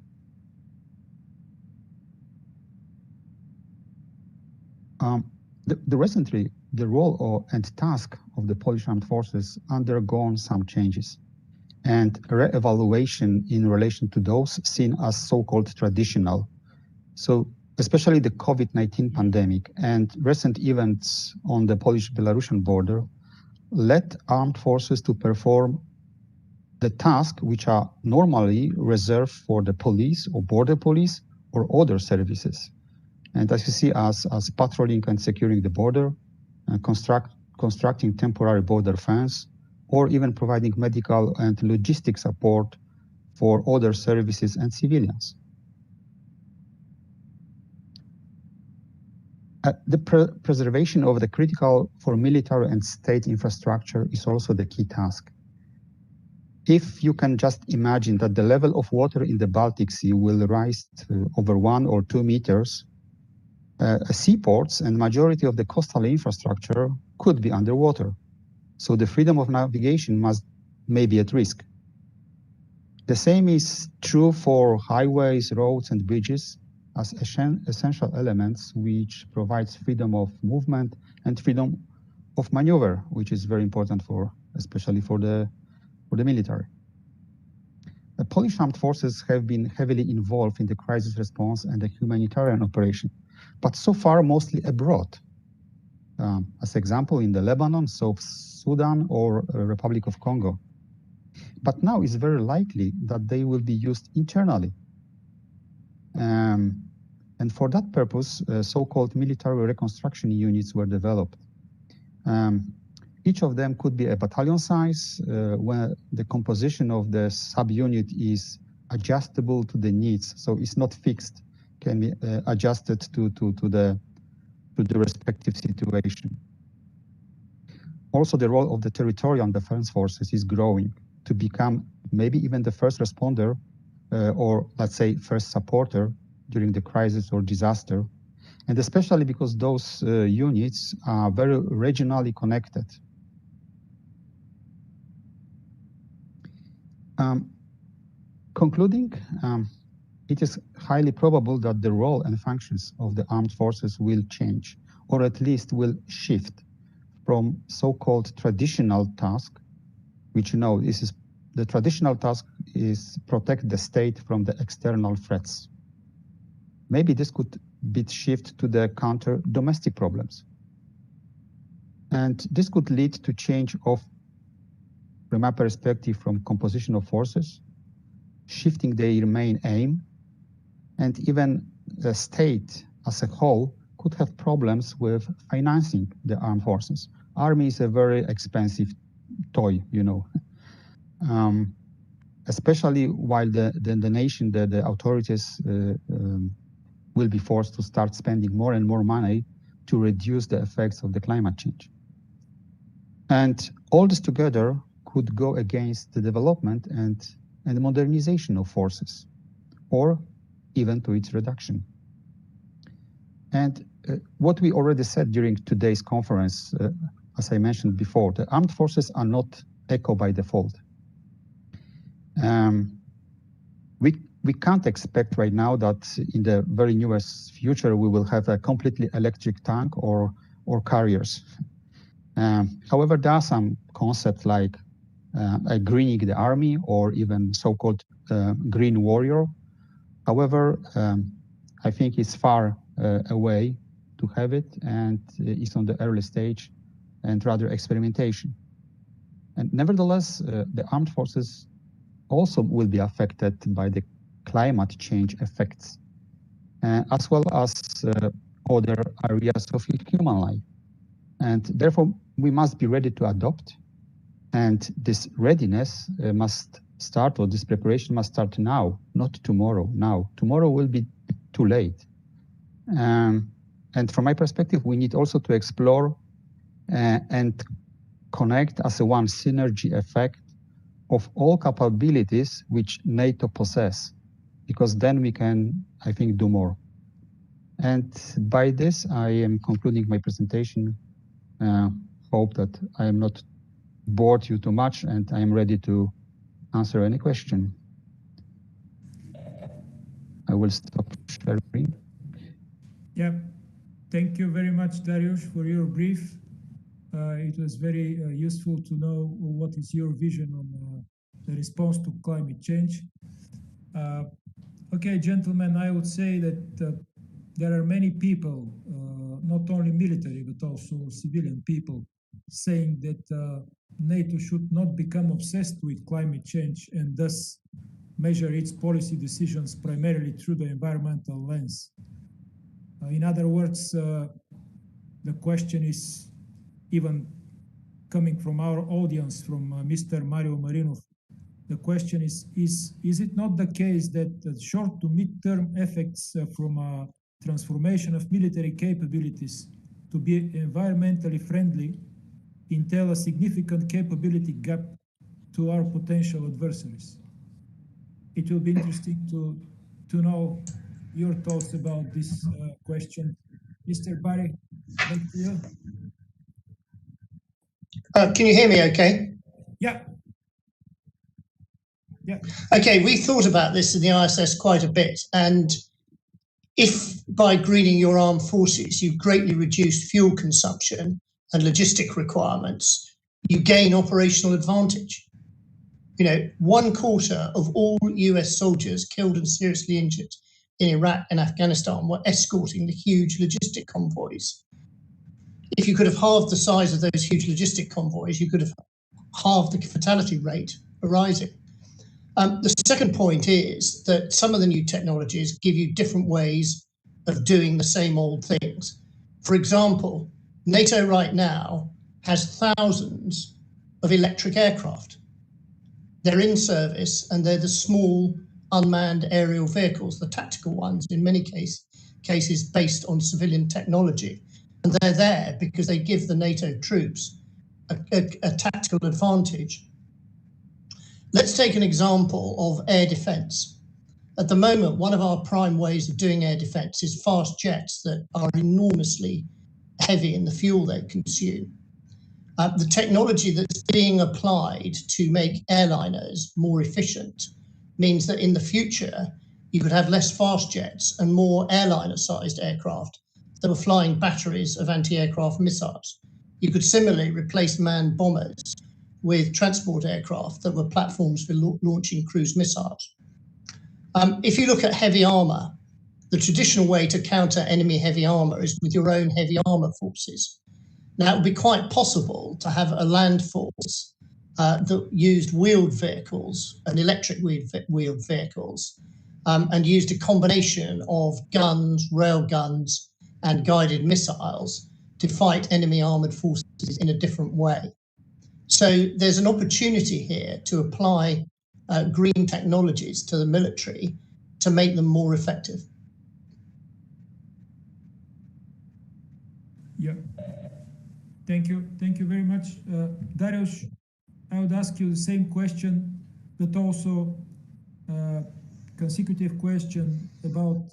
Recently, the role and task of the Polish armed forces undergone some changes and re-evaluation in relation to those seen as so-called traditional. So especially the COVID-19 pandemic and recent events on the Polish-Belarusian border led armed forces to perform the tasks which are normally reserved for the police or border police or other services. And as you see, as patrolling and securing the border, constructing temporary border fence, or even providing medical and logistic support for other services and civilians. The preservation of the critical for military and state infrastructure is also the key task. If you can just imagine that the level of water in the Baltic Sea will rise to over 1 or 2 meters, seaports and majority of the coastal infrastructure could be underwater. So the freedom of navigation may be at risk. The same is true for highways, roads, and bridges as essential elements which provides freedom of movement and freedom of maneuver, which is very important especially for the military. The Polish armed forces have been heavily involved in the crisis response and the humanitarian operation, but so far mostly abroad. As example, in the Lebanon, South Sudan, or Republic of Congo. But now it's very likely that they will be used internally. And for that purpose, so-called military reconstruction units were developed. Each of them could be a battalion size, where the composition of the subunit is adjustable to the needs. So it's not fixed, can be adjusted to the respective situation. Also, the role of the territorial defense forces is growing to become maybe even the first responder or let's say first supporter during the crisis or disaster. And especially because those units are very regionally connected. Concluding, it is highly probable that the role and functions of the armed forces will change, or at least will shift from so-called traditional task, which this is the traditional task is protect the state from the external threats. Maybe this could be shift to the counter domestic problems. And this could lead to change of, from my perspective, from composition of forces, shifting their main aim, and even the state as a whole could have problems with financing the armed forces. Army is a very expensive toy, especially while the nation, the authorities will be forced to start spending more and more money to reduce the effects of the climate change. And all this together could go against the development and modernization of forces, or even to its reduction. And what we already said during today's conference, as I mentioned before, the armed forces are not eco by default. We can't expect right now that in the very newest future we will have a completely electric tank or carriers. However, there are some concepts like greening the army or even so-called green warrior. However, I think it's far away to have it, and it's on the early stage and rather experimentation. And nevertheless, the armed forces also will be affected by the climate change effects. as well as other areas of human life. And therefore, we must be ready to adopt. And this readiness must start, or this preparation must start now, not tomorrow, now. Tomorrow will be too late. And from my perspective, we need also to explore and connect as a one synergy effect of all capabilities which NATO possess, because then we can, I think, do more. And by this, I am concluding my presentation. Hope that I am not bored you too much, and I am ready to answer any question. I will stop sharing. Yeah, thank you very much, Dariusz, for your brief. It was very useful to know what is your vision on the response to climate change. Okay, gentlemen, I would say that there are many people, not only military, but also civilian people, saying that NATO should not become obsessed with climate change and thus measure its policy decisions primarily through the environmental lens. In other words, the question is, even coming from our audience, from Mr. Mario Marinov, the question is it not the case that the short to mid-term effects from a transformation of military capabilities to be environmentally friendly entail a significant capability gap to our potential adversaries? It will be interesting to know your thoughts about this question. Mr. Barry, back to you. Can you hear me okay? Yeah. Yeah. Okay, we thought about this in the ISS quite a bit, and if by greening your armed forces you greatly reduce fuel consumption and logistic requirements, you gain operational advantage. You know, 1/4 of all US soldiers killed and seriously injured in Iraq and Afghanistan were escorting the huge logistic convoys. If you could have halved the size of those huge logistic convoys, you could have halved the fatality rate arising. The second point is that some of the new technologies give you different ways of doing the same old things. For example, NATO right now has thousands of electric aircraft. They're in service, and they're the small unmanned aerial vehicles, the tactical ones, in many cases based on civilian technology. And they're there because they give the NATO troops a tactical advantage. Let's take an example of air defense. At the moment, one of our prime ways of doing air defense is fast jets that are enormously heavy in the fuel they consume. The technology that's being applied to make airliners more efficient means that in the future, you could have less fast jets and more airliner-sized aircraft that were flying batteries of anti-aircraft missiles. You could similarly replace manned bombers with transport aircraft that were platforms for launching cruise missiles. If you look at heavy armor, the traditional way to counter enemy heavy armor is with your own heavy armor forces. Now, it would be quite possible to have a land force that used wheeled vehicles and electric wheeled vehicles and used a combination of guns, rail guns, and guided missiles to fight enemy armored forces in a different way. So there's an opportunity here to apply green technologies to the military to make them more effective. Yeah. Thank you. Thank you very much. Dariusz, I would ask you the same question, but also consecutive question about,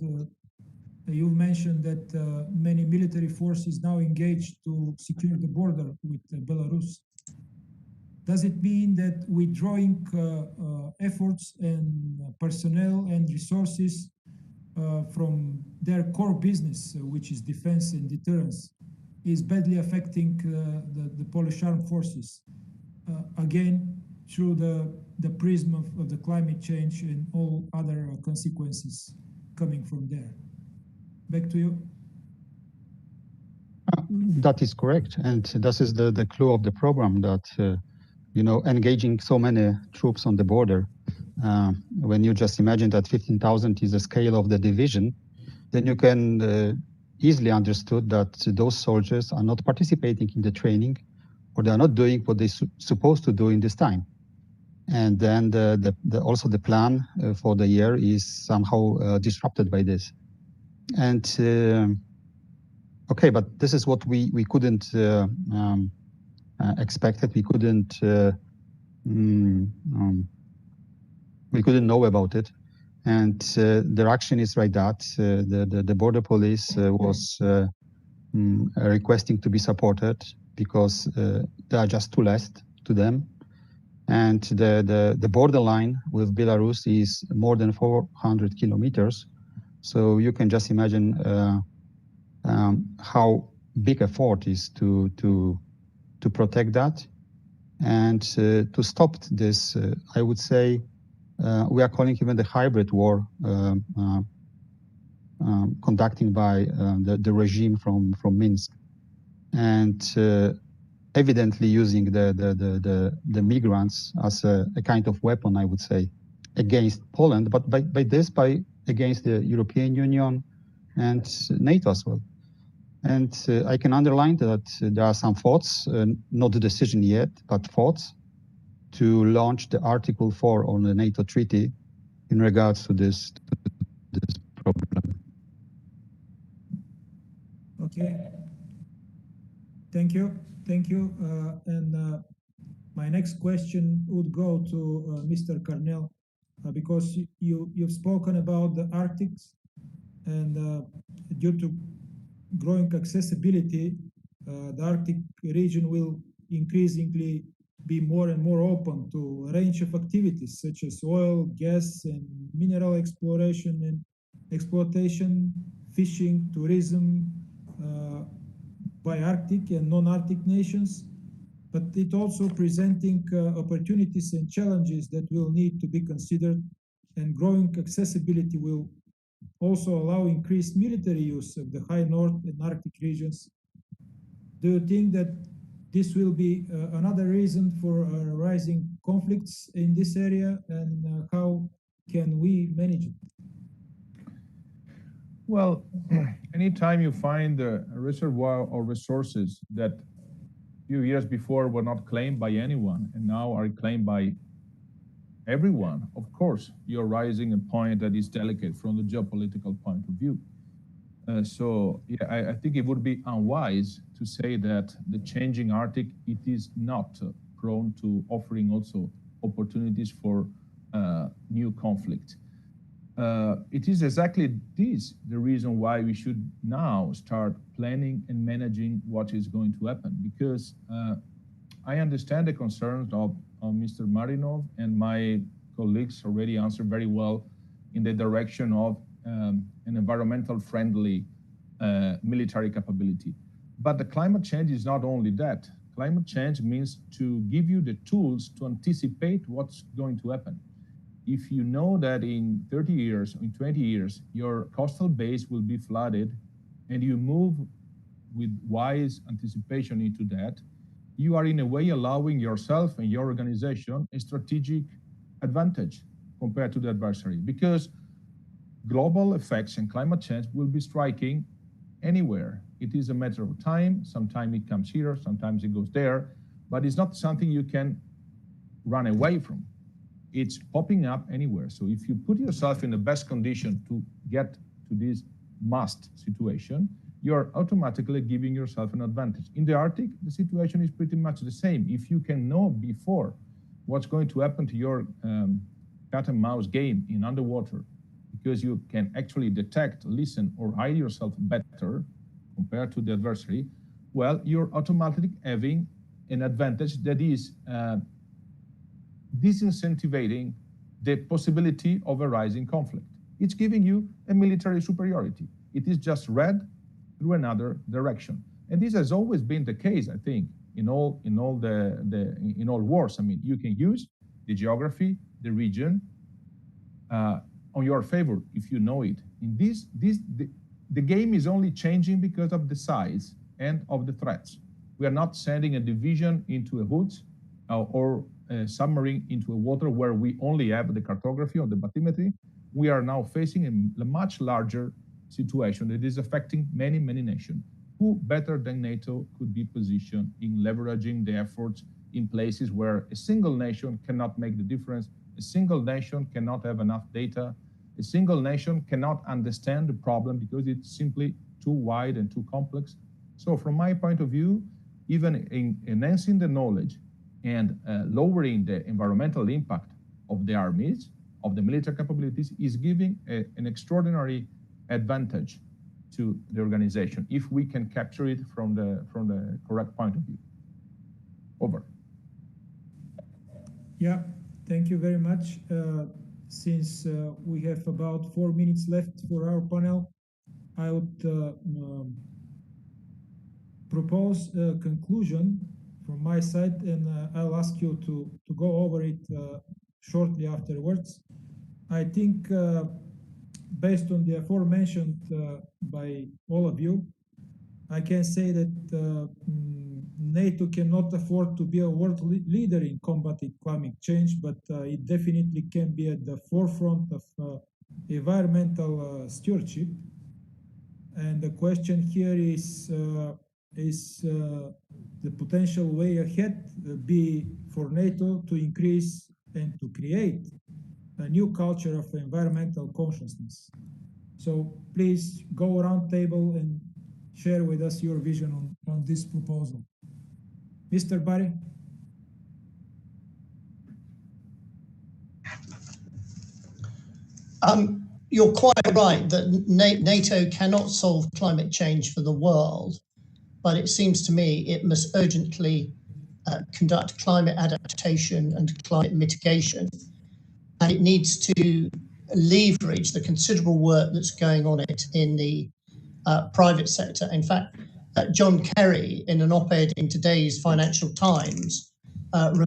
you've mentioned that many military forces now engaged to secure the border with Belarus. Does it mean that withdrawing efforts and personnel and resources from their core business, which is defense and deterrence, is badly affecting the Polish armed forces? Again, through the prism of the climate change and all other consequences coming from there. Back to you. That is correct. And this is the clue of the program, that you know, engaging so many troops on the border, when you just imagine that 15,000 is the scale of the division, then you can easily understood that those soldiers are not participating in the training, or they are not doing what they're supposed to do in this time. And then also the plan for the year is somehow disrupted by this. And okay, but this is what we couldn't expect it. We couldn't know about it. And the reaction is like that. The border police was requesting to be supported because there are just two left to them. And the borderline with Belarus is more than 400 kilometers. So you can just imagine how big effort is to protect that. And to stop this, I would say, we are calling even the hybrid war conducted by the regime from Minsk, and evidently using the migrants as a kind of weapon, I would say, against Poland, but against the European Union and NATO as well. And I can underline that there are some thoughts, not a decision yet, but thoughts to launch the Article 4 on the NATO treaty in regards to this problem. Okay. Thank you. Thank you. And my next question would go to Mr. Carnell, because you've spoken about the Arctic, and due to growing accessibility, the Arctic region will increasingly be more and more open to a range of activities such as oil, gas, and mineral exploration and exploitation, fishing, tourism by Arctic and non-Arctic nations. But it also presenting opportunities and challenges that will need to be considered, and growing accessibility will also allow increased military use of the high North and Arctic regions. Do you think that this will be another reason for rising conflicts in this area, and how can we manage it? Well, anytime you find a reservoir of resources that a few years before were not claimed by anyone and now are claimed by everyone, of course, you're raising a point that is delicate from the geopolitical point of view. So yeah, I think it would be unwise to say that the changing Arctic, it is not prone to offering also opportunities for new conflict. It is exactly this the reason why we should now start planning and managing what is going to happen, because I understand the concerns of Mr. Marinov, and my colleagues already answered very well in the direction of an environmental friendly military capability. But the climate change is not only that. Climate change means to give you the tools to anticipate what's going to happen. If you know that in 30 years, in 20 years, your coastal base will be flooded, and you move with wise anticipation into that, you are in a way allowing yourself and your organization a strategic advantage compared to the adversary, because global effects and climate change will be striking anywhere. It is a matter of time. Sometimes it comes here, sometimes it goes there, but it's not something you can run away from. It's popping up anywhere. So if you put yourself in the best condition to get to this must situation, you're automatically giving yourself an advantage. In the Arctic, the situation is pretty much the same. If you can know before what's going to happen to your cat and mouse game in underwater, because you can actually detect, listen, or hide yourself better compared to the adversary, well, you're automatically having an advantage that is disincentivating the possibility of a rising conflict. It's giving you a military superiority. It is just read through another direction. And this has always been the case, I think, in all wars. I mean, you can use the geography, the region, on your favor if you know it. In the game is only changing because of the size and of the threats. We are not sending a division into a woods or a submarine into a water where we only have the cartography or the bathymetry. We are now facing a much larger situation that is affecting many, many nations. Who better than NATO could be positioned in leveraging the efforts in places where a single nation cannot make the difference, a single nation cannot have enough data, a single nation cannot understand the problem because it's simply too wide and too complex. So from my point of view, even in enhancing the knowledge and lowering the environmental impact of the armies, of the military capabilities, is giving an extraordinary advantage to the organization if we can capture it from the correct point of view. Over. Yeah, thank you very much. Since we have about 4 minutes left for our panel, I would propose a conclusion from my side, and I'll ask you to go over it shortly afterwards. I think based on the aforementioned by all of you, I can say that NATO cannot afford to be a world leader in combating climate change, but it definitely can be at the forefront of environmental stewardship. And the question here is the potential way ahead be for NATO to increase and to create a new culture of environmental consciousness. So please go around table and share with us your vision on this proposal. Mr. Barry? You're quite right that NATO cannot solve climate change for the world, but it seems to me it must urgently conduct climate adaptation and climate mitigation. And it needs to leverage the considerable work that's going on it in the private sector. In fact, John Kerry, in an op-ed in today's Financial Times,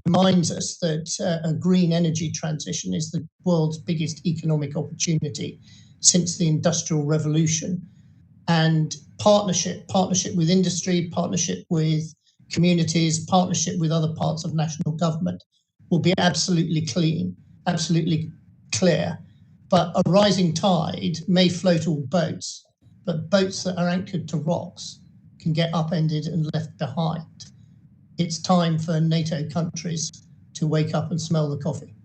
reminds us that a green energy transition is the world's biggest economic opportunity since the Industrial Revolution. And partnership with industry, partnership with communities, partnership with other parts of national government will be absolutely clean, absolutely clear. But a rising tide may float all boats, but boats that are anchored to rocks can get upended and left behind. It's time for NATO countries to wake up and smell the coffee.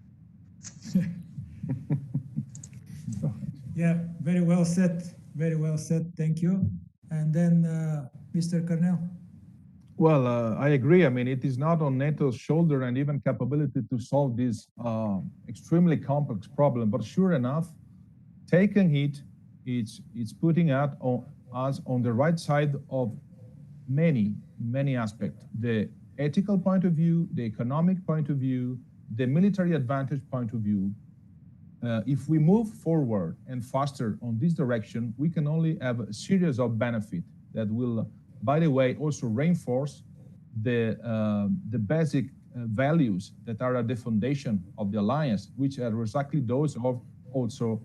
Yeah, very well said. Very well said. Thank you. And then Mr. Cornell. Well, I agree. I mean, it is not on NATO's shoulder and even capability to solve this extremely complex problem. But sure enough, taking it, it's putting us on the right side of many aspects. The ethical point of view, the economic point of view, the military advantage point of view. If we move forward and faster on this direction, we can only have a series of benefits that will, by the way, also reinforce the basic values that are at the foundation of the alliance, which are exactly those of also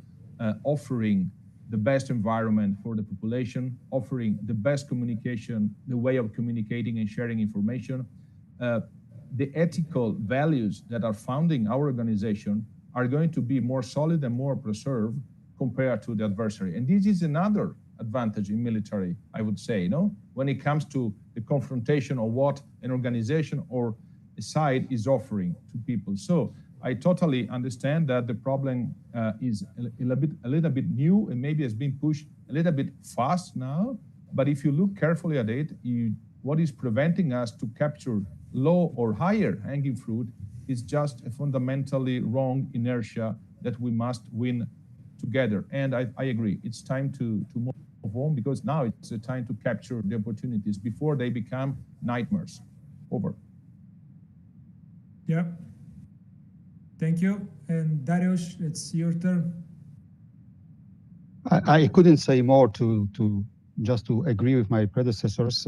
offering the best environment for the population, offering the best communication, the way of communicating and sharing information. The ethical values that are founding our organization are going to be more solid and more preserved compared to the adversary. And this is another advantage in military, I would say, when it comes to the confrontation of what an organization or a side is offering to people. So I totally understand that the problem is a little bit new and maybe has been pushed a little bit fast now. But if you look carefully at it, what is preventing us to capture low or higher hanging fruit is just a fundamentally wrong inertia that we must win together. And I agree, it's time to move on, because now it's a time to capture the opportunities before they become nightmares. Over. Yeah. Thank you. And Dariusz, it's your turn. I couldn't say more to agree with my predecessors.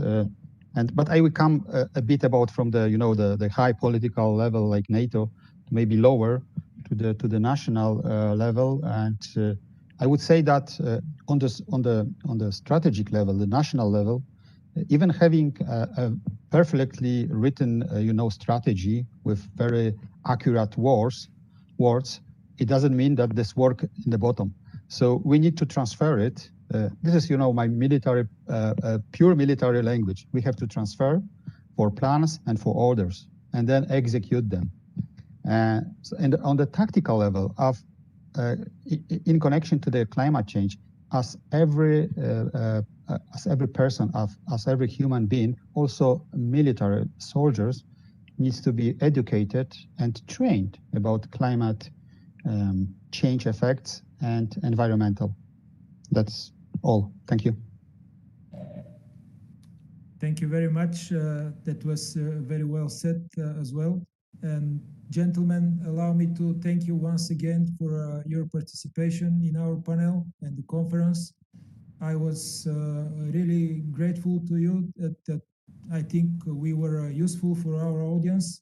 But I will come a bit about from the high political level like NATO to maybe lower to the national level. And I would say that on the strategic level, the national level, even having a perfectly written strategy with very accurate words, it doesn't mean that this work in the bottom. So we need to transfer it This is, my military, pure military language. We have to transfer for plans and for orders, and then execute them. And on the tactical level of, in connection to the climate change, as every person, as every human being, also military soldiers needs to be educated and trained about climate change effects and environmental. That's all. Thank you. Thank you very much. That was very well said as well. And gentlemen, allow me to thank you once again for your participation in our panel and the conference. I was really grateful to you that I think we were useful for our audience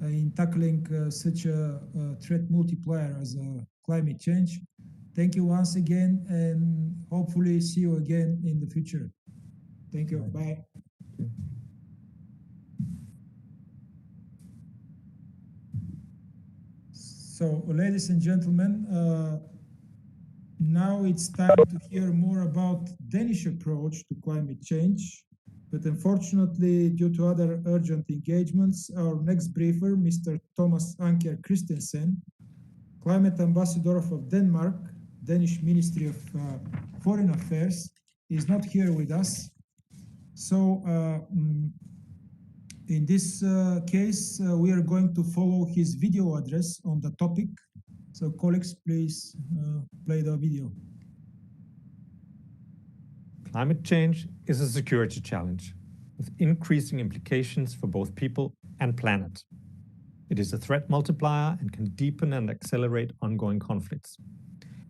in tackling such a threat multiplier as climate change. Thank you once again, and hopefully see you again in the future. Thank you. Bye. So, ladies and gentlemen, now it's time to hear more about Danish approach to climate change. But unfortunately, due to other urgent engagements, our next briefer, Mr. Thomas Anker Christensen, Climate Ambassador of Denmark, Danish Ministry of Foreign Affairs, is not here with us. So in this case, we are going to follow his video address on the topic. So colleagues, please play the video. Climate change is a security challenge with increasing implications for both people and planet. It is a threat multiplier and can deepen and accelerate ongoing conflicts.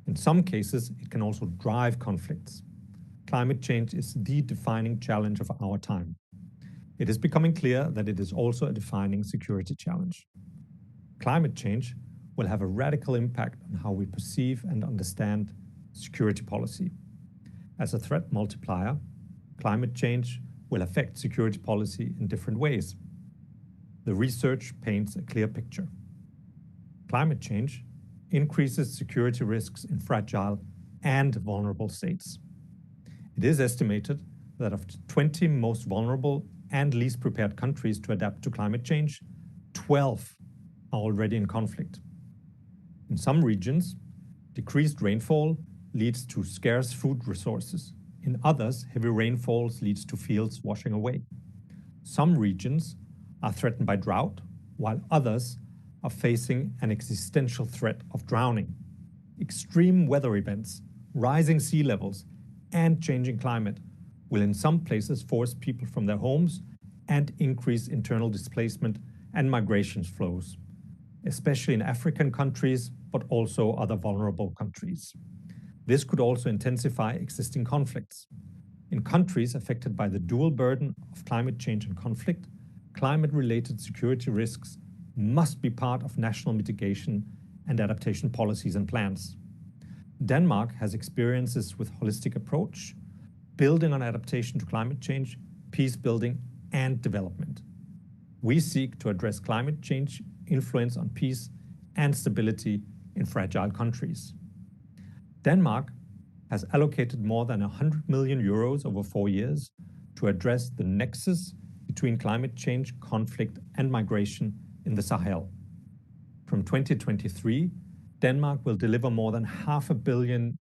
In some cases, it can also drive conflicts. Climate change is the defining challenge of our time. It is becoming clear that it is also a defining security challenge. Climate change will have a radical impact on how we perceive and understand security policy. As a threat multiplier, climate change will affect security policy in different ways. The research paints a clear picture. Climate change increases security risks in fragile and vulnerable states. It is estimated that of the 20 most vulnerable and least prepared countries to adapt to climate change, 12 are already in conflict. In some regions, decreased rainfall leads to scarce food resources. In others, heavy rainfalls leads to fields washing away. Some regions are threatened by drought, while others are facing an existential threat of drowning. Extreme weather events, rising sea levels, and changing climate will in some places force people from their homes and increase internal displacement and migration flows, especially in African countries, but also other vulnerable countries. This could also intensify existing conflicts. In countries affected by the dual burden of climate change and conflict, climate-related security risks must be part of national mitigation and adaptation policies and plans. Denmark has experiences with holistic approach, building on adaptation to climate change, peace building, and development. We seek to address climate change influence on peace and stability in fragile countries. Denmark has allocated more than 100 million euros over 4 years to address the nexus between climate change, conflict, and migration in the Sahel. From 2023, Denmark will deliver more than $500 million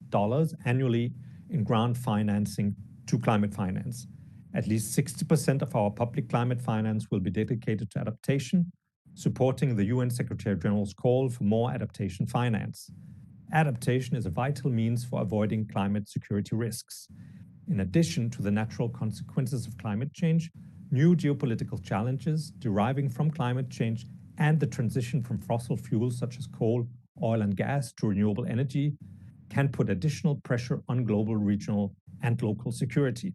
annually in grant financing to climate finance. At least 60% of our public climate finance will be dedicated to adaptation, supporting the UN Secretary General's call for more adaptation finance. Adaptation is a vital means for avoiding climate security risks. In addition to the natural consequences of climate change, new geopolitical challenges deriving from climate change and the transition from fossil fuels such as coal, oil, and gas to renewable energy can put additional pressure on global, regional, and local security.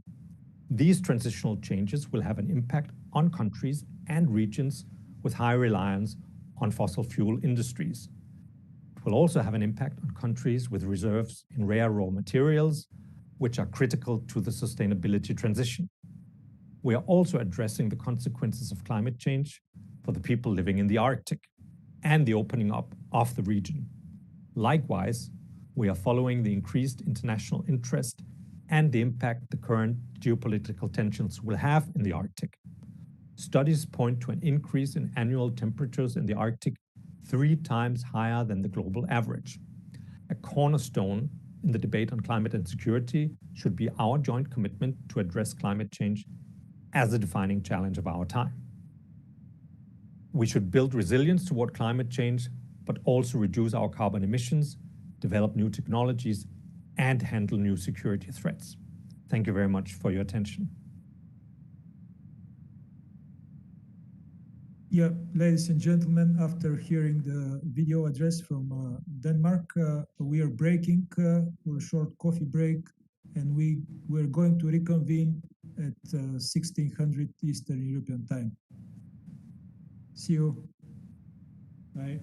These transitional changes will have an impact on countries and regions with high reliance on fossil fuel industries. It will also have an impact on countries with reserves in rare raw materials, which are critical to the sustainability transition. We are also addressing the consequences of climate change for the people living in the Arctic and the opening up of the region. Likewise, we are following the increased international interest and the impact the current geopolitical tensions will have in the Arctic. Studies point to an increase in annual temperatures in the Arctic 3 times higher than the global average. A cornerstone in the debate on climate and security should be our joint commitment to address climate change as a defining challenge of our time. We should build resilience toward climate change, but also reduce our carbon emissions, develop new technologies, and handle new security threats. Thank you very much for your attention. Yeah, ladies and gentlemen, after hearing the video address from Denmark, we are breaking for a short coffee break, and we're going to reconvene at 1600 Eastern European time. See you. Bye.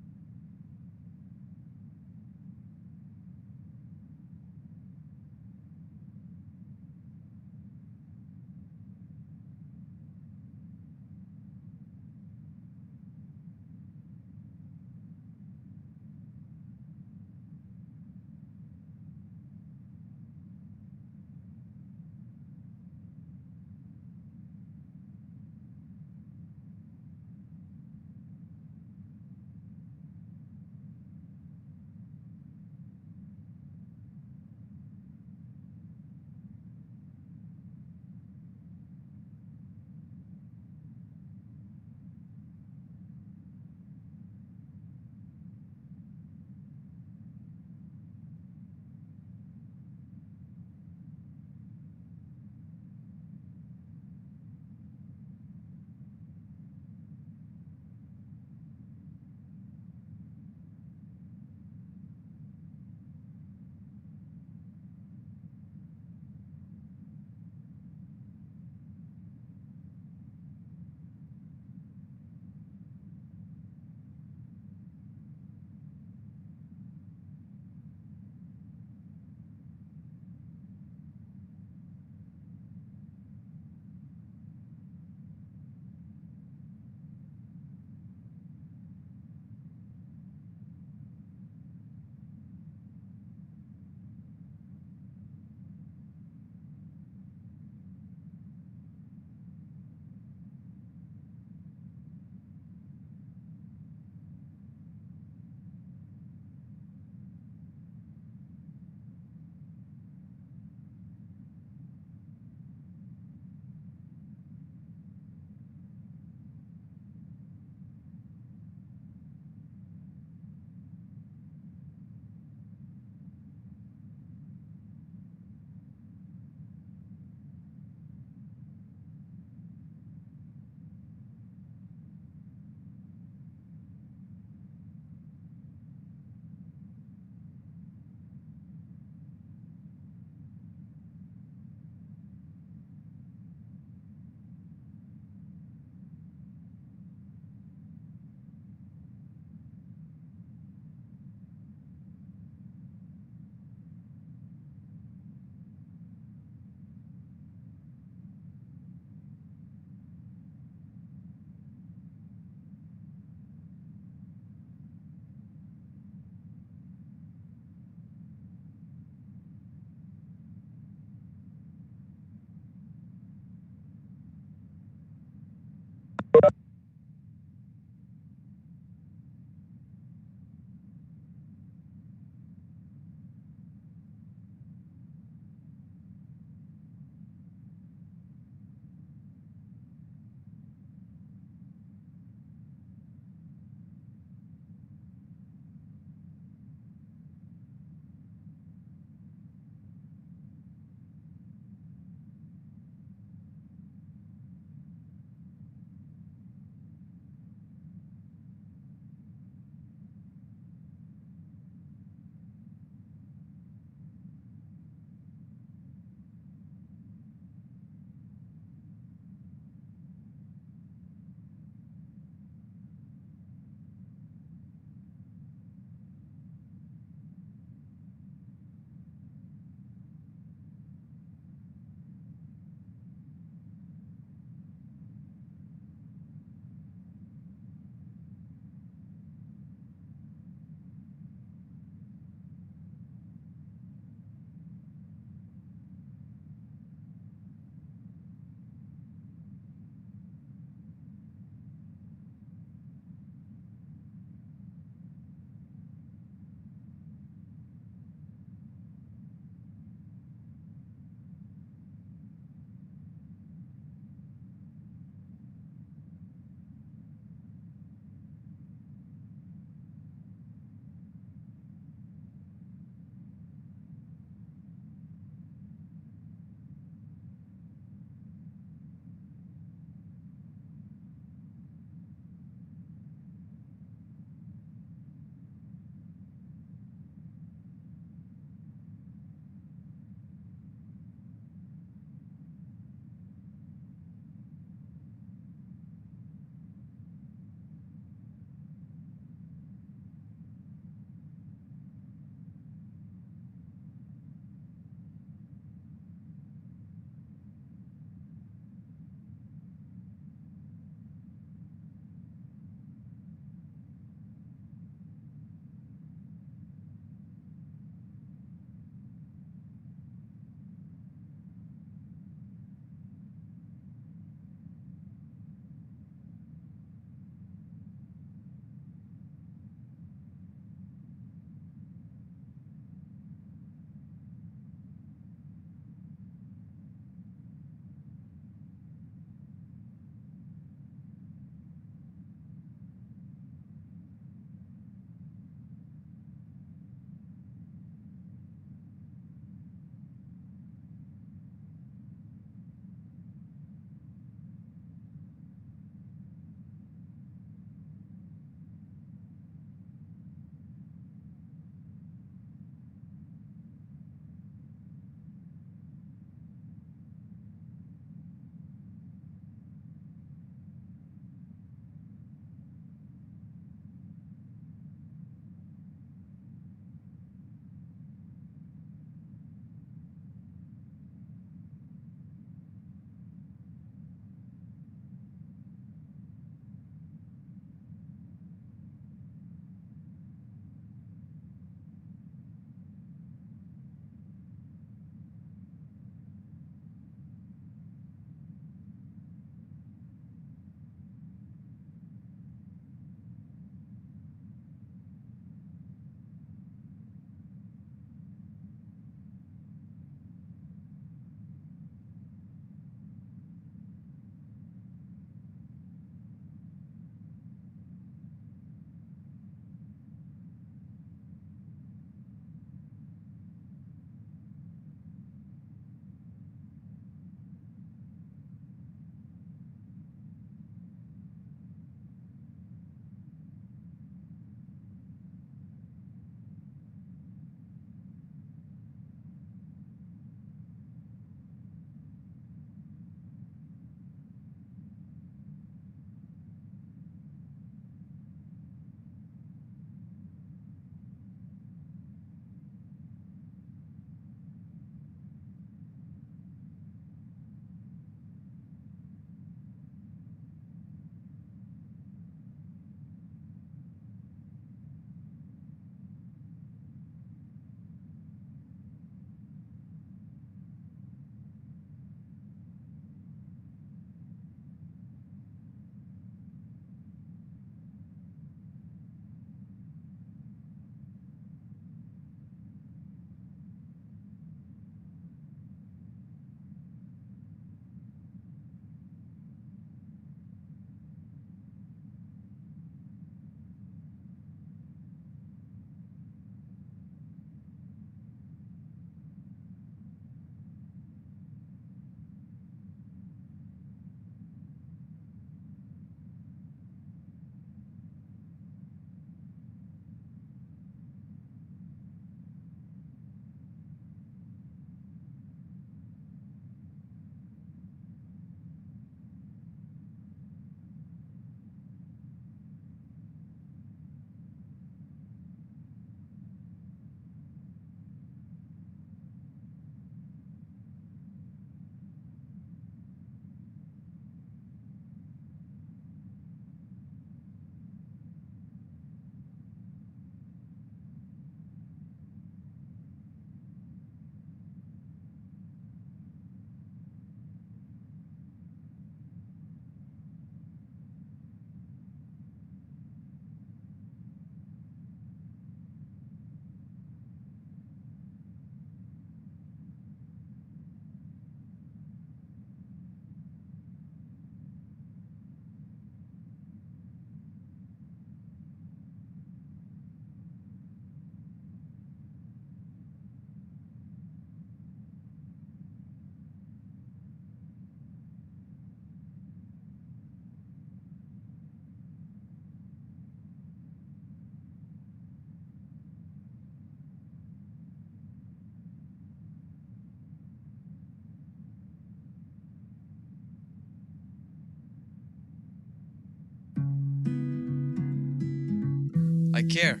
I care.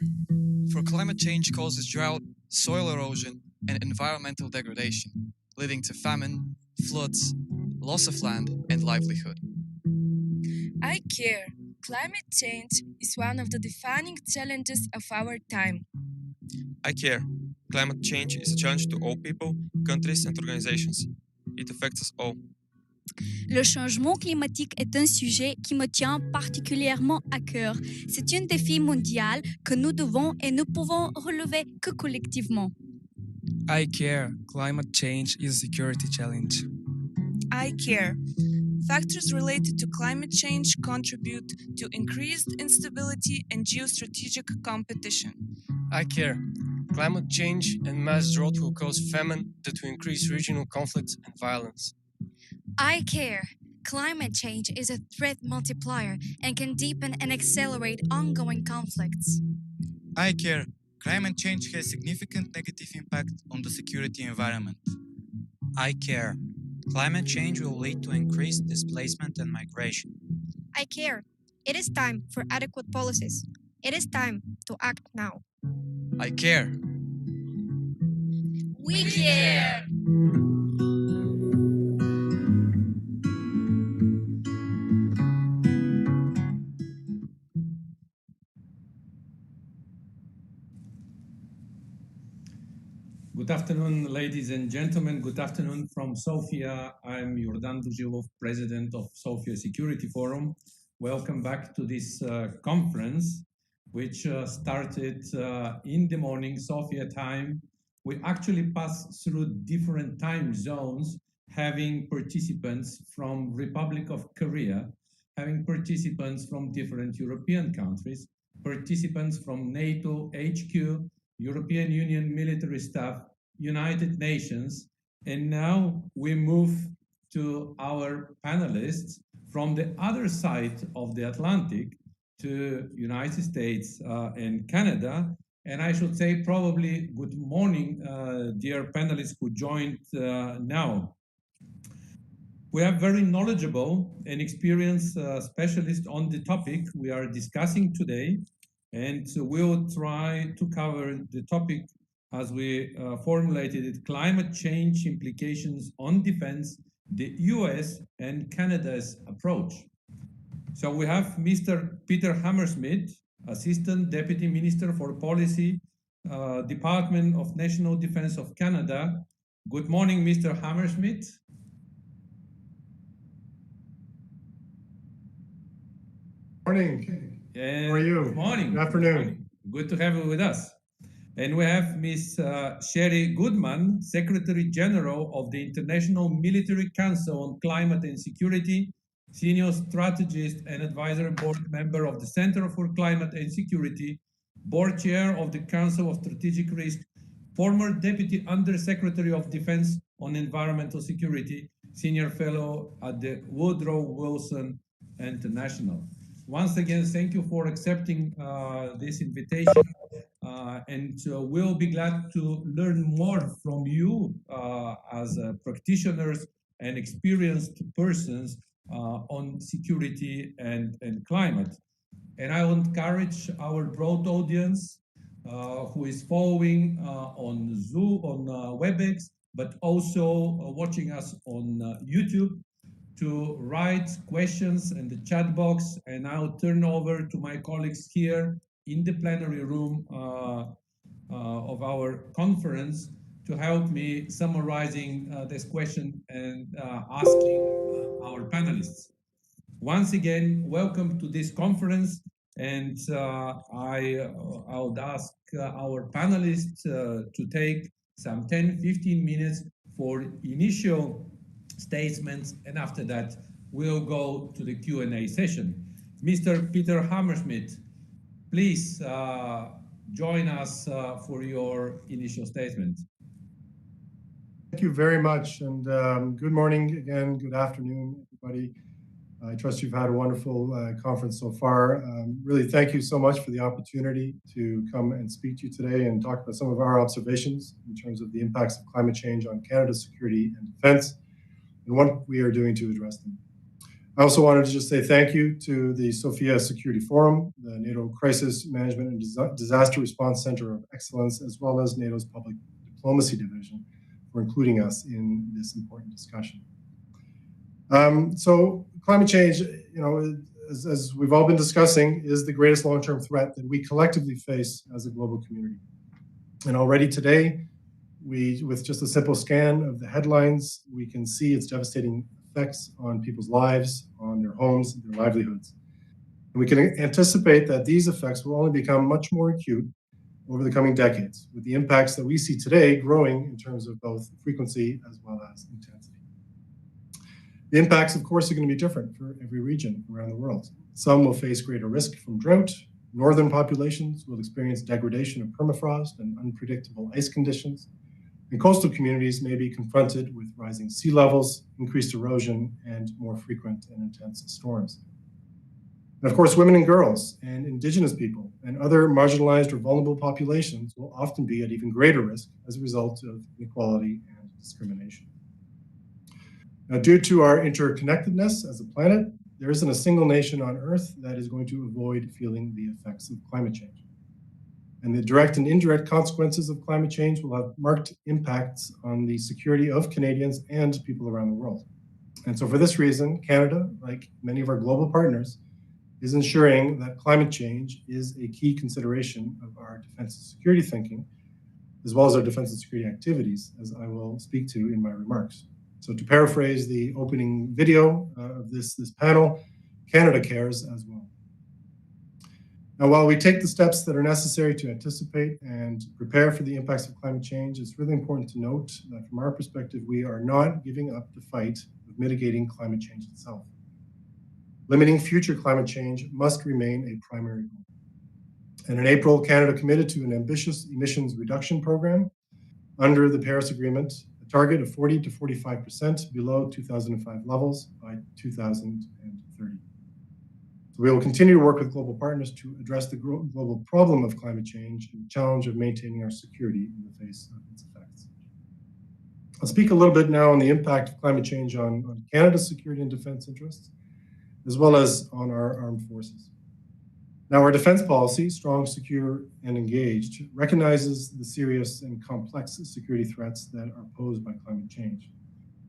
For climate change causes drought, soil erosion, and environmental degradation, leading to famine, floods, loss of land, and livelihood. I care. Climate change is one of the defining challenges of our time. I care. Climate change is a challenge to all people, countries, and organizations. It affects us all. Le changement climatique est un sujet qui me tient particulièrement à cœur. C'est un défi mondial que nous devons et nous pouvons relever que collectivement. I care. Climate change is a security challenge. I care. Factors related to climate change contribute to increased instability and geostrategic competition. I care. Climate change and mass drought will cause famine due to increased regional conflicts and violence. I care. Climate change is a threat multiplier and can deepen and accelerate ongoing conflicts. I care. Climate change has significant negative impact on the security environment. I care. Climate change will lead to increased displacement and migration. I care. It is time for adequate policies. It is time to act now. I care. We care. Good afternoon, ladies and gentlemen. Good afternoon from Sofia. I'm Jordan Buzilov, President of Sofia Security Forum. Welcome back to this conference, which started in the morning, Sofia time. We actually passed through different time zones, having participants from Republic of Korea, having participants from different European countries, participants from NATO HQ, European Union military staff, United Nations, and now we move to our panelists from the other side of the Atlantic to United States and Canada. And I should say probably good morning, dear panelists who joined now. We have very knowledgeable and experienced specialists on the topic we are discussing today. And so we'll try to cover the topic as we formulated it, climate change implications on defense, the US and Canada's approach. So we have Mr. Peter Hammersmith, Assistant Deputy Minister for Policy, Department of National Defense of Canada. Good morning, Mr. Hammersmith. Morning. And how are you? Good morning. Good afternoon. Good morning. Good to have you with us. And we have Ms. Sherry Goodman, Secretary General of the International Military Council on Climate and Security, Senior Strategist and Advisory Board Member of the Center for Climate and Security, Board Chair of the Council of Strategic Risk, former Deputy Undersecretary of Defense on Environmental Security, Senior Fellow at the Woodrow Wilson International. Once again, thank you for accepting this invitation, and we'll be glad to learn more from you as practitioners and experienced persons on security and climate. And I will encourage our broad audience who is following on Zoom, on WebEx, but also watching us on YouTube, to write questions in the chat box, and I'll turn over to my colleagues here in the plenary room of our conference to help me summarizing this question and asking our panelists. Once again, welcome to this conference, and I would ask our panelists to take some 10-15 minutes for initial statements, and after that we'll go to the Q&A session. Mr. Peter Hammersmith, please join us for your initial statement. Thank you very much, and good morning again, good afternoon, everybody. I trust you've had a wonderful conference so far. Really, thank you so much for the opportunity to come and speak to you today and talk about some of our observations in terms of the impacts of climate change on Canada's security and defense, and what we are doing to address them. I also wanted to just say thank you to the Sofia Security Forum, the NATO Crisis Management and Disaster Response Center of Excellence, as well as NATO's Public Diplomacy Division for including us in this important discussion. So climate change, as we've all been discussing, is the greatest long-term threat that we collectively face as a global community. And already today, with just a simple scan of the headlines, we can see its devastating effects on people's lives, on their homes, their livelihoods. And we can anticipate that these effects will only become much more acute over the coming decades, with the impacts that we see today growing in terms of both frequency as well as intensity. The impacts, of course, are going to be different for every region around the world. Some will face greater risk from drought. Northern populations will experience degradation of permafrost and unpredictable ice conditions. And coastal communities may be confronted with rising sea levels, increased erosion, and more frequent and intense storms. And of course, women and girls and Indigenous people and other marginalized or vulnerable populations will often be at even greater risk as a result of inequality and discrimination. Now, due to our interconnectedness as a planet, there isn't a single nation on Earth that is going to avoid feeling the effects of climate change. And the direct and indirect consequences of climate change will have marked impacts on the security of Canadians and people around the world. And so for this reason, Canada, like many of our global partners, is ensuring that climate change is a key consideration of our defense and security thinking, as well as our defense and security activities, as I will speak to in my remarks. So to paraphrase the opening video of this panel, Canada cares as well. Now, while we take the steps that are necessary to anticipate and prepare for the impacts of climate change, it's really important to note that from our perspective, we are not giving up the fight of mitigating climate change itself. Limiting future climate change must remain a primary goal. And in April, Canada committed to an ambitious emissions reduction program under the Paris Agreement, a target of 40 to 45% below 2005 levels by 2030. So we will continue to work with global partners to address the global problem of climate change and the challenge of maintaining our security in the face of its effects. I'll speak a little bit now on the impact of climate change on Canada's security and defense interests, as well as on our armed forces. Now, our defense policy, strong, secure, and engaged, recognizes the serious and complex security threats that are posed by climate change.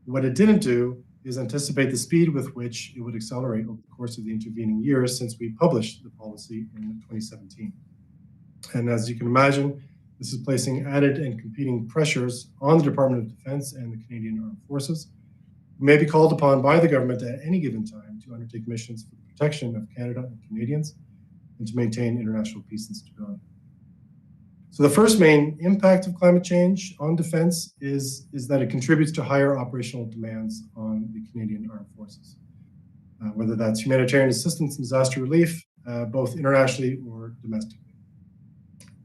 What it didn't do is anticipate the speed with which it would accelerate over the course of the intervening years since we published the policy in 2017. And as you can imagine, this is placing added and competing pressures on the Department of Defense and the Canadian Armed Forces, who may be called upon by the government at any given time to undertake missions for the protection of Canada and Canadians and to maintain international peace and stability. So the first main impact of climate change on defense is that it contributes to higher operational demands on the Canadian Armed Forces, whether that's humanitarian assistance and disaster relief, both internationally or domestically.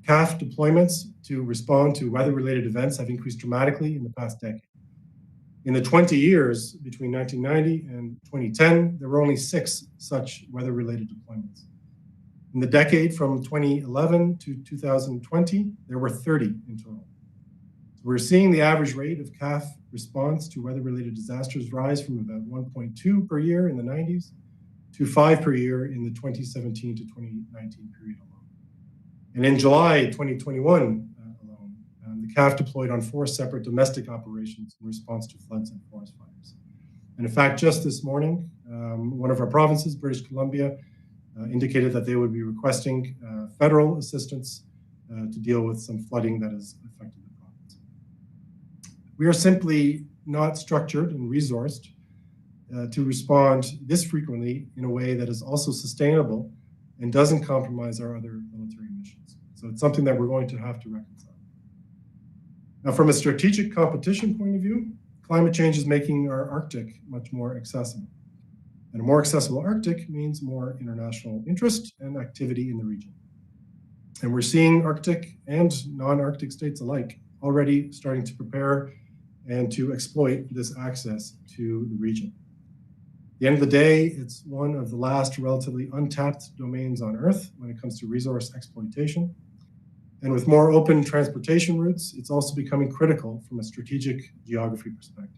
CAF deployments to respond to weather-related events have increased dramatically in the past decade. In the 20 years between 1990 and 2010, there were only 6 such weather-related deployments. In the decade from 2011 to 2020, there were 30 in total. So we're seeing the average rate of CAF response to weather-related disasters rise from about 1.2 per year in the 90s to 5 per year in the 2017 to 2019 period alone. And in July 2021 alone, the CAF deployed on 4 separate domestic operations in response to floods and forest fires. And in fact, just this morning, one of our provinces, British Columbia, indicated that they would be requesting federal assistance to deal with some flooding that has affected the province. We are simply not structured and resourced to respond this frequently in a way that is also sustainable and doesn't compromise our other military missions. So it's something that we're going to have to reconcile. Now, from a strategic competition point of view, climate change is making our Arctic much more accessible. And a more accessible Arctic means more international interest and activity in the region. And we're seeing Arctic and non-Arctic states alike already starting to prepare and to exploit this access to the region. At the end of the day, it's one of the last relatively untapped domains on Earth when it comes to resource exploitation. And with more open transportation routes, it's also becoming critical from a strategic geography perspective.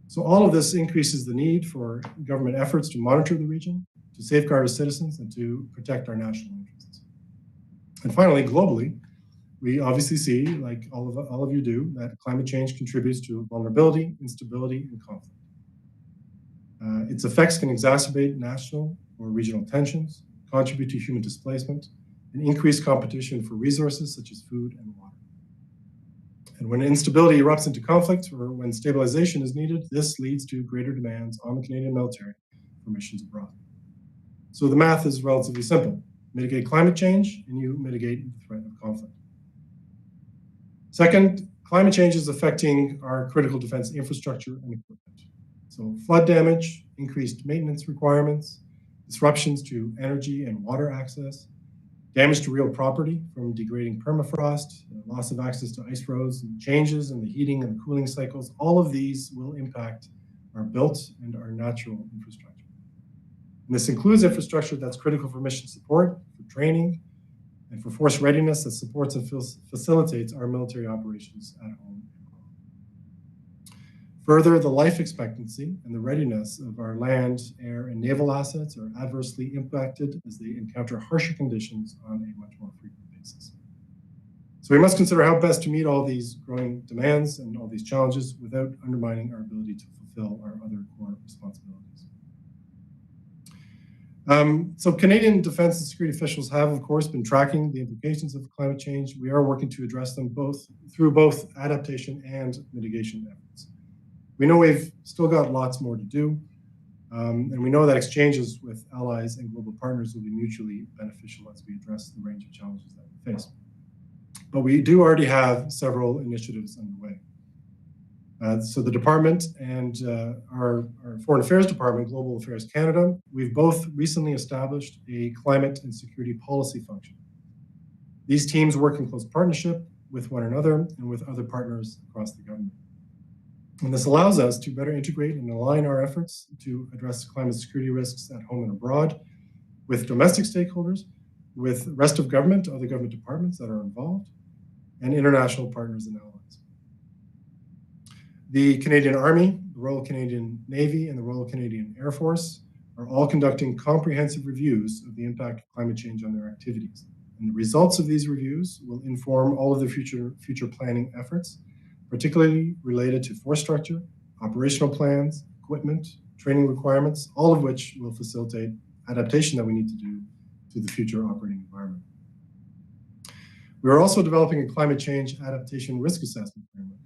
So all of this increases the need for government efforts to monitor the region, to safeguard our citizens, and to protect our national interests. And finally, globally, we obviously see, like all of you do, that climate change contributes to vulnerability, instability, and conflict. Its effects can exacerbate national or regional tensions, contribute to human displacement, and increase competition for resources such as food and water. And when instability erupts into conflict or when stabilization is needed, this leads to greater demands on the Canadian military for missions abroad. So the math is relatively simple. Mitigate climate change and you mitigate the threat of conflict. Second, climate change is affecting our critical defense infrastructure and equipment. So flood damage, increased maintenance requirements, disruptions to energy and water access, damage to real property from degrading permafrost, loss of access to ice roads, and changes in the heating and cooling cycles, all of these will impact our built and our natural infrastructure. And this includes infrastructure that's critical for mission support, for training, and for force readiness that supports and facilitates our military operations at home. Further, the life expectancy and the readiness of our land, air, and naval assets are adversely impacted as they encounter harsher conditions on a much more frequent basis. So we must consider how best to meet all these growing demands and all these challenges without undermining our ability to fulfill our other core responsibilities. So Canadian defense and security officials have, of course, been tracking the implications of climate change. We are working to address them through both adaptation and mitigation efforts. We know we've still got lots more to do, and we know that exchanges with allies and global partners will be mutually beneficial as we address the range of challenges that we face. But we do already have several initiatives underway. So the department and our Foreign Affairs Department, Global Affairs Canada, we've both recently established a climate and security policy function. These teams work in close partnership with one another and with other partners across the government. And this allows us to better integrate and align our efforts to address climate security risks at home and abroad with domestic stakeholders, with the rest of government, other government departments that are involved, and international partners and allies. The Canadian Army, the Royal Canadian Navy, and the Royal Canadian Air Force are all conducting comprehensive reviews of the impact of climate change on their activities. And the results of these reviews will inform all of the future planning efforts, particularly related to force structure, operational plans, equipment, training requirements, all of which will facilitate adaptation that we need to do to the future operating environment. We are also developing a climate change adaptation risk assessment framework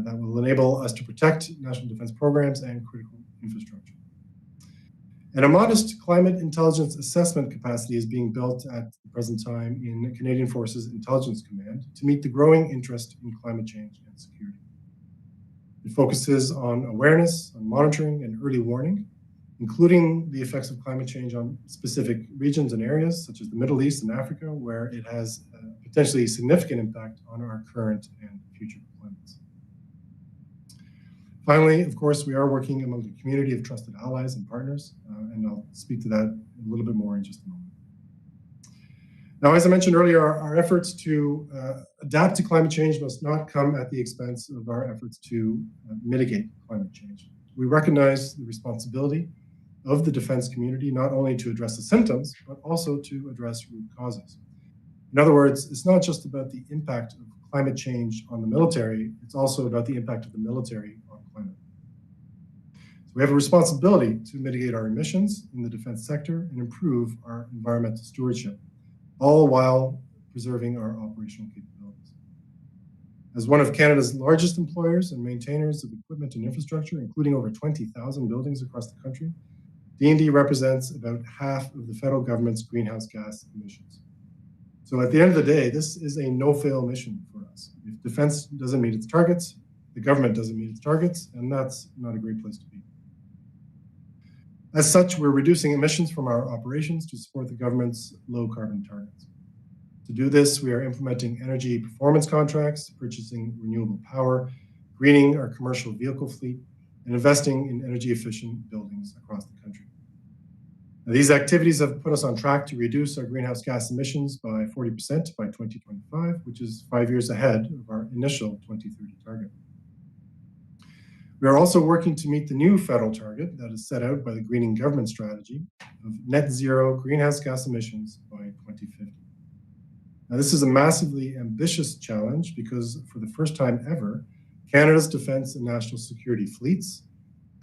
that will enable us to protect national defense programs and critical infrastructure. And a modest climate intelligence assessment capacity is being built at the present time in the Canadian Forces Intelligence Command to meet the growing interest in climate change and security. It focuses on awareness, on monitoring, and early warning, including the effects of climate change on specific regions and areas, such as the Middle East and Africa, where it has a potentially significant impact on our current and future deployments. Finally, of course, we are working among a community of trusted allies and partners, and I'll speak to that a little bit more in just a moment. Now, as I mentioned earlier, our efforts to adapt to climate change must not come at the expense of our efforts to mitigate climate change. We recognize the responsibility of the defense community not only to address the symptoms, but also to address root causes. In other words, it's not just about the impact of climate change on the military, it's also about the impact of the military on climate. So we have a responsibility to mitigate our emissions in the defense sector and improve our environmental stewardship, all while preserving our operational capabilities. As one of Canada's largest employers and maintainers of equipment and infrastructure, including over 20,000 buildings across the country, D&D represents about half of the federal government's greenhouse gas emissions. So at the end of the day, this is a no-fail mission for us. If defense doesn't meet its targets, the government doesn't meet its targets, and that's not a great place to be. As such, we're reducing emissions from our operations to support the government's low-carbon targets. To do this, we are implementing energy performance contracts, purchasing renewable power, greening our commercial vehicle fleet, and investing in energy-efficient buildings across the country. Now, these activities have put us on track to reduce our greenhouse gas emissions by 40% by 2025, which is 5 years ahead of our initial 2030 target. We are also working to meet the new federal target that is set out by the Greening Government Strategy of net zero greenhouse gas emissions by 2050. Now, this is a massively ambitious challenge because for the first time ever, Canada's defense and national security fleets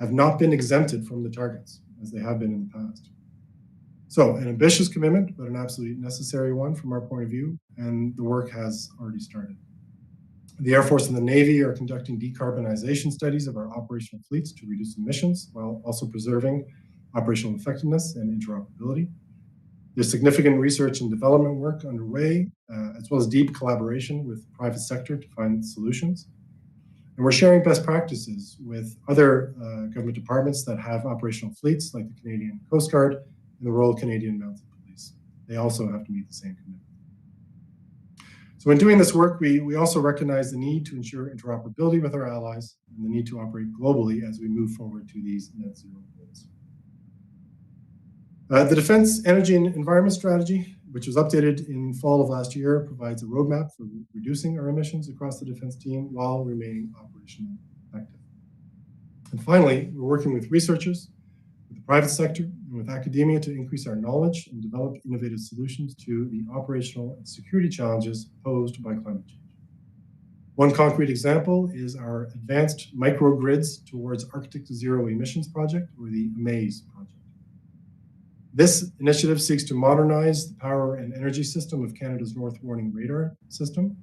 have not been exempted from the targets as they have been in the past. So an ambitious commitment, but an absolutely necessary one from our point of view, and the work has already started. The Air Force and the Navy are conducting decarbonization studies of our operational fleets to reduce emissions while also preserving operational effectiveness and interoperability. There's significant research and development work underway, as well as deep collaboration with the private sector to find solutions. And we're sharing best practices with other government departments that have operational fleets, like the Canadian Coast Guard and the Royal Canadian Mounted Police. They also have to meet the same commitment. So in doing this work, we also recognize the need to ensure interoperability with our allies and the need to operate globally as we move forward to these net zero goals. The Defense Energy and Environment Strategy, which was updated in fall of last year, provides a roadmap for reducing our emissions across the defense team while remaining operationally effective. And finally, we're working with researchers, with the private sector, and with academia to increase our knowledge and develop innovative solutions to the operational and security challenges posed by climate change. One concrete example is our Advanced Microgrids Towards Arctic Zero Emissions project, or the AMAZE project. This initiative seeks to modernize the power and energy system of Canada's North Warning Radar system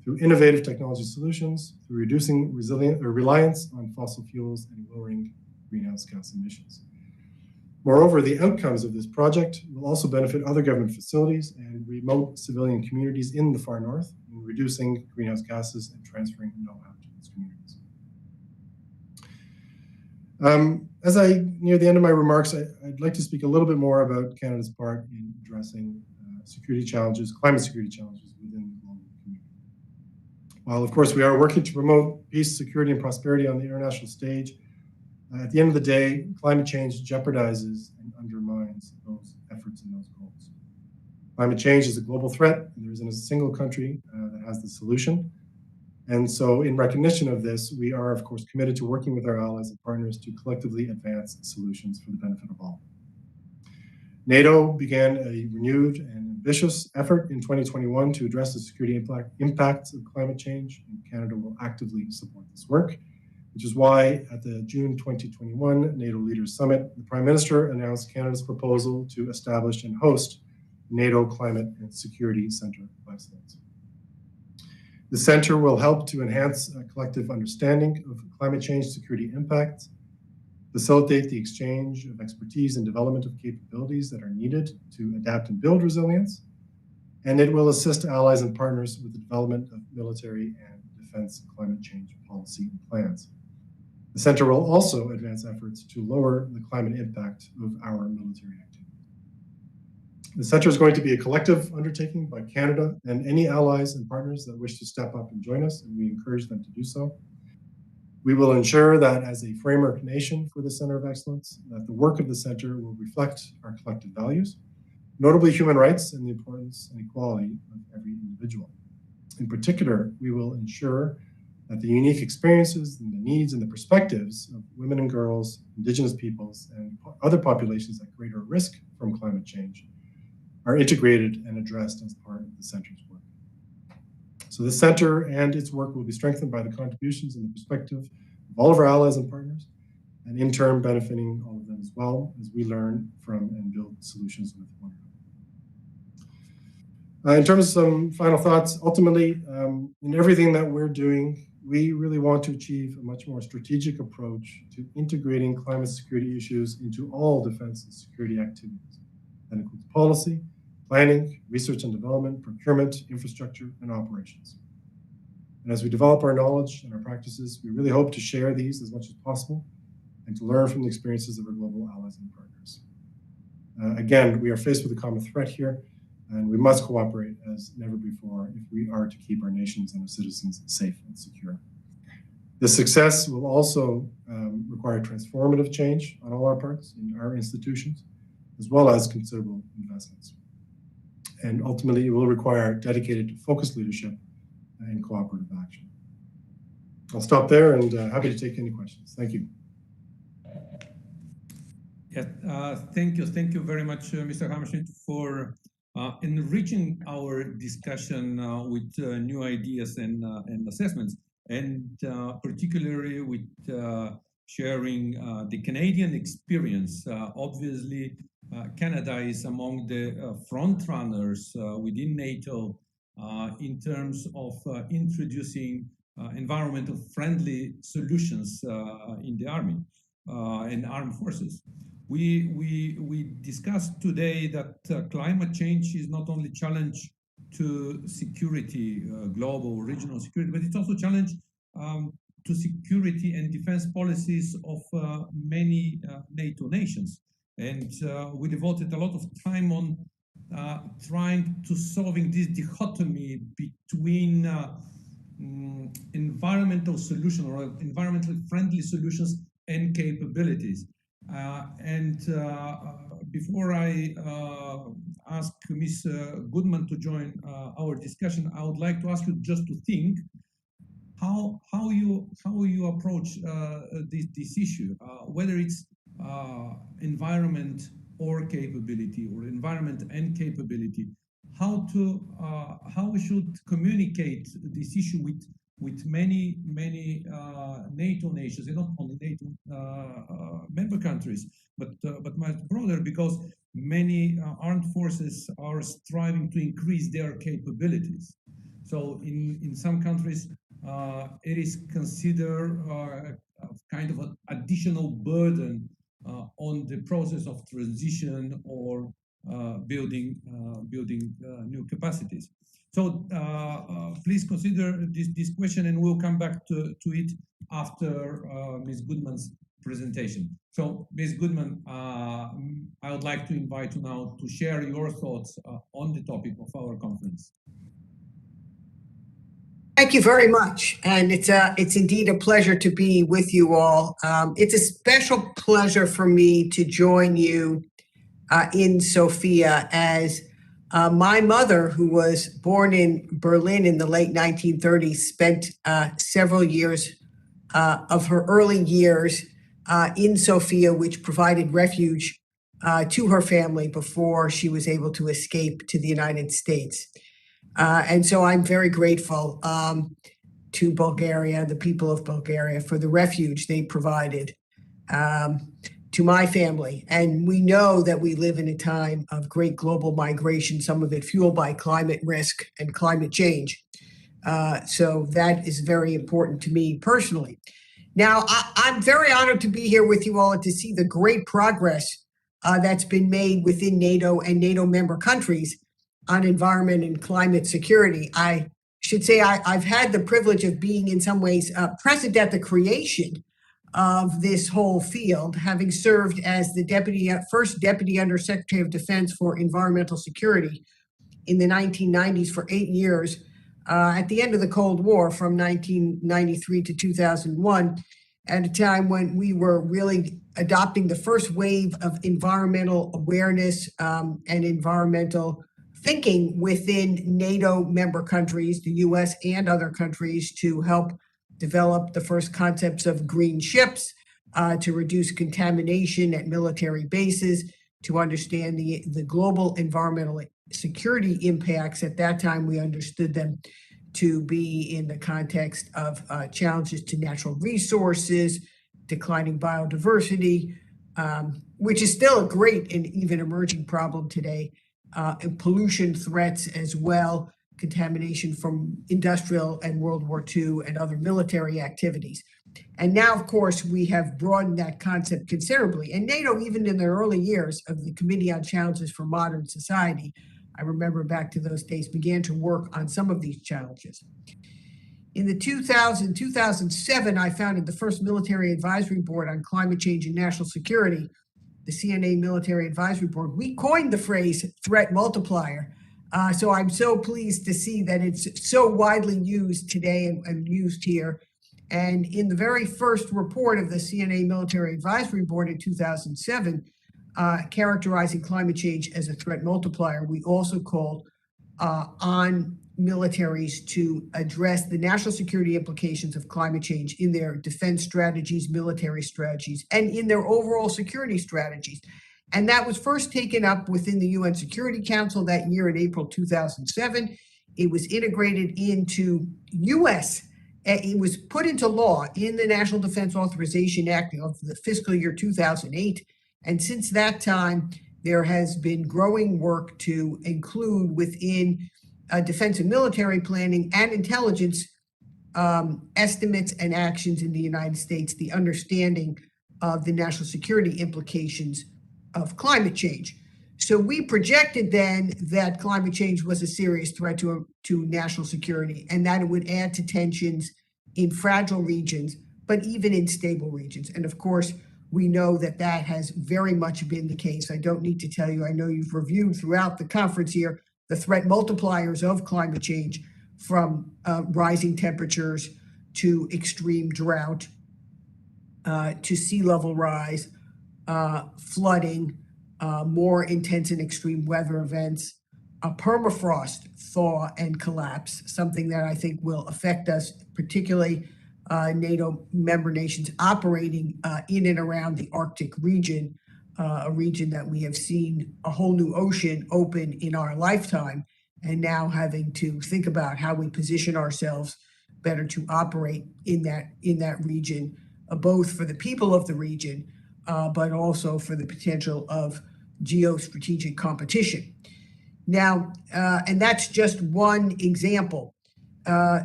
through innovative technology solutions, through reducing reliance on fossil fuels and lowering greenhouse gas emissions. Moreover, the outcomes of this project will also benefit other government facilities and remote civilian communities in the far north in reducing greenhouse gases and transferring know-how to these communities. As I near the end of my remarks, I'd like to speak a little bit more about Canada's part in addressing security challenges, climate security challenges within the global community. While, of course, we are working to promote peace, security, and prosperity on the international stage, at the end of the day, climate change jeopardizes and undermines those efforts and those goals. Climate change is a global threat, and there isn't a single country that has the solution. And so in recognition of this, we are, of course, committed to working with our allies and partners to collectively advance solutions for the benefit of all. NATO began a renewed and ambitious effort in 2021 to address the security impacts of climate change, and Canada will actively support this work, which is why at the June 2021 NATO Leaders Summit, the Prime Minister announced Canada's proposal to establish and host NATO Climate and Security Centre of Excellence. The center will help to enhance a collective understanding of climate change security impacts, facilitate the exchange of expertise and development of capabilities that are needed to adapt and build resilience, and it will assist allies and partners with the development of military and defense climate change policy and plans. The center will also advance efforts to lower the climate impact of our military activities. The center is going to be a collective undertaking by Canada and any allies and partners that wish to step up and join us, and we encourage them to do so. We will ensure that as a framework nation for the Center of Excellence, that the work of the center will reflect our collective values, notably human rights and the importance and equality of every individual. In particular, we will ensure that the unique experiences and the needs and the perspectives of women and girls, Indigenous peoples, and other populations at greater risk from climate change are integrated and addressed as part of the center's work. So the center and its work will be strengthened by the contributions and the perspective of all of our allies and partners, and in turn benefiting all of them as well as we learn from and build solutions with one another. In terms of some final thoughts, ultimately, in everything that we're doing, we really want to achieve a much more strategic approach to integrating climate security issues into all defense and security activities. That includes policy, planning, research and development, procurement, infrastructure, and operations. And as we develop our knowledge and our practices, we really hope to share these as much as possible and to learn from the experiences of our global allies and partners. Again, we are faced with a common threat here, and we must cooperate as never before if we are to keep our nations and our citizens safe and secure. This success will also require transformative change on all our parts in our institutions, as well as considerable investments. And ultimately, it will require dedicated, focused leadership and cooperative action. I'll stop there and happy to take any questions. Thank you. Yes, thank you very much, Mr. Hammerschmidt, for enriching our discussion with new ideas and assessments, and particularly with sharing the Canadian experience. Obviously, Canada is among the front runners within NATO in terms of introducing environmental friendly solutions in the Army and armed forces. We discussed today that climate change is not only a challenge to security, global, regional security, but it's also a challenge to security and defense policies of many NATO nations. And we devoted a lot of time on trying to solving this dichotomy between environmental solutions or environmentally friendly solutions and capabilities. Before I ask Ms. Goodman to join our discussion, I would like to ask you just to think how you approach this issue, whether it's environment or capability, or environment and capability. How we should communicate this issue with many NATO nations, and not only NATO member countries, but much broader, because many armed forces are striving to increase their capabilities. So in some countries, it is considered kind of an additional burden on the process of transition or building new capacities. So please consider this question, and we'll come back to it after Ms. Goodman's presentation. So Ms. Goodman, I would like to invite you now to share your thoughts on the topic of our conference. Thank you very much, and it's indeed a pleasure to be with you all. It's a special pleasure for me to join you in Sofia, as my mother, who was born in Berlin in the late 1930s, spent several years of her early years in Sofia, which provided refuge to her family before she was able to escape to the United States. And so I'm very grateful to Bulgaria, the people of Bulgaria, for the refuge they provided to my family. And we know that we live in a time of great global migration, some of it fueled by climate risk and climate change. So that is very important to me personally. Now, I'm very honored to be here with you all and to see the great progress that's been made within NATO and NATO member countries on environment and climate security. I should say I've had the privilege of being in some ways present at the creation of this whole field, having served as the first Deputy Undersecretary of Defense for Environmental Security in the 1990s for 8 years, at the end of the Cold War from 1993 to 2001, at a time when we were really adopting the first wave of environmental awareness and environmental thinking within NATO member countries, the US and other countries, to help develop the first concepts of green ships, to reduce contamination at military bases, to understand the global environmental security impacts. At that time, we understood them to be in the context of challenges to natural resources, declining biodiversity, which is still a great and even emerging problem today, and pollution threats as well, contamination from industrial and World War II and other military activities. And now, of course, we have broadened that concept considerably. And NATO, even in the early years of the Committee on Challenges for Modern Society, I remember back to those days, began to work on some of these challenges. In the 2007, I founded the first military advisory board on climate change and national security, the CNA Military Advisory Board. We coined the phrase threat multiplier. So I'm so pleased to see that it's so widely used today and used here. And in the very first report of the CNA Military Advisory Board in 2007, characterizing climate change as a threat multiplier, we also called on militaries to address the national security implications of climate change in their defense strategies, military strategies, and in their overall security strategies. And that was first taken up within the UN Security Council that year in April 2007. It was integrated into it was put into law in the National Defense Authorization Act of the fiscal year 2008. And since that time, there has been growing work to include within defense and military planning and intelligence estimates and actions in the United States, the understanding of the national security implications of climate change. So we projected then that climate change was a serious threat to national security and that it would add to tensions in fragile regions, but even in stable regions. And of course, we know that that has very much been the case. I don't need to tell you, I know you've reviewed throughout the conference here the threat multipliers of climate change, from rising temperatures to extreme drought, to sea level rise, flooding, more intense and extreme weather events, permafrost thaw and collapse, something that I think will affect us, particularly NATO member nations operating in and around the Arctic region, a region that we have seen a whole new ocean open in our lifetime, and now having to think about how we position ourselves better to operate in that region, both for the people of the region, but also for the potential of geostrategic competition. Now, and that's just one example.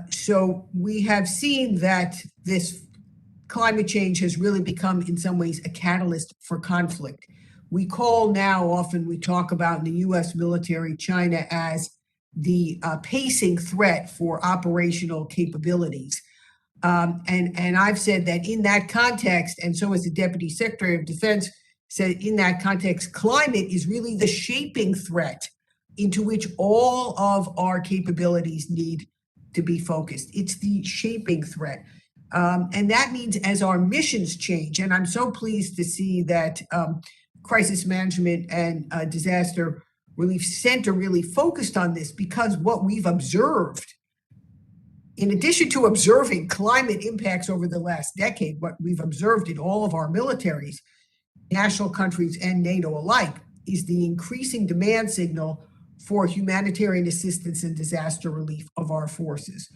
So we have seen that this climate change has really become, in some ways, a catalyst for conflict. We call now, often we talk about in the US military, China as the pacing threat for operational capabilities. And I've said that in that context, and so as the Deputy Secretary of Defense said, in that context, climate is really the shaping threat into which all of our capabilities need to be focused. It's the shaping threat. And that means as our missions change, and I'm so pleased to see that Crisis Management and Disaster Relief Center really focused on this, because what we've observed, in addition to observing climate impacts over the last decade, what we've observed in all of our militaries, national countries and NATO alike, is the increasing demand signal for humanitarian assistance and disaster relief of our forces.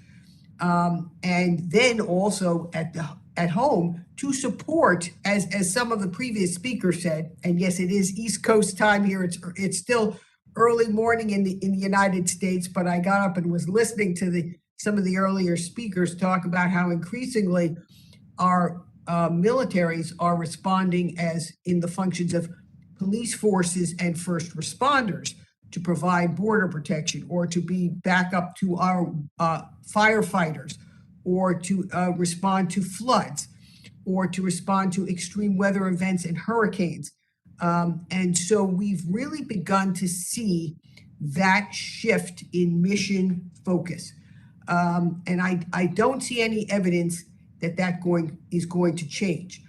And then also at home to support, as some of the previous speakers said, and yes, it is East Coast time here. It's still early morning in the United States, but I got up and was listening to some of the earlier speakers talk about how increasingly our militaries are responding as in the functions of police forces and first responders to provide border protection, or to be backup to our firefighters, or to respond to floods, or to respond to extreme weather events and hurricanes. And so we've really begun to see that shift in mission focus. And I don't see any evidence that is going to change.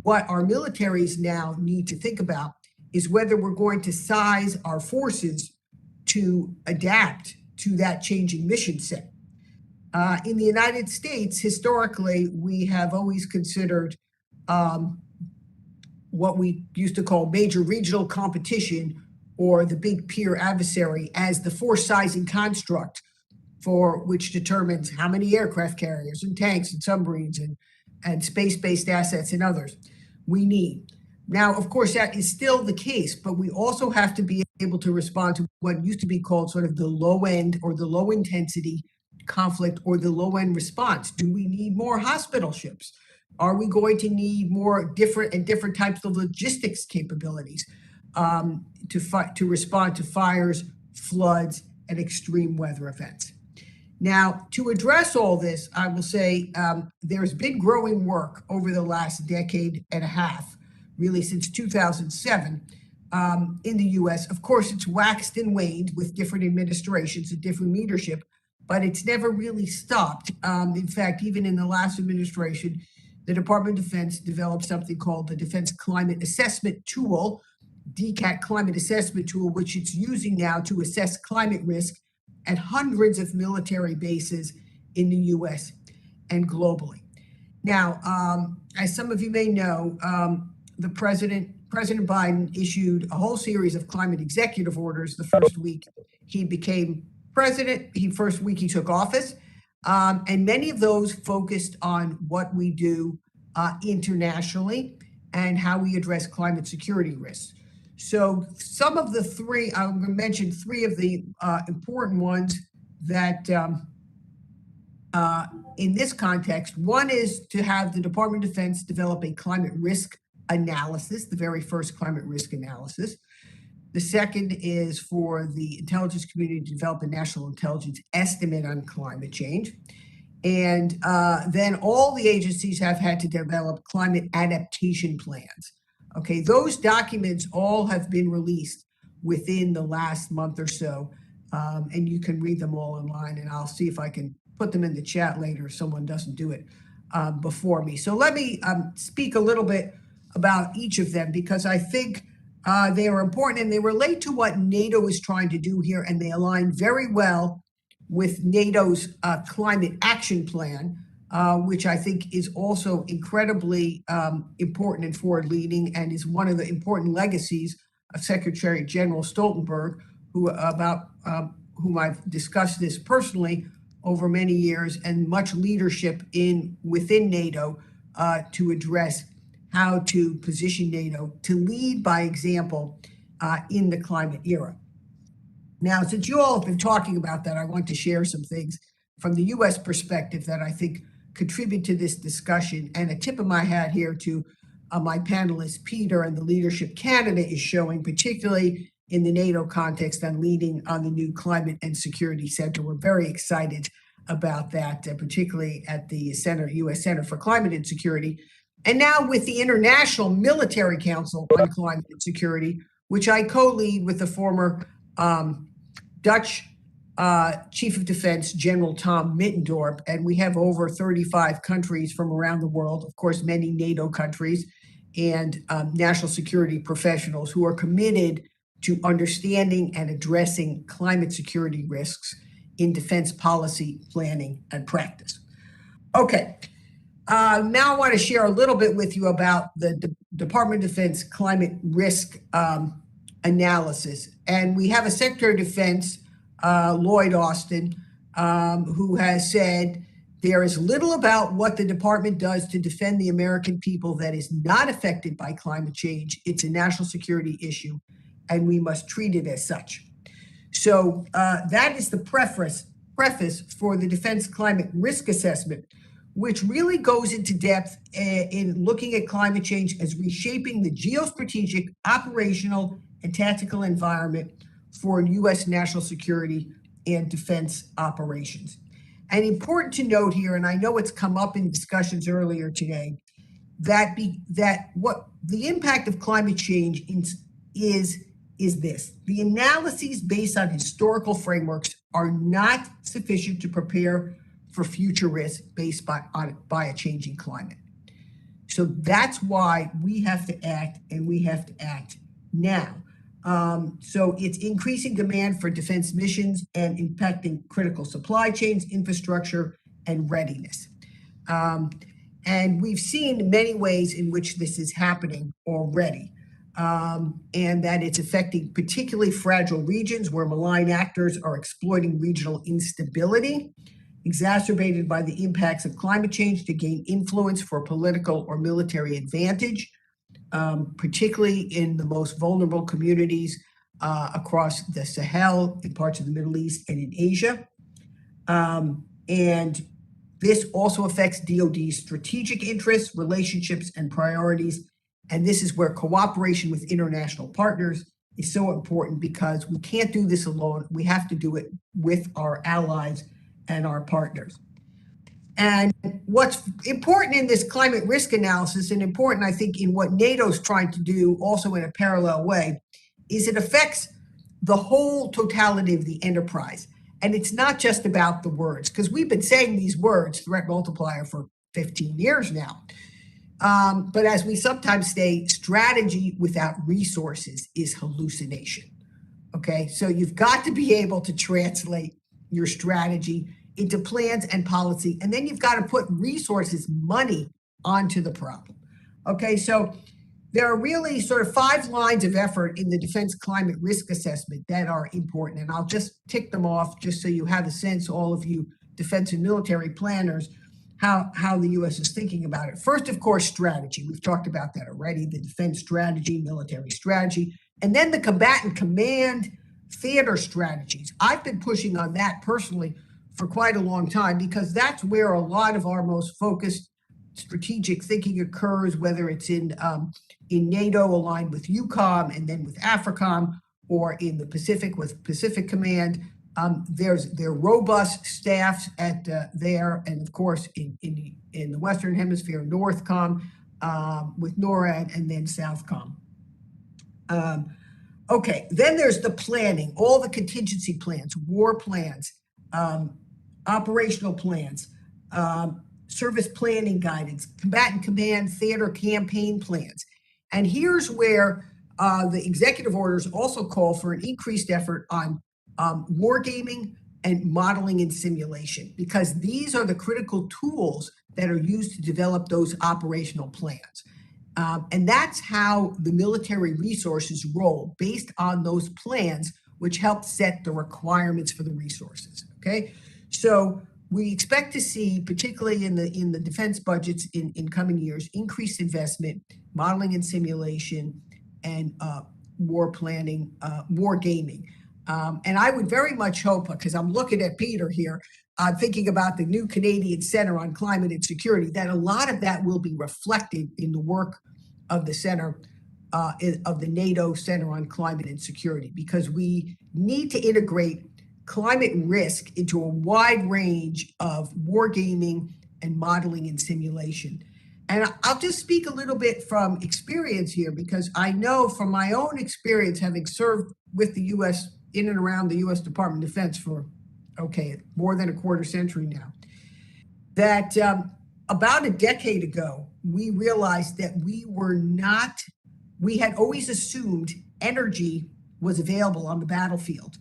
What our militaries now need to think about is whether we're going to size our forces to adapt to that changing mission set. In the United States, historically, we have always considered what we used to call major regional competition, or the big peer adversary, as the force sizing construct for which determines how many aircraft carriers and tanks and submarines and space-based assets and others we need. Now, of course, that is still the case, but we also have to be able to respond to what used to be called sort of the low end or the low intensity conflict, or the low end response. Do we need more hospital ships? Are we going to need more different types of logistics capabilities to respond to fires, floods, and extreme weather events? Now, to address all this, I will say there's been growing work over the last decade and a half, really since 2007, in the US. Of course, it's waxed and waned with different administrations and different leadership, but it's never really stopped. In fact, even in the last administration, the Department of Defense developed something called the Defense Climate Assessment Tool, DCAT Climate Assessment Tool, which it's using now to assess climate risk at hundreds of military bases in the US and globally. Now, as some of you may know, President Biden issued a whole series of climate executive orders the first week he became president, first week he took office. And many of those focused on what we do internationally and how we address climate security risks. So some of the three, I'm going to mention three of the important ones that in this context. One is to have the Department of Defense develop a climate risk analysis, the very first climate risk analysis. The second is for the intelligence community to develop a national intelligence estimate on climate change. And then all the agencies have had to develop climate adaptation plans. Okay, those documents all have been released within the last month or so, and you can read them all online, and I'll see if I can put them in the chat later if someone doesn't do it before me. So let me speak a little bit about each of them, because I think they are important and they relate to what NATO is trying to do here, and they align very well with NATO's climate action plan, which I think is also incredibly important and forward-leaning, and is one of the important legacies of Secretary General Stoltenberg, whom I've discussed this personally over many years, and much leadership within NATO to address how to position NATO to lead by example in the climate era. Now, since you all have been talking about that, I want to share some things from the US perspective that I think contribute to this discussion. And a tip of my hat here to my panelists, Peter, and the leadership Canada is showing, particularly in the NATO context on leading on the new Climate and Security Center. We're very excited about that, particularly at the US Center for Climate and Security. And now with the International Military Council on Climate and Security, which I co-lead with the former Dutch Chief of Defense, General Tom Mittendorp, and we have over 35 countries from around the world, of course, many NATO countries, and national security professionals who are committed to understanding and addressing climate security risks in defense policy, planning, and practice. Okay, now I want to share a little bit with you about the Department of Defense climate risk analysis. And we have a Secretary of Defense, Lloyd Austin, who has said there is little about what the department does to defend the American people that is not affected by climate change. It's a national security issue, and we must treat it as such. So that is the preface for the Defense Climate Risk Assessment, which really goes into depth in looking at climate change as reshaping the geostrategic, operational, and tactical environment for U.S. national security and defense operations. And important to note here, and I know it's come up in discussions earlier today, that what the impact of climate change is this: the analyses based on historical frameworks are not sufficient to prepare for future risks based by a changing climate. So that's why we have to act, and we have to act now. So it's increasing demand for defense missions and impacting critical supply chains, infrastructure, and readiness. And we've seen many ways in which this is happening already, and that it's affecting particularly fragile regions where malign actors are exploiting regional instability, exacerbated by the impacts of climate change to gain influence for political or military advantage, particularly in the most vulnerable communities across the Sahel, in parts of the Middle East, and in Asia. And this also affects DoD's strategic interests, relationships, and priorities. And this is where cooperation with international partners is so important, because we can't do this alone. We have to do it with our allies and our partners. And what's important in this climate risk analysis, and important, I think, in what NATO's trying to do also in a parallel way, is it affects the whole totality of the enterprise. And it's not just about the words, because we've been saying these words, threat multiplier, for 15 years now. But as we sometimes say, strategy without resources is hallucination. Okay, so you've got to be able to translate your strategy into plans and policy. And then you've got to put resources, money onto the problem. Okay, so there are really sort of 5 lines of effort in the defense climate risk assessment that are important. And I'll just tick them off just so you have a sense, all of you defense and military planners, how the U.S. is thinking about it. First, of course, strategy. We've talked about that already, the defense strategy, military strategy, and then the combatant command theater strategies. I've been pushing on that personally for quite a long time because that's where a lot of our most focused strategic thinking occurs, whether it's in NATO aligned with EUCOM and then with AFRICOM, or in the Pacific with Pacific Command. There are robust staffs at there, and of course in the Western Hemisphere, NORTHCOM with NORAD, and then SOUTHCOM. Okay, then there's the planning, all the contingency plans, war plans, operational plans, service planning guidance, combatant command theater campaign plans. And here's where the executive orders also call for an increased effort on wargaming and modeling and simulation, because these are the critical tools that are used to develop those operational plans. And that's how the military resources roll, based on those plans, which help set the requirements for the resources, okay? So we expect to see, particularly in the defense budgets in coming years, increased investment, modeling and simulation, and war planning, war gaming. And I would very much hope, because I'm looking at Peter here, thinking about the new Canadian Center on Climate and Security, that a lot of that will be reflected in the work of the center, of the NATO Center on Climate and Security, because we need to integrate climate risk into a wide range of wargaming and modeling and simulation. And I'll just speak a little bit from experience here, because I know from my own experience, having served with the U.S. in and around the U.S. Department of Defense for, more than a quarter century now, that about a decade ago, we realized that we had always assumed energy was available on the battlefield.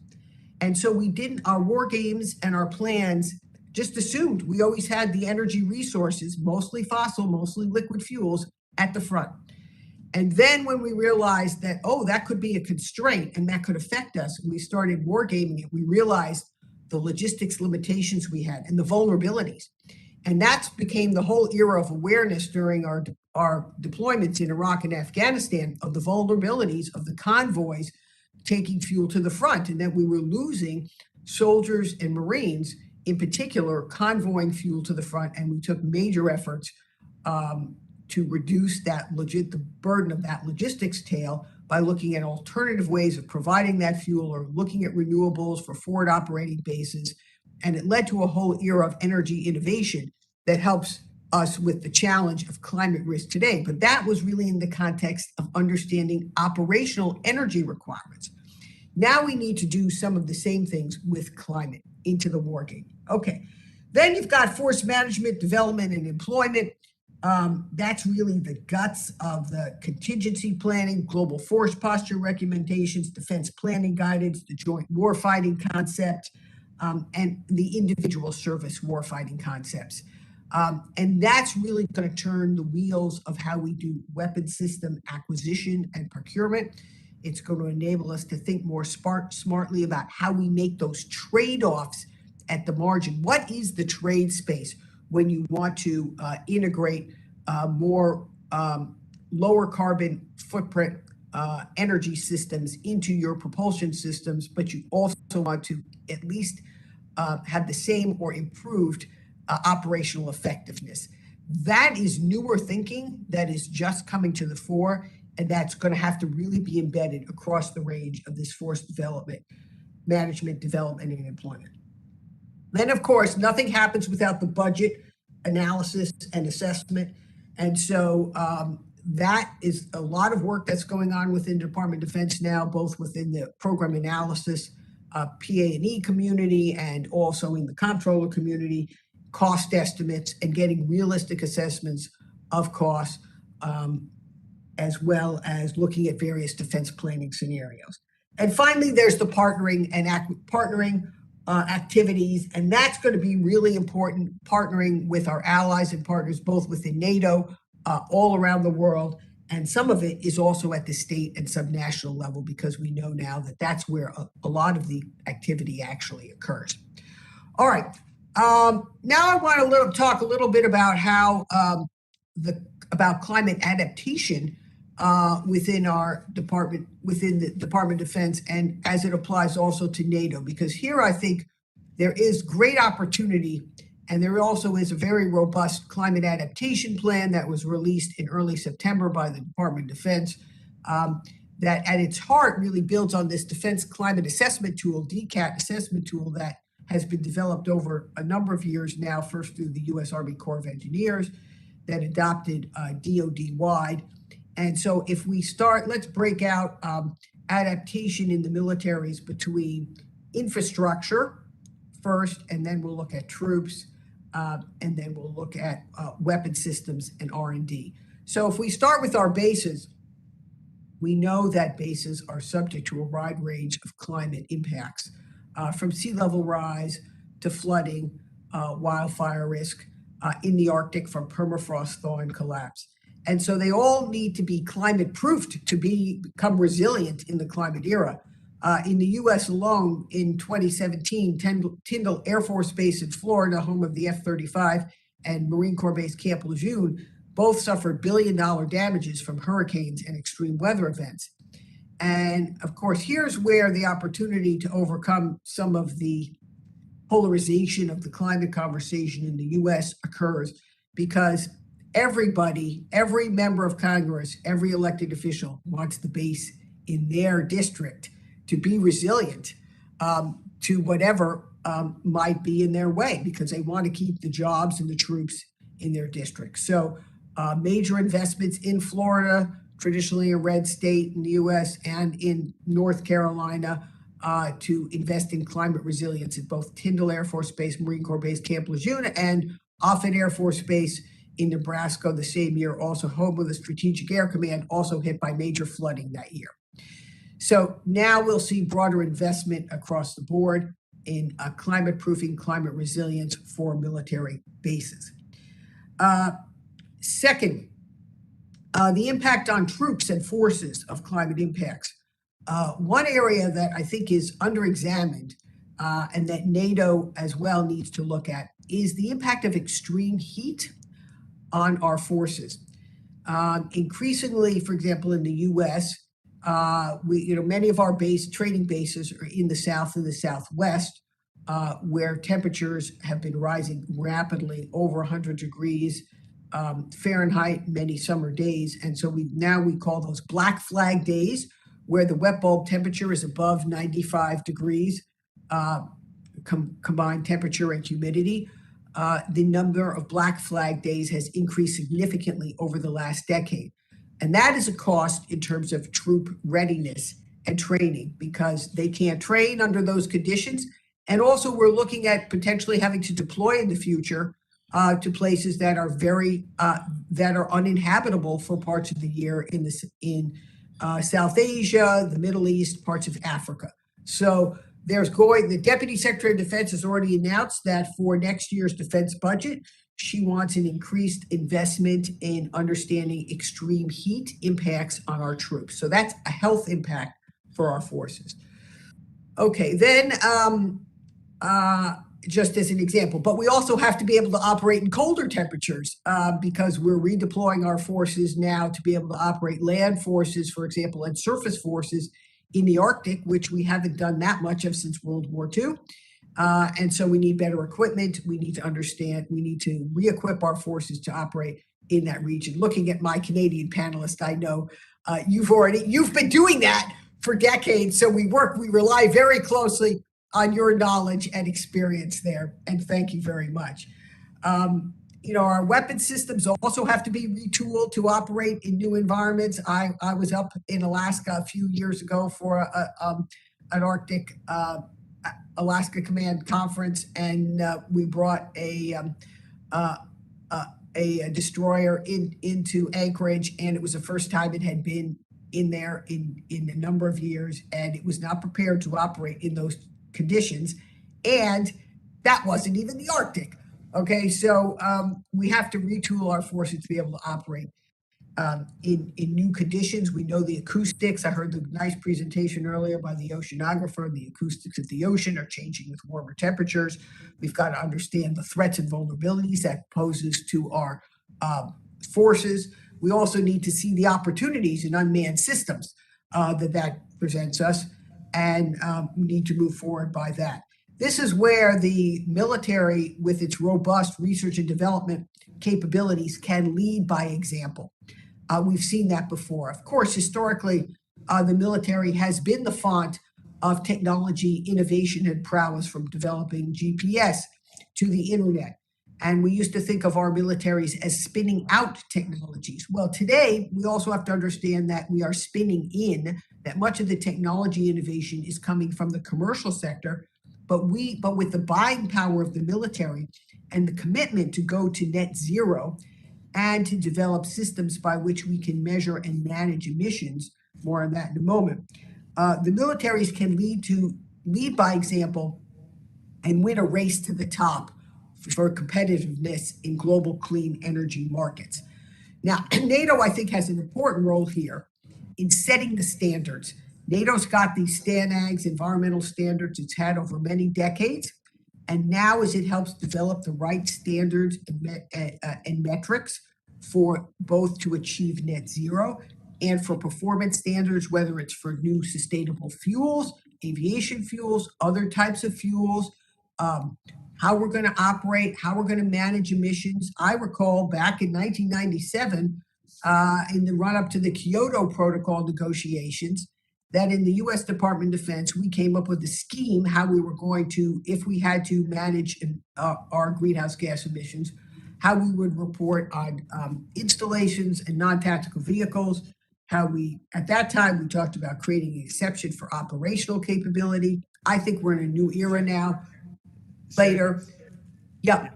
And so we didn't, our war games and our plans just assumed we always had the energy resources, mostly fossil, mostly liquid fuels, at the front. And then when we realized that, that could be a constraint and that could affect us, and we started wargaming it, we realized the logistics limitations we had and the vulnerabilities. And that became the whole era of awareness during our deployments in Iraq and Afghanistan, of the vulnerabilities of the convoys taking fuel to the front, and that we were losing soldiers and Marines, in particular, convoying fuel to the front. And we took major efforts to reduce the burden of that logistics tail by looking at alternative ways of providing that fuel, or looking at renewables for forward operating bases. And it led to a whole era of energy innovation that helps us with the challenge of climate risk today. But that was really in the context of understanding operational energy requirements. Now we need to do some of the same things with climate into the war game. Okay, then you've got force management, development, and employment. That's really the guts of the contingency planning, global force posture recommendations, defense planning guidance, the joint warfighting concept, and the individual service warfighting concepts. And that's really going to turn the wheels of how we do weapon system acquisition and procurement. It's going to enable us to think more smartly about how we make those trade-offs at the margin. What is the trade space when you want to integrate more lower carbon footprint energy systems into your propulsion systems, but you also want to at least have the same or improved operational effectiveness? That is newer thinking that is just coming to the fore, and that's going to have to really be embedded across the range of this force development, management, development, and employment. Then, of course, nothing happens without the budget analysis and assessment. And so that is a lot of work that's going on within the Department of Defense now, both within the program analysis, PA&E community, and also in the comptroller community, cost estimates and getting realistic assessments of costs, as well as looking at various defense planning scenarios. And finally, there's the partnering activities, and that's going to be really important, partnering with our allies and partners both within NATO, all around the world, and some of it is also at the state and subnational level, because we know now that that's where a lot of the activity actually occurs. All right, now I want to talk a little bit about how about climate adaptation within our department, within the Department of Defense, and as it applies also to NATO, because here I think there is great opportunity, and there also is a very robust climate adaptation plan that was released in early September by the Department of Defense that at its heart really builds on this Defense Climate Assessment Tool, DCAT assessment tool, that has been developed over a number of years now, first through the U.S. Army Corps of Engineers, then adopted DoD-wide. And so if we start, let's break out adaptation in the militaries between infrastructure first, and then we'll look at troops, and then we'll look at weapon systems and R&D. So if we start with our bases, we know that bases are subject to a wide range of climate impacts, from sea level rise to flooding, wildfire risk, in the Arctic from permafrost thaw and collapse. And so they all need to be climate proofed to become resilient in the climate era. In the US alone, in 2017, Tyndall Air Force Base in Florida, home of the F-35, and Marine Corps Base Camp Lejeune, both suffered billion-dollar damages from hurricanes and extreme weather events. And of course, here's where the opportunity to overcome some of the polarization of the climate conversation in the US occurs, because everybody, every member of Congress, every elected official wants the base in their district to be resilient to whatever might be in their way, because they want to keep the jobs and the troops in their district. So major investments in Florida, traditionally a red state in the US, and in North Carolina to invest in climate resilience at both Tyndall Air Force Base, Marine Corps Base Camp Lejeune, and Offutt Air Force Base in Nebraska the same year, also home of the Strategic Air Command, also hit by major flooding that year. So now we'll see broader investment across the board in climate proofing, climate resilience for military bases. Second, the impact on troops and forces of climate impacts. One area that I think is underexamined and that NATO as well needs to look at is the impact of extreme heat on our forces. Increasingly, for example, in the US, many of our training bases are in the South and the Southwest, where temperatures have been rising rapidly over 100 degrees Fahrenheit many summer days. And so we call those black flag days, where the wet bulb temperature is above 95 degrees, combined temperature and humidity. The number of black flag days has increased significantly over the last decade. And that is a cost in terms of troop readiness and training, because they can't train under those conditions. And also we're looking at potentially having to deploy in the future to places that are that are uninhabitable for parts of the year in South Asia, the Middle East, parts of Africa. So the Deputy Secretary of Defense has already announced that for next year's defense budget, she wants an increased investment in understanding extreme heat impacts on our troops. So that's a health impact for our forces. Okay, then just as an example, but we also have to be able to operate in colder temperatures because we're redeploying our forces now to be able to operate land forces, for example, and surface forces in the Arctic, which we haven't done that much of since World War II. And so we need better equipment. We need to re-equip our forces to operate in that region. Looking at my Canadian panelists, I know you've been doing that for decades. So we rely very closely on your knowledge and experience there. And thank you very much. Our weapon systems also have to be retooled to operate in new environments. I was up in Alaska a few years ago for an Arctic Alaska Command conference, and we brought a destroyer into Anchorage, and it was the first time it had been in there in a number of years, and it was not prepared to operate in those conditions. And that wasn't even the Arctic. Okay, so we have to retool our forces to be able to operate in new conditions. We know the acoustics. I heard the nice presentation earlier by the oceanographer. The acoustics of the ocean are changing with warmer temperatures. We've got to understand the threats and vulnerabilities that poses to our forces. We also need to see the opportunities in unmanned systems that presents us, and we need to move forward by that. This is where the military, with its robust research and development capabilities, can lead by example. We've seen that before. Of course, historically, the military has been the font of technology, innovation, and prowess, from developing GPS to the internet. And we used to think of our militaries as spinning out technologies. Well, today, we also have to understand that we are spinning in, that much of the technology innovation is coming from the commercial sector, but with the buying power of the military and the commitment to go to net zero and to develop systems by which we can measure and manage emissions, more on that in a moment. The militaries can lead by example and win a race to the top for competitiveness in global clean energy markets. Now, NATO, I think, has an important role here in setting the standards. NATO's got these STANAGs, environmental standards it's had over many decades. And now, as it helps develop the right standards and metrics for both to achieve net zero and for performance standards, whether it's for new sustainable fuels, aviation fuels, other types of fuels, how we're going to operate, how we're going to manage emissions. I recall back in 1997, in the run-up to the Kyoto Protocol negotiations, that in the U.S. Department of Defense, we came up with a scheme how we were going to, if we had to manage our greenhouse gas emissions, how we would report on installations and non-tactical vehicles, how we, at that time, we talked about creating an exception for operational capability. I think we're in a new era now. Later. Yeah.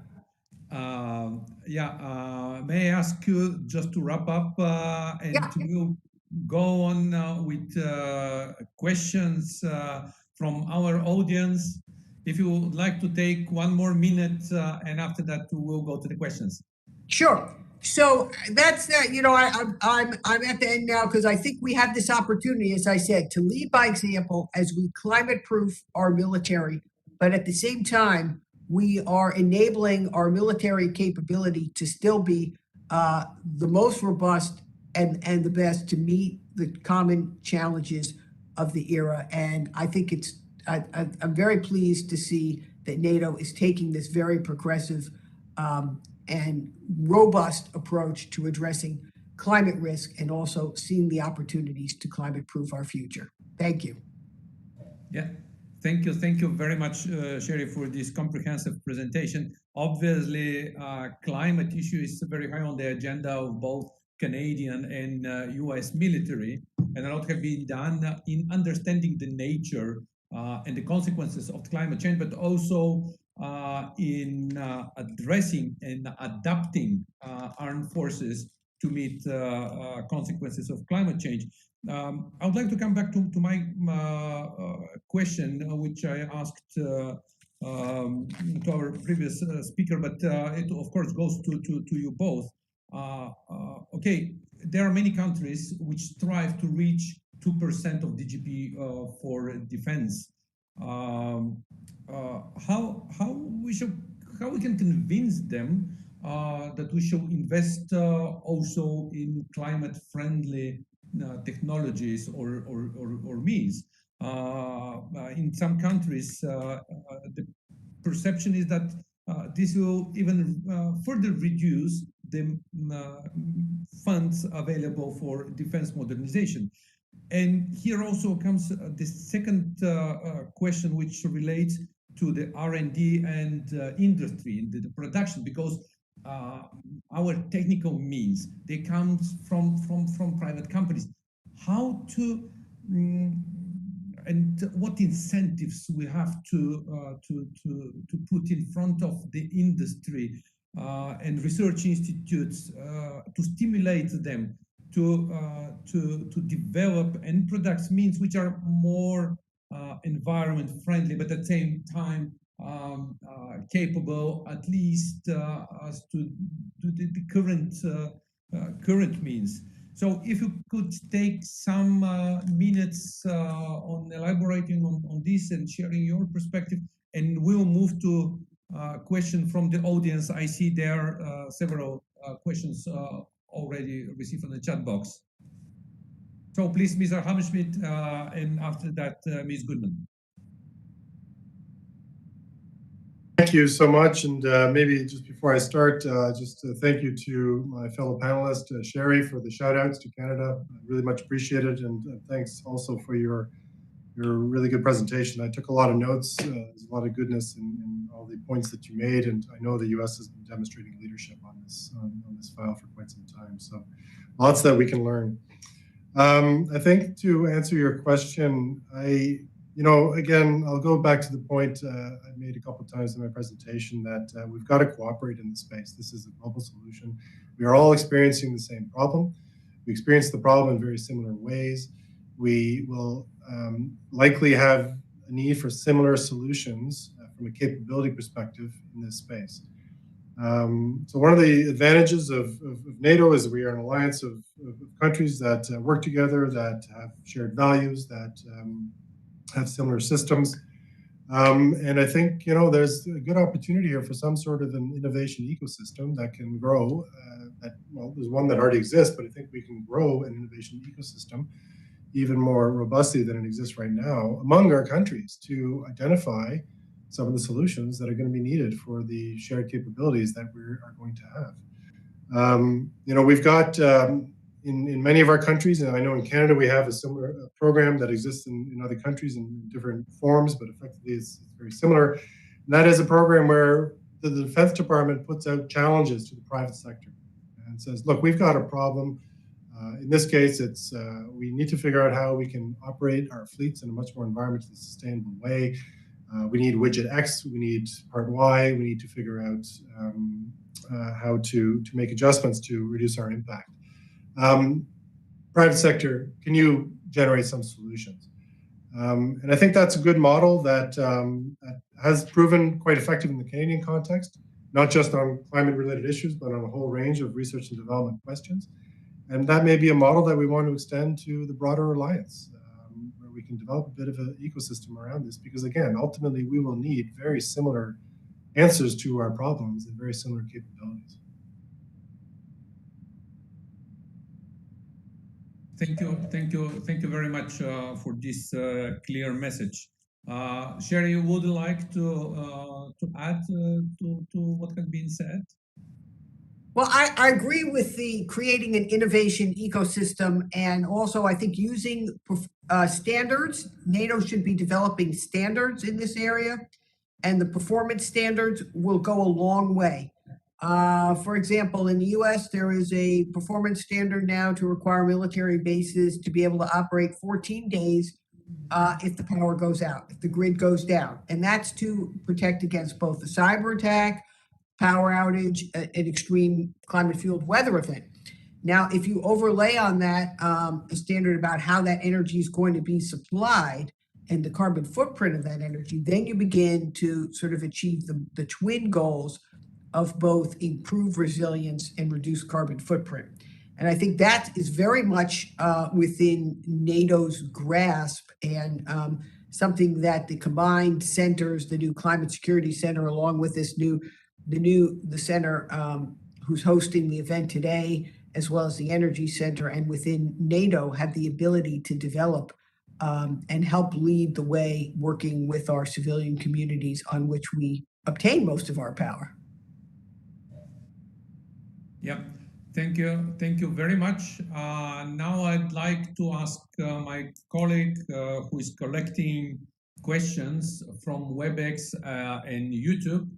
May I ask you just to wrap up to go on with questions from our audience? If you would like to take one more minute, and after that we'll go to the questions. Sure. So that's that. You know, I'm at the end now because I think we have this opportunity, as I said, to lead by example as we climate-proof our military. But at the same time, we are enabling our military capability to still be the most robust and the best to meet the common challenges of the era. And I think I'm very pleased to see that NATO is taking this very progressive and robust approach to addressing climate risk and also seeing the opportunities to climate-proof our future. Thank you. Yeah. Thank you very much, Sherry, for this comprehensive presentation. Obviously, climate issue is very high on the agenda of both Canadian and US military, and a lot have been done in understanding the nature and the consequences of climate change, but also in addressing and adapting armed forces to meet consequences of climate change. I would like to come back to my question, which I asked to our previous speaker, but it of course goes to you both. Okay, there are many countries which strive to reach 2% of GDP for defense. How we can convince them that we should invest also in climate-friendly technologies or means. In some countries, the perception is that this will even further reduce the funds available for defense modernization. And here also comes the second question, which relates to the R&D and industry and the production, because our technical means, they come from private companies. How to and what incentives we have to put in front of the industry and research institutes to stimulate them to develop end products means which are more environment friendly, but at the same time capable, at least as to the current means. So if you could take some minutes on elaborating on this and sharing your perspective, and we'll move to question from the audience. I see there several questions already received on the chat box. So please, Mr. Hammerschmidt, and after that, Ms. Goodman. Thank you so much. And maybe just before I start, just thank you to my fellow panelist, Sherry, for the shout outs to Canada. Really much appreciated. And thanks also for your really good presentation. I took a lot of notes. There's a lot of goodness in all the points that you made. And I know the US has been demonstrating leadership on this file for quite some time. So lots that we can learn. I think to answer your question, again, I'll go back to the point I made a couple of times in my presentation that we've got to cooperate in this space. This is a global solution. We are all experiencing the same problem. We experience the problem in very similar ways. We will likely have a need for similar solutions from a capability perspective in this space. So one of the advantages of NATO is we are an alliance of countries that work together, that have shared values, that have similar systems. And I think, there's a good opportunity here for some sort of an innovation ecosystem that can grow. There's one that already exists, but I think we can grow an innovation ecosystem even more robustly than it exists right now among our countries to identify some of the solutions that are going to be needed for the shared capabilities that we are going to have. We've got in many of our countries, and I know in Canada we have a similar program that exists in other countries in different forms, but effectively it's very similar. And that is a program where the Defense Department puts out challenges to the private sector and says, look, we've got a problem. In this case, it's we need to figure out how we can operate our fleets in a much more environmentally sustainable way. We need widget X, we need part Y, we need to figure out how to make adjustments to reduce our impact. Private sector, can you generate some solutions? And I think that's a good model that has proven quite effective in the Canadian context, not just on climate-related issues, but on a whole range of research and development questions. And that may be a model that we want to extend to the broader alliance, where we can develop a bit of an ecosystem around this, because again, ultimately we will need very similar answers to our problems and very similar capabilities. Thank you very much for this clear message. Sherry, would you like to add to what has been said? Well, I agree with the creating an innovation ecosystem, and also I think using standards. NATO should be developing standards in this area, and the performance standards will go a long way. For example, in the US, there is a performance standard now to require military bases to be able to operate 14 days if the power goes out, if the grid goes down. And that's to protect against both a cyber attack, power outage, an extreme climate-fueled weather event. Now, if you overlay on that a standard about how that energy is going to be supplied and the carbon footprint of that energy, then you begin to sort of achieve the twin goals of both improve resilience and reduce carbon footprint. And I think that is very much within NATO's grasp, and something that the combined centers, the new Climate Security Center, along with the center who's hosting the event today, as well as the Energy Center, and within NATO have the ability to develop and help lead the way, working with our civilian communities on which we obtain most of our power. Yeah, thank you very much. Now I'd like to ask my colleague who is collecting questions from WebEx and YouTube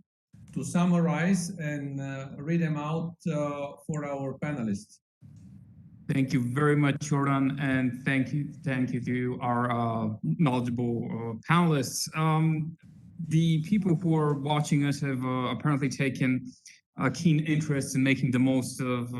to summarize and read them out for our panelists. Thank you very much, Jordan, and thank you to our knowledgeable panelists. The people who are watching us have apparently taken a keen interest in making the most of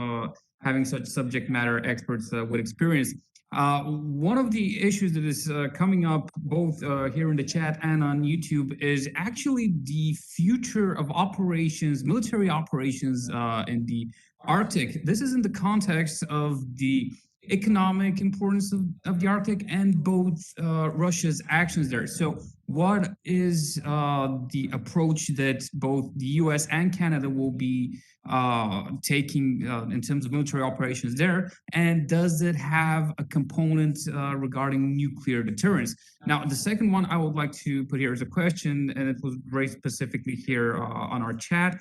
having such subject matter experts with experience. One of the issues that is coming up both here in the chat and on YouTube is actually the future of operations, military operations in the Arctic. This is in the context of the economic importance of the Arctic and both Russia's actions there. So what is the approach that both the US and Canada will be taking in terms of military operations there? And does it have a component regarding nuclear deterrence? Now, the second one I would like to put here as a question, and it was raised specifically here on our chat,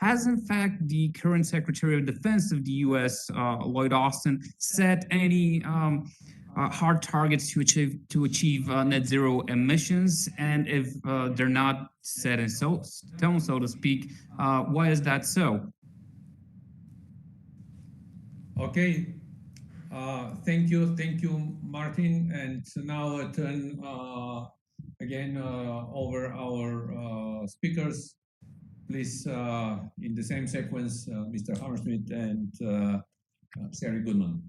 has in fact the current Secretary of Defense of the US, Lloyd Austin, set any hard targets to achieve net zero emissions? And if they're not set in stone, so to speak, why is that so? Okay, thank you, Martin. And now I turn again over our speakers. Please, in the same sequence, Mr. Hammersmith and Sherry Goodman.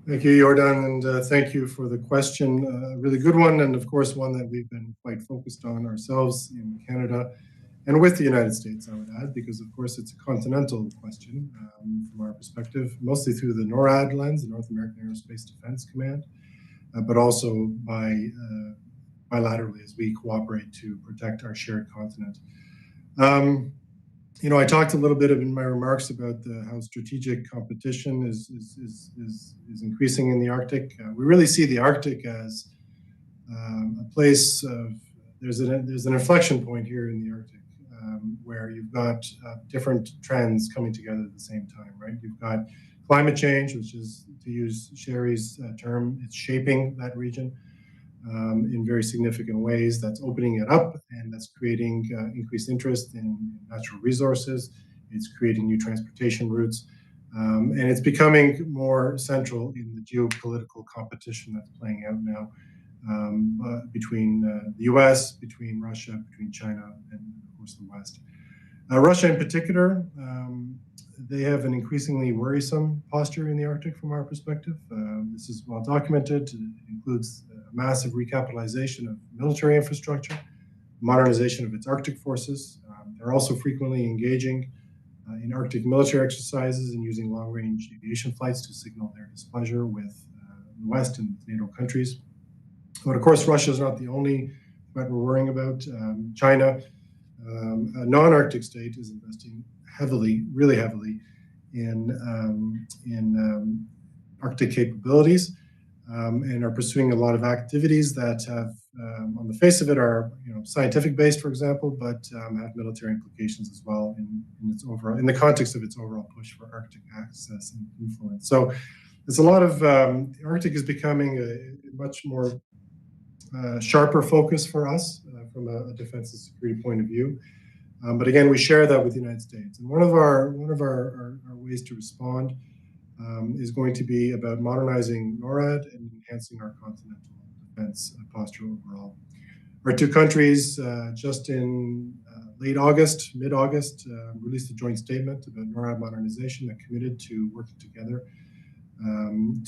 Thank you, Jordan, and thank you for the question. A really good one, and of course, one that we've been quite focused on ourselves in Canada and with the United States, I would add, because of course it's a continental question from our perspective, mostly through the NORAD lens, the North American Aerospace Defense Command, but also bilaterally as we cooperate to protect our shared continent. You know, I talked a little bit in my remarks about how strategic competition is increasing in the Arctic. We really see the Arctic as a place of, there's an inflection point here in the Arctic where you've got different trends coming together at the same time, right? You've got climate change, which is, to use Sherry's term, it's shaping that region in very significant ways. That's opening it up, and that's creating increased interest in natural resources. It's creating new transportation routes, and it's becoming more central in the geopolitical competition that's playing out now between the US, between Russia, between China, and of course the West. Russia in particular, they have an increasingly worrisome posture in the Arctic from our perspective. This is well documented. It includes massive recapitalization of military infrastructure, modernization of its Arctic forces. They're also frequently engaging in Arctic military exercises and using long-range aviation flights to signal their displeasure with the West and NATO countries. But of course, Russia is not the only threat we're worrying about. China, a non-Arctic state, is investing heavily, really heavily, in Arctic capabilities, and are pursuing a lot of activities that have, on the face of it, are scientific based, for example, but have military implications as well in the context of its overall push for Arctic access and influence. So there's a lot of the Arctic is becoming a much more sharper focus for us from a defense and security point of view. But again, we share that with the United States. And one of our ways to respond is going to be about modernizing NORAD and enhancing our continental defense posture overall. Our two countries just in mid-August, released a joint statement about NORAD modernization that committed to working together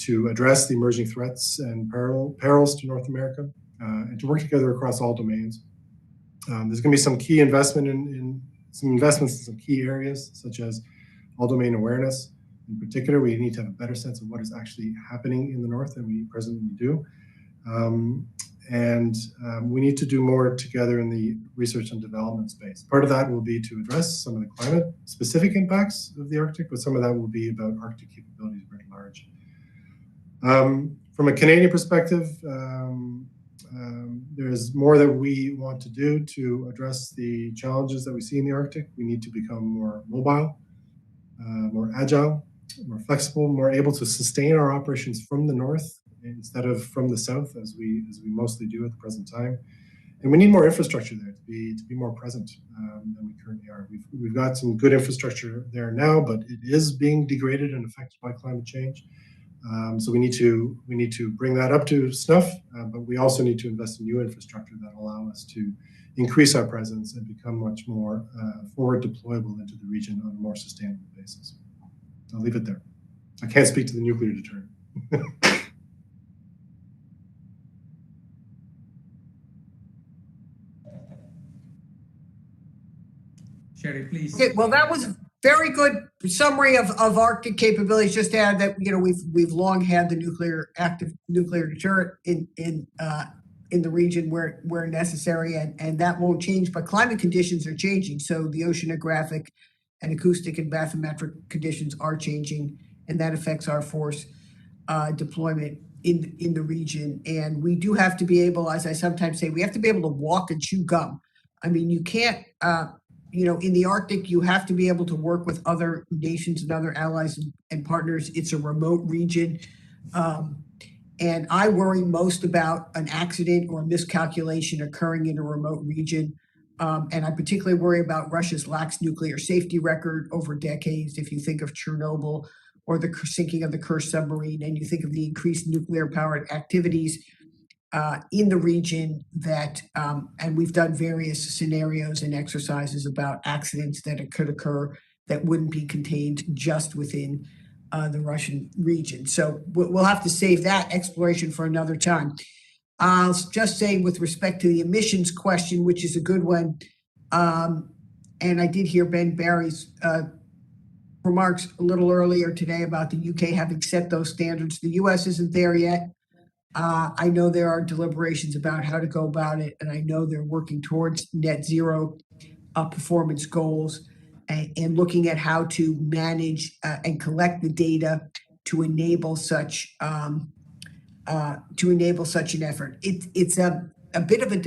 to address the emerging threats and perils to North America and to work together across all domains. There's going to be some key investments in some key areas, such as all domain awareness. In particular, we need to have a better sense of what is actually happening in the North than we presently do. We need to do more together in the research and development space. Part of that will be to address some of the climate-specific impacts of the Arctic, but some of that will be about Arctic capabilities writ large. From a Canadian perspective, there's more that we want to do to address the challenges that we see in the Arctic. We need to become more mobile, more agile, more flexible, more able to sustain our operations from the north instead of from the south, as we mostly do at the present time. And we need more infrastructure there to be more present than we currently are. We've got some good infrastructure there now, but it is being degraded and affected by climate change. So we need to bring that up to snuff, but we also need to invest in new infrastructure that allow us to increase our presence and become much more forward deployable into the region on a more sustainable basis. I'll leave it there. I can't speak to the nuclear deterrent. Sherry, please. Okay, well, that was a very good summary of Arctic capabilities. Just to add that, we've long had the active nuclear deterrent in the region where necessary, and that won't change. But climate conditions are changing, so the oceanographic and acoustic and bathymetric conditions are changing, and that affects our force deployment in the region. And we do have to be able, as I sometimes say, we have to be able to walk and chew gum. I mean, you can't. In the Arctic, you have to be able to work with other nations and other allies and partners. It's a remote region. And I worry most about an accident or a miscalculation occurring in a remote region. And I particularly worry about Russia's lax nuclear safety record over decades. If you think of Chernobyl or the sinking of the Kursk submarine, and you think of the increased nuclear powered activities in the region and we've done various scenarios and exercises about accidents that could occur that wouldn't be contained just within the Russian region. So we'll have to save that exploration for another time. I'll just say with respect to the emissions question, which is a good one, and I did hear Ben Barry's remarks a little earlier today about the UK having set those standards. The US isn't there yet. I know there are deliberations about how to go about it, and I know they're working towards net zero performance goals and looking at how to manage and collect the data to enable such an effort. It's a bit of a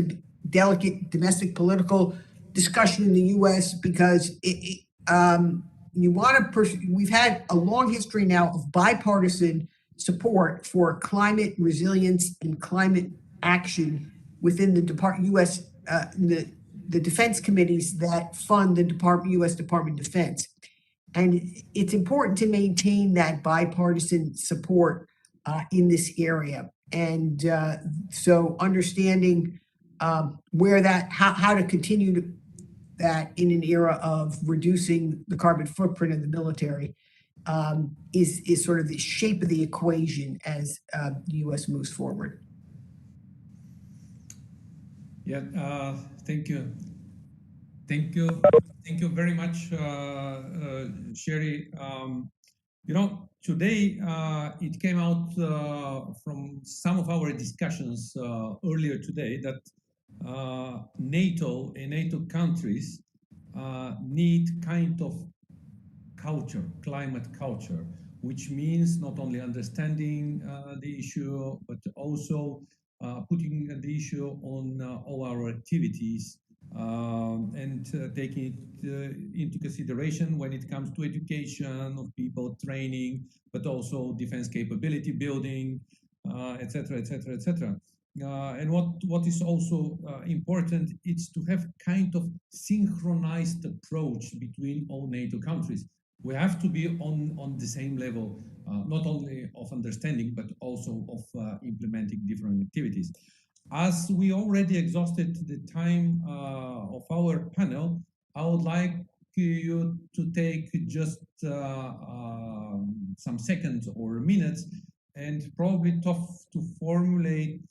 delicate domestic political discussion in the U.S. because we've had a long history now of bipartisan support for climate resilience and climate action within the the defense committees that fund the U.S. Department of Defense. And it's important to maintain that bipartisan support in this area. And so understanding how to continue that in an era of reducing the carbon footprint of the military is sort of the shape of the equation as the U.S. moves forward. Yeah, thank you. Thank you very much, Sherry. Today it came out from some of our discussions earlier today that NATO and NATO countries need kind of culture, climate culture, which means not only understanding the issue, but also putting the issue on all our activities and taking it into consideration when it comes to education of people, training, but also defense capability building, etc., etc., etc. And what is also important is to have kind of synchronized approach between all NATO countries. We have to be on the same level, not only of understanding, but also of implementing different activities. As we already exhausted the time of our panel, I would like you to take just some seconds or minutes and probably to formulate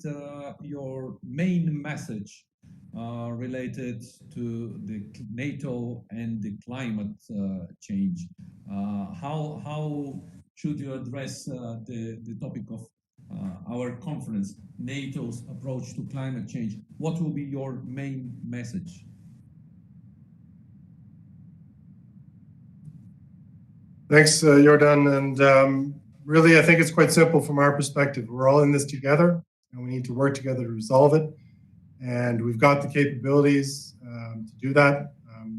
your main message related to the NATO and the climate change. How should you address the topic of our conference, NATO's approach to climate change? What will be your main message? Thanks, Jordan. And really, I think it's quite simple from our perspective. We're all in this together, and we need to work together to resolve it. And we've got the capabilities to do that.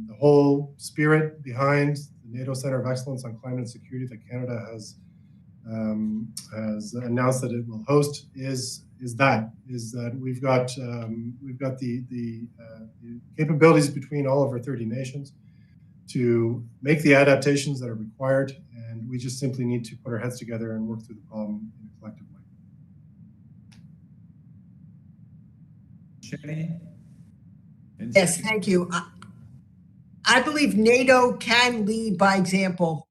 The whole spirit behind the NATO Center of Excellence on Climate and Security that Canada has announced that it will host is that we've got the capabilities between all of our 30 nations to make the adaptations that are required, and we just simply need to put our heads together and work through the problem in a collective way. Sherry? Yes, thank you. I believe NATO can lead by example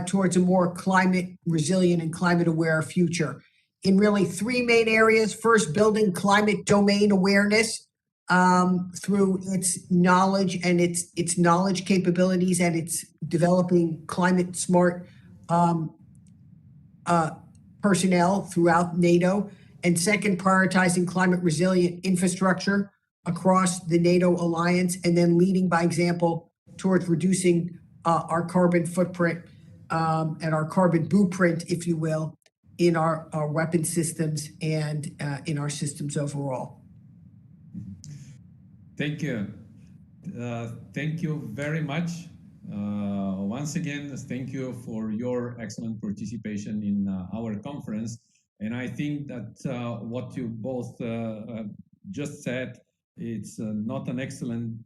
towards a more climate resilient and climate aware future in really three main areas. First, building climate domain awareness through its knowledge and its knowledge capabilities, and its developing climate smart personnel throughout NATO. And second, prioritizing climate resilient infrastructure across the NATO alliance, and then leading by example towards reducing our carbon footprint and our carbon blueprint, if you will, in our weapon systems and in our systems overall. Thank you. Thank you very much. Once again, thank you for your excellent participation in our conference. And I think that what you both just said, it's not an excellent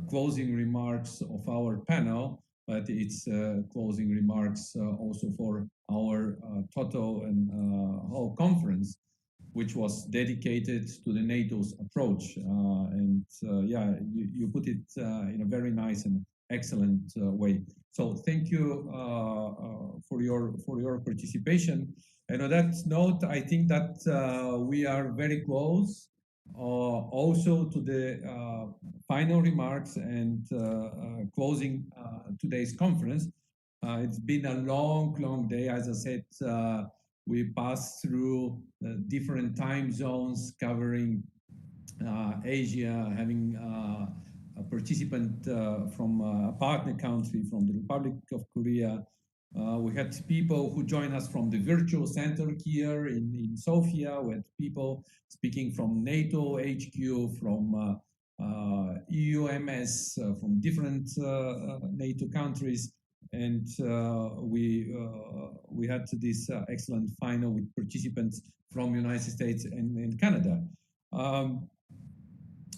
closing remarks of our panel, but it's closing remarks also for our total and whole conference, which was dedicated to the NATO's approach. Yeah, you put it in a very nice and excellent way. So thank you for your participation. And on that note, I think that we are very close also to the final remarks and closing today's conference. It's been a long day. As I said, we passed through different time zones covering Asia, having a participant from a partner country, from the Republic of Korea. We had people who joined us from the virtual center here in Sofia. We had people speaking from NATO HQ, from EUMS, from different NATO countries. And we had this excellent final with participants from United States and Canada.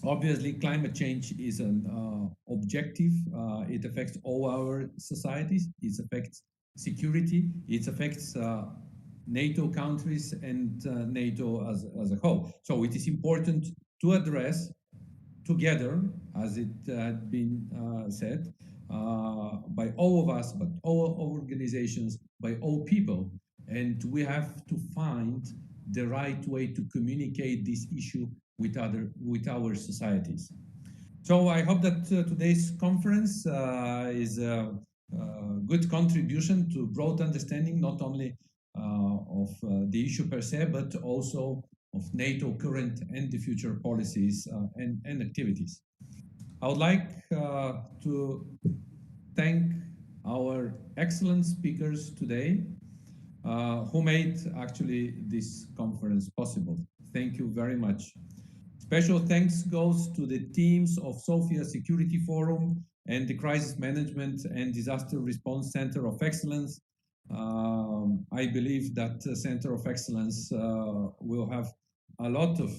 Obviously, climate change is an objective. It affects all our societies. It affects security. It affects NATO countries and NATO as a whole. So it is important to address together, as it had been said, by all of us, but all organizations, by all people. And we have to find the right way to communicate this issue with our societies. So I hope that today's conference is a good contribution to broad understanding, not only of the issue per se, but also of NATO current and the future policies and activities. I would like to thank our excellent speakers today who made actually this conference possible. Thank you very much. Special thanks goes to the teams of Sofia Security Forum and the Crisis Management and Disaster Response Center of Excellence. I believe that the Center of Excellence will have a lot of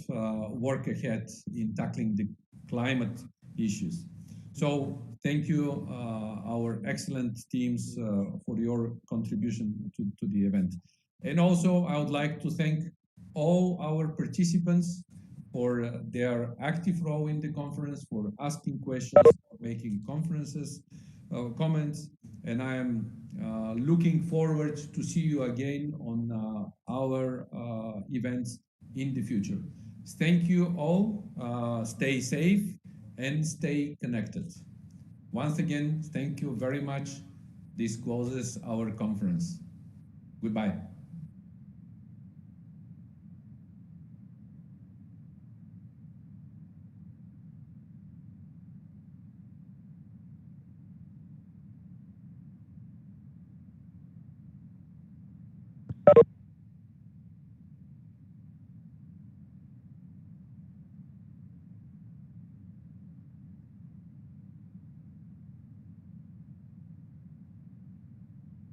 work ahead in tackling the climate issues. So thank you, our excellent teams, for your contribution to the event. And also I would like to thank all our participants for their active role in the conference, for asking questions, for making comments. And I am looking forward to see you again on our events in the future. Thank you all. Stay safe and stay connected. Once again, thank you very much. This closes our conference. Goodbye.